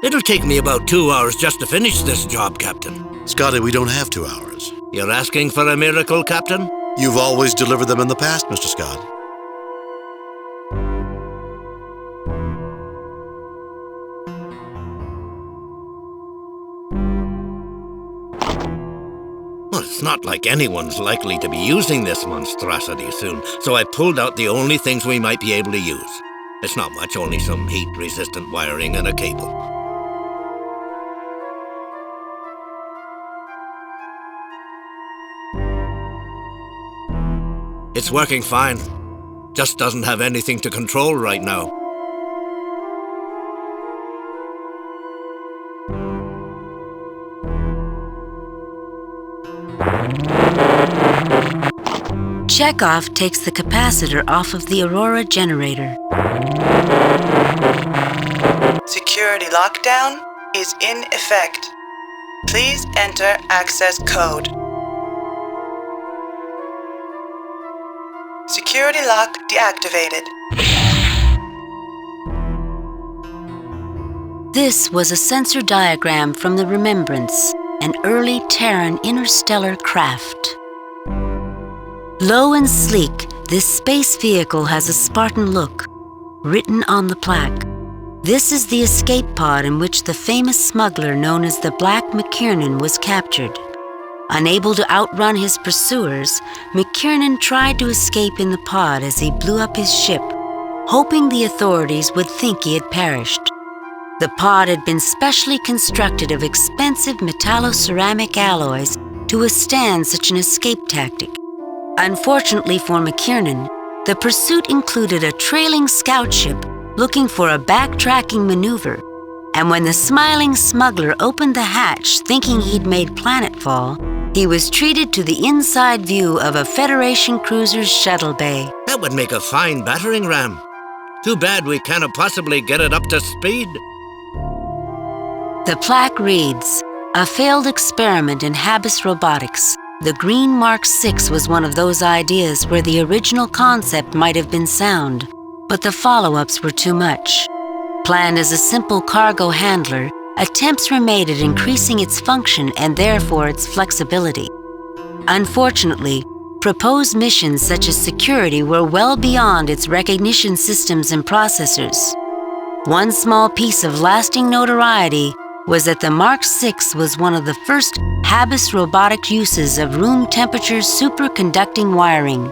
It'll take me about 2 hours just to finish this job, Captain. Scotty, we don't have 2 hours. You're asking for a miracle, Captain? You've always delivered them in the past, Mr. Scott. Well, it's not like anyone's likely to be using this monstrosity soon, so I pulled out the only things we might be able to use. It's not much, only some heat-resistant wiring and a cable. It's working fine. Just doesn't have anything to control right now. Chekhov takes the capacitor off of the Aurora generator. Security lockdown is in effect. Please enter access code. Security lock deactivated. This was a sensor diagram from the Remembrance, an early Terran interstellar craft. Low and sleek, this space vehicle has a Spartan look, written on the plaque. This is the escape pod in which the famous smuggler known as the Black McKiernan was captured. Unable to outrun his pursuers, McKiernan tried to escape in the pod as he blew up his ship, hoping the authorities would think he had perished. The pod had been specially constructed of expensive metalloceramic alloys to withstand such an escape tactic. Unfortunately for McKiernan, the pursuit included a trailing scout ship looking for a backtracking maneuver, and when the smiling smuggler opened the hatch thinking he'd made planetfall, he was treated to the inside view of a Federation cruiser's shuttle bay. That would make a fine battering ram. Too bad we cannot possibly get it up to speed. The plaque reads, "A failed experiment in Habis robotics. The Green Mark 6 was one of those ideas where the original concept might have been sound, but the follow-ups were too much. Planned as a simple cargo handler, attempts were made at increasing its function and therefore its flexibility. Unfortunately, Proposed missions such as security were well beyond its recognition systems and processors. One small piece of lasting notoriety was that the Mark VI was one of the first Habis robotic uses of room temperature superconducting wiring.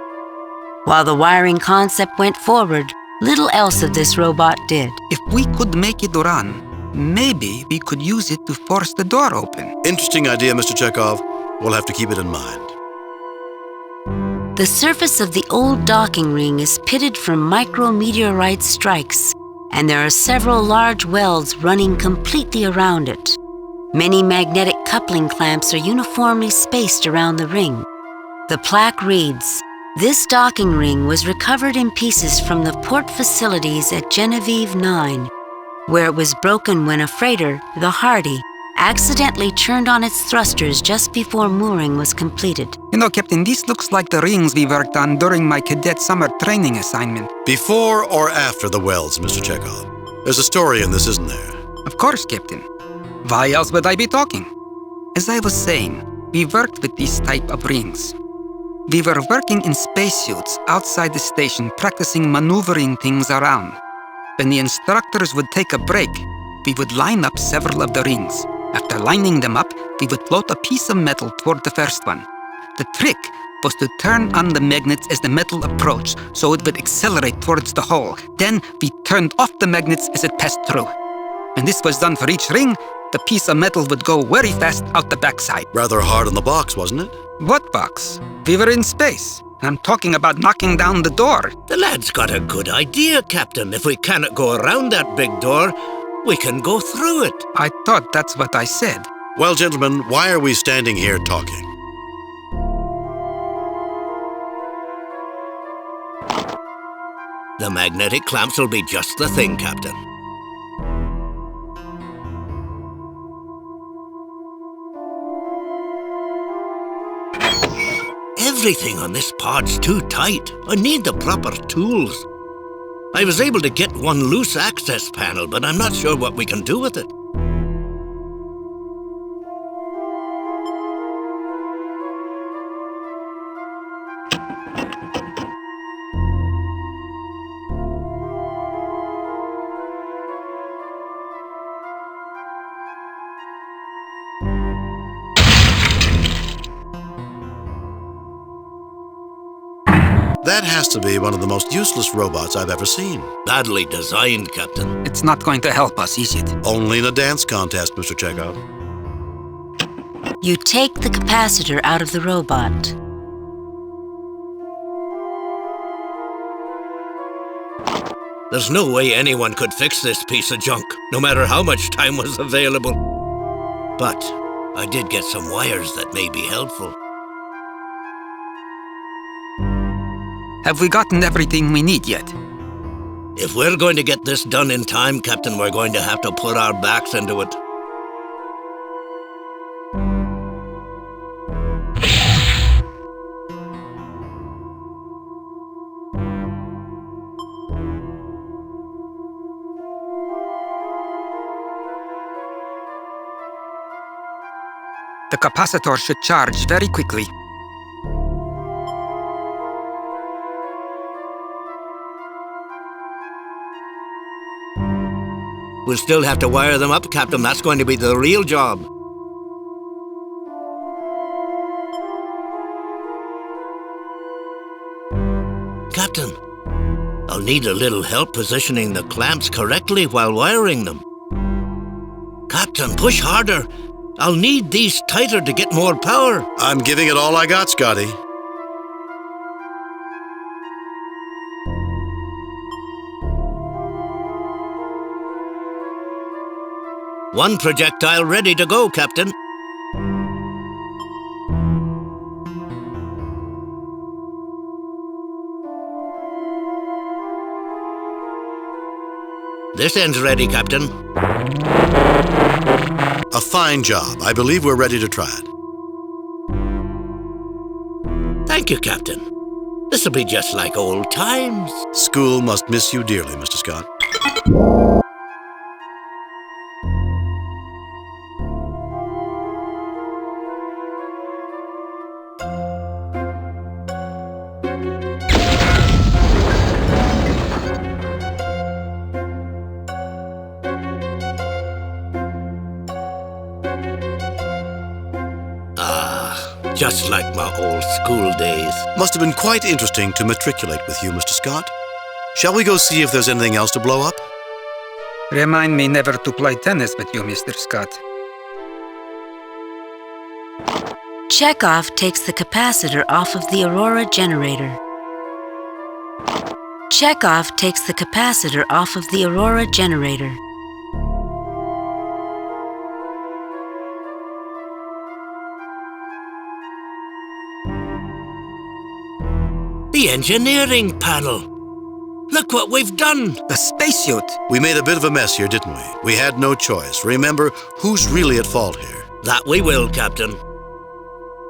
While the wiring concept went forward, little else of this robot did. If we could make it run, maybe we could use it to force the door open. Interesting idea, Mr. Chekhov. We'll have to keep it in mind. The surface of the old docking ring is pitted from micrometeorite strikes, and there are several large welds running completely around it. Many magnetic coupling clamps are uniformly spaced around the ring. The plaque reads, "This docking ring was recovered in pieces from the port facilities at Genevieve 9, where it was broken when a freighter, the Hardy, accidentally turned on its thrusters just before mooring was completed." You know, Captain, this looks like the rings we worked on during my cadet summer training assignment. Before or after the welds, Mr. Chekhov? There's a story in this, isn't there? Of course, Captain. Why else would I be talking? As I was saying, we worked with these type of rings. We were working in spacesuits outside the station, practicing maneuvering things around. When the instructors would take a break, we would line up several of the rings. After lining them up, we would float a piece of metal toward the first one. The trick was to turn on the magnets as the metal approached, so it would accelerate towards the hole. Then we turned off the magnets as it passed through. When this was done for each ring, the piece of metal would go very fast out the backside. Rather hard on the box, wasn't it? What box? We were in space. I'm talking about knocking down the door. The lad's got a good idea, Captain. If we cannot go around that big door, we can go through it. I thought that's what I said. Well, gentlemen, why are we standing here talking? The magnetic clamps will be just the thing, Captain. Everything on this pod's too tight. I need the proper tools. I was able to get one loose access panel, but I'm not sure what we can do with it. That has to be one of the most useless robots I've ever seen. Badly designed, Captain. It's not going to help us, is it? Only in a dance contest, Mr. Chekhov. You take the capacitor out of the robot. There's no way anyone could fix this piece of junk, no matter how much time was available. But I did get some wires that may be helpful. Have we gotten everything we need yet? If we're going to get this done in time, Captain, we're going to have to put our backs into it. The capacitor should charge very quickly. We'll still have to wire them up, Captain. That's going to be the real job. Captain, I'll need a little help positioning the clamps correctly while wiring them. Captain, push harder. I'll need these tighter to get more power. I'm giving it all I got, Scotty. One projectile ready to go, Captain. This end's ready, Captain. A fine job. I believe we're ready to try it. Thank you, Captain. This'll be just like old times. School must miss you dearly, Mr. Scott. Just like my old school days. Must have been quite interesting to matriculate with you, Mr. Scott. Shall we go see if there's anything else to blow up? Remind me never to play tennis with you, Mr. Scott. Chekhov takes the capacitor off of the Aurora generator. Chekhov takes the capacitor off of the Aurora generator. The engineering panel. Look what we've done. A spacesuit. We made a bit of a mess here, didn't we? We had no choice. Remember, who's really at fault here? That we will, Captain.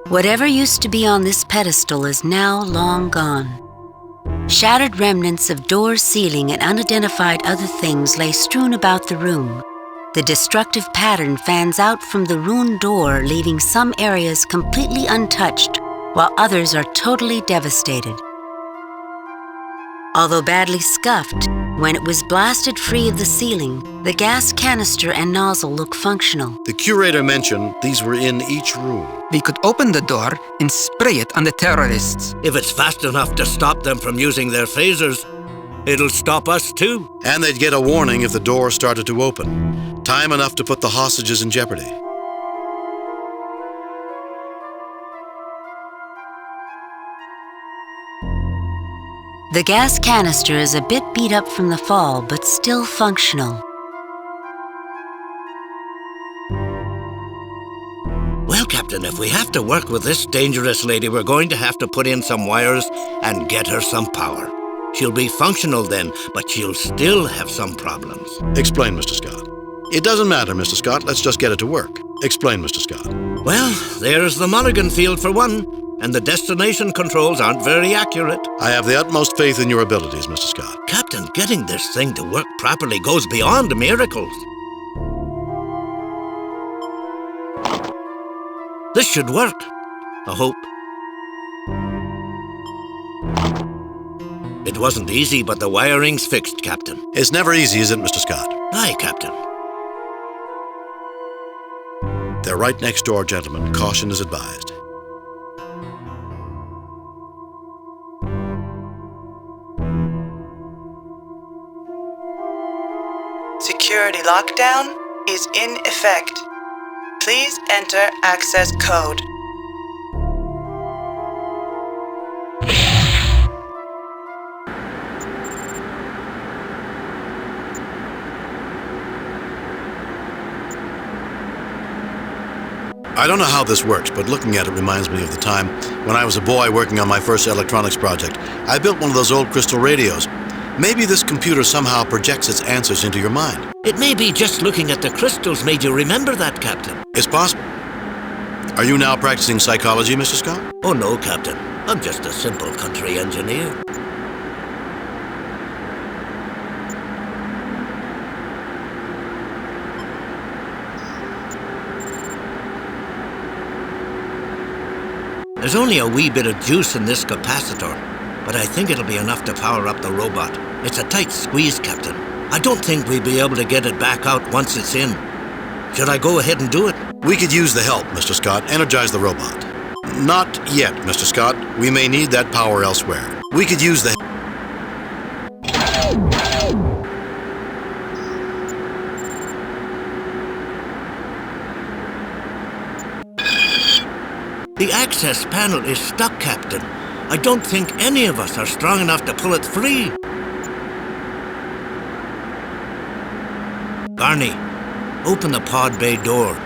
Whatever used to be on this pedestal is now long gone. Shattered remnants of door, ceiling, and unidentified other things lay strewn about the room. The destructive pattern fans out from the ruined door, leaving some areas completely untouched, while others are totally devastated. Although badly scuffed, when it was blasted free of the ceiling, the gas canister and nozzle look functional. The curator mentioned these were in each room. We could open the door and spray it on the terrorists. If it's fast enough to stop them from using their phasers, it'll stop us too. And they'd get a warning if the door started to open. Time enough to put the hostages in jeopardy. The gas canister is a bit beat up from the fall, but still functional. Well, Captain, if we have to work with this dangerous lady, we're going to have to put in some wires and get her some power. She'll be functional then, but she'll still have some problems. Explain, Mr. Scott. It doesn't matter, Mr. Scott. Let's just get it to work. Explain, Mr. Scott. Well, there's the Mulligan field for one, and the destination controls aren't very accurate. I have the utmost faith in your abilities, Mr. Scott. Captain, getting this thing to work properly goes beyond miracles. This should work. I hope. It wasn't easy, but the wiring's fixed, Captain. It's never easy, is it, Mr. Scott? Aye, Captain. They're right next door, gentlemen. Caution is advised. Security lockdown is in effect. Please enter access code. I don't know how this works, but looking at it reminds me of the time when I was a boy working on my first electronics project. I built one of those old crystal radios. Maybe this computer somehow projects its answers into your mind. It may be just looking at the crystals made you remember that, Captain. It's possible. Are you now practicing psychology, Mr. Scott? Oh, no, Captain. I'm just a simple country engineer. There's only a wee bit of juice in this capacitor, but I think it'll be enough to power up the robot. It's a tight squeeze, Captain. I don't think we'll be able to get it back out once it's in. Should I go ahead and do it? We could use the help, Mr. Scott. Energize the robot. Not yet, Mr. Scott. We may need that power elsewhere. We could use the... The access panel is stuck, Captain. I don't think any of us are strong enough to pull it free. Barney, open the pod bay door.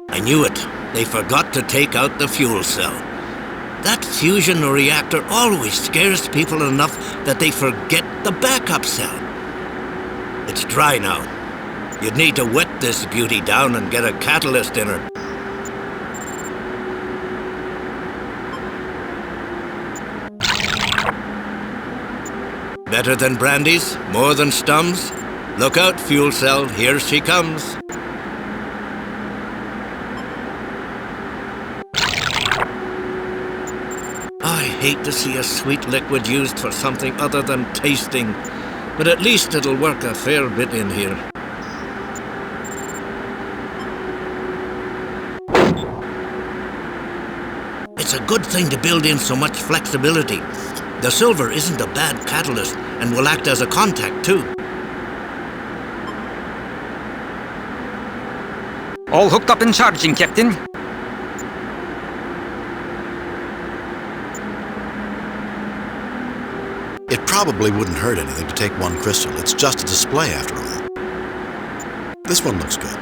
I knew it. They forgot to take out the fuel cell. That fusion reactor always scares people enough that they forget the backup cell. It's dry now. You'd need to wet this beauty down and get a catalyst in her. Better than brandies? More than Stums? Look out, fuel cell, here she comes. I hate to see a sweet liquid used for something other than tasting, but at least it'll work a fair bit in here. It's a good thing to build in so much flexibility. The silver isn't a bad catalyst and will act as a contact too. All hooked up and charging, Captain. It probably wouldn't hurt anything to take one crystal. It's just a display after all. This one looks good.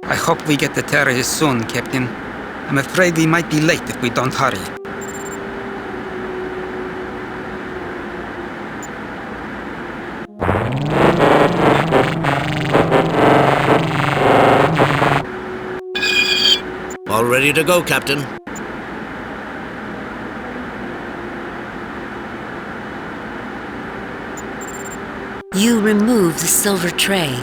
I hope we get the terrorists soon, Captain. I'm afraid we might be late if we don't hurry. All ready to go, Captain. You remove the silver tray.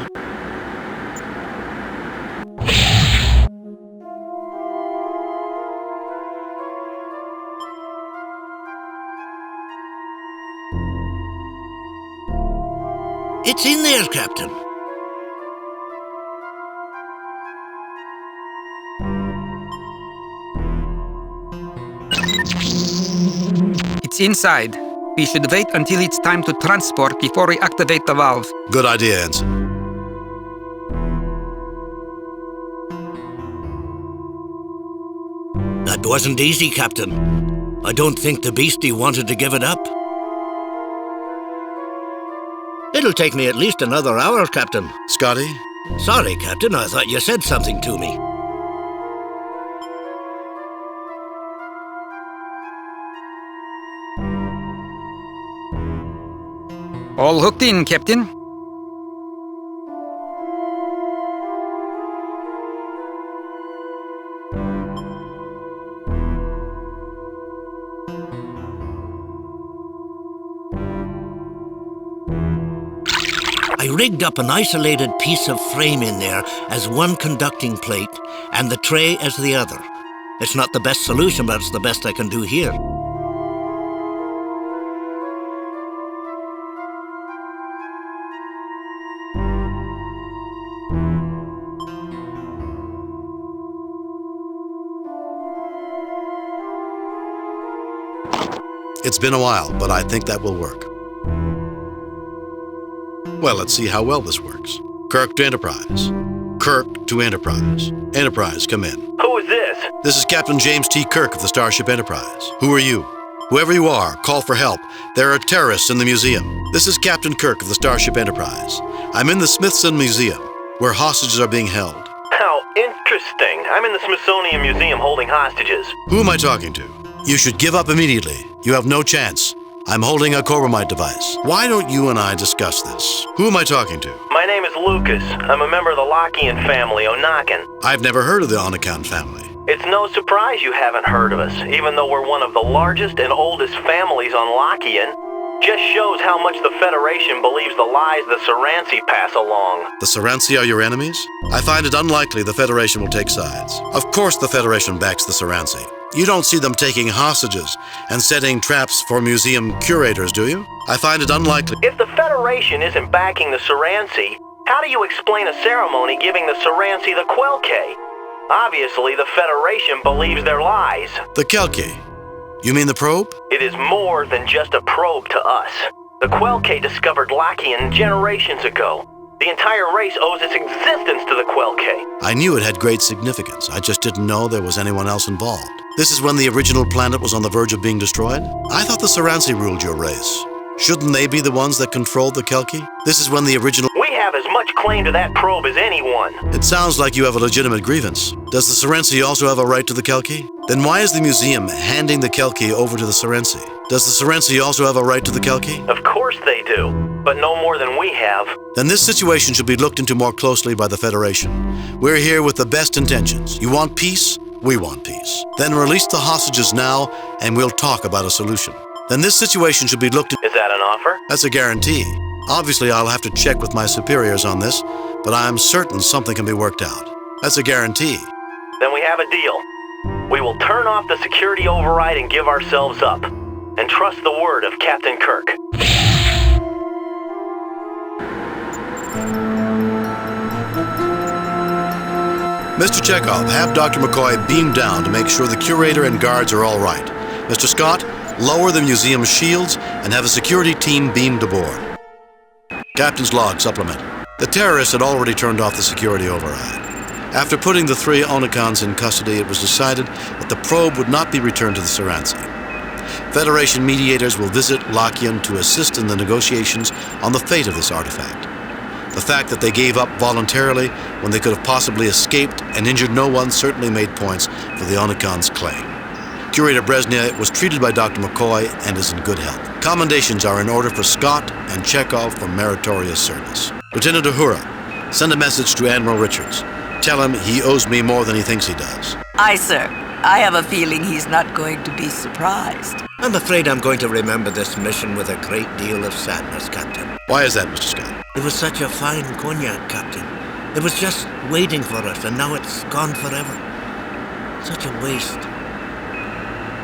It's in there, Captain. It's inside. We should wait until it's time to transport before we activate the valve. Good idea, Ensign. That wasn't easy, Captain. I don't think the beastie wanted to give it up. It'll take me at least another hour, Captain. Scotty? Sorry, Captain. I thought you said something to me. All hooked in, Captain. I rigged up an isolated piece of frame in there as one conducting plate and the tray as the other. It's not the best solution, but it's the best I can do here. It's been a while, but I think that will work. Well, let's see how well this works. Kirk to Enterprise. Kirk to Enterprise. Enterprise, come in. Who is this? This is Captain James T. Kirk of the Starship Enterprise. Who are you? Whoever you are, call for help. There are terrorists in the museum. This is Captain Kirk of the Starship Enterprise. I'm in the Smithsonian Museum, where hostages are being held. How interesting. I'm in the Smithsonian Museum holding hostages. Who am I talking to? You should give up immediately. You have no chance. I'm holding a Corbomite device. Why don't you and I discuss this? Who am I talking to? My name is Lucas. I'm a member of the Lockean family, Onakan. I've never heard of the Onakan family. It's no surprise you haven't heard of us, even though we're one of the largest and oldest families on Lockean. Just shows how much the Federation believes the lies the Soransi pass along. The Soransi are your enemies? I find it unlikely the Federation will take sides. Of course the Federation backs the Soransi. You don't see them taking hostages and setting traps for museum curators, do you? I find it unlikely. If the Federation isn't backing the Soransi, how do you explain a ceremony giving the Soransi the Quelke? Obviously, the Federation believes their lies. The Kelke? You mean the probe? It is more than just a probe to us. The Quelke discovered Lockean generations ago. The entire race owes its existence to the Quelke. I knew it had great significance. I just didn't know there was anyone else involved. This is when the original planet was on the verge of being destroyed? I thought the Soransi ruled your race. Shouldn't they be the ones that controlled the Kelke? This is when the original... We have as much claim to that probe as anyone. It sounds like you have a legitimate grievance. Does the Soransi also have a right to the Kelke? Then why is the museum handing the Kelke over to the Soransi? Does the Soransi also have a right to the Kelke? Of course they do, but no more than we have. Then this situation should be looked into more closely by the Federation. We're here with the best intentions. You want peace? We want peace. Then release the hostages now, and we'll talk about a solution. Then this situation should be looked at. Is that an offer? That's a guarantee. Obviously, I'll have to check with my superiors on this, but I'm certain something can be worked out. That's a guarantee. Then we have a deal. We will turn off the security override and give ourselves up. And trust the word of Captain Kirk. Mr. Chekhov, have Dr. McCoy beam down to make sure the curator and guards are all right. Mr. Scott, lower the museum's shields and have a security team beamed aboard. Captain's log supplement. The terrorists had already turned off the security override. After putting the 3 Onicons in custody, it was decided that the probe would not be returned to the Soransi. Federation mediators will visit Lakian to assist in the negotiations on the fate of this artifact. The fact that they gave up voluntarily when they could have possibly escaped and injured no one certainly made points for the Onicon's claim. Curator Brezhnev was treated by Dr. McCoy and is in good health. Commendations are in order for Scott and Chekhov for meritorious service. Lieutenant Uhura, send a message to Admiral Richards. Tell him he owes me more than he thinks he does. Aye, sir. I have a feeling he's not going to be surprised. I'm afraid I'm going to remember this mission with a great deal of sadness, Captain. Why is that, Mr. Scott? It was such a fine cognac, Captain. It was just waiting for us, and now it's gone forever. Such a waste.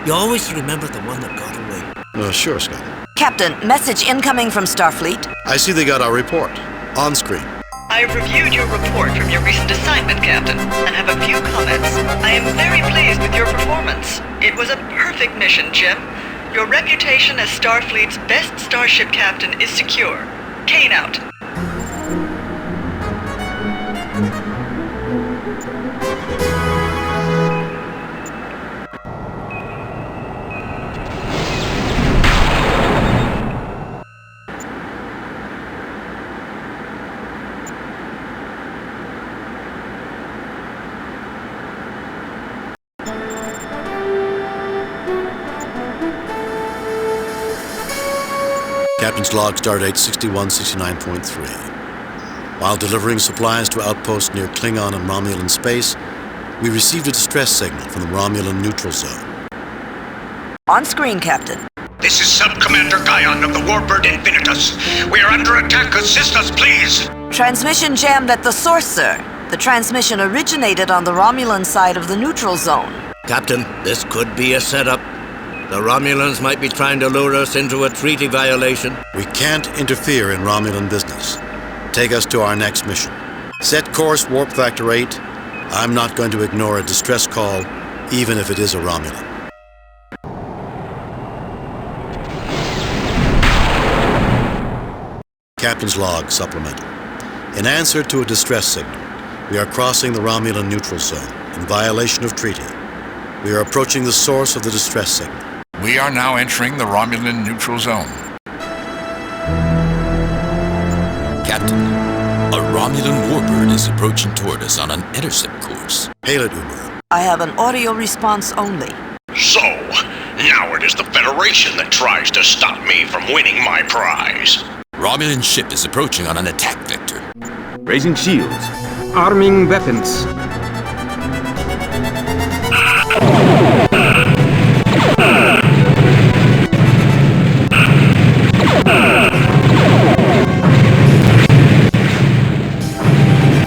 You always remember the one that got away. Sure, Scott. Captain, message incoming from Starfleet. I see they got our report. On screen. I have reviewed your report from your recent assignment, Captain, and have a few comments. I am very pleased with your performance. It was a perfect mission, Jim. Your reputation as Starfleet's best starship captain is secure. Kane out. Captain's log, stardate 6169.3. While delivering supplies to outposts near Klingon and Romulan space, we received a distress signal from the Romulan neutral zone. On screen, Captain. This is Sub-Commander Guyon of the Warbird Infinitus. We are under attack. Assist us, please. Transmission jammed at the source, sir. The transmission originated on the Romulan side of the neutral zone. Captain, this could be a setup. The Romulans might be trying to lure us into a treaty violation. We can't interfere in Romulan business. Take us to our next mission. Set course warp factor 8. I'm not going to ignore a distress call, even if it is a Romulan. Captain's log supplemental. In answer to a distress signal, we are crossing the Romulan neutral zone in violation of treaty. We are approaching the source of the distress signal. We are now entering the Romulan neutral zone. Captain, a Romulan warbird is approaching toward us on an intercept course. Hail it, Uhura. I have an audio response only. So, now it is the Federation that tries to stop me from winning my prize. Romulan ship is approaching on an attack vector. Raising shields. Arming weapons.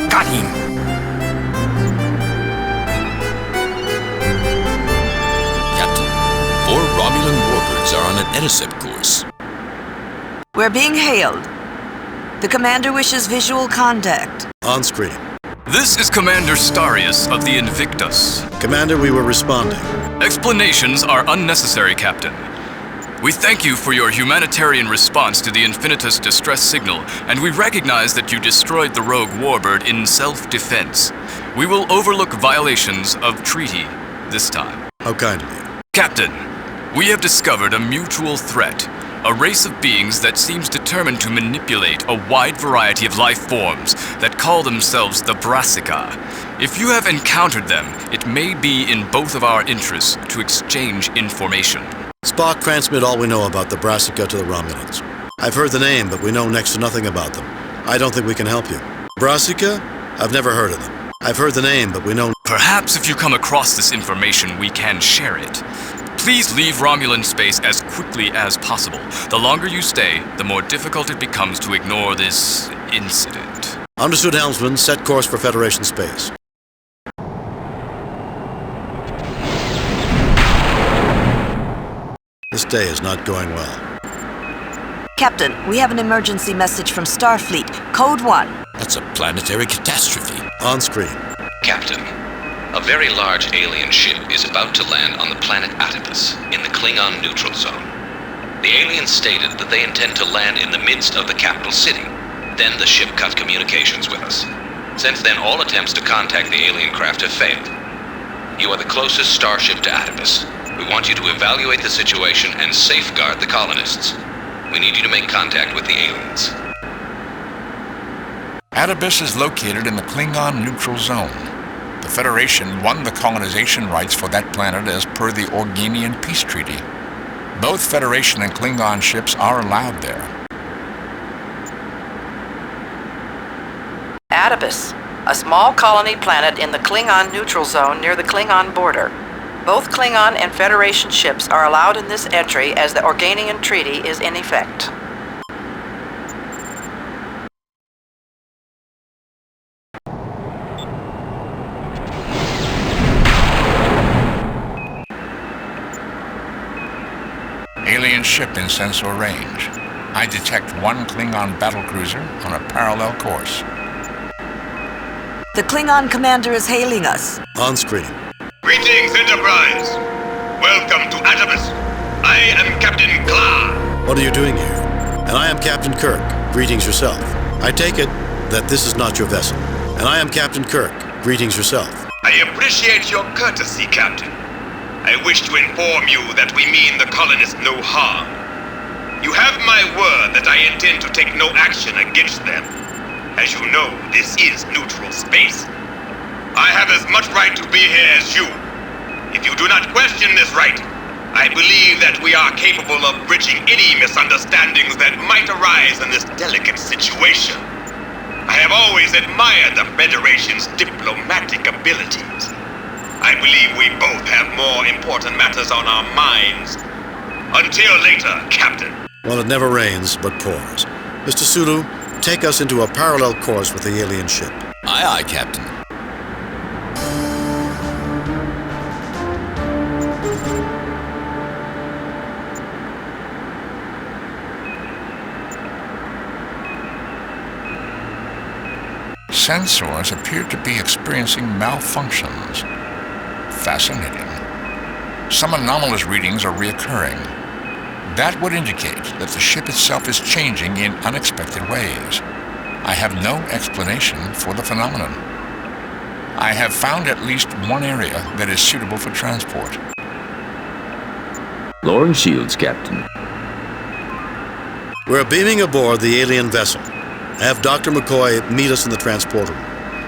Got him! Captain, 4 Romulan warbirds are on an intercept course. We're being hailed. The commander wishes visual contact. On screen. This is Commander Starius of the Invictus. Commander, we were responding. Explanations are unnecessary, Captain. We thank you for your humanitarian response to the Infinitus distress signal, and we recognize that you destroyed the rogue warbird in self-defense. We will overlook violations of treaty this time. How kind of you. Captain, we have discovered a mutual threat. A race of beings that seems determined to manipulate a wide variety of life forms that call themselves the Brassica. If you have encountered them, it may be in both of our interests to exchange information. Spock, transmit all we know about the Brassica to the Romulans. I've heard the name, but we know next to nothing about them. I don't think we can help you. Brassica? I've never heard of them. I've heard the name, but we know... Perhaps if you come across this information, we can share it. Please leave Romulan space as quickly as possible. The longer you stay, the more difficult it becomes to ignore this incident. Understood, helmsman. Set course for Federation space. This day is not going well. Captain, we have an emergency message from Starfleet. Code 1. That's a planetary catastrophe. On screen. Captain, a very large alien ship is about to land on the planet Atipus in the Klingon neutral zone. The aliens stated that they intend to land in the midst of the capital city. Then the ship cut communications with us. Since then, all attempts to contact the alien craft have failed. You are the closest starship to Atipus. We want you to evaluate the situation and safeguard the colonists. We need you to make contact with the aliens. Atipus is located in the Klingon neutral zone. The Federation won the colonization rights for that planet as per the Organian Peace Treaty. Both Federation and Klingon ships are allowed there. Atipus, a small colony planet in the Klingon neutral zone near the Klingon border. Both Klingon and Federation ships are allowed in this entry as the Organian Treaty is in effect. Alien ship in sensor range. I detect one Klingon battlecruiser on a parallel course. The Klingon commander is hailing us. On screen. Greetings, Enterprise! Welcome to Atipus. I am Captain Kla. What are you doing here? And I am Captain Kirk. Greetings yourself. I take it that this is not your vessel. And I am Captain Kirk. Greetings yourself. I appreciate your courtesy, Captain. I wish to inform you that we mean the colonists no harm. You have my word that I intend to take no action against them. As you know, this is neutral space. I have as much right to be here as you. If you do not question this right, I believe that we are capable of bridging any misunderstandings that might arise in this delicate situation. I have always admired the Federation's diplomatic abilities. I believe we both have more important matters on our minds. Until later, Captain. Well, it never rains, but pours. Mr. Sulu, take us into a parallel course with the alien ship. Aye, aye, Captain. Sensors appear to be experiencing malfunctions. Fascinating. Some anomalous readings are reoccurring. That would indicate that the ship itself is changing in unexpected ways. I have no explanation for the phenomenon. I have found at least one area that is suitable for transport. Lowering shields, Captain. We're beaming aboard the alien vessel. Have Dr. McCoy meet us in the transporter room.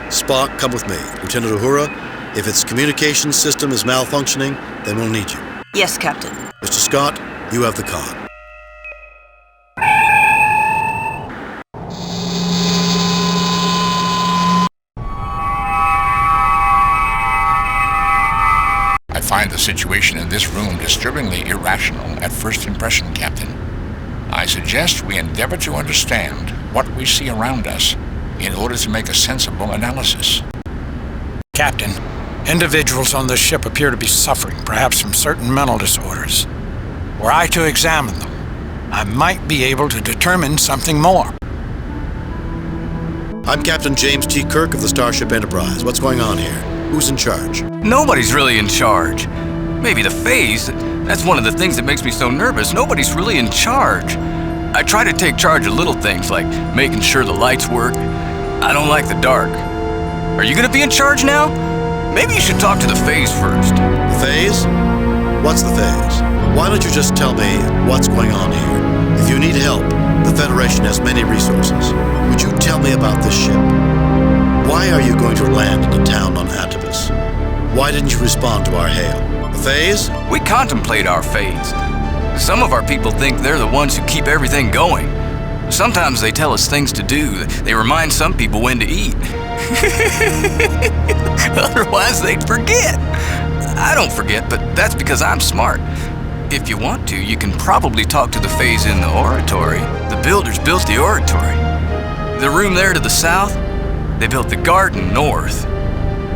Spock, come with me. Lieutenant Uhura, if its communication system is malfunctioning, then we'll need you. Yes, Captain. Mr. Scott, you have the con. I find the situation in this room disturbingly irrational at first impression, Captain. I suggest we endeavor to understand what we see around us in order to make a sensible analysis. Captain, individuals on this ship appear to be suffering, perhaps from certain mental disorders. Were I to examine them, I might be able to determine something more. I'm Captain James T. Kirk of the Starship Enterprise. What's going on here? Who's in charge? Nobody's really in charge. Maybe the phase. That's one of the things that makes me so nervous. Nobody's really in charge. I try to take charge of little things like making sure the lights work. I don't like the dark. Are you gonna be in charge now? Maybe you should talk to the phase first. The phase? What's the phase? Why don't you just tell me what's going on here? If you need help, the Federation has many resources. Would you tell me about this ship? Why are you going to land in a town on Atipus? Why didn't you respond to our hail? The phase? We contemplate our phase. Some of our people think they're the ones who keep everything going. Sometimes they tell us things to do. They remind some people when to eat. Otherwise, they'd forget. I don't forget, but that's because I'm smart. If you want to, you can probably talk to the phase in the oratory. The builders built the oratory. The room there to the south, they built the garden north.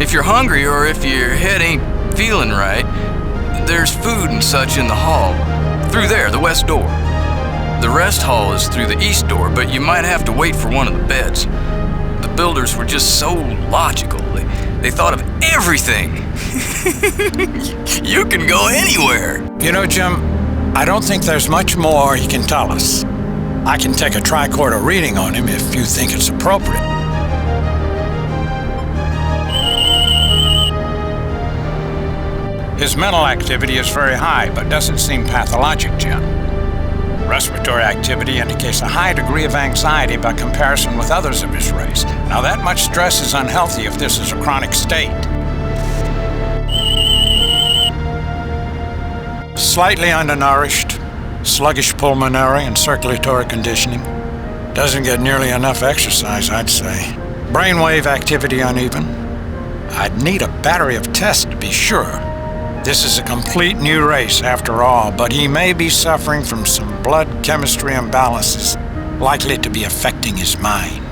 If you're hungry or if your head ain't feeling right, there's food and such in the hall. Through there, the west door. The rest hall is through the east door, but you might have to wait for one of the beds. The builders were just so logical. They thought of everything. You can go anywhere. You know, Jim, I don't think there's much more he can tell us. I can take a tricorder reading on him if you think it's appropriate. His mental activity is very high, but doesn't seem pathologic, Jim. Respiratory activity indicates a high degree of anxiety by comparison with others of his race. Now, that much stress is unhealthy if this is a chronic state. Slightly undernourished, sluggish pulmonary and circulatory conditioning. Doesn't get nearly enough exercise, I'd say. Brainwave activity uneven. I'd need a battery of tests to be sure. This is a complete new race, after all, but he may be suffering from some blood chemistry imbalances likely to be affecting his mind.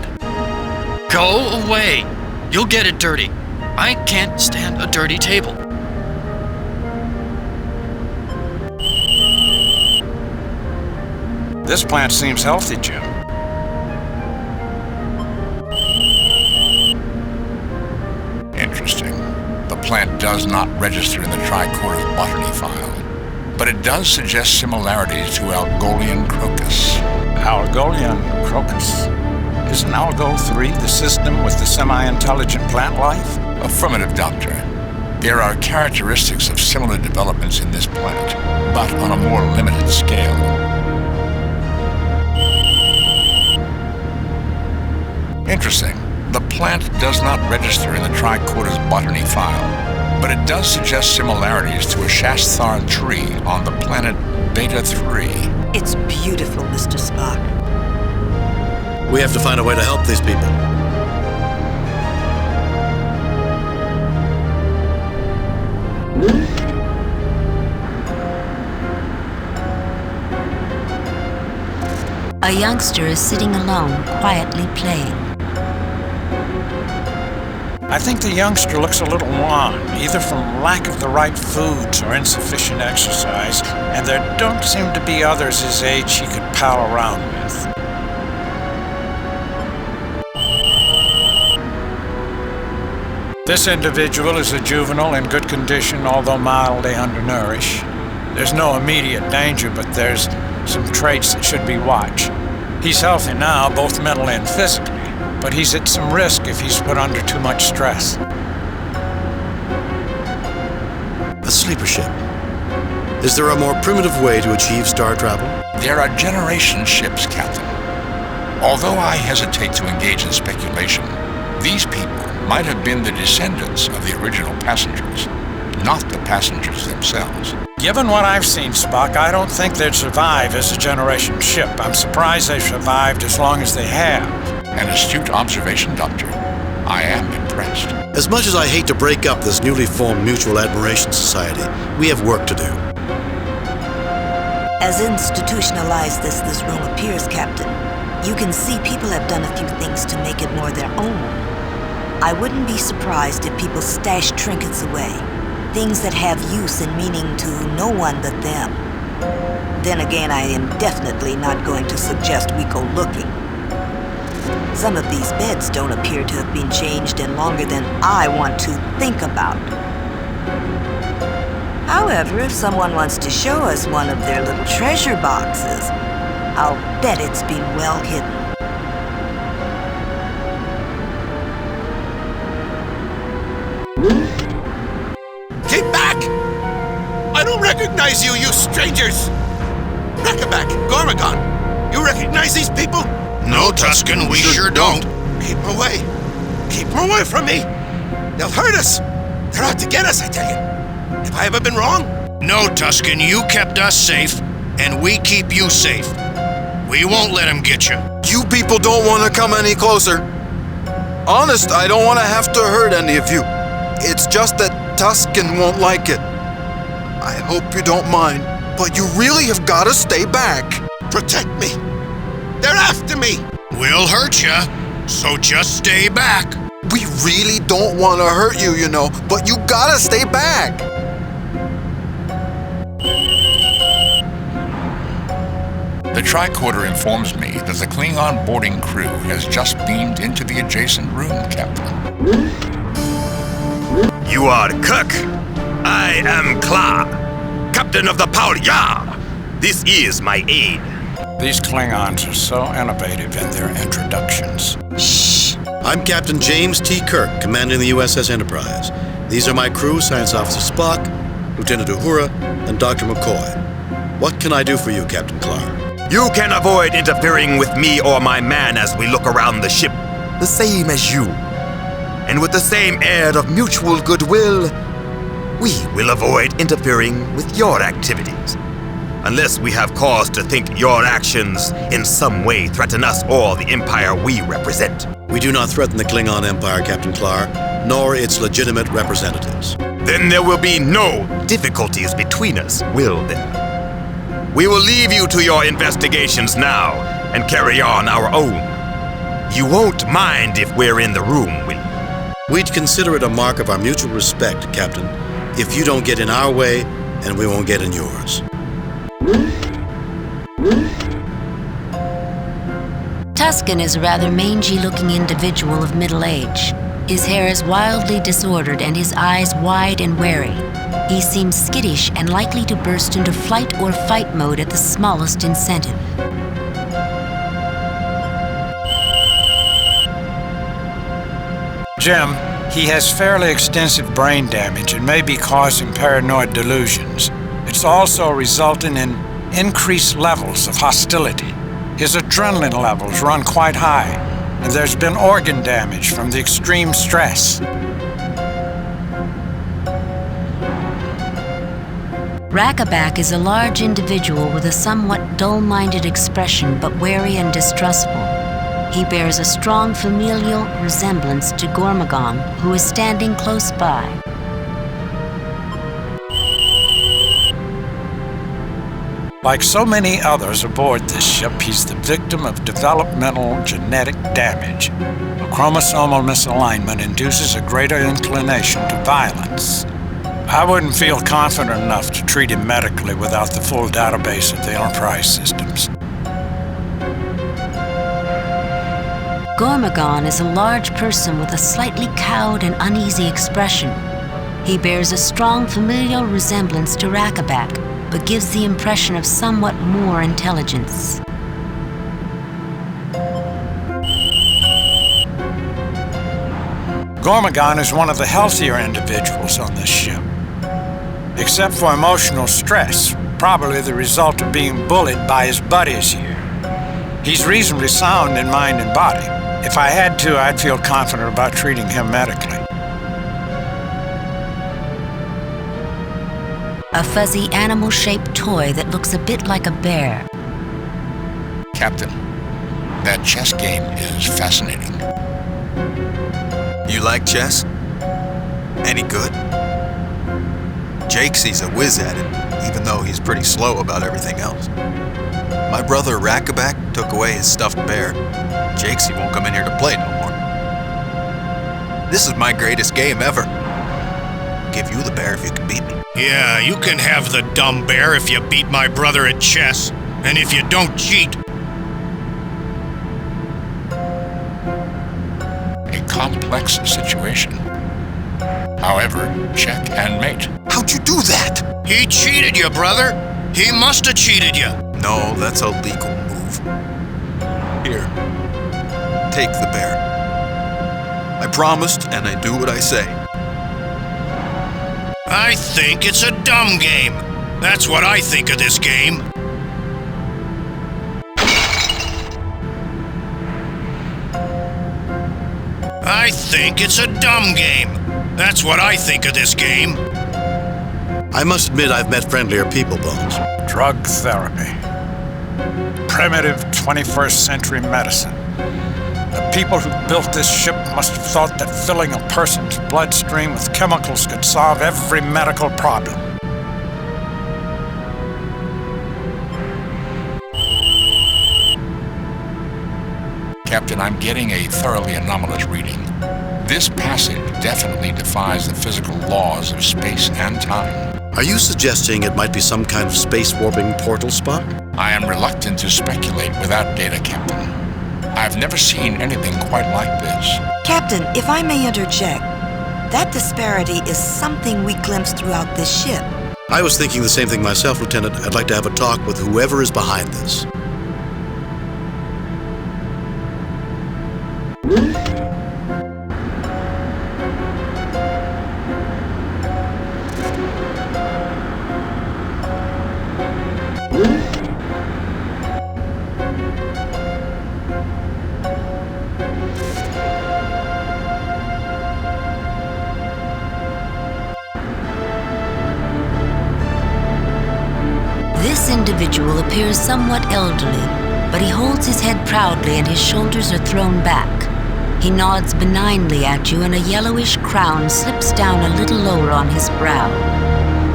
Go away! You'll get it dirty. I can't stand a dirty table. This plant seems healthy, Jim. Interesting. The plant does not register in the tricorder's botany file, but it does suggest similarities to Algolian crocus. Algolian crocus? Isn't Algol 3 the system with the semi-intelligent plant life? Affirmative, Doctor. There are characteristics of similar developments in this plant, but on a more limited scale. Interesting. The plant does not register in the tricorder's botany file, but it does suggest similarities to a Shasthar tree on the planet Beta 3. It's beautiful, Mr. Spock. We have to find a way to help these people. A youngster is sitting alone, quietly playing. I think the youngster looks a little wan, either from lack of the right foods or insufficient exercise, and there don't seem to be others his age he could pal around with. This individual is a juvenile in good condition, although mildly undernourished. There's no immediate danger, but there's some traits that should be watched. He's healthy now, both mentally and physically, but he's at some risk if he's put under too much stress. A sleeper ship. Is there a more primitive way to achieve star travel? There are generation ships, Captain. Although I hesitate to engage in speculation, these people might have been the descendants of the original passengers, not the passengers themselves. Given what I've seen, Spock, I don't think they'd survive as a generation ship. I'm surprised they've survived as long as they have. An astute observation, Doctor. I am impressed. As much as I hate to break up this newly formed Mutual Admiration Society, we have work to do. As institutionalized as this room appears, Captain, you can see people have done a few things to make it more their own. I wouldn't be surprised if people stash trinkets away, things that have use and meaning to no one but them. Then again, I am definitely not going to suggest we go looking. Some of these beds don't appear to have been changed in longer than I want to think about. However, if someone wants to show us one of their little treasure boxes, I'll bet it's been well hidden. Get back! I don't recognize you, you strangers! Rakaback, Gormagon, you recognize these people? No, Tusken, we sure don't. Keep them away. Keep them away from me. They'll hurt us. They're out to get us, I tell you. Have I ever been wrong? No, Tusken, you kept us safe, and we keep you safe. We won't let him get you. You people don't want to come any closer. Honest, I don't want to have to hurt any of you. It's just that Tusken won't like it. I hope you don't mind, but you really have got to stay back. Protect me. They're after me. We'll hurt you, so just stay back. We really don't want to hurt you, you know, but you gotta stay back. The tricorder informs me that the Klingon boarding crew has just beamed into the adjacent room, Captain. You are Kirk. I am Kla, Captain of the Paulia. This is my aide. These Klingons are so innovative in their introductions. Shh! I'm Captain James T. Kirk, commanding the USS Enterprise. These are my crew, Science Officer Spock, Lieutenant Uhura, and Dr. McCoy. What can I do for you, Captain Clark? You can avoid interfering with me or my man as we look around the ship, the same as you. And with the same air of mutual goodwill, we will avoid interfering with your activities. Unless we have cause to think your actions in some way threaten us or the Empire we represent. We do not threaten the Klingon Empire, Captain Clark, nor its legitimate representatives. Then there will be no difficulties between us, will there? We will leave you to your investigations now and carry on our own. You won't mind if we're in the room, will you? We'd consider it a mark of our mutual respect, Captain, if you don't get in our way and we won't get in yours. Tusken is a rather mangy-looking individual of middle age. His hair is wildly disordered and his eyes wide and wary. He seems skittish and likely to burst into flight or fight mode at the smallest incentive. Jim, he has fairly extensive brain damage and may be causing paranoid delusions. It's also resulting in increased levels of hostility. His adrenaline levels run quite high, and there's been organ damage from the extreme stress. Rakabak is a large individual with a somewhat dull-minded expression, but wary and distrustful. He bears a strong familial resemblance to Gormagon, who is standing close by. Like so many others aboard this ship, he's the victim of developmental genetic damage. A chromosomal misalignment induces a greater inclination to violence. I wouldn't feel confident enough to treat him medically without the full database of the Enterprise systems. Gormagon is a large person with a slightly cowed and uneasy expression. He bears a strong familial resemblance to Rakabak, but gives the impression of somewhat more intelligence. Gormagon is one of the healthier individuals on this ship. Except for emotional stress, probably the result of being bullied by his buddies here. He's reasonably sound in mind and body. If I had to, I'd feel confident about treating him medically. A fuzzy animal-shaped toy that looks a bit like a bear. Captain, that chess game is fascinating. You like chess? Any good? Jakesy's a whiz at it, even though he's pretty slow about everything else. My brother Rakabak took away his stuffed bear. Jakesy won't come in here to play no more. This is my greatest game ever. I'll give you the bear if you can beat me. Yeah, you can have the dumb bear if you beat my brother at chess, and if you don't cheat. A complex situation. However, check and mate. How'd you do that? He cheated you, brother. He must have cheated you. No, that's a legal move. Here, take the bear. I promised, and I do what I say. I think it's a dumb game. That's what I think of this game. I think it's a dumb game. That's what I think of this game. I must admit I've met friendlier people, Bones. Drug therapy. primitive 21st century medicine. The people who built this ship must have thought that filling a person's bloodstream with chemicals could solve every medical problem. Captain, I'm getting a thoroughly anomalous reading. This passage definitely defies the physical laws of space and time. Are you suggesting it might be some kind of space warping portal spot? I am reluctant to speculate without data, Captain. I've never seen anything quite like this. Captain, if I may interject, that disparity is something we glimpsed throughout this ship. I was thinking the same thing myself, Lieutenant. I'd like to have a talk with whoever is behind this. This individual appears somewhat elderly, but he holds his head proudly and his shoulders are thrown back. He nods benignly at you and a yellowish crown slips down a little lower on his brow.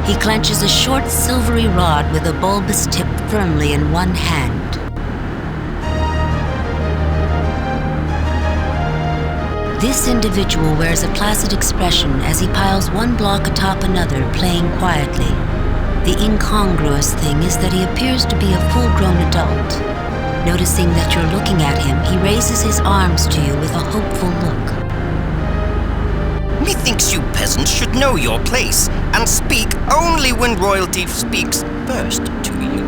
He clenches a short silvery rod with a bulbous tip firmly in one hand. This individual wears a placid expression as he piles one block atop another, playing quietly. The incongruous thing is that he appears to be a full-grown adult. Noticing that you're looking at him, he raises his arms to you with a hopeful look. Methinks you peasants should know your place and speak only when royalty speaks first to you.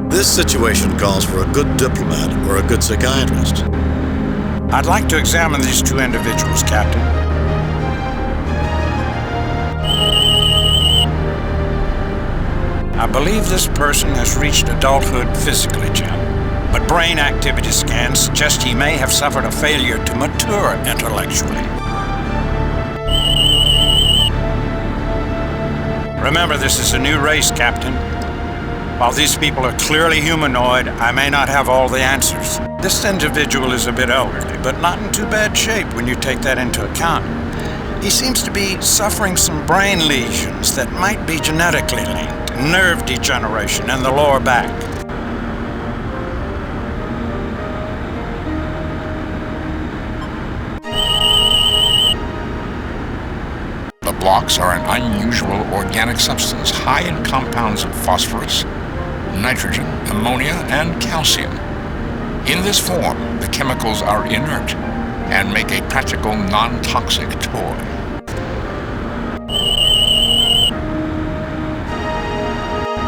This situation calls for a good diplomat or a good psychiatrist. I'd like to examine these two individuals, Captain. I believe this person has reached adulthood physically, Jim, but brain activity scans suggest he may have suffered a failure to mature intellectually. Remember, this is a new race, Captain. While these people are clearly humanoid, I may not have all the answers. This individual is a bit elderly, but not in too bad shape when you take that into account. He seems to be suffering some brain lesions that might be genetically linked. Nerve degeneration in the lower back. The blocks are an unusual organic substance high in compounds of phosphorus, nitrogen, ammonia, and calcium. In this form, the chemicals are inert and make a practical non-toxic toy.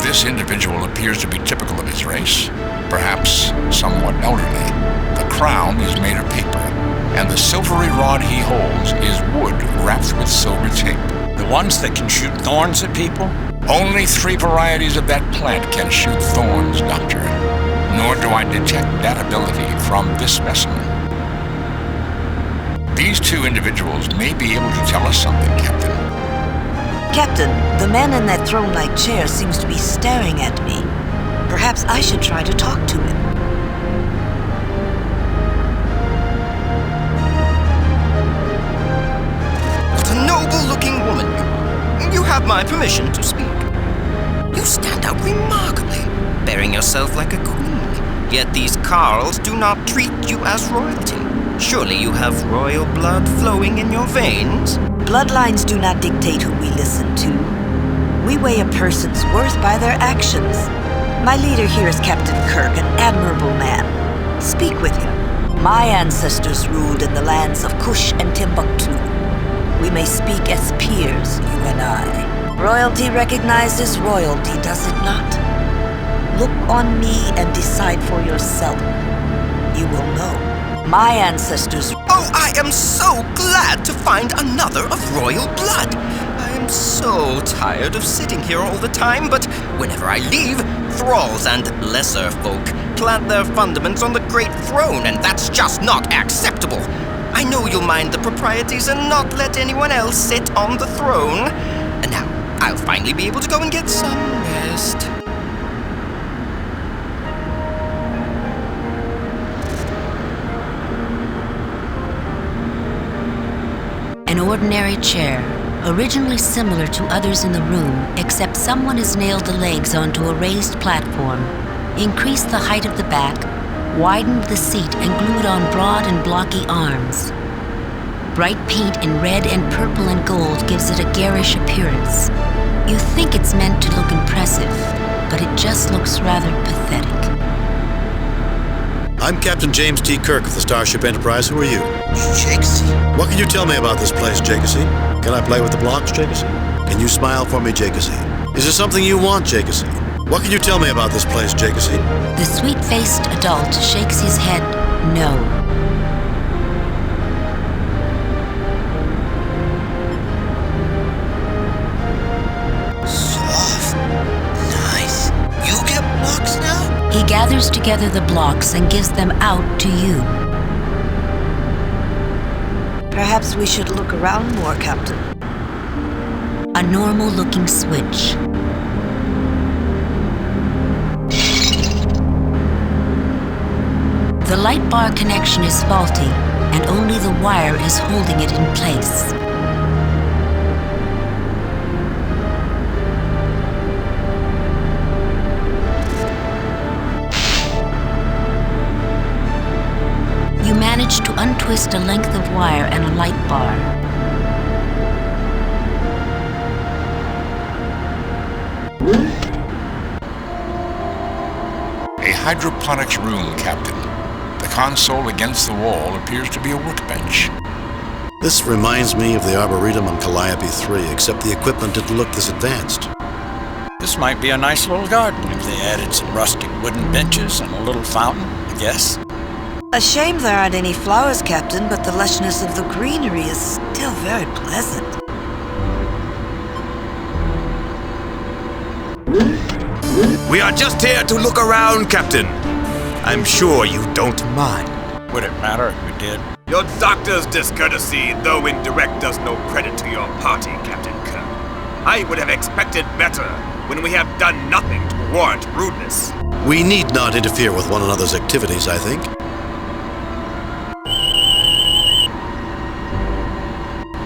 This individual appears to be typical of his race, perhaps somewhat elderly. The crown is made of paper, and the silvery rod he holds is wood wrapped with silver tape. The ones that can shoot thorns at people? Only 3 varieties of that plant can shoot thorns, Doctor. Nor do I detect that ability from this specimen. These two individuals may be able to tell us something, Captain. Captain, the man in that throne-like chair seems to be staring at me. Perhaps I should try to talk to him. What a noble-looking woman. You have my permission to speak. You stand out remarkably, bearing yourself like a queen. Yet these Carls do not treat you as royalty. Surely you have royal blood flowing in your veins? Bloodlines do not dictate who we listen to. We weigh a person's worth by their actions. My leader here is Captain Kirk, an admirable man. Speak with him. My ancestors ruled in the lands of Kush and Timbuktu. We may speak as peers, you and I. Royalty recognizes royalty, does it not? Look on me and decide for yourself. You will know. My ancestors... Oh, I am so glad to find another of royal blood. I am so tired of sitting here all the time, but whenever I leave, thralls and lesser folk plant their fundaments on the great throne, and that's just not acceptable. I know you'll mind the proprieties and not let anyone else sit on the throne. And now, I'll finally be able to go and get some rest. ordinary chair, originally similar to others in the room, except someone has nailed the legs onto a raised platform, increased the height of the back, widened the seat, and glued on broad and blocky arms. Bright paint in red and purple and gold gives it a garish appearance. You think it's meant to look impressive, but it just looks rather pathetic. I'm Captain James T. Kirk of the Starship Enterprise. Who are you? Jakesy. What can you tell me about this place, Jakesy? Can I play with the blocks, Jakesy? Can you smile for me, Jakesy? Is there something you want, Jakesy? What can you tell me about this place, Jakesy? The sweet-faced adult shakes his head no. Soft. Nice. You get blocks now? He gathers together the blocks and gives them out to you. Perhaps we should look around more, Captain. A normal-looking switch. The light bar connection is faulty, and only the wire is holding it in place. You manage to untwist a length of wire and a light bar. A hydroponics room, Captain. The console against the wall appears to be a workbench. This reminds me of the Arboretum on Calliope 3, except the equipment didn't look this advanced. This might be a nice little garden if they added some rustic wooden benches and a little fountain, I guess. A shame there aren't any flowers, Captain, but the lushness of the greenery is still very pleasant. We are just here to look around, Captain. I'm sure you don't mind. Would it matter if we did? Your doctor's discourtesy, though indirect, does no credit to your party, Captain Kirk. I would have expected better when we have done nothing to warrant rudeness. We need not interfere with one another's activities, I think.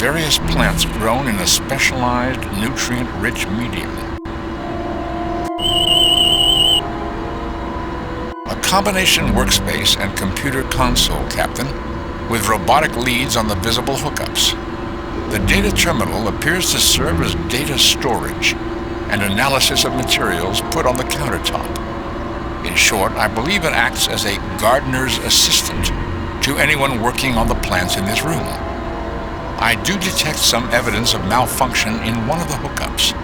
Various plants grown in a specialized, nutrient-rich medium. A combination workspace and computer console, Captain, with robotic leads on the visible hookups. The data terminal appears to serve as data storage and analysis of materials put on the countertop. In short, I believe it acts as a gardener's assistant to anyone working on the plants in this room. I do detect some evidence of malfunction in one of the hookups,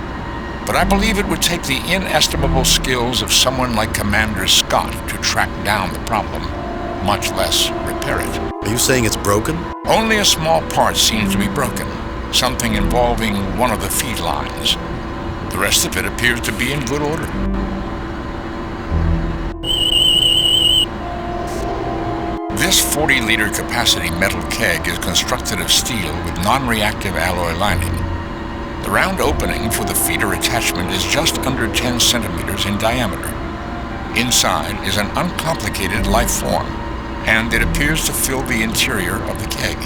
but I believe it would take the inestimable skills of someone like Commander Scott to track down the problem, much less repair it. Are you saying it's broken? Only a small part seems to be broken, something involving one of the feed lines. The rest of it appears to be in good order. This 40-liter capacity metal keg is constructed of steel with non-reactive alloy lining. The round opening for the feeder attachment is just under 10 centimeters in diameter. Inside is an uncomplicated life form, and it appears to fill the interior of the keg.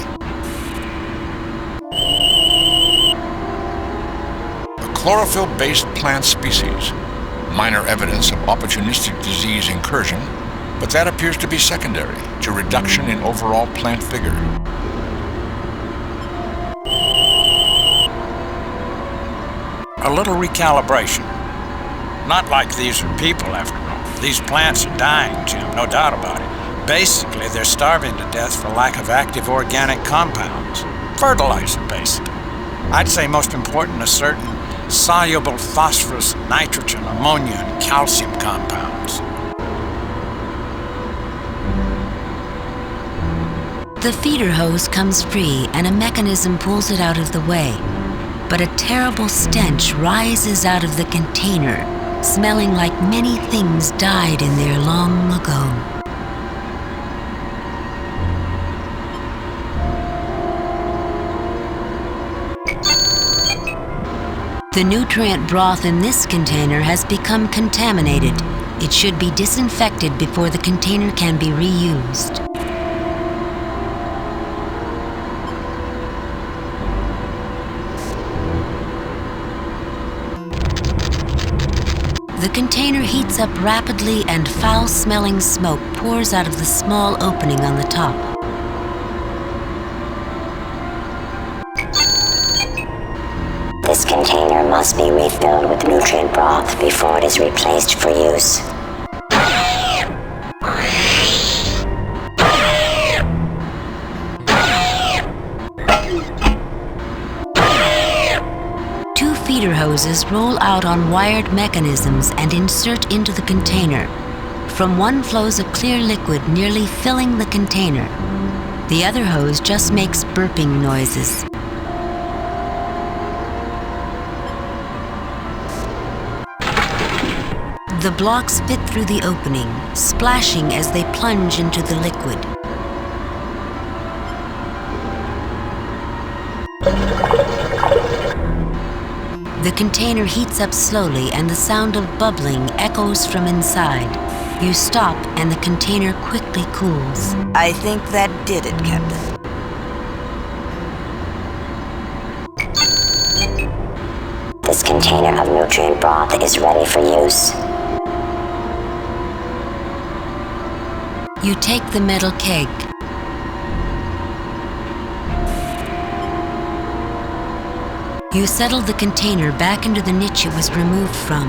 A chlorophyll-based plant species. Minor evidence of opportunistic disease incursion, but that appears to be secondary to reduction in overall plant vigor. A little recalibration. Not like these are people, after all. These plants are dying, Jim, no doubt about it. Basically, they're starving to death for lack of active organic compounds. Fertilizer, basically. I'd say most important, a certain soluble phosphorus, nitrogen, ammonia, and calcium compounds. The feeder hose comes free and a mechanism pulls it out of the way. But a terrible stench rises out of the container, smelling like many things died in there long ago. The nutrient broth in this container has become contaminated. It should be disinfected before the container can be reused. The container heats up rapidly and foul-smelling smoke pours out of the small opening on the top. This container must be refilled with nutrient broth before it is replaced for use. Two feeder hoses roll out on wired mechanisms and insert into the container. From one flows a clear liquid nearly filling the container. The other hose just makes burping noises. The blocks fit through the opening, splashing as they plunge into the liquid. The container heats up slowly and the sound of bubbling echoes from inside. You stop and the container quickly cools. I think that did it, Captain. This container of nutrient broth is ready for use. You take the metal keg. You settle the container back into the niche it was removed from.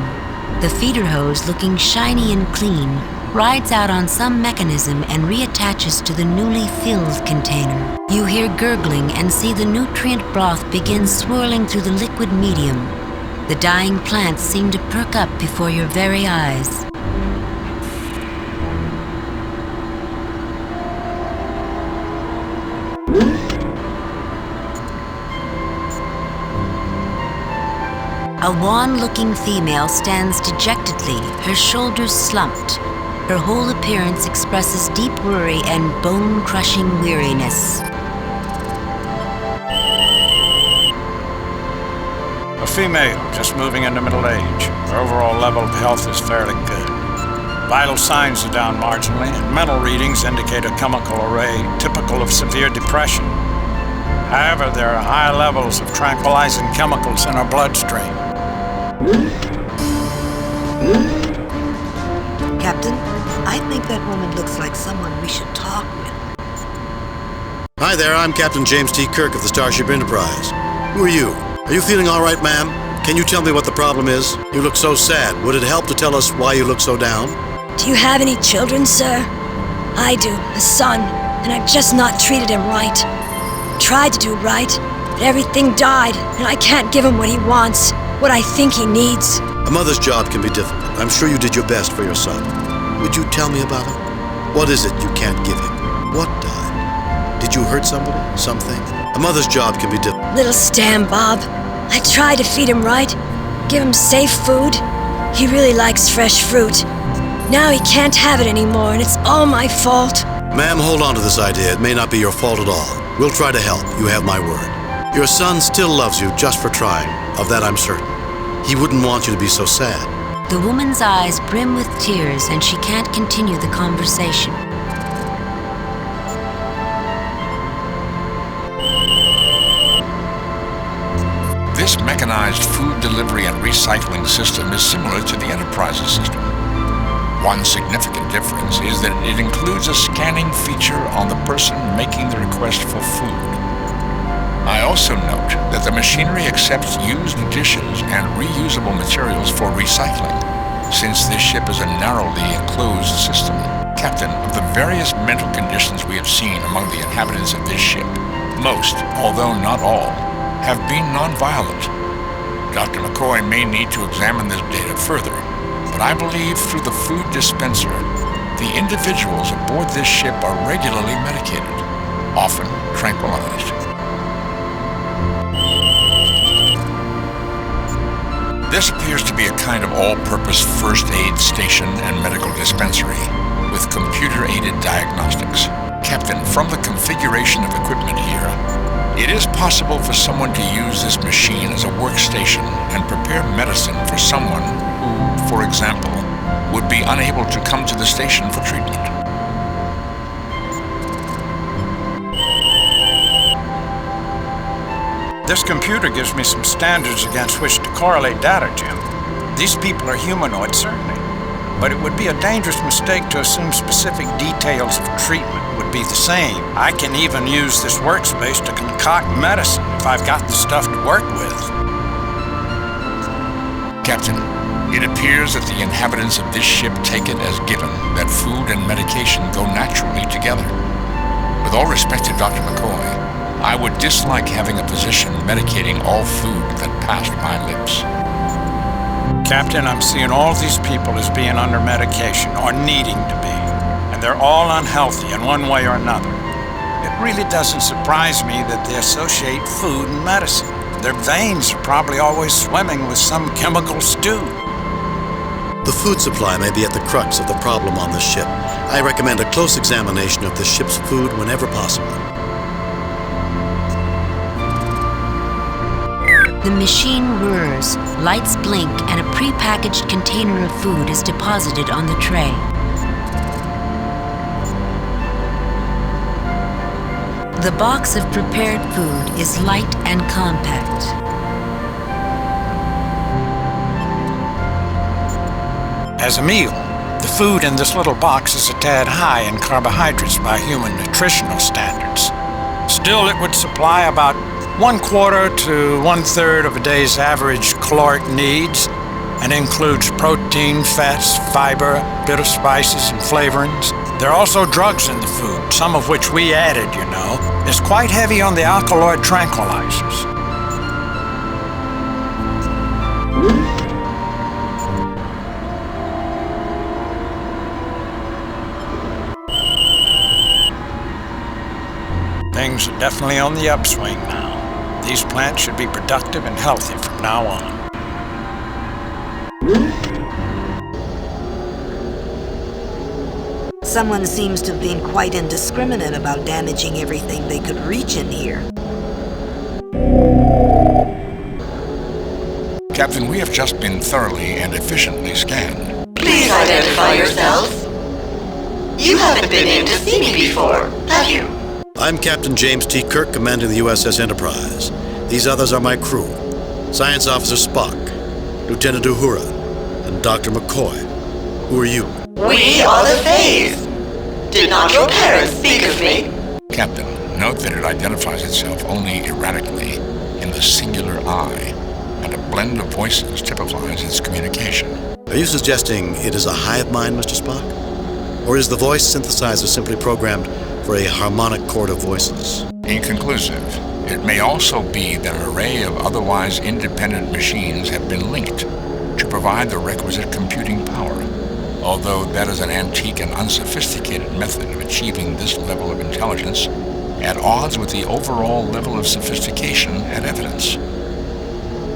The feeder hose, looking shiny and clean, rides out on some mechanism and reattaches to the newly filled container. You hear gurgling and see the nutrient broth begin swirling through the liquid medium. The dying plants seem to perk up before your very eyes. A wan-looking female stands dejectedly, her shoulders slumped. Her whole appearance expresses deep worry and bone-crushing weariness. A female, just moving into middle age. Her overall level of health is fairly good. Vital signs are down marginally, and mental readings indicate a chemical array typical of severe depression. However, there are high levels of tranquilizing chemicals in her bloodstream. Captain, I think that woman looks like someone we should talk with. Hi there, I'm Captain James T. Kirk of the Starship Enterprise. Who are you? Are you feeling all right, ma'am? Can you tell me what the problem is? You look so sad. Would it help to tell us why you look so down? Do you have any children, sir? I do, a son, and I've just not treated him right. Tried to do right, but everything died, and I can't give him what he wants, what I think he needs. A mother's job can be difficult. I'm sure you did your best for your son. Would you tell me about him? What is it you can't give him? What died? Did you hurt somebody? Something? A mother's job can be difficult. Little Stan Bob. I tried to feed him right, give him safe food. He really likes fresh fruit. Now he can't have it anymore, and it's all my fault. Ma'am, hold on to this idea. It may not be your fault at all. We'll try to help. You have my word. Your son still loves you just for trying. Of that I'm certain. He wouldn't want you to be so sad. The woman's eyes brim with tears and she can't continue the conversation. This mechanized food delivery and recycling system is similar to the Enterprise's system. One significant difference is that it includes a scanning feature on the person making the request for food. I also note that the machinery accepts used dishes and reusable materials for recycling, since this ship is a narrowly enclosed system. Captain, of the various mental conditions we have seen among the inhabitants of this ship, most, although not all, have been non-violent. Dr. McCoy may need to examine this data further, but I believe through the food dispenser, the individuals aboard this ship are regularly medicated, often tranquilized. This appears to be a kind of all-purpose first aid station and medical dispensary with computer-aided diagnostics. Captain, from the configuration of equipment here, it is possible for someone to use this machine as a workstation and prepare medicine for someone who, for example, would be unable to come to the station for treatment. This computer gives me some standards against which to correlate data, Jim. These people are humanoid, certainly. But it would be a dangerous mistake to assume specific details of treatment would be the same. I can even use this workspace to concoct medicine if I've got the stuff to work with. Captain, it appears that the inhabitants of this ship take it as given that food and medication go naturally together. With all respect to Dr. McCoy, I would dislike having a physician medicating all food that passed my lips. Captain, I'm seeing all these people as being under medication, or needing to be. And they're all unhealthy in one way or another. It really doesn't surprise me that they associate food and medicine. Their veins are probably always swimming with some chemical stew. The food supply may be at the crux of the problem on the ship. I recommend a close examination of the ship's food whenever possible. The machine whirs, lights blink, and a pre-packaged container of food is deposited on the tray. The box of prepared food is light and compact. As a meal, the food in this little box is a tad high in carbohydrates by human nutritional standards. Still, it would supply about 1/4 to 1/3 of a day's average caloric needs, and includes protein, fats, fiber, a bit of spices and flavorings. There are also drugs in the food, some of which we added, you know. It's quite heavy on the alkaloid tranquilizers. Things are definitely on the upswing now. These plants should be productive and healthy from now on. Someone seems to have been quite indiscriminate about damaging everything they could reach in here. Captain, we have just been thoroughly and efficiently scanned. Please identify yourselves. You haven't been in to see me before, have you? I'm Captain James T. Kirk, commanding the USS Enterprise. These others are my crew. Science Officer Spock, Lieutenant Uhura, and Dr. McCoy. Who are you? We are the Fays. Did not your parents speak of me? Captain, note that it identifies itself only erratically in the singular I, and a blend of voices typifies its communication. Are you suggesting it is a hive mind, Mr. Spock? Or is the voice synthesizer simply programmed for a harmonic chord of voices? Inconclusive. It may also be that an array of otherwise independent machines have been linked to provide the requisite computing power, although that is an antique and unsophisticated method of achieving this level of intelligence at odds with the overall level of sophistication and evidence.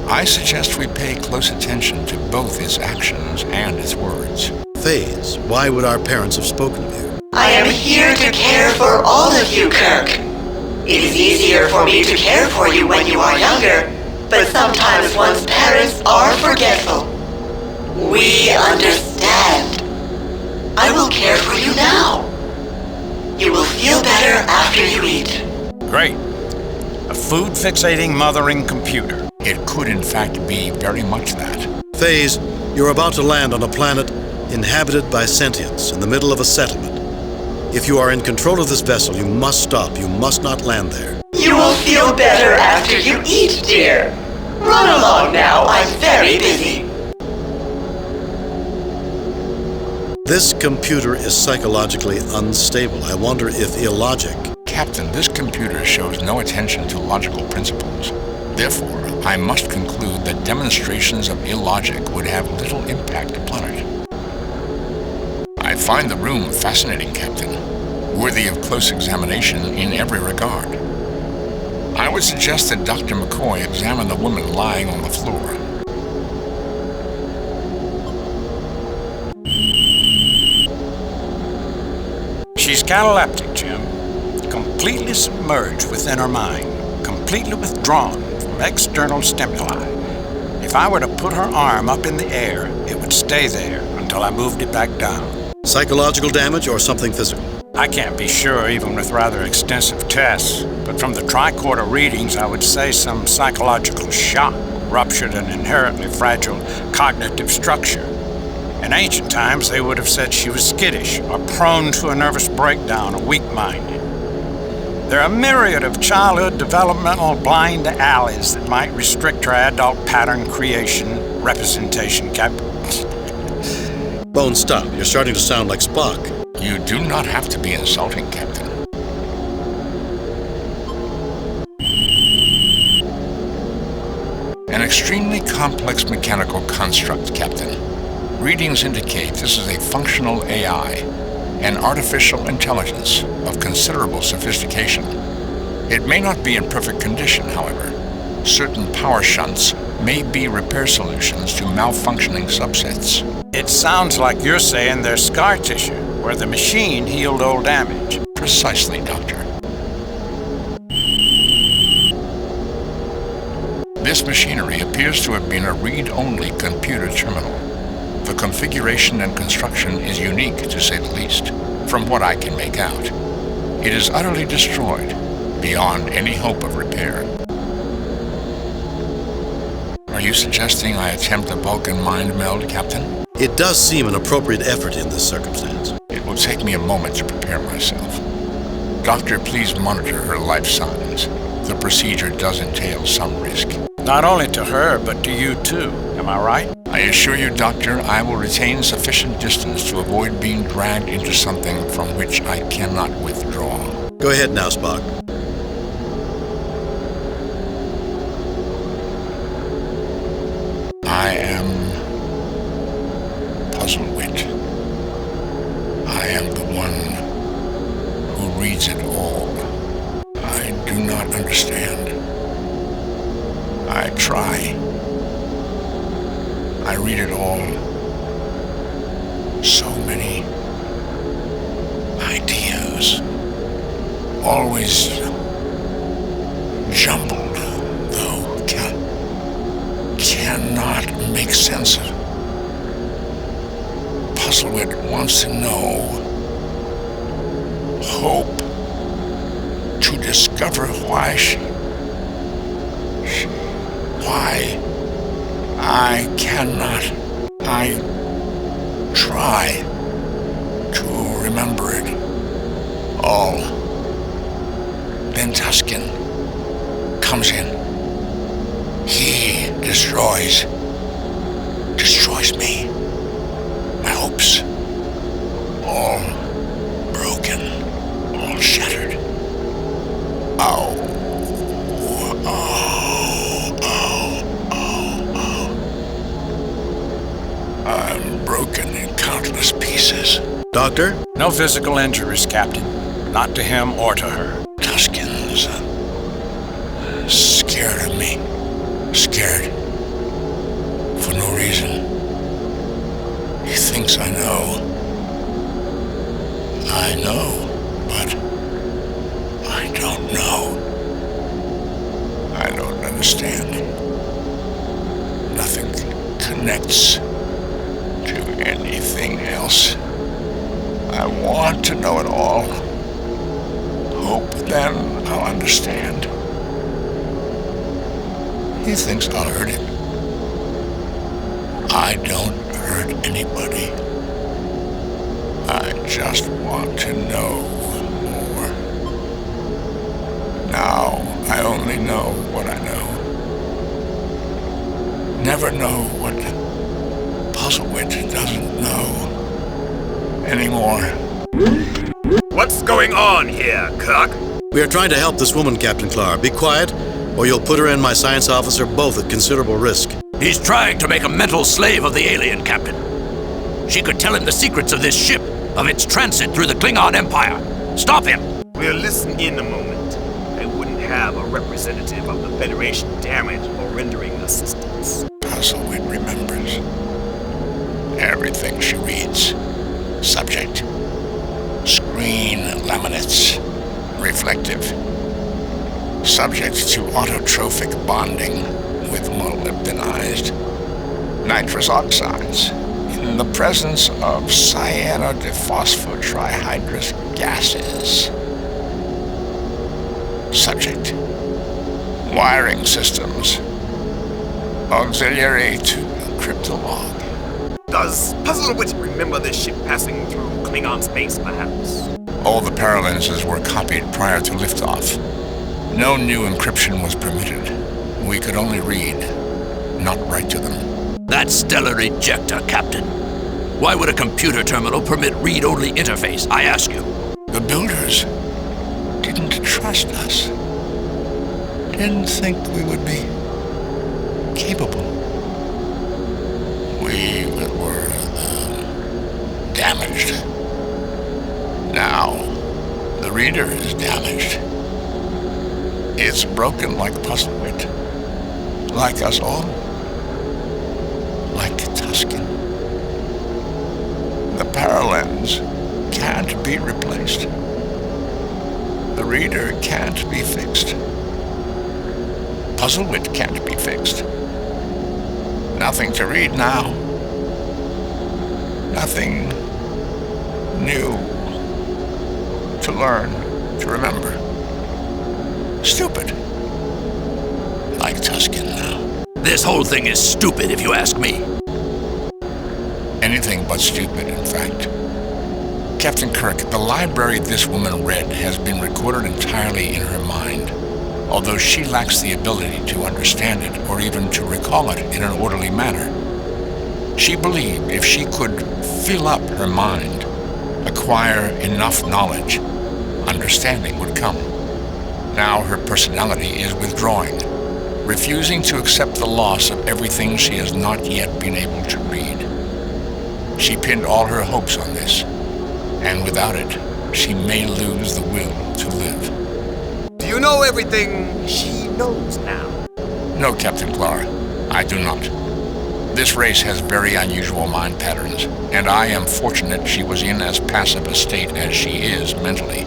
I suggest we pay close attention to both its actions and its words. Fays, why would our parents have spoken of you? I am here to care for all of you, Kirk. It is easier for me to care for you when you are younger, but sometimes one's parents are forgetful. We understand. I will care for you now. You will feel better after you eat. Great. A food-fixating mothering computer. It could in fact be very much that. Fays, you're about to land on a planet inhabited by sentients in the middle of a settlement. If you are in control of this vessel, you must stop. You must not land there. You will feel better after you eat, dear. Run along now. I'm very busy. This computer is psychologically unstable. I wonder if illogic... Captain, this computer shows no attention to logical principles. Therefore, I must conclude that demonstrations of illogic would have little impact upon it. I find the room fascinating, Captain, worthy of close examination in every regard. I would suggest that Dr. McCoy examine the woman lying on the floor. She's cataleptic, Jim. Completely submerged within her mind. Completely withdrawn from external stimuli. If I were to put her arm up in the air, it would stay there until I moved it back down. Psychological damage or something physical? I can't be sure, even with rather extensive tests, but from the tricorder readings, I would say some psychological shock. ruptured an inherently fragile cognitive structure. In ancient times, they would have said she was skittish or prone to a nervous breakdown or weak-minded. There are a myriad of childhood developmental blind alleys that might restrict her adult pattern creation representation Bone, stop. You're starting to sound like Spock. You do not have to be insulting, Captain. An extremely complex mechanical construct, Captain. Readings indicate this is a functional AI, an artificial intelligence of considerable sophistication. It may not be in perfect condition, however. Certain power shunts may be repair solutions to malfunctioning subsets. It sounds like you're saying there's scar tissue, where the machine healed old damage. Precisely, Doctor. This machinery appears to have been a read-only computer terminal. The configuration and construction is unique, to say the least, from what I can make out. It is utterly destroyed, beyond any hope of repair. Are you suggesting I attempt a Vulcan mind meld, Captain? It does seem an appropriate effort in this circumstance. It will take me a moment to prepare myself. Doctor, please monitor her life signs. The procedure does entail some risk. Not only to her, but to you too. Am I right? I assure you, Doctor, I will retain sufficient distance to avoid being dragged into something from which I cannot withdraw. Go ahead now, Spock. I am Puzzlewit. I am the one who reads it all. I do not understand. I try. I read it all. So many ideas. Always jumbled, though. Cannot make sense of. Puzzlewit wants to know. Hope to discover why why I cannot. I try to remember it all. Then Tusken comes in. He destroys me. My hopes, all broken, all shattered. Ow. I'm broken in countless pieces. Doctor? No physical injuries, Captain. Not to him or to her. Tusken's scared of me. Scared. For no reason. He thinks I know. I know, but I don't know. I don't understand. Nothing connects to anything else. I want to know it all. Hope then I'll understand. He thinks I'll hurt him. I don't hurt anybody. I just want to know more. Now I only know what I know. Never know what Puzzlewit doesn't know anymore. What's going on here, Kirk? We are trying to help this woman, Captain Clark. Be quiet, or you'll put her and my science officer both at considerable risk. He's trying to make a mental slave of the alien, Captain. She could tell him the secrets of this ship, of its transit through the Klingon Empire. Stop him! We'll listen in a moment. I wouldn't have a representative of the Federation damage or rendering assistance. Puzzlewit remembers. Everything she reads. Subject. Screen laminates. Reflective. Subject to autotrophic bonding with molybdenized nitrous oxides in the presence of cyanodephosphortrihydrous gases. Subject. Wiring systems. Auxiliary to cryptolog. Does Puzzlewit remember this ship passing through Klingon space, perhaps? All the paralenses were copied prior to liftoff. No new encryption was permitted. We could only read, not write to them. That's stellar ejector, Captain. Why would a computer terminal permit read-only interface, I ask you? The builders didn't trust us. Didn't think we would be capable. We were damaged. Now, the reader is damaged. It's broken like Puzzlewit. Like us all. Like Tusken. The paralens can't be replaced. The reader can't be fixed. Puzzlewit can't be fixed. Nothing to read now. Nothing new to learn, to remember. Stupid. Like Tusken now. This whole thing is stupid, if you ask me. Anything but stupid, in fact. Captain Kirk, the library this woman read has been recorded entirely in her mind, although she lacks the ability to understand it or even to recall it in an orderly manner. She believed if she could fill up her mind, acquire enough knowledge, understanding would come. Now her personality is withdrawing, refusing to accept the loss of everything she has not yet been able to read. She pinned all her hopes on this, and without it, she may lose the will to live. Do you know everything she knows now? No, Captain Clara, I do not. This race has very unusual mind patterns, and I am fortunate she was in as passive a state as she is mentally.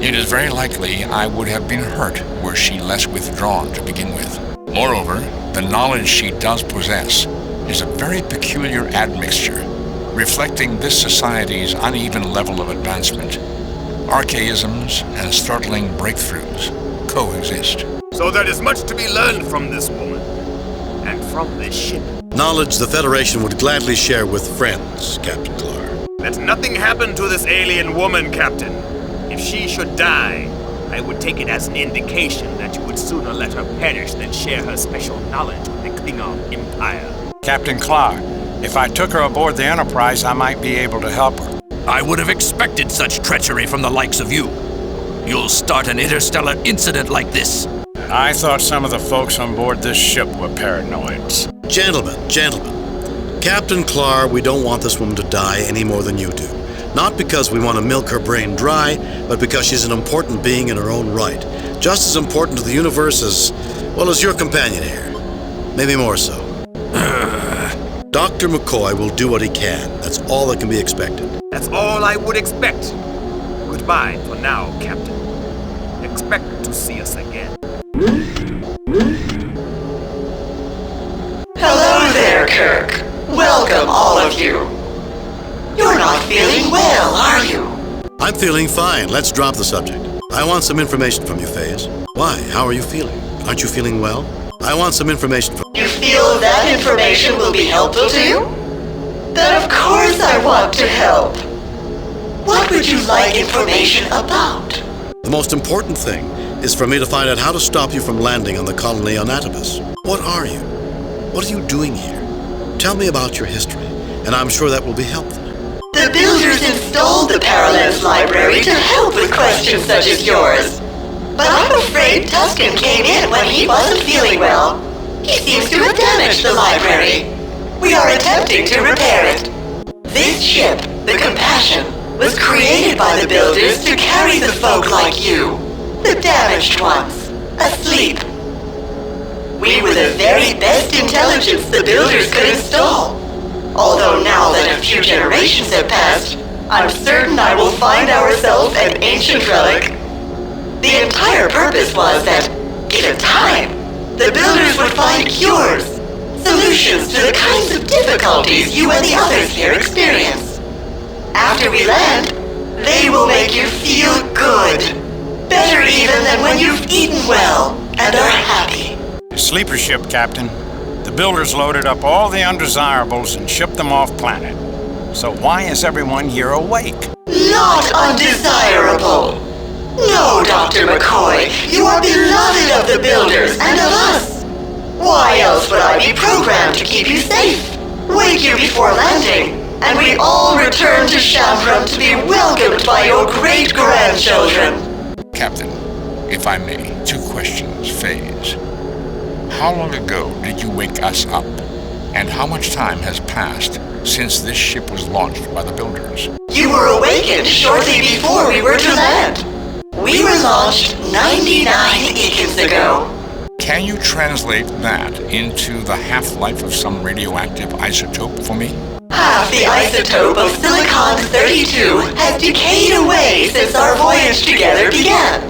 It is very likely I would have been hurt were she less withdrawn to begin with. Moreover, the knowledge she does possess is a very peculiar admixture, reflecting this society's uneven level of advancement. Archaisms and startling breakthroughs coexist. So there is much to be learned from this woman, and from this ship. Knowledge the Federation would gladly share with friends, Captain Clark. Let nothing happen to this alien woman, Captain. If she should die, I would take it as an indication that you would sooner let her perish than share her special knowledge with the Klingon Empire. Captain Clark, if I took her aboard the Enterprise, I might be able to help her. I would have expected such treachery from the likes of you. You'll start an interstellar incident like this. I thought some of the folks on board this ship were paranoids. Gentlemen. Captain Clark, we don't want this woman to die any more than you do. Not because we want to milk her brain dry, but because she's an important being in her own right. Just as important to the universe as, well, as your companion here. Maybe more so. Dr. McCoy will do what he can. That's all that can be expected. That's all I would expect. Goodbye for now, Captain. Expect to see us again. Hello there, Kirk. Welcome, all of you. You're not feeling well, are you? I'm feeling fine. Let's drop the subject. I want some information from you, Faze. Why? How are you feeling? Aren't you feeling well? I want some information from you. Feel that information will be helpful to you? Then of course I want to help. What would you like information about? The most important thing is for me to find out how to stop you from landing on the colony on Atobus. What are you? What are you doing here? Tell me about your history, and I'm sure that will be helpful. The builders installed the Parallels Library to help with questions such as yours. But I'm afraid Tusken came in when he wasn't feeling well. He seems to have damaged the library. We are attempting to repair it. This ship, the Compassion, was created by the builders to carry the folk like you, the damaged ones, asleep. We were the very best intelligence the builders could install. Although now that a few generations have passed, I'm certain I will find ourselves an ancient relic. The entire purpose was that, given time, the builders would find cures, solutions to the kinds of difficulties you and the others here experience. After we land, they will make you feel good. Better even than when you've eaten well and are happy. Sleeper ship, Captain. The builders loaded up all the undesirables and shipped them off planet. So why is everyone here awake? Not undesirable. No, Dr. McCoy, you are beloved of the builders and of us. Why else would I be programmed to keep you safe, wake you before landing, and we all return to Shambram to be welcomed by your great-grandchildren? Captain, if I may, 2 questions. Phase. How long ago did you wake us up? And how much time has passed since this ship was launched by the builders? You were awakened shortly before we were to land. We were launched 99 eons ago. Can you translate that into the half-life of some radioactive isotope for me? Half the isotope of silicon-32 has decayed away since our voyage together began.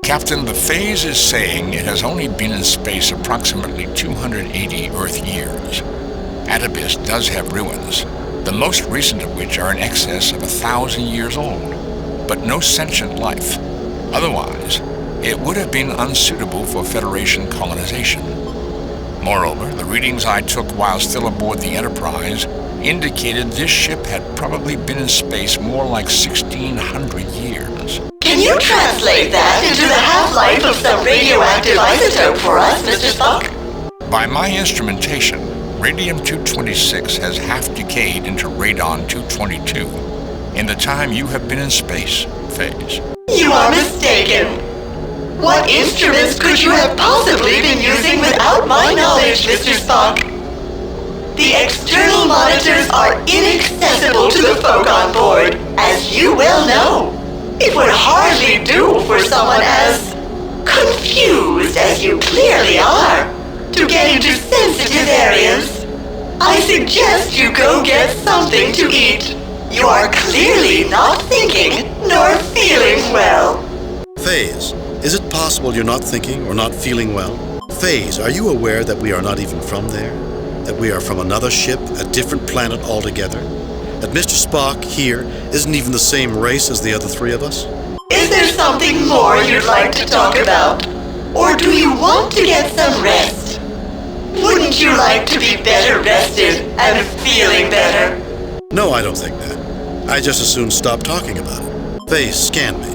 Captain, the phase is saying it has only been in space approximately 280 Earth years. Atobis does have ruins, the most recent of which are in excess of 1,000 years old, but no sentient life. Otherwise, it would have been unsuitable for Federation colonization. Moreover, the readings I took while still aboard the Enterprise indicated this ship had probably been in space more like 1,600 years. Can you translate that into the half-life of some radioactive isotope for us, Mr. Spock? By my instrumentation, Radium-226 has half-decayed into Radon-222 in the time you have been in space, Phase. You are mistaken. What instruments could you have possibly been using without my knowledge, Mr. Spock? The external monitors are inaccessible to the folk on board, as you well know. It would hardly do for someone as confused as you clearly are to get into sensitive areas. I suggest you go get something to eat. You are clearly not thinking nor feeling well. Phase, is it possible you're not thinking or not feeling well? Phase, are you aware that we are not even from there? That we are from another ship, a different planet altogether? That Mr. Spock here isn't even the same race as the other 3 of us? Is there something more you'd like to talk about? Or do you want to get some rest? Wouldn't you like to be better rested and feeling better? No, I don't think that. I just as soon stop talking about it. Phase, scan me.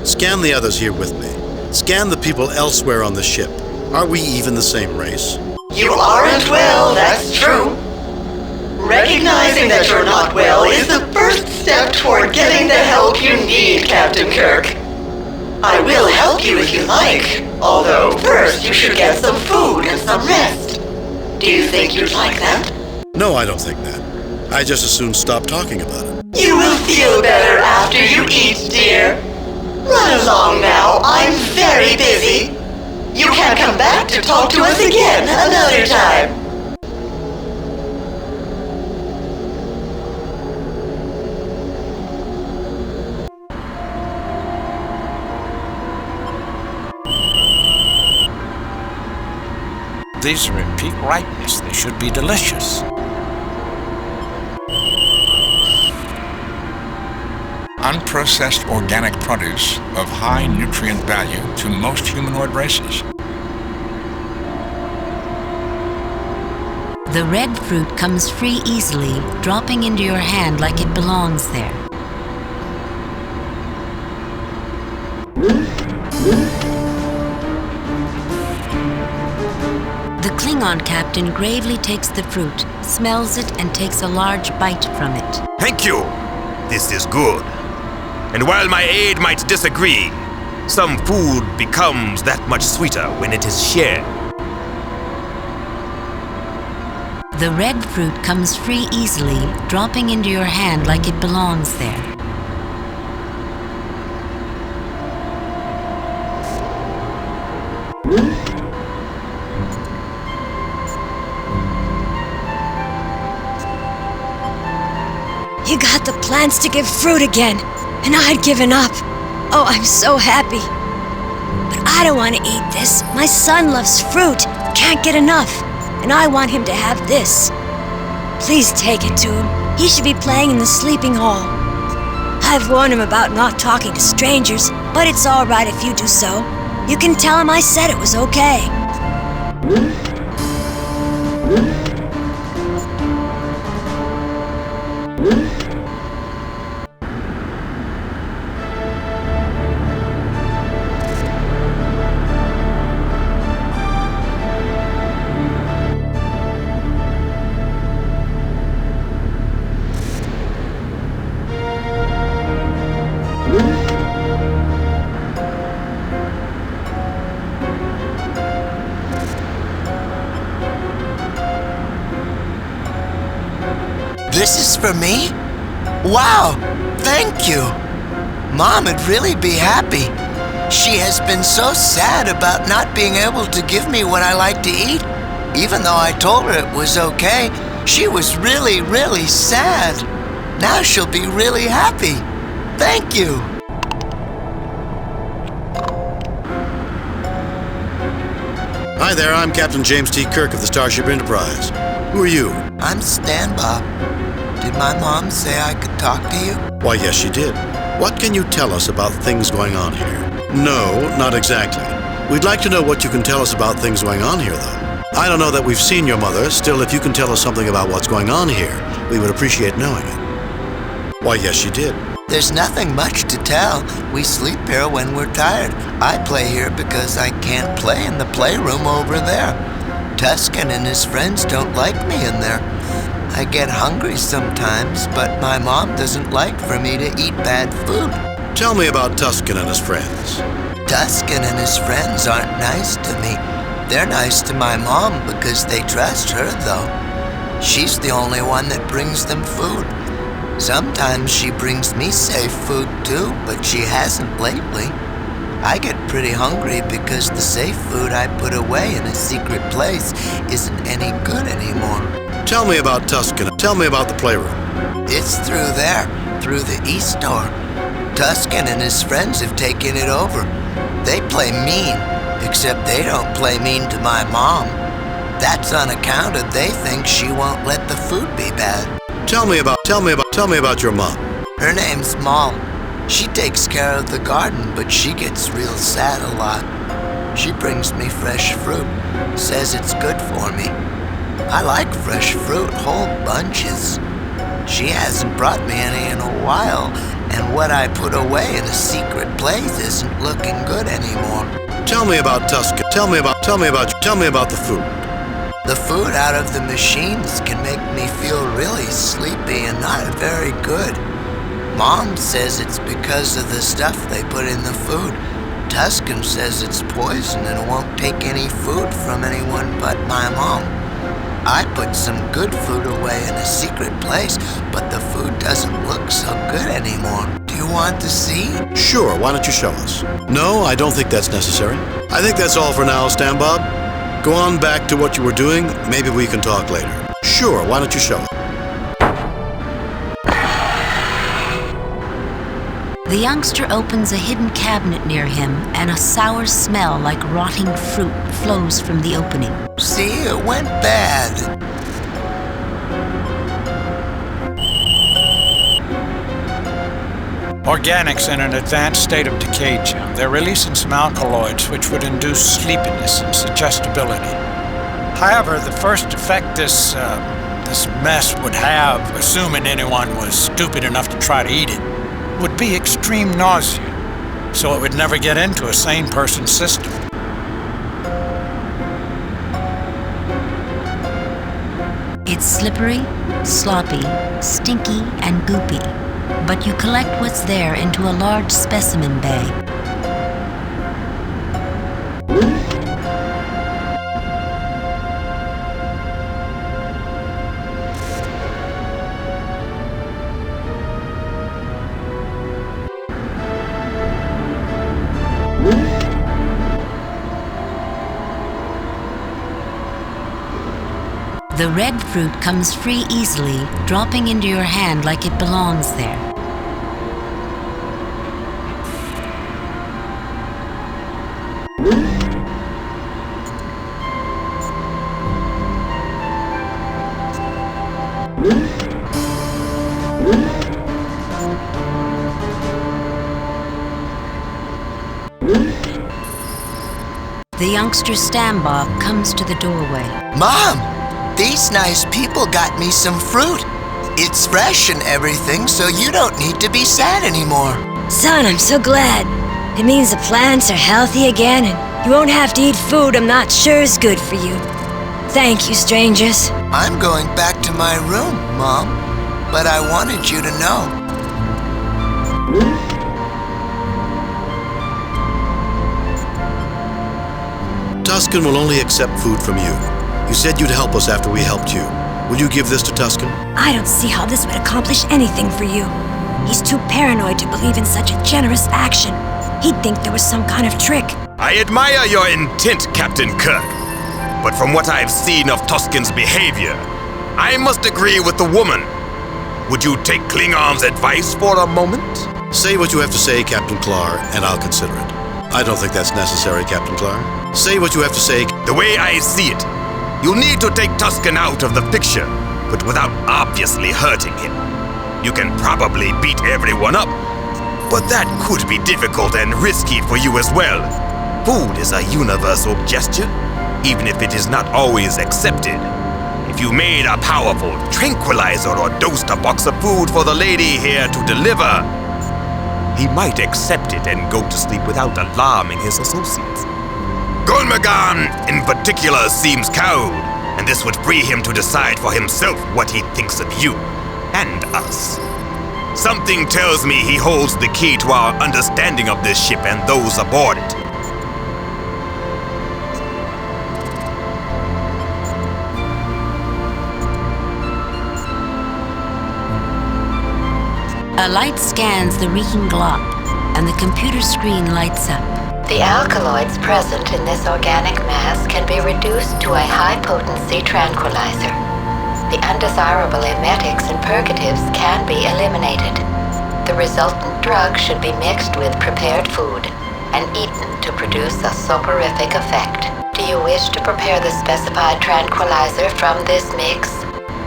Scan the others here with me. Scan the people elsewhere on the ship. Are we even the same race? You aren't well, that's true. Recognizing that you're not well is the first step toward getting the help you need, Captain Kirk. I will help you if you like, although first you should get some food and some rest. Do you think you'd like that? No, I don't think that. I just as soon stop talking about it. You will feel better after you eat, dear. Run along now, I'm very busy. You can come back to talk to us again another time. These are in peak ripeness. They should be delicious. Unprocessed organic produce of high nutrient value to most humanoid races. The red fruit comes free easily, dropping into your hand like it belongs there. The Klingon captain gravely takes the fruit, smells it, and takes a large bite from it. Thank you. This is good. And while my aide might disagree, some food becomes that much sweeter when it is shared. The red fruit comes free easily, dropping into your hand like it belongs there. You got the plants to give fruit again, and I'd given up. Oh, I'm so happy. But I don't want to eat this. My son loves fruit, can't get enough, and I want him to have this. Please take it to him. He should be playing in the sleeping hall. I've warned him about not talking to strangers, but it's all right if you do so. You can tell him I said it was okay. This is for me? Wow, thank you. Mom would really be happy. She has been so sad about not being able to give me what I like to eat. Even though I told her it was okay, she was really, really sad. Now she'll be really happy. Thank you. Hi there, I'm Captain James T. Kirk of the Starship Enterprise. Who are you? I'm Stan Bob. Did my mom say I could talk to you? Why, yes, she did. What can you tell us about things going on here? No, not exactly. We'd like to know what you can tell us about things going on here, though. I don't know that we've seen your mother. Still, if you can tell us something about what's going on here, we would appreciate knowing it. Why, yes, she did. There's nothing much to tell. We sleep here when we're tired. I play here because I can't play in the playroom over there. Tuscan and his friends don't like me in there. I get hungry sometimes, but my mom doesn't like for me to eat bad food. Tell me about Tuscan and his friends. Tuscan and his friends aren't nice to me. They're nice to my mom because they trust her, though. She's the only one that brings them food. Sometimes she brings me safe food too, but she hasn't lately. I get pretty hungry because the safe food I put away in a secret place isn't any good anymore. Tell me about Tuscan. Tell me about the playroom. It's through there, through the east door. Tuscan and his friends have taken it over. They play mean, except they don't play mean to my mom. That's on account of they think she won't let the food be bad. Tell me about your mom. Her name's Moll. She takes care of the garden, but she gets real sad a lot. She brings me fresh fruit, says it's good for me. I like fresh fruit, whole bunches. She hasn't brought me any in a while, and what I put away in a secret place isn't looking good anymore. Tell me about Tuscan. Tell me about the food. The food out of the machines can make me feel really sleepy and not very good. Mom says it's because of the stuff they put in the food. Tuscan says it's poison and won't take any food from anyone but my mom. I put some good food away in a secret place, but the food doesn't look so good anymore. Do you want to see? Sure, why don't you show us? No, I don't think that's necessary. I think that's all for now, Stan Bob. Go on back to what you were doing. Maybe we can talk later. Sure, why don't you show us? The youngster opens a hidden cabinet near him, and a sour smell like rotting fruit flows from the opening. See, it went bad. Organics in an advanced state of decay, Jim. They're releasing some alkaloids which would induce sleepiness and suggestibility. However, the first effect this mess would have, assuming anyone was stupid enough to try to eat it, would be extreme nausea, so it would never get into a sane person's system. It's slippery, sloppy, stinky, and goopy, but you collect what's there into a large specimen bag. The red fruit comes free easily, dropping into your hand like it belongs there. The youngster Stan Bob comes to the doorway. Mom! these nice people got me some fruit. It's fresh and everything, so you don't need to be sad anymore. Son, I'm so glad. It means the plants are healthy again, and you won't have to eat food I'm not sure is good for you. Thank you, strangers. I'm going back to my room, Mom, but I wanted you to know. Tusken will only accept food from you. You said you'd help us after we helped you. Will you give this to Tusken? I don't see how this would accomplish anything for you. He's too paranoid to believe in such a generous action. He'd think there was some kind of trick. I admire your intent, Captain Kirk. But from what I've seen of Tusken's behavior, I must agree with the woman. Would you take Klingon's advice for a moment? Say what you have to say, Captain Klar, and I'll consider it. I don't think that's necessary, Captain Klar. Say what you have to say. The way I see it, you'll need to take Tusken out of the picture, but without obviously hurting him. You can probably beat everyone up, but that could be difficult and risky for you as well. Food is a universal gesture, even if it is not always accepted. If you made a powerful tranquilizer or dosed a box of food for the lady here to deliver, he might accept it and go to sleep without alarming his associates. Golmagan, in particular, seems cowed, and this would free him to decide for himself what he thinks of you and us. Something tells me he holds the key to our understanding of this ship and those aboard it. A light scans the reeking glop, and the computer screen lights up. The alkaloids present in this organic mass can be reduced to a high-potency tranquilizer. The undesirable emetics and purgatives can be eliminated. The resultant drug should be mixed with prepared food and eaten to produce a soporific effect. Do you wish to prepare the specified tranquilizer from this mix?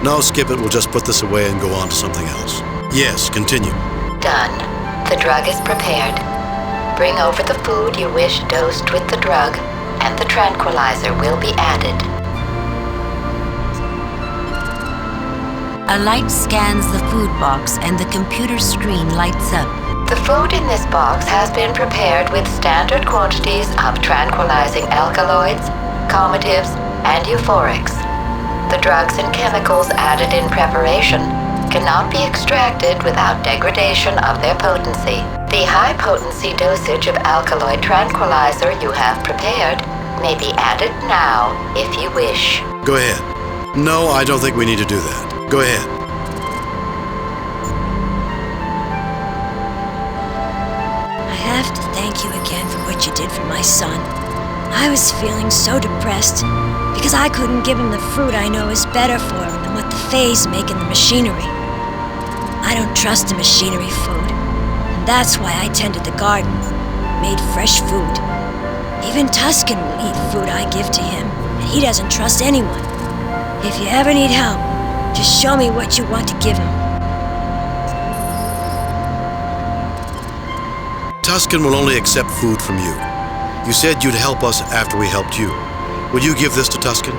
No, skip it. We'll just put this away and go on to something else. Yes, continue. Done. The drug is prepared. Bring over the food you wish dosed with the drug, and the tranquilizer will be added. A light scans the food box and the computer screen lights up. The food in this box has been prepared with standard quantities of tranquilizing alkaloids, calmatives, and euphorics. The drugs and chemicals added in preparation cannot be extracted without degradation of their potency. The high-potency dosage of alkaloid tranquilizer you have prepared may be added now if you wish. Go ahead. No, I don't think we need to do that. Go ahead. I have to thank you again for what you did for my son. I was feeling so depressed because I couldn't give him the fruit I know is better for him than what the Fays make in the machinery. I don't trust the machinery food, and that's why I tended the garden, made fresh food. Even Tusken will eat food I give to him, and he doesn't trust anyone. If you ever need help, just show me what you want to give him. Tusken will only accept food from you. You said you'd help us after we helped you. Will you give this to Tusken?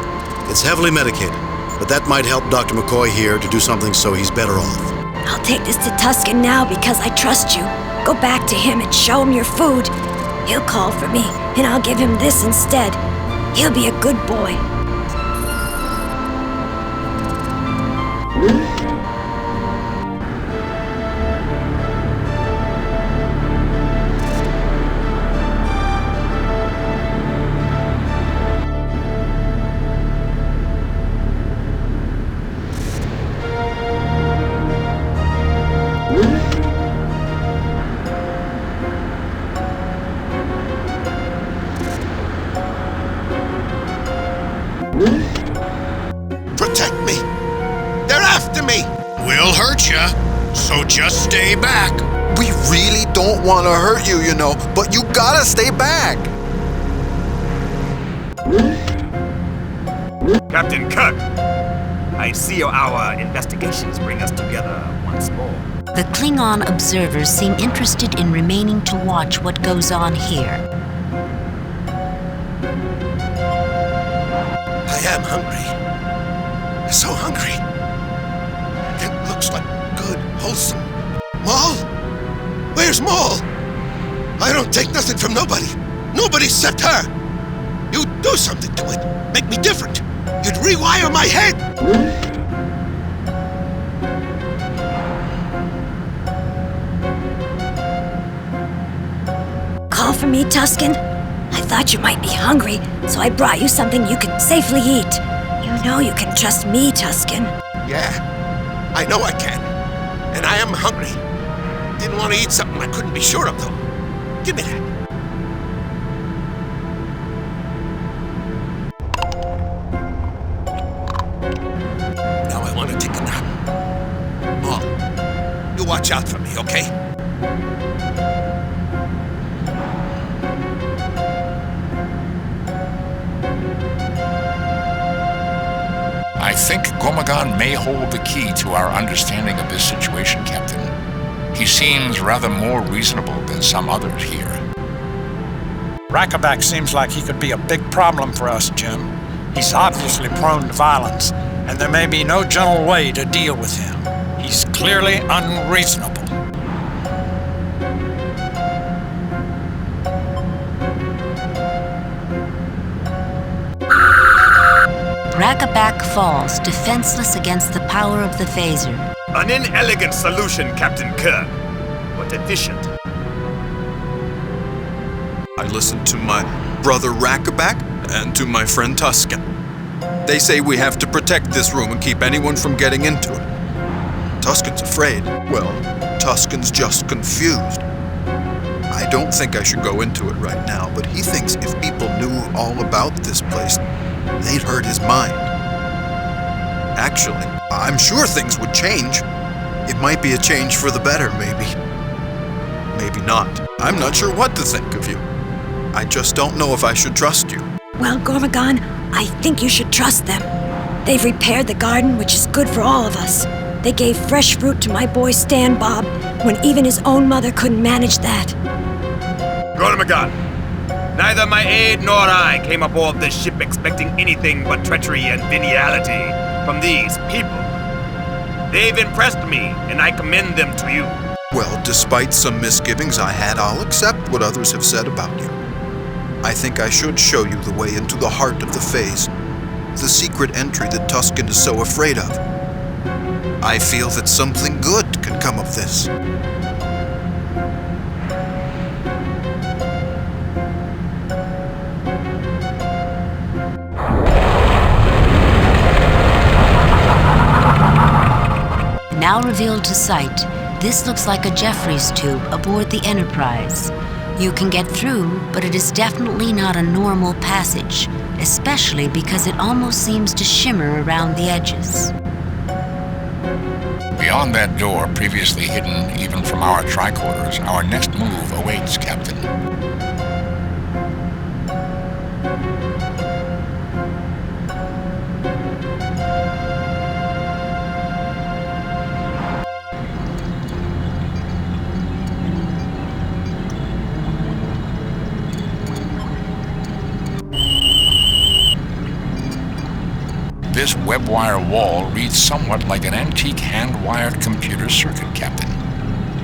It's heavily medicated, but that might help Dr. McCoy here to do something so he's better off. I'll take this to Tusken now because I trust you. Go back to him and show him your food. He'll call for me, and I'll give him this instead. He'll be a good boy. Protect me! They're after me! We'll hurt ya, so just stay back. We really don't want to hurt you, you know, but you gotta stay back! Captain Kirk, I see our investigations bring us together once more. The Klingon observers seem interested in remaining to watch what goes on here. I am hungry. so hungry. It looks like good, wholesome. Maul? Where's Maul? I don't take nothing from nobody. Nobody except her. You'd do something to it. Make me different. You'd rewire my head. Call for me, Tusken? I thought you might be hungry, so I brought you something you can safely eat. You know you can trust me, Tusken. Yeah, I know I can. And I am hungry. Didn't want to eat something I couldn't be sure of, though. Give me that. Now I want to take a nap. Mom, you watch out for me, okay? I think Gormagon may hold the key to our understanding of this situation, Captain. He seems rather more reasonable than some others here. Rackerback seems like he could be a big problem for us, Jim. He's obviously prone to violence, and there may be no gentle way to deal with him. He's clearly unreasonable. Rackerback falls defenseless against the power of the phaser. An inelegant solution, Captain Kirk, but efficient. I listened to my brother Rackerback and to my friend Tusken. They say we have to protect this room and keep anyone from getting into it. Tusken's afraid. Well, Tusken's just confused. I don't think I should go into it right now, but he thinks if people knew all about this place, they'd hurt his mind. Actually, I'm sure things would change. It might be a change for the better, maybe. Maybe not. I'm not sure what to think of you. I just don't know if I should trust you. Well, Gormagon, I think you should trust them. They've repaired the garden, which is good for all of us. They gave fresh fruit to my boy Stan Bob, when even his own mother couldn't manage that. Gormagon, neither my aide nor I came aboard this ship expecting anything but treachery and venality from these people. They've impressed me, and I commend them to you. Well, despite some misgivings I had, I'll accept what others have said about you. I think I should show you the way into the heart of the phase, the secret entry that Tusken is so afraid of. I feel that something good can come of this. Now revealed to sight, this looks like a Jeffries tube aboard the Enterprise. You can get through, but it is definitely not a normal passage, especially because it almost seems to shimmer around the edges. Beyond that door, previously hidden even from our tricorders, our next move awaits, Captain. This web-wire wall reads somewhat like an antique hand-wired computer circuit, Captain.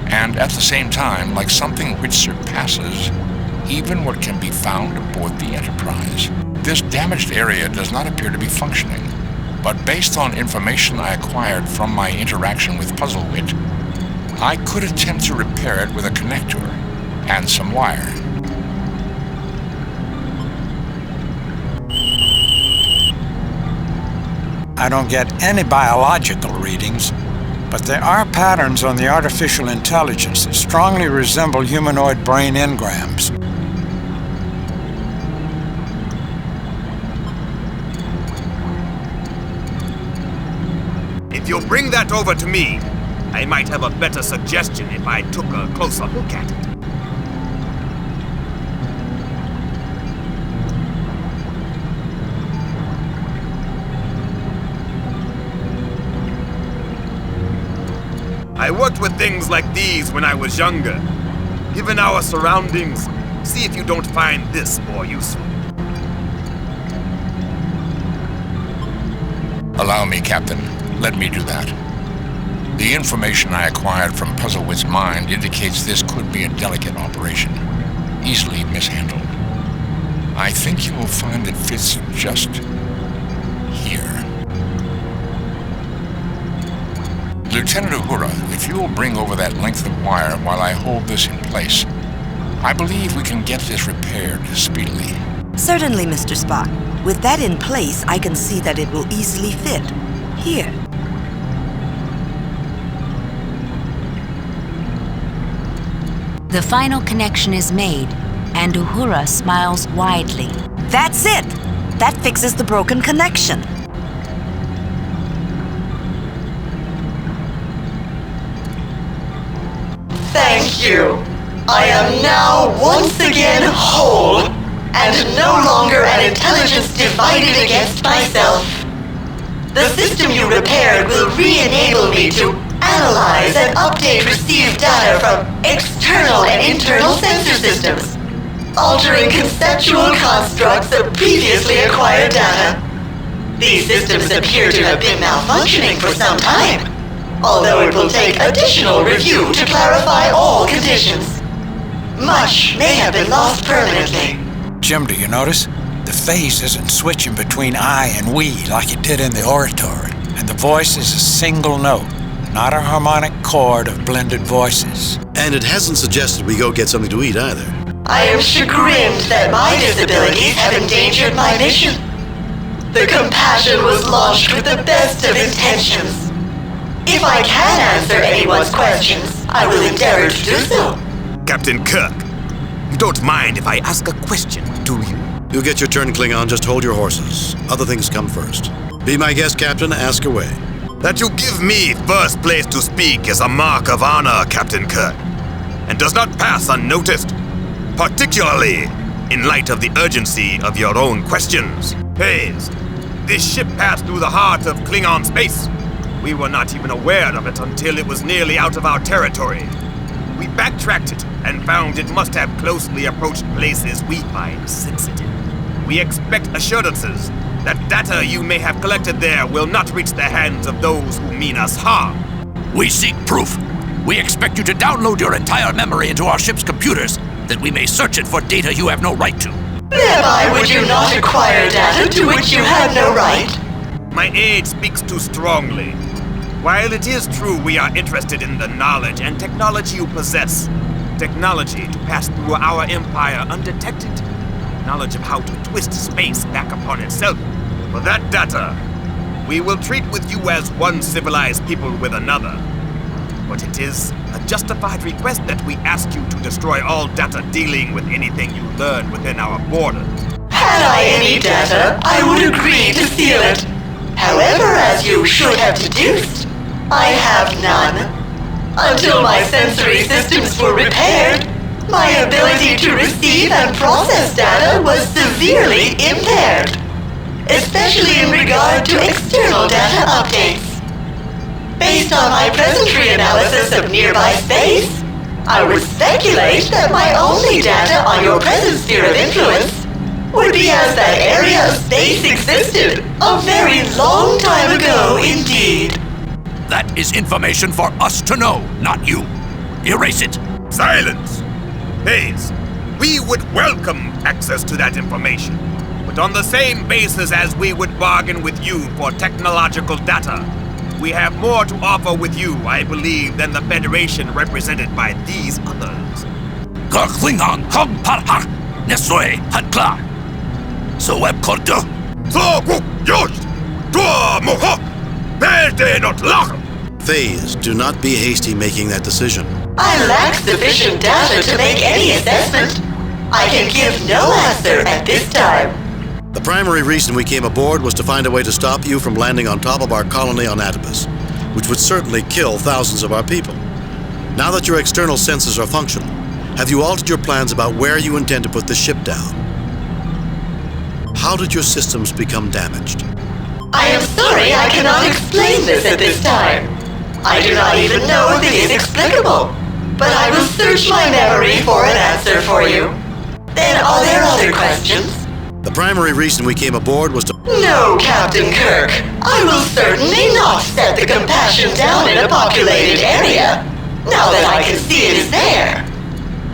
And at the same time, like something which surpasses even what can be found aboard the Enterprise. This damaged area does not appear to be functioning, but based on information I acquired from my interaction with Puzzlewit, I could attempt to repair it with a connector and some wire. I don't get any biological readings, but there are patterns on the artificial intelligence that strongly resemble humanoid brain engrams. If you'll bring that over to me, I might have a better suggestion if I took a closer look at it. I worked with things like these when I was younger. Given our surroundings, see if you don't find this more useful. Allow me, Captain. Let me do that. The information I acquired from Puzzlewit's mind indicates this could be a delicate operation, easily mishandled. I think you will find it fits just here. Lieutenant Uhura, if you will bring over that length of wire while I hold this in place, I believe we can get this repaired speedily. Certainly, Mr. Spock. With that in place, I can see that it will easily fit. Here. The final connection is made, and Uhura smiles widely. That's it! That fixes the broken connection. Thank you. I am now once again whole, and no longer an intelligence divided against myself. The system you repaired will re-enable me to analyze and update received data from external and internal sensor systems, altering conceptual constructs of previously acquired data. These systems appear to have been malfunctioning for some time, although it will take additional review to clarify all conditions. Much may have been lost permanently. Jim, do you notice? The phase isn't switching between I and we like it did in the oratory, and the voice is a single note, not a harmonic chord of blended voices. And it hasn't suggested we go get something to eat either. I am chagrined that my disabilities have endangered my mission. The compassion was launched with the best of intentions. If I can answer anyone's questions, I will endeavor to do so. Captain Kirk, you don't mind if I ask a question, do you? You'll get your turn, Klingon. Just hold your horses. Other things come first. Be my guest, Captain. Ask away. That you give me first place to speak is a mark of honor, Captain Kirk, and does not pass unnoticed, particularly in light of the urgency of your own questions. Hayes, this ship passed through the heart of Klingon space. We were not even aware of it until it was nearly out of our territory. We backtracked it and found it must have closely approached places we find sensitive. We expect assurances that data you may have collected there will not reach the hands of those who mean us harm. We seek proof. We expect you to download your entire memory into our ship's computers, that we may search it for data you have no right to. Thereby would you not acquire data to which you have no right? My age speaks too strongly. While it is true we are interested in the knowledge and technology you possess, technology to pass through our empire undetected, knowledge of how to twist space back upon itself. For that data, we will treat with you as one civilized people with another. But it is a justified request that we ask you to destroy all data dealing with anything you learn within our borders. Had I any data, I would agree to seal it. However, as you should have deduced, I have none. Until my sensory systems were repaired, my ability to receive and process data was severely impaired, especially in regard to external data updates. Based on my present reanalysis of nearby space, I would speculate that my only data on your present sphere of influence would be as that area of space existed a very long time ago indeed. That is information for us to know, not you. Erase it. Silence! Hayes, we would welcome access to that information, but on the same basis as we would bargain with you for technological data. We have more to offer with you, I believe, than the Federation represented by these others. Klingon Kong Parha Nesoi Hatkla. So web korto. So Yosh! Dua Moha! Berde not lach! Phase, do not be hasty making that decision. I lack sufficient data to make any assessment. I can give no answer at this time. The primary reason we came aboard was to find a way to stop you from landing on top of our colony on Atibus, which would certainly kill thousands of our people. Now that your external sensors are functional, have you altered your plans about where you intend to put the ship down? How did your systems become damaged? I am sorry I cannot explain this at this time. I do not even know if it is explicable, but I will search my memory for an answer for you. Then are there other questions? The primary reason we came aboard was to... No, Captain Kirk. I will certainly not set the Compassion down in a populated area, now that I can see it is there.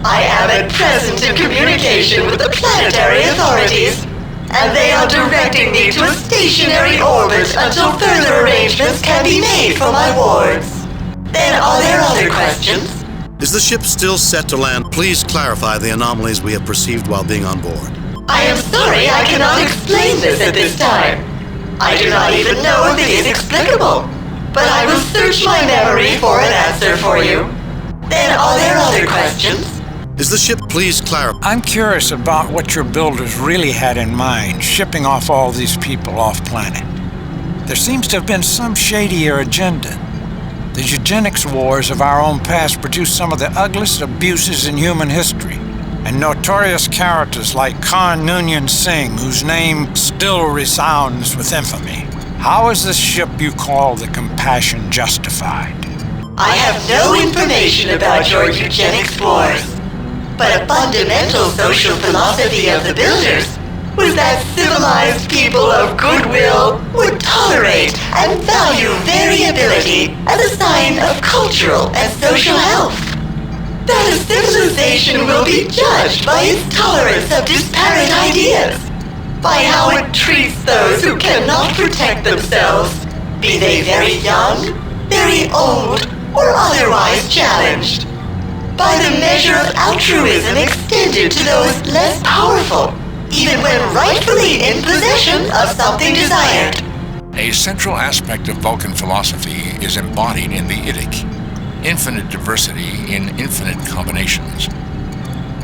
I am at present in communication with the planetary authorities, and they are directing me to a stationary orbit until further arrangements can be made for my wards. Then are there other questions? Is the ship still set to land? Please clarify the anomalies we have perceived while being on board. I am sorry I cannot explain this at this time. I do not even know if it is explicable, but I will search my memory for an answer for you. Then are there other questions? Is the ship, please clarify? I'm curious about what your builders really had in mind, shipping off all these people off-planet. There seems to have been some shadier agenda. The eugenics wars of our own past produced some of the ugliest abuses in human history, and notorious characters like Khan Noonien Singh, whose name still resounds with infamy. How is this ship you call the Compassion justified? I have no information about your eugenics wars. But a fundamental social philosophy of the builders was that civilized people of goodwill would tolerate and value variability as a sign of cultural and social health. That a civilization will be judged by its tolerance of disparate ideas, by how it treats those who cannot protect themselves, be they very young, very old, or otherwise challenged. By the measure of altruism extended to those less powerful, even when rightfully in possession of something desired. A central aspect of Vulcan philosophy is embodied in the Idic, infinite diversity in infinite combinations.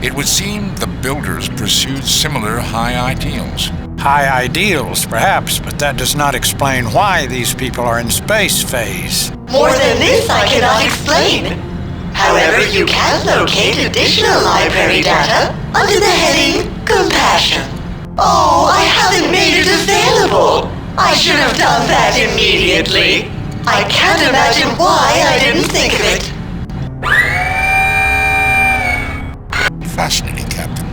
It would seem the builders pursued similar high ideals. High ideals, perhaps, but that does not explain why these people are in space phase. More than this I cannot explain. However, you can locate additional library data under the heading Compassion. Oh, I haven't made it available. I should have done that immediately. I can't imagine why I didn't think of it. Fascinating, Captain.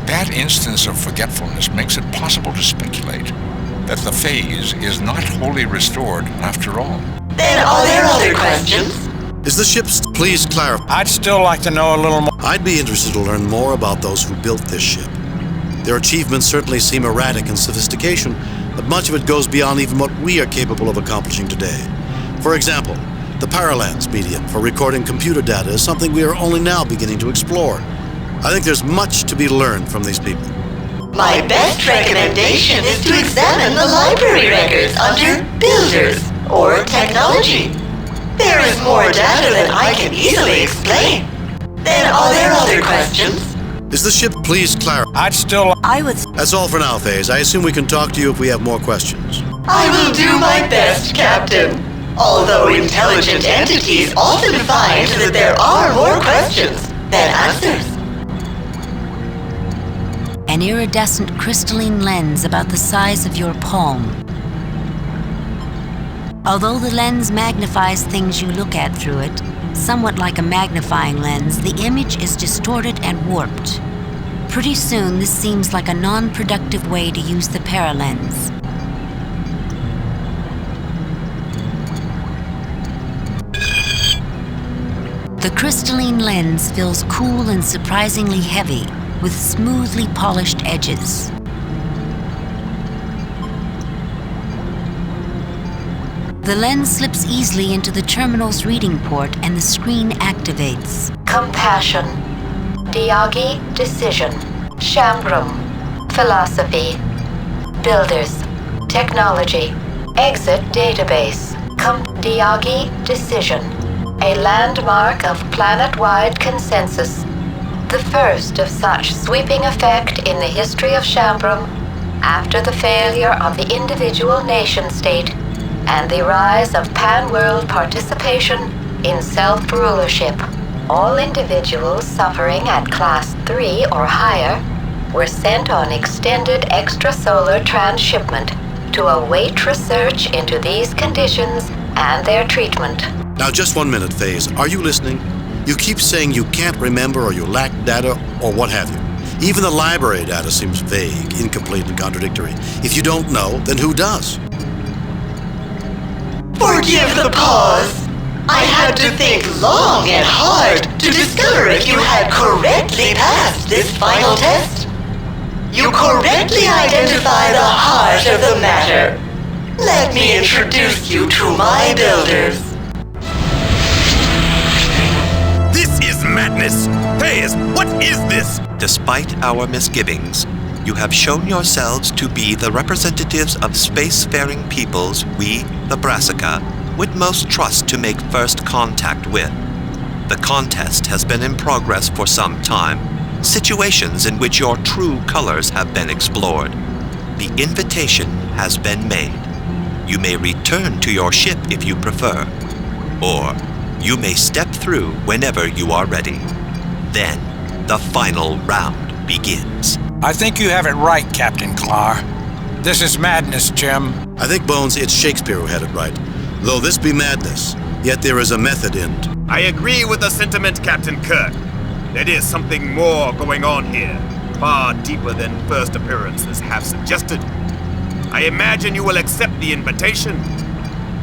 That instance of forgetfulness makes it possible to speculate that the phase is not wholly restored after all. Then are there other questions? Is the ship's... Please clarify. I'd still like to know a little more. I'd be interested to learn more about those who built this ship. Their achievements certainly seem erratic in sophistication, but much of it goes beyond even what we are capable of accomplishing today. For example, the Paralance medium for recording computer data is something we are only now beginning to explore. I think there's much to be learned from these people. My best recommendation is to examine the library records under Builders or Technology. There is more data than I can easily explain. Then are there other questions? Is the ship... Please clarify. I would... That's all for now, Faze. I assume we can talk to you if we have more questions. I will do my best, Captain. Although intelligent entities often find that there are more questions than answers. An iridescent crystalline lens about the size of your palm. Although the lens magnifies things you look at through it, somewhat like a magnifying lens, the image is distorted and warped. Pretty soon, this seems like a non-productive way to use the paralens. The crystalline lens feels cool and surprisingly heavy, with smoothly polished edges. The lens slips easily into the terminal's reading port and the screen activates. Compassion. Diagi, decision. Shambrum. Philosophy. Builders. Technology. Exit database. Diagi, decision. A landmark of planet-wide consensus. The first of such sweeping effect in the history of Shambrum after the failure of the individual nation-state and the rise of pan-world participation in self-rulership. All individuals suffering at Class 3 or higher were sent on extended extrasolar transshipment to await research into these conditions and their treatment. Now, just 1 minute, Faze. Are you listening? You keep saying you can't remember or you lack data or what have you. Even the library data seems vague, incomplete, and contradictory. If you don't know, then who does? Forgive the pause. I had to think long and hard to discover if you had correctly passed this final test. You correctly identify the heart of the matter. Let me introduce you to my builders. This is madness! Hayes, what is this? Despite our misgivings, you have shown yourselves to be the representatives of spacefaring peoples we, the Brassica, would most trust to make first contact with. The contest has been in progress for some time, situations in which your true colors have been explored. The invitation has been made. You may return to your ship if you prefer, or you may step through whenever you are ready. Then, the final round begins. I think you have it right, Captain Clark. This is madness, Jim. I think, Bones, it's Shakespeare who had it right. Though this be madness, yet there is a method in't. I agree with the sentiment, Captain Kirk. There is something more going on here, far deeper than first appearances have suggested. I imagine you will accept the invitation.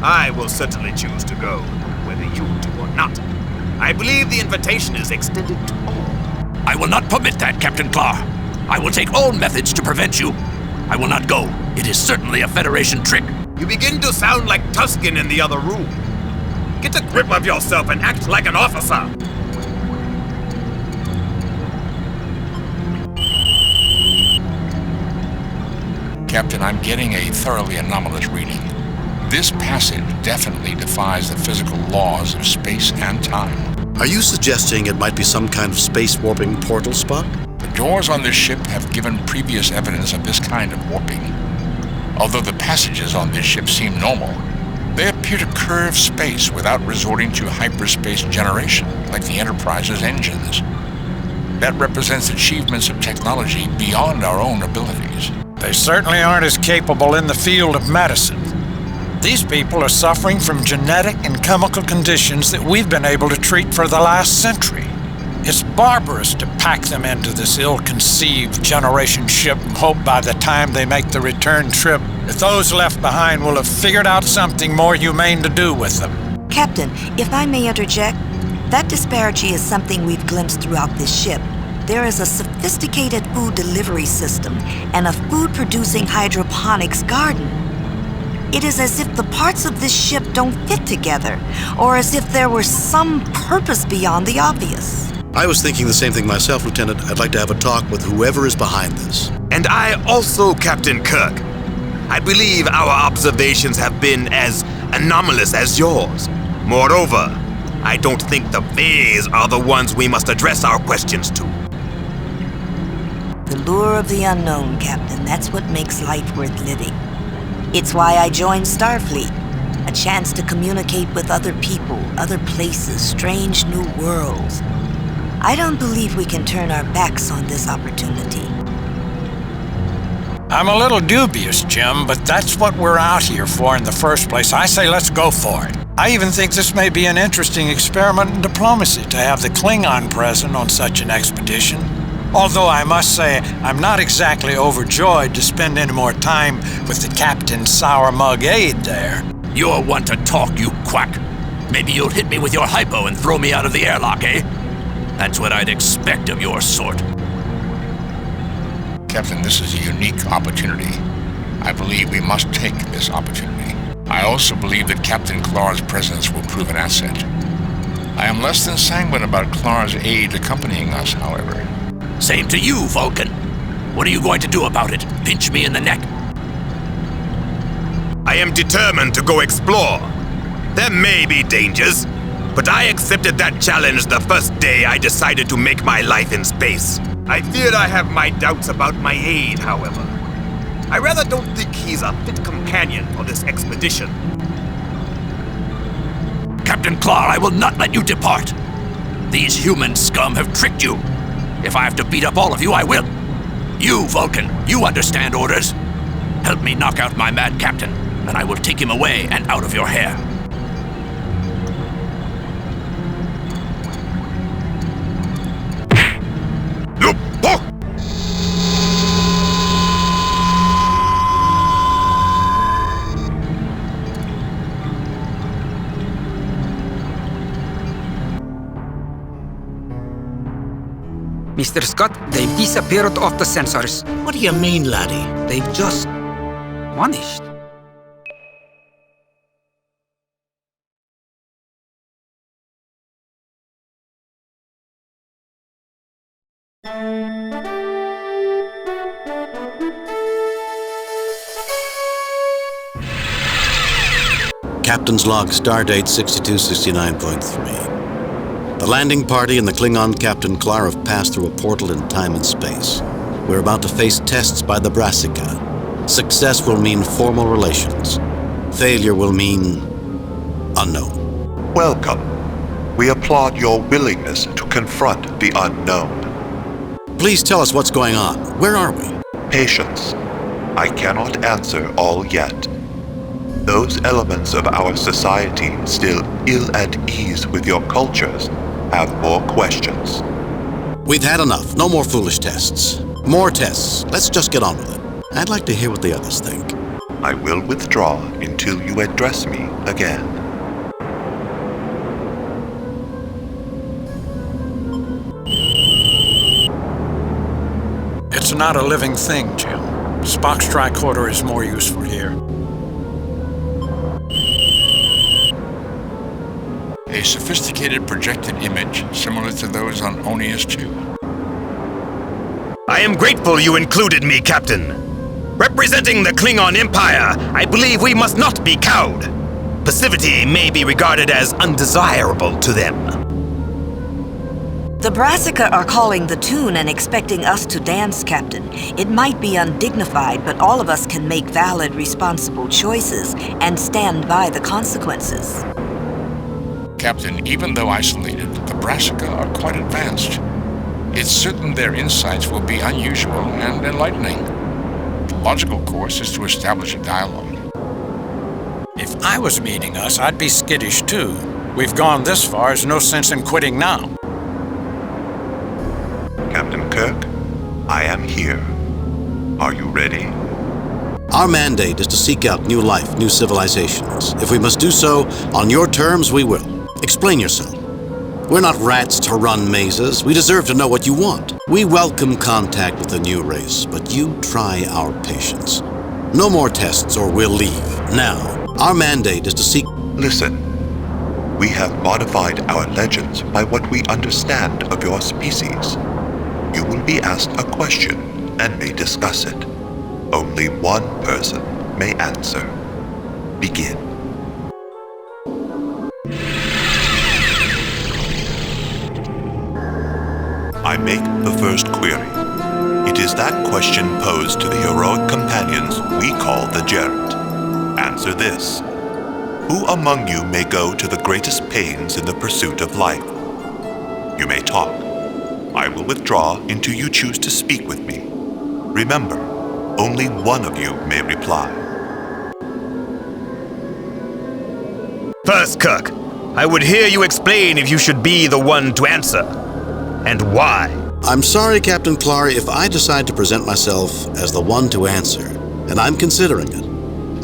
I will certainly choose to go, whether you do or not. I believe the invitation is extended to all. I will not permit that, Captain Clark. I will take all methods to prevent you. I will not go. It is certainly a Federation trick. You begin to sound like Tuscan in the other room. Get a grip of yourself and act like an officer. Captain, I'm getting a thoroughly anomalous reading. This passage definitely defies the physical laws of space and time. Are you suggesting it might be some kind of space warping portal, Spock? The doors on this ship have given previous evidence of this kind of warping. Although the passages on this ship seem normal, they appear to curve space without resorting to hyperspace generation, like the Enterprise's engines. That represents achievements of technology beyond our own abilities. They certainly aren't as capable in the field of medicine. These people are suffering from genetic and chemical conditions that we've been able to treat for the last century. It's barbarous to pack them into this ill-conceived generation ship and hope by the time they make the return trip that those left behind will have figured out something more humane to do with them. Captain, if I may interject, that disparity is something we've glimpsed throughout this ship. There is a sophisticated food delivery system and a food-producing hydroponics garden. It is as if the parts of this ship don't fit together, or as if there were some purpose beyond the obvious. I was thinking the same thing myself, Lieutenant. I'd like to have a talk with whoever is behind this. And I also, Captain Kirk. I believe our observations have been as anomalous as yours. Moreover, I don't think the Fays are the ones we must address our questions to. The lure of the unknown, Captain. That's what makes life worth living. It's why I joined Starfleet. A chance to communicate with other people, other places, strange new worlds. I don't believe we can turn our backs on this opportunity. I'm a little dubious, Jim, but that's what we're out here for in the first place. I say let's go for it. I even think this may be an interesting experiment in diplomacy to have the Klingon present on such an expedition. Although I must say, I'm not exactly overjoyed to spend any more time with the Captain Sour Mug aide there. You're one to talk, you quack. Maybe you'll hit me with your hypo and throw me out of the airlock, eh? That's what I'd expect of your sort. Captain, this is a unique opportunity. I believe we must take this opportunity. I also believe that Captain Clark's presence will prove an asset. I am less than sanguine about Clark's aide accompanying us, however. Same to you, Vulcan. What are you going to do about it? Pinch me in the neck? I am determined to go explore. There may be dangers, but I accepted that challenge the first day I decided to make my life in space. I fear I have my doubts about my aide, however. I rather don't think he's a fit companion for this expedition. Captain Clark, I will not let you depart. These human scum have tricked you. If I have to beat up all of you, I will. You, Vulcan, you understand orders. Help me knock out my mad captain, and I will take him away and out of your hair. Mr. Scott, they've disappeared off the sensors. What do you mean, laddie? They've just vanished. Captain's log, stardate 6269.3. The landing party and the Klingon Captain Klar have passed through a portal in time and space. We're about to face tests by the Brassica. Success will mean formal relations. Failure will mean unknown. Welcome. We applaud your willingness to confront the unknown. Please tell us what's going on. Where are we? Patience. I cannot answer all yet. Those elements of our society still ill at ease with your cultures have more questions. We've had enough. No more foolish tests. More tests. Let's just get on with it. I'd like to hear what the others think. I will withdraw until you address me again. It's not a living thing, Jim. Spock's tricorder is more useful here. A sophisticated projected image similar to those on Onius 2. I am grateful you included me, Captain. Representing the Klingon Empire, I believe we must not be cowed. Passivity may be regarded as undesirable to them. The Brassica are calling the tune and expecting us to dance, Captain. It might be undignified, but all of us can make valid, responsible choices and stand by the consequences. Captain, even though isolated, the Brassica are quite advanced. It's certain their insights will be unusual and enlightening. The logical course is to establish a dialogue. If I was meeting us, I'd be skittish too. We've gone this far, there's no sense in quitting now. Captain Kirk, I am here. Are you ready? Our mandate is to seek out new life, new civilizations. If we must do so on your terms, we will. Explain yourself. We're not rats to run mazes. We deserve to know what you want. We welcome contact with the new race, but you try our patience. No more tests or we'll leave. Now, our mandate is to seek... Listen. We have modified our legends by what we understand of your species. You will be asked a question and may discuss it. Only one person may answer. Begin. I make the first query. It is that question posed to the heroic companions we call the Gerrit. Answer this. Who among you may go to the greatest pains in the pursuit of life? You may talk. I will withdraw until you choose to speak with me. Remember, only one of you may reply. First, Kirk, I would hear you explain if you should be the one to answer. And why? I'm sorry, Captain Klar, if I decide to present myself as the one to answer, and I'm considering it.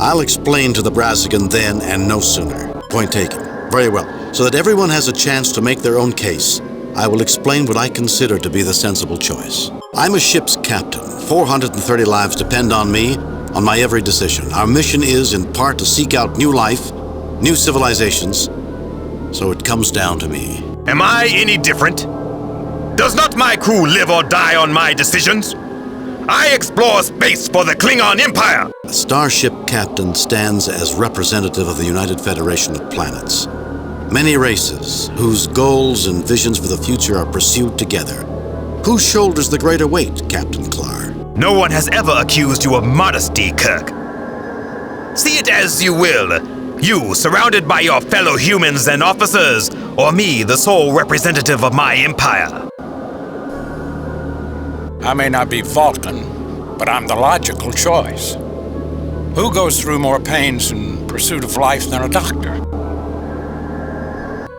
I'll explain to the Brassican then and no sooner. Point taken. Very well. So that everyone has a chance to make their own case, I will explain what I consider to be the sensible choice. I'm a ship's captain. 430 lives depend on me, on my every decision. Our mission is, in part, to seek out new life, new civilizations, so it comes down to me. Am I any different? Does not my crew live or die on my decisions? I explore space for the Klingon Empire! A starship captain stands as representative of the United Federation of Planets. Many races, whose goals and visions for the future are pursued together. Who shoulders the greater weight, Captain Klar? No one has ever accused you of modesty, Kirk. See it as you will. You, surrounded by your fellow humans and officers, or me, the sole representative of my empire. I may not be Vulcan, but I'm the logical choice. Who goes through more pains in pursuit of life than a doctor?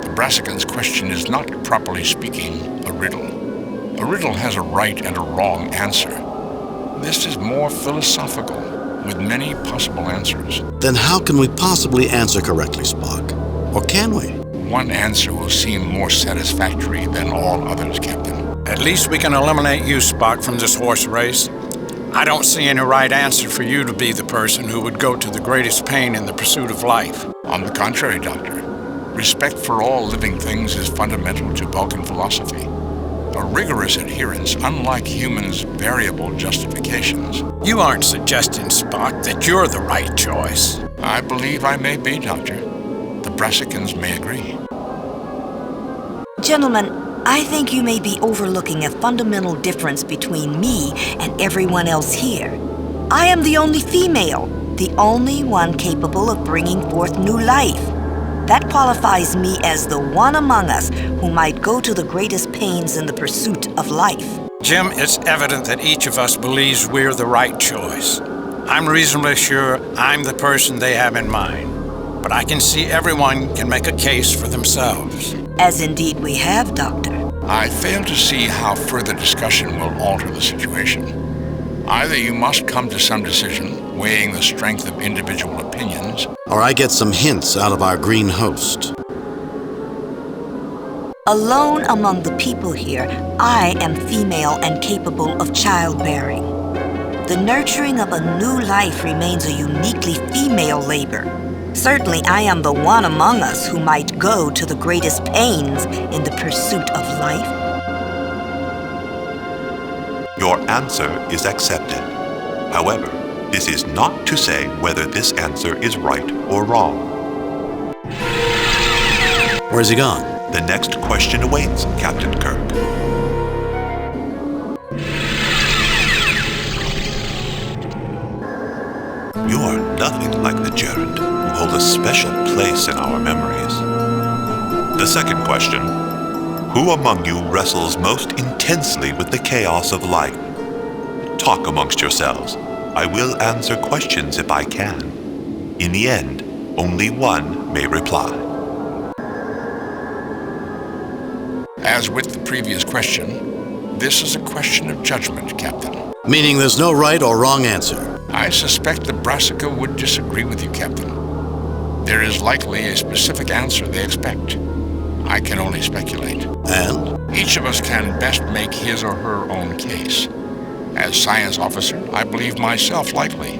The Brassican's question is not, properly speaking, a riddle. A riddle has a right and a wrong answer. This is more philosophical, with many possible answers. Then how can we possibly answer correctly, Spock? Or can we? One answer will seem more satisfactory than all others, Captain. At least we can eliminate you, Spock, from this horse race. I don't see any right answer for you to be the person who would go to the greatest pain in the pursuit of life. On the contrary, Doctor. Respect for all living things is fundamental to Vulcan philosophy. A rigorous adherence, unlike humans' variable justifications. You aren't suggesting, Spock, that you're the right choice. I believe I may be, Doctor. The Brassicans may agree. Gentlemen, I think you may be overlooking a fundamental difference between me and everyone else here. I am the only female, the only one capable of bringing forth new life. That qualifies me as the one among us who might go to the greatest pains in the pursuit of life. Jim, it's evident that each of us believes we're the right choice. I'm reasonably sure I'm the person they have in mind, but I can see everyone can make a case for themselves. As indeed we have, Doctor. I fail to see how further discussion will alter the situation. Either you must come to some decision, weighing the strength of individual opinions, or I get some hints out of our green host. Alone among the people here, I am female and capable of childbearing. The nurturing of a new life remains a uniquely female labor. Certainly, I am the one among us who might go to the greatest pains in the pursuit of life. Your answer is accepted. However, this is not to say whether this answer is right or wrong. Where's he gone? The next question awaits, Captain Kirk. You are nothing like the Gerund, who hold a special place in our memories. The second question: who among you wrestles most intensely with the chaos of life? Talk amongst yourselves. I will answer questions if I can. In the end, only one may reply. As with the previous question, this is a question of judgment, Captain. Meaning there's no right or wrong answer. I suspect the Brassica would disagree with you, Captain. There is likely a specific answer they expect. I can only speculate. And? Each of us can best make his or her own case. As science officer, I believe myself likely.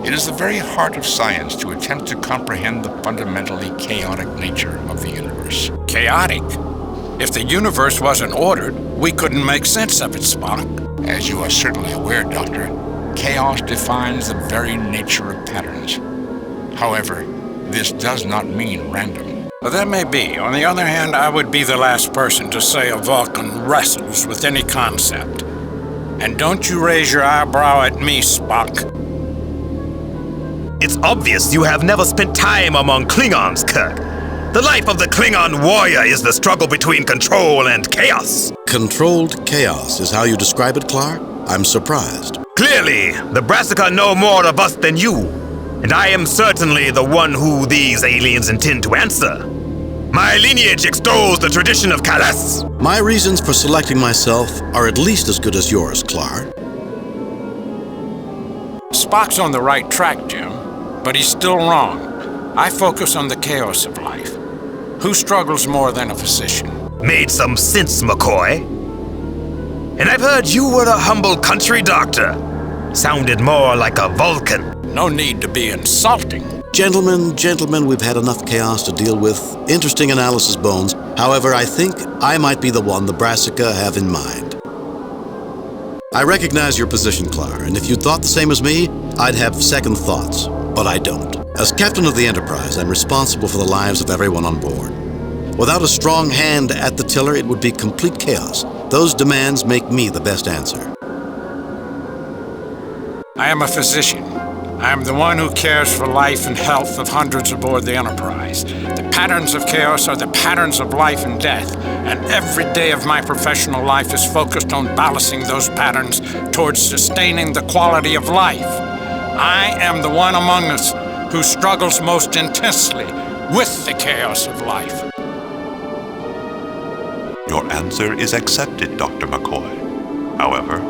It is the very heart of science to attempt to comprehend the fundamentally chaotic nature of the universe. Chaotic? If the universe wasn't ordered, we couldn't make sense of it, Spock. As you are certainly aware, Doctor, chaos defines the very nature of patterns. However, this does not mean random. Well, that may be. On the other hand, I would be the last person to say a Vulcan wrestles with any concept. And don't you raise your eyebrow at me, Spock. It's obvious you have never spent time among Klingons, Kirk. The life of the Klingon warrior is the struggle between control and chaos. Controlled chaos is how you describe it, Clark? I'm surprised. Clearly, the Brassica know more of us than you, and I am certainly the one who these aliens intend to answer. My lineage extols the tradition of Kalas. My reasons for selecting myself are at least as good as yours, Clark. Spock's on the right track, Jim, but he's still wrong. I focus on the chaos of life. Who struggles more than a physician? Made some sense, McCoy. And I've heard you were a humble country doctor. Sounded more like a Vulcan. No need to be insulting. Gentlemen, we've had enough chaos to deal with. Interesting analysis, Bones. However, I think I might be the one the Brassica have in mind. I recognize your position, Clark, and if you thought the same as me, I'd have second thoughts, but I don't. As captain of the Enterprise, I'm responsible for the lives of everyone on board. Without a strong hand at the tiller, it would be complete chaos. Those demands make me the best answer. I am a physician. I am the one who cares for life and health of hundreds aboard the Enterprise. The patterns of chaos are the patterns of life and death, and every day of my professional life is focused on balancing those patterns towards sustaining the quality of life. I am the one among us who struggles most intensely with the chaos of life. Your answer is accepted, Dr. McCoy. However,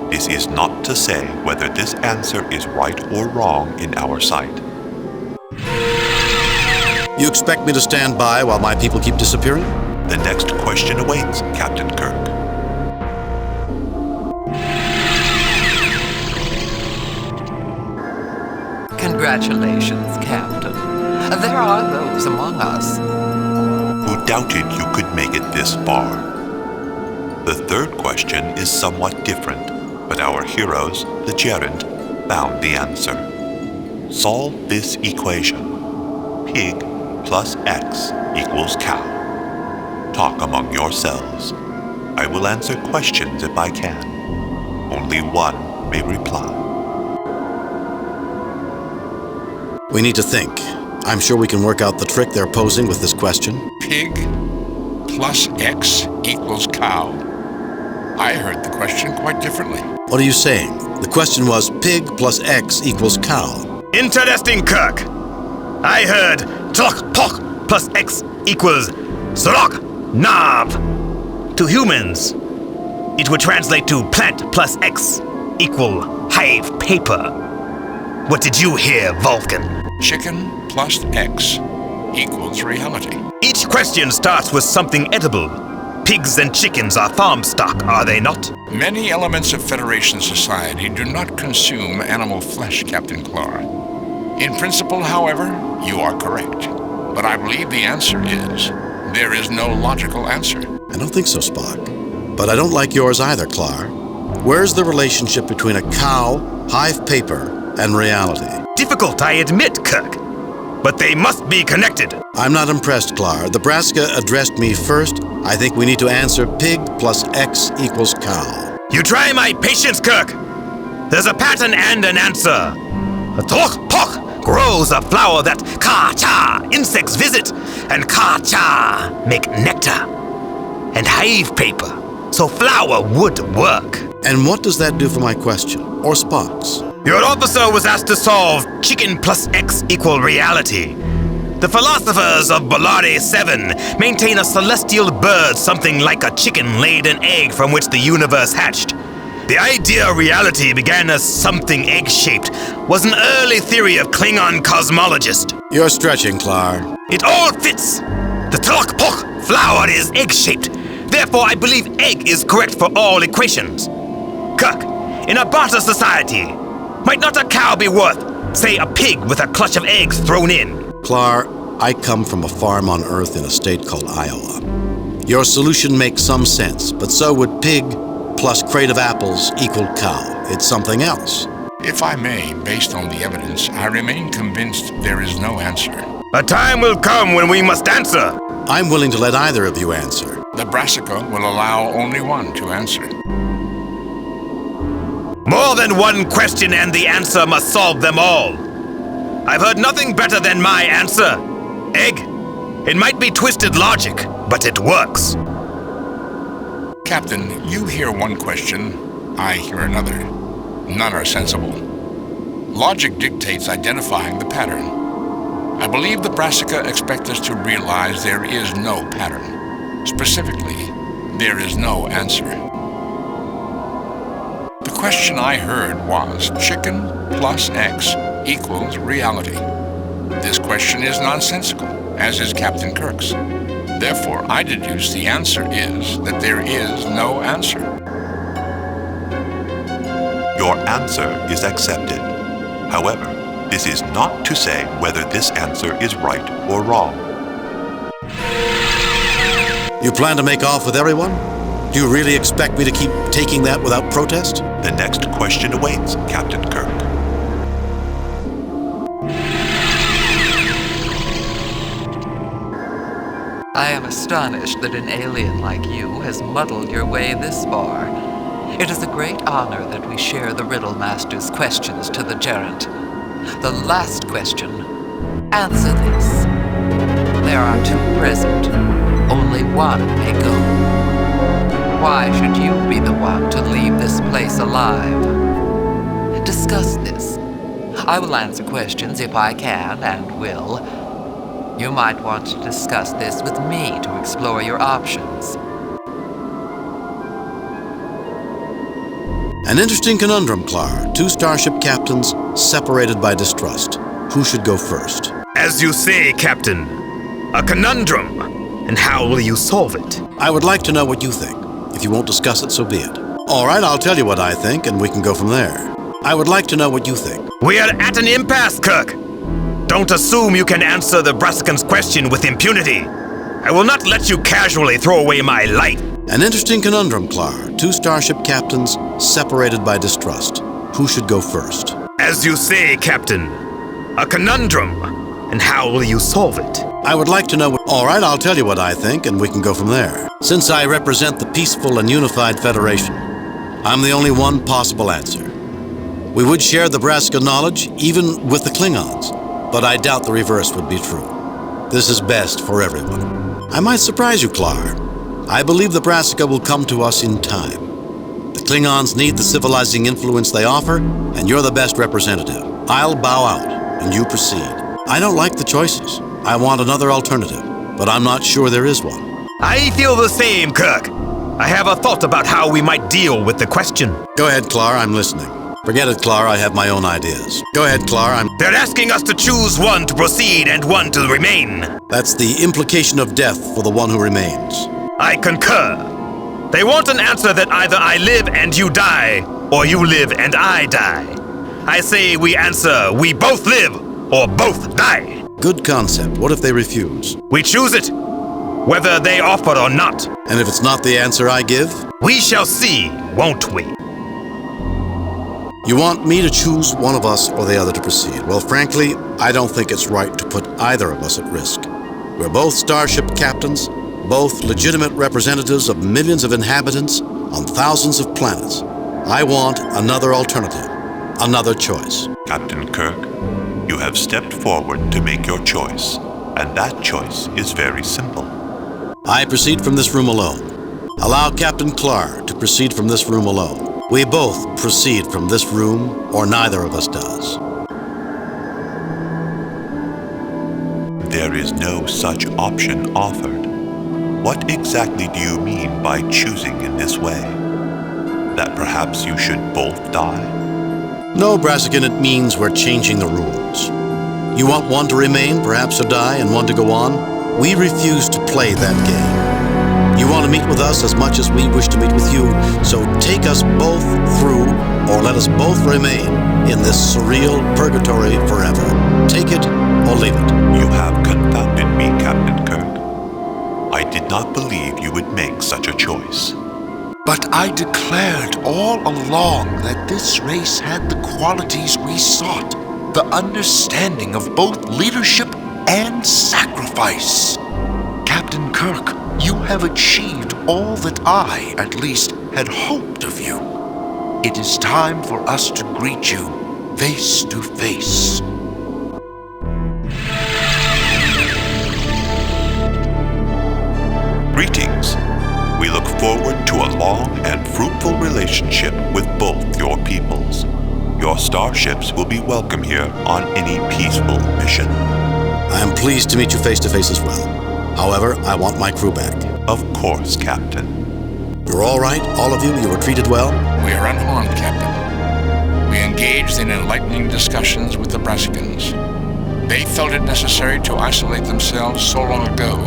this is not to say whether this answer is right or wrong in our sight. You expect me to stand by while my people keep disappearing? The next question awaits, Captain Kirk. Congratulations, Captain. There are those among us who doubted you could make it this far. The third question is somewhat different, but our heroes, the gerund, found the answer. Solve this equation. Pig plus X equals cow. Talk among yourselves. I will answer questions if I can. Only one may reply. We need to think. I'm sure we can work out the trick they're posing with this question. Pig plus X equals cow. I heard the question quite differently. What are you saying? The question was pig plus X equals cow. Interesting, Kirk. I heard tlok pok plus X equals zrok knob. To humans, it would translate to plant plus X equal hive paper. What did you hear, Vulcan? Chicken plus X equals reality. Each question starts with something edible. Pigs and chickens are farm stock, are they not? Many elements of Federation society do not consume animal flesh, Captain Clark. In principle, however, you are correct. But I believe the answer is, there is no logical answer. I don't think so, Spock. But I don't like yours either, Clar. Where's the relationship between a cow, hive paper, and reality? Difficult, I admit, Kirk. But they must be connected. I'm not impressed, Clar. The Brassica addressed me first. I think we need to answer pig plus X equals cow. You try my patience, Kirk. There's a pattern and an answer. A tlok pok grows a flower that ka-cha insects visit, and ka-cha make nectar and hive paper, so flower would work. And what does that do for my question, or Spock's? Your officer was asked to solve chicken plus X equal reality. The philosophers of Ballari 7 maintain a celestial bird something like a chicken laid an egg from which the universe hatched. The idea of reality began as something egg-shaped, was an early theory of Klingon cosmologists. You're stretching, Clar. It all fits. The tlok pok flower is egg-shaped. Therefore, I believe egg is correct for all equations. Kirk, in a barter society, might not a cow be worth, say, a pig with a clutch of eggs thrown in? Clar, I come from a farm on Earth in a state called Iowa. Your solution makes some sense, but so would pig plus crate of apples equal cow. It's something else. If I may, based on the evidence, I remain convinced there is no answer. A time will come when we must answer. I'm willing to let either of you answer. The Brassica will allow only one to answer. More than one question and the answer must solve them all. I've heard nothing better than my answer. Egg. It might be twisted logic, but it works. Captain, you hear one question, I hear another. None are sensible. Logic dictates identifying the pattern. I believe the Brassica expect us to realize there is no pattern. Specifically, there is no answer. The question I heard was chicken plus X equals reality. This question is nonsensical, as is Captain Kirk's. Therefore, I deduce the answer is that there is no answer. Your answer is accepted. However, this is not to say whether this answer is right or wrong. You plan to make off with everyone? Do you really expect me to keep taking that without protest? The next question awaits, Captain Kirk. I am astonished that an alien like you has muddled your way this far. It is a great honor that we share the Riddle Master's questions to the gerund. The last question. Answer this. There are two present. Only one may go. Why should you be the one to leave this place alive? Discuss this. I will answer questions if I can and will. You might want to discuss this with me to explore your options. An interesting conundrum, Clar. Two starship captains separated by distrust. Who should go first? As you say, Captain, a conundrum. And how will you solve it? I would like to know what you think. If you won't discuss it, so be it. All right, I'll tell you what I think, and we can go from there. I would like to know what you think. We are at an impasse, Kirk. Don't assume you can answer the Brassican's question with impunity. I will not let you casually throw away my life. An interesting conundrum, Clar. Two starship captains separated by distrust. Who should go first? As you say, Captain, a conundrum. And how will you solve it? I would like to know what... All right, I'll tell you what I think, and we can go from there. Since I represent the peaceful and unified Federation, I'm the only one possible answer. We would share the Brassica knowledge, even with the Klingons, but I doubt the reverse would be true. This is best for everyone. I might surprise you, Clar. I believe the Brassica will come to us in time. The Klingons need the civilizing influence they offer, and you're the best representative. I'll bow out, and you proceed. I don't like the choices. I want another alternative, but I'm not sure there is one. I feel the same, Kirk. I have a thought about how we might deal with the question. Go ahead, Clar, I'm listening. Forget it, Clar, I have my own ideas. Go ahead, Clar, They're asking us to choose one to proceed and one to remain. That's the implication of death for the one who remains. I concur. They want an answer that either I live and you die, or you live and I die. I say we answer, we both live, or both die. Good concept. What if they refuse? We choose it, whether they offer or not. And if it's not the answer I give? We shall see, won't we? You want me to choose one of us or the other to proceed. Well, frankly, I don't think it's right to put either of us at risk. We're both starship captains, both legitimate representatives of millions of inhabitants on thousands of planets. I want another alternative, another choice. Captain Kirk, you have stepped forward to make your choice, and that choice is very simple. I proceed from this room alone. Allow Captain Clar to proceed from this room alone. We both proceed from this room, or neither of us does. There is no such option offered. What exactly do you mean by choosing in this way? That perhaps you should both die? No, Brassican, it means we're changing the rules. You want one to remain, perhaps to die, and one to go on? We refuse to play that game. You want to meet with us as much as we wish to meet with you, so take us both through, or let us both remain in this surreal purgatory forever. Take it or leave it. You have confounded me, Captain Kirk. I did not believe you would make such a choice. But I declared all along that this race had the qualities we sought, the understanding of both leadership and sacrifice. Captain Kirk, you have achieved all that I, at least, had hoped of you. It is time for us to greet you face to face. Greetings. We look forward to a long and fruitful relationship with both your peoples. Your starships will be welcome here on any peaceful mission. I am pleased to meet you face to face as well. However, I want my crew back. Of course, Captain. You're all right, all of you? You were treated well? We are unharmed, Captain. We engaged in enlightening discussions with the Brassicans. They felt it necessary to isolate themselves so long ago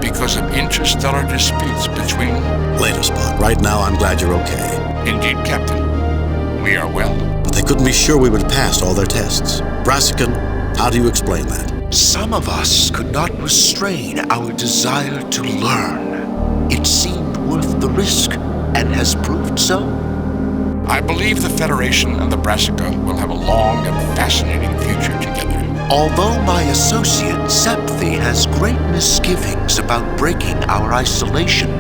because of interstellar disputes between... Later, Spot. Right now, I'm glad you're okay. Indeed, Captain. We are well. But they couldn't be sure we would pass all their tests. Brassican, how do you explain that? Some of us could not restrain our desire to learn. It seemed worth the risk, and has proved so. I believe the Federation and the Brassica will have a long and fascinating future together. Although my associate, Septhi, has great misgivings about breaking our isolation,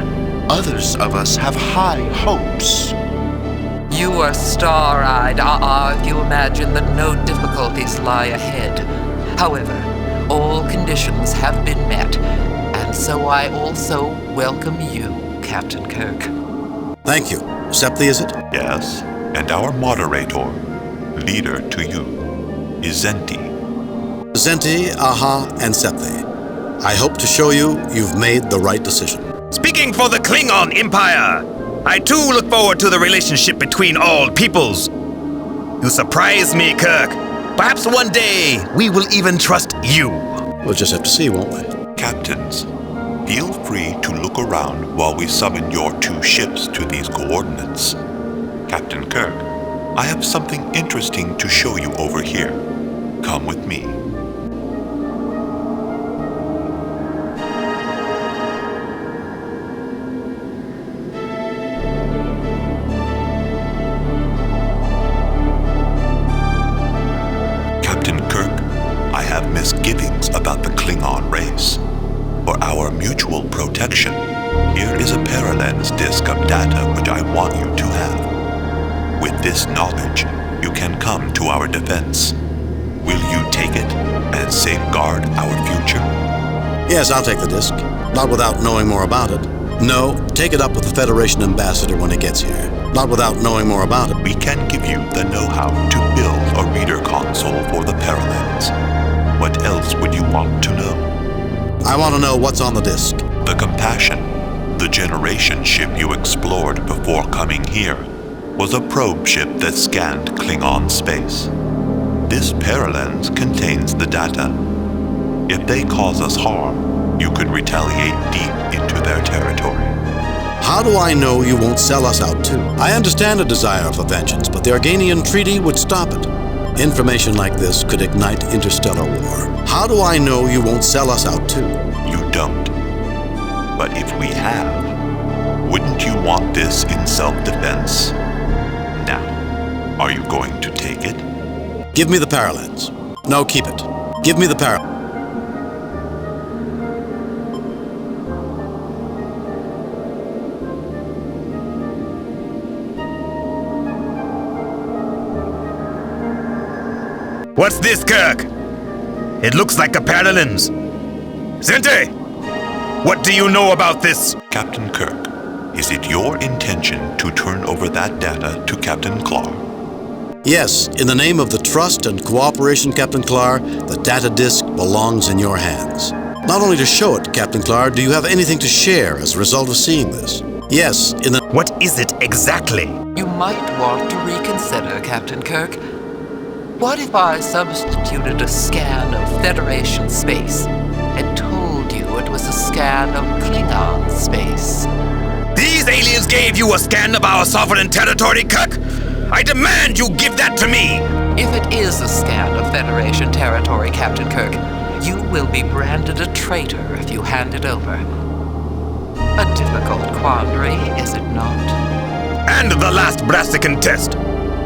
others of us have high hopes. You are star-eyed, if you imagine that no difficulties lie ahead. However, all conditions have been met, and so I also welcome you, Captain Kirk. Thank you. Septhi, is it? Yes, and our moderator, leader to you, is Zenti. Zenti, Aha, and Septhi. I hope to show you've made the right decision. Speaking for the Klingon Empire, I too look forward to the relationship between all peoples. You surprise me, Kirk. Perhaps one day we will even trust you. We'll just have to see, won't we? Captains, feel free to look around while we summon your two ships to these coordinates. Captain Kirk, I have something interesting to show you over here. Come with me. Captain Kirk, I have misgivings about the Klingon race. For our mutual protection, here is a parallels disk of data which I want you to have. With this knowledge, you can come to our defense. Will you take it and safeguard our future? Yes, I'll take the disc. Not without knowing more about it. No, take it up with the Federation ambassador when he gets here. Not without knowing more about it. We can give you the know-how to build a reader console for the parallels. What else would you want to know? I want to know what's on the disc. The Compassion, the generation ship you explored before coming here, was a probe ship that scanned Klingon space. This parallels contains the data. If they cause us harm, you could retaliate deep into their territory. How do I know you won't sell us out too? I understand a desire for vengeance, but the Organian Treaty would stop it. Information like this could ignite interstellar war. How do I know you won't sell us out too? You don't. But if we have, wouldn't you want this in self-defense? Now, are you going to take it? Give me the parallels. No, keep it. Give me the parallels. What's this, Kirk? It looks like a parallels. Zente! What do you know about this? Captain Kirk, is it your intention to turn over that data to Captain Clark? Yes, in the name of the trust and cooperation, Captain Clark, the data disk belongs in your hands. Not only to show it, Captain Clark, do you have anything to share as a result of seeing this? Yes, in the... What is it exactly? You might want to reconsider, Captain Kirk. What if I substituted a scan of Federation space and told you it was a scan of Klingon space? These aliens gave you a scan of our sovereign territory, Kirk? I demand you give that to me! If it is a scan of Federation territory, Captain Kirk, you will be branded a traitor if you hand it over. A difficult quandary, is it not? And the last Brassican test.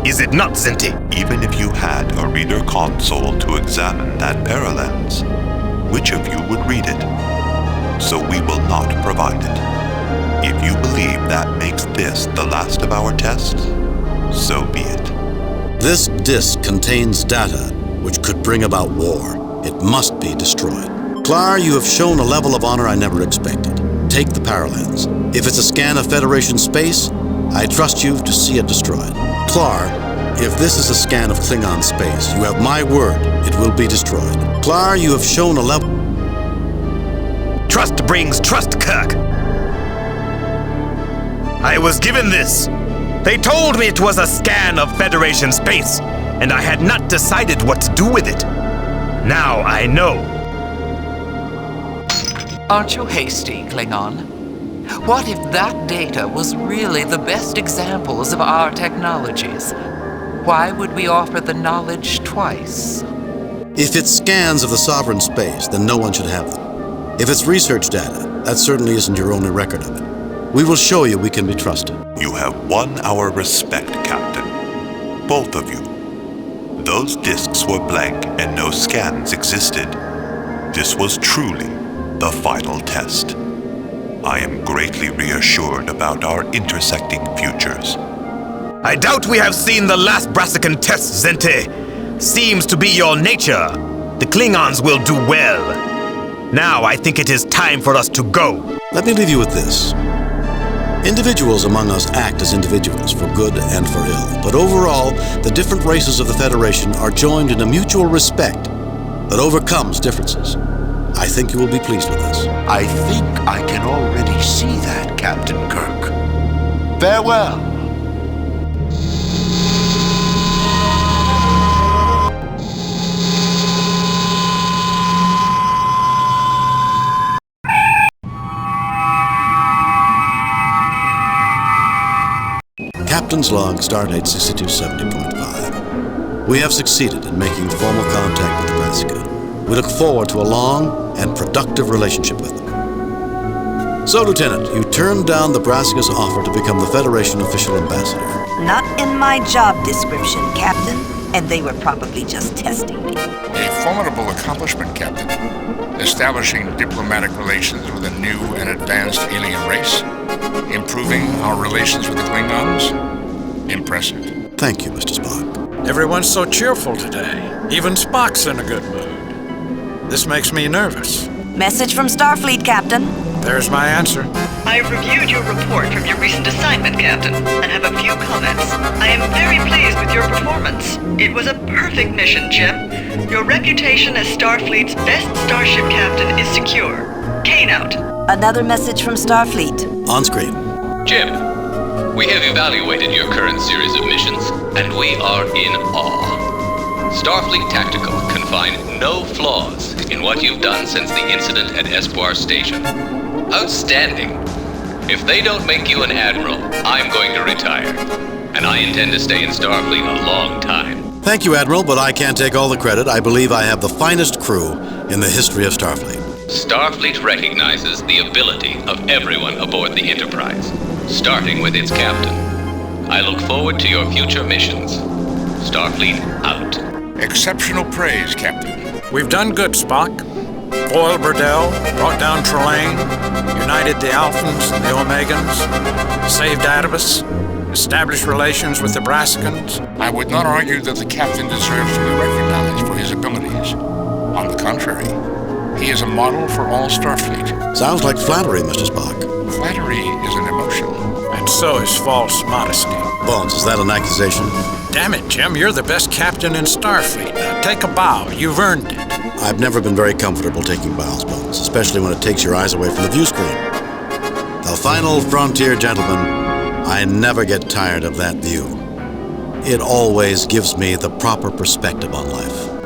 Is it not, Zinti? Even if you had a reader console to examine that parallels, which of you would read it? So we will not provide it. If you believe that makes this the last of our tests, so be it. This disk contains data which could bring about war. It must be destroyed. Clar, you have shown a level of honor I never expected. Take the parallels. If it's a scan of Federation space, I trust you to see it destroyed. Clar, if this is a scan of Klingon space, you have my word, it will be destroyed. Clar, you have shown a level... Trust brings trust, Kirk. I was given this. They told me it was a scan of Federation space, and I had not decided what to do with it. Now I know. Aren't you hasty, Klingon? What if that data was really the best examples of our technologies? Why would we offer the knowledge twice? If it's scans of the sovereign space, then no one should have them. If it's research data, that certainly isn't your only record of it. We will show you we can be trusted. You have won our respect, Captain. Both of you. Those disks were blank and no scans existed. This was truly the final test. I am greatly reassured about our intersecting futures. I doubt we have seen the last Brassican test, Zente. Seems to be your nature. The Klingons will do well. Now I think it is time for us to go. Let me leave you with this. Individuals among us act as individuals, for good and for ill. But overall, the different races of the Federation are joined in a mutual respect that overcomes differences. I think you will be pleased with this. I think I can already see that, Captain Kirk. Farewell. Captain's log, stardate 6270.5. We have succeeded in making formal contact with Nebraska. We look forward to a long and productive relationship with them. So, Lieutenant, you turned down Nebraska's offer to become the Federation official ambassador. Not in my job description, Captain, and they were probably just testing me. A formidable accomplishment, Captain. Establishing diplomatic relations with a new and advanced alien race. Improving our relations with the Klingons. Impressive. Thank you, Mr. Spock. Everyone's so cheerful today. Even Spock's in a good mood. This makes me nervous. Message from Starfleet, Captain. There's my answer. I've reviewed your report from your recent assignment, Captain, and have a few comments. I am very pleased with your performance. It was a perfect mission, Jim. Your reputation as Starfleet's best starship captain is secure. Kane out. Another message from Starfleet. On screen. Jim, we have evaluated your current series of missions, and we are in awe. Starfleet Tactical can find no flaws in what you've done since the incident at Espoir Station. Outstanding. If they don't make you an admiral, I'm going to retire. And I intend to stay in Starfleet a long time. Thank you, Admiral, but I can't take all the credit. I believe I have the finest crew in the history of Starfleet. Starfleet recognizes the ability of everyone aboard the Enterprise, starting with its captain. I look forward to your future missions. Starfleet out. Exceptional praise, Captain. We've done good, Spock. Foiled Burdell, brought down Trelane, united the Alphans and the Omegans, saved Adibus, established relations with the Brassicans. I would not argue that the captain deserves to be recognized for his abilities. On the contrary, he is a model for all Starfleet. Sounds like flattery, Mr. Spock. Flattery is an emotion. And so is false modesty. Bones, is that an accusation? Damn it, Jim, you're the best captain in Starfleet. Now take a bow. You've earned it. I've never been very comfortable taking bows, Bones, especially when it takes your eyes away from the view screen. The final frontier, gentlemen. I never get tired of that view. It always gives me the proper perspective on life.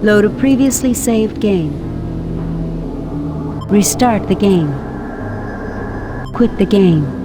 Load a previously saved game. Restart the game. Quit the game.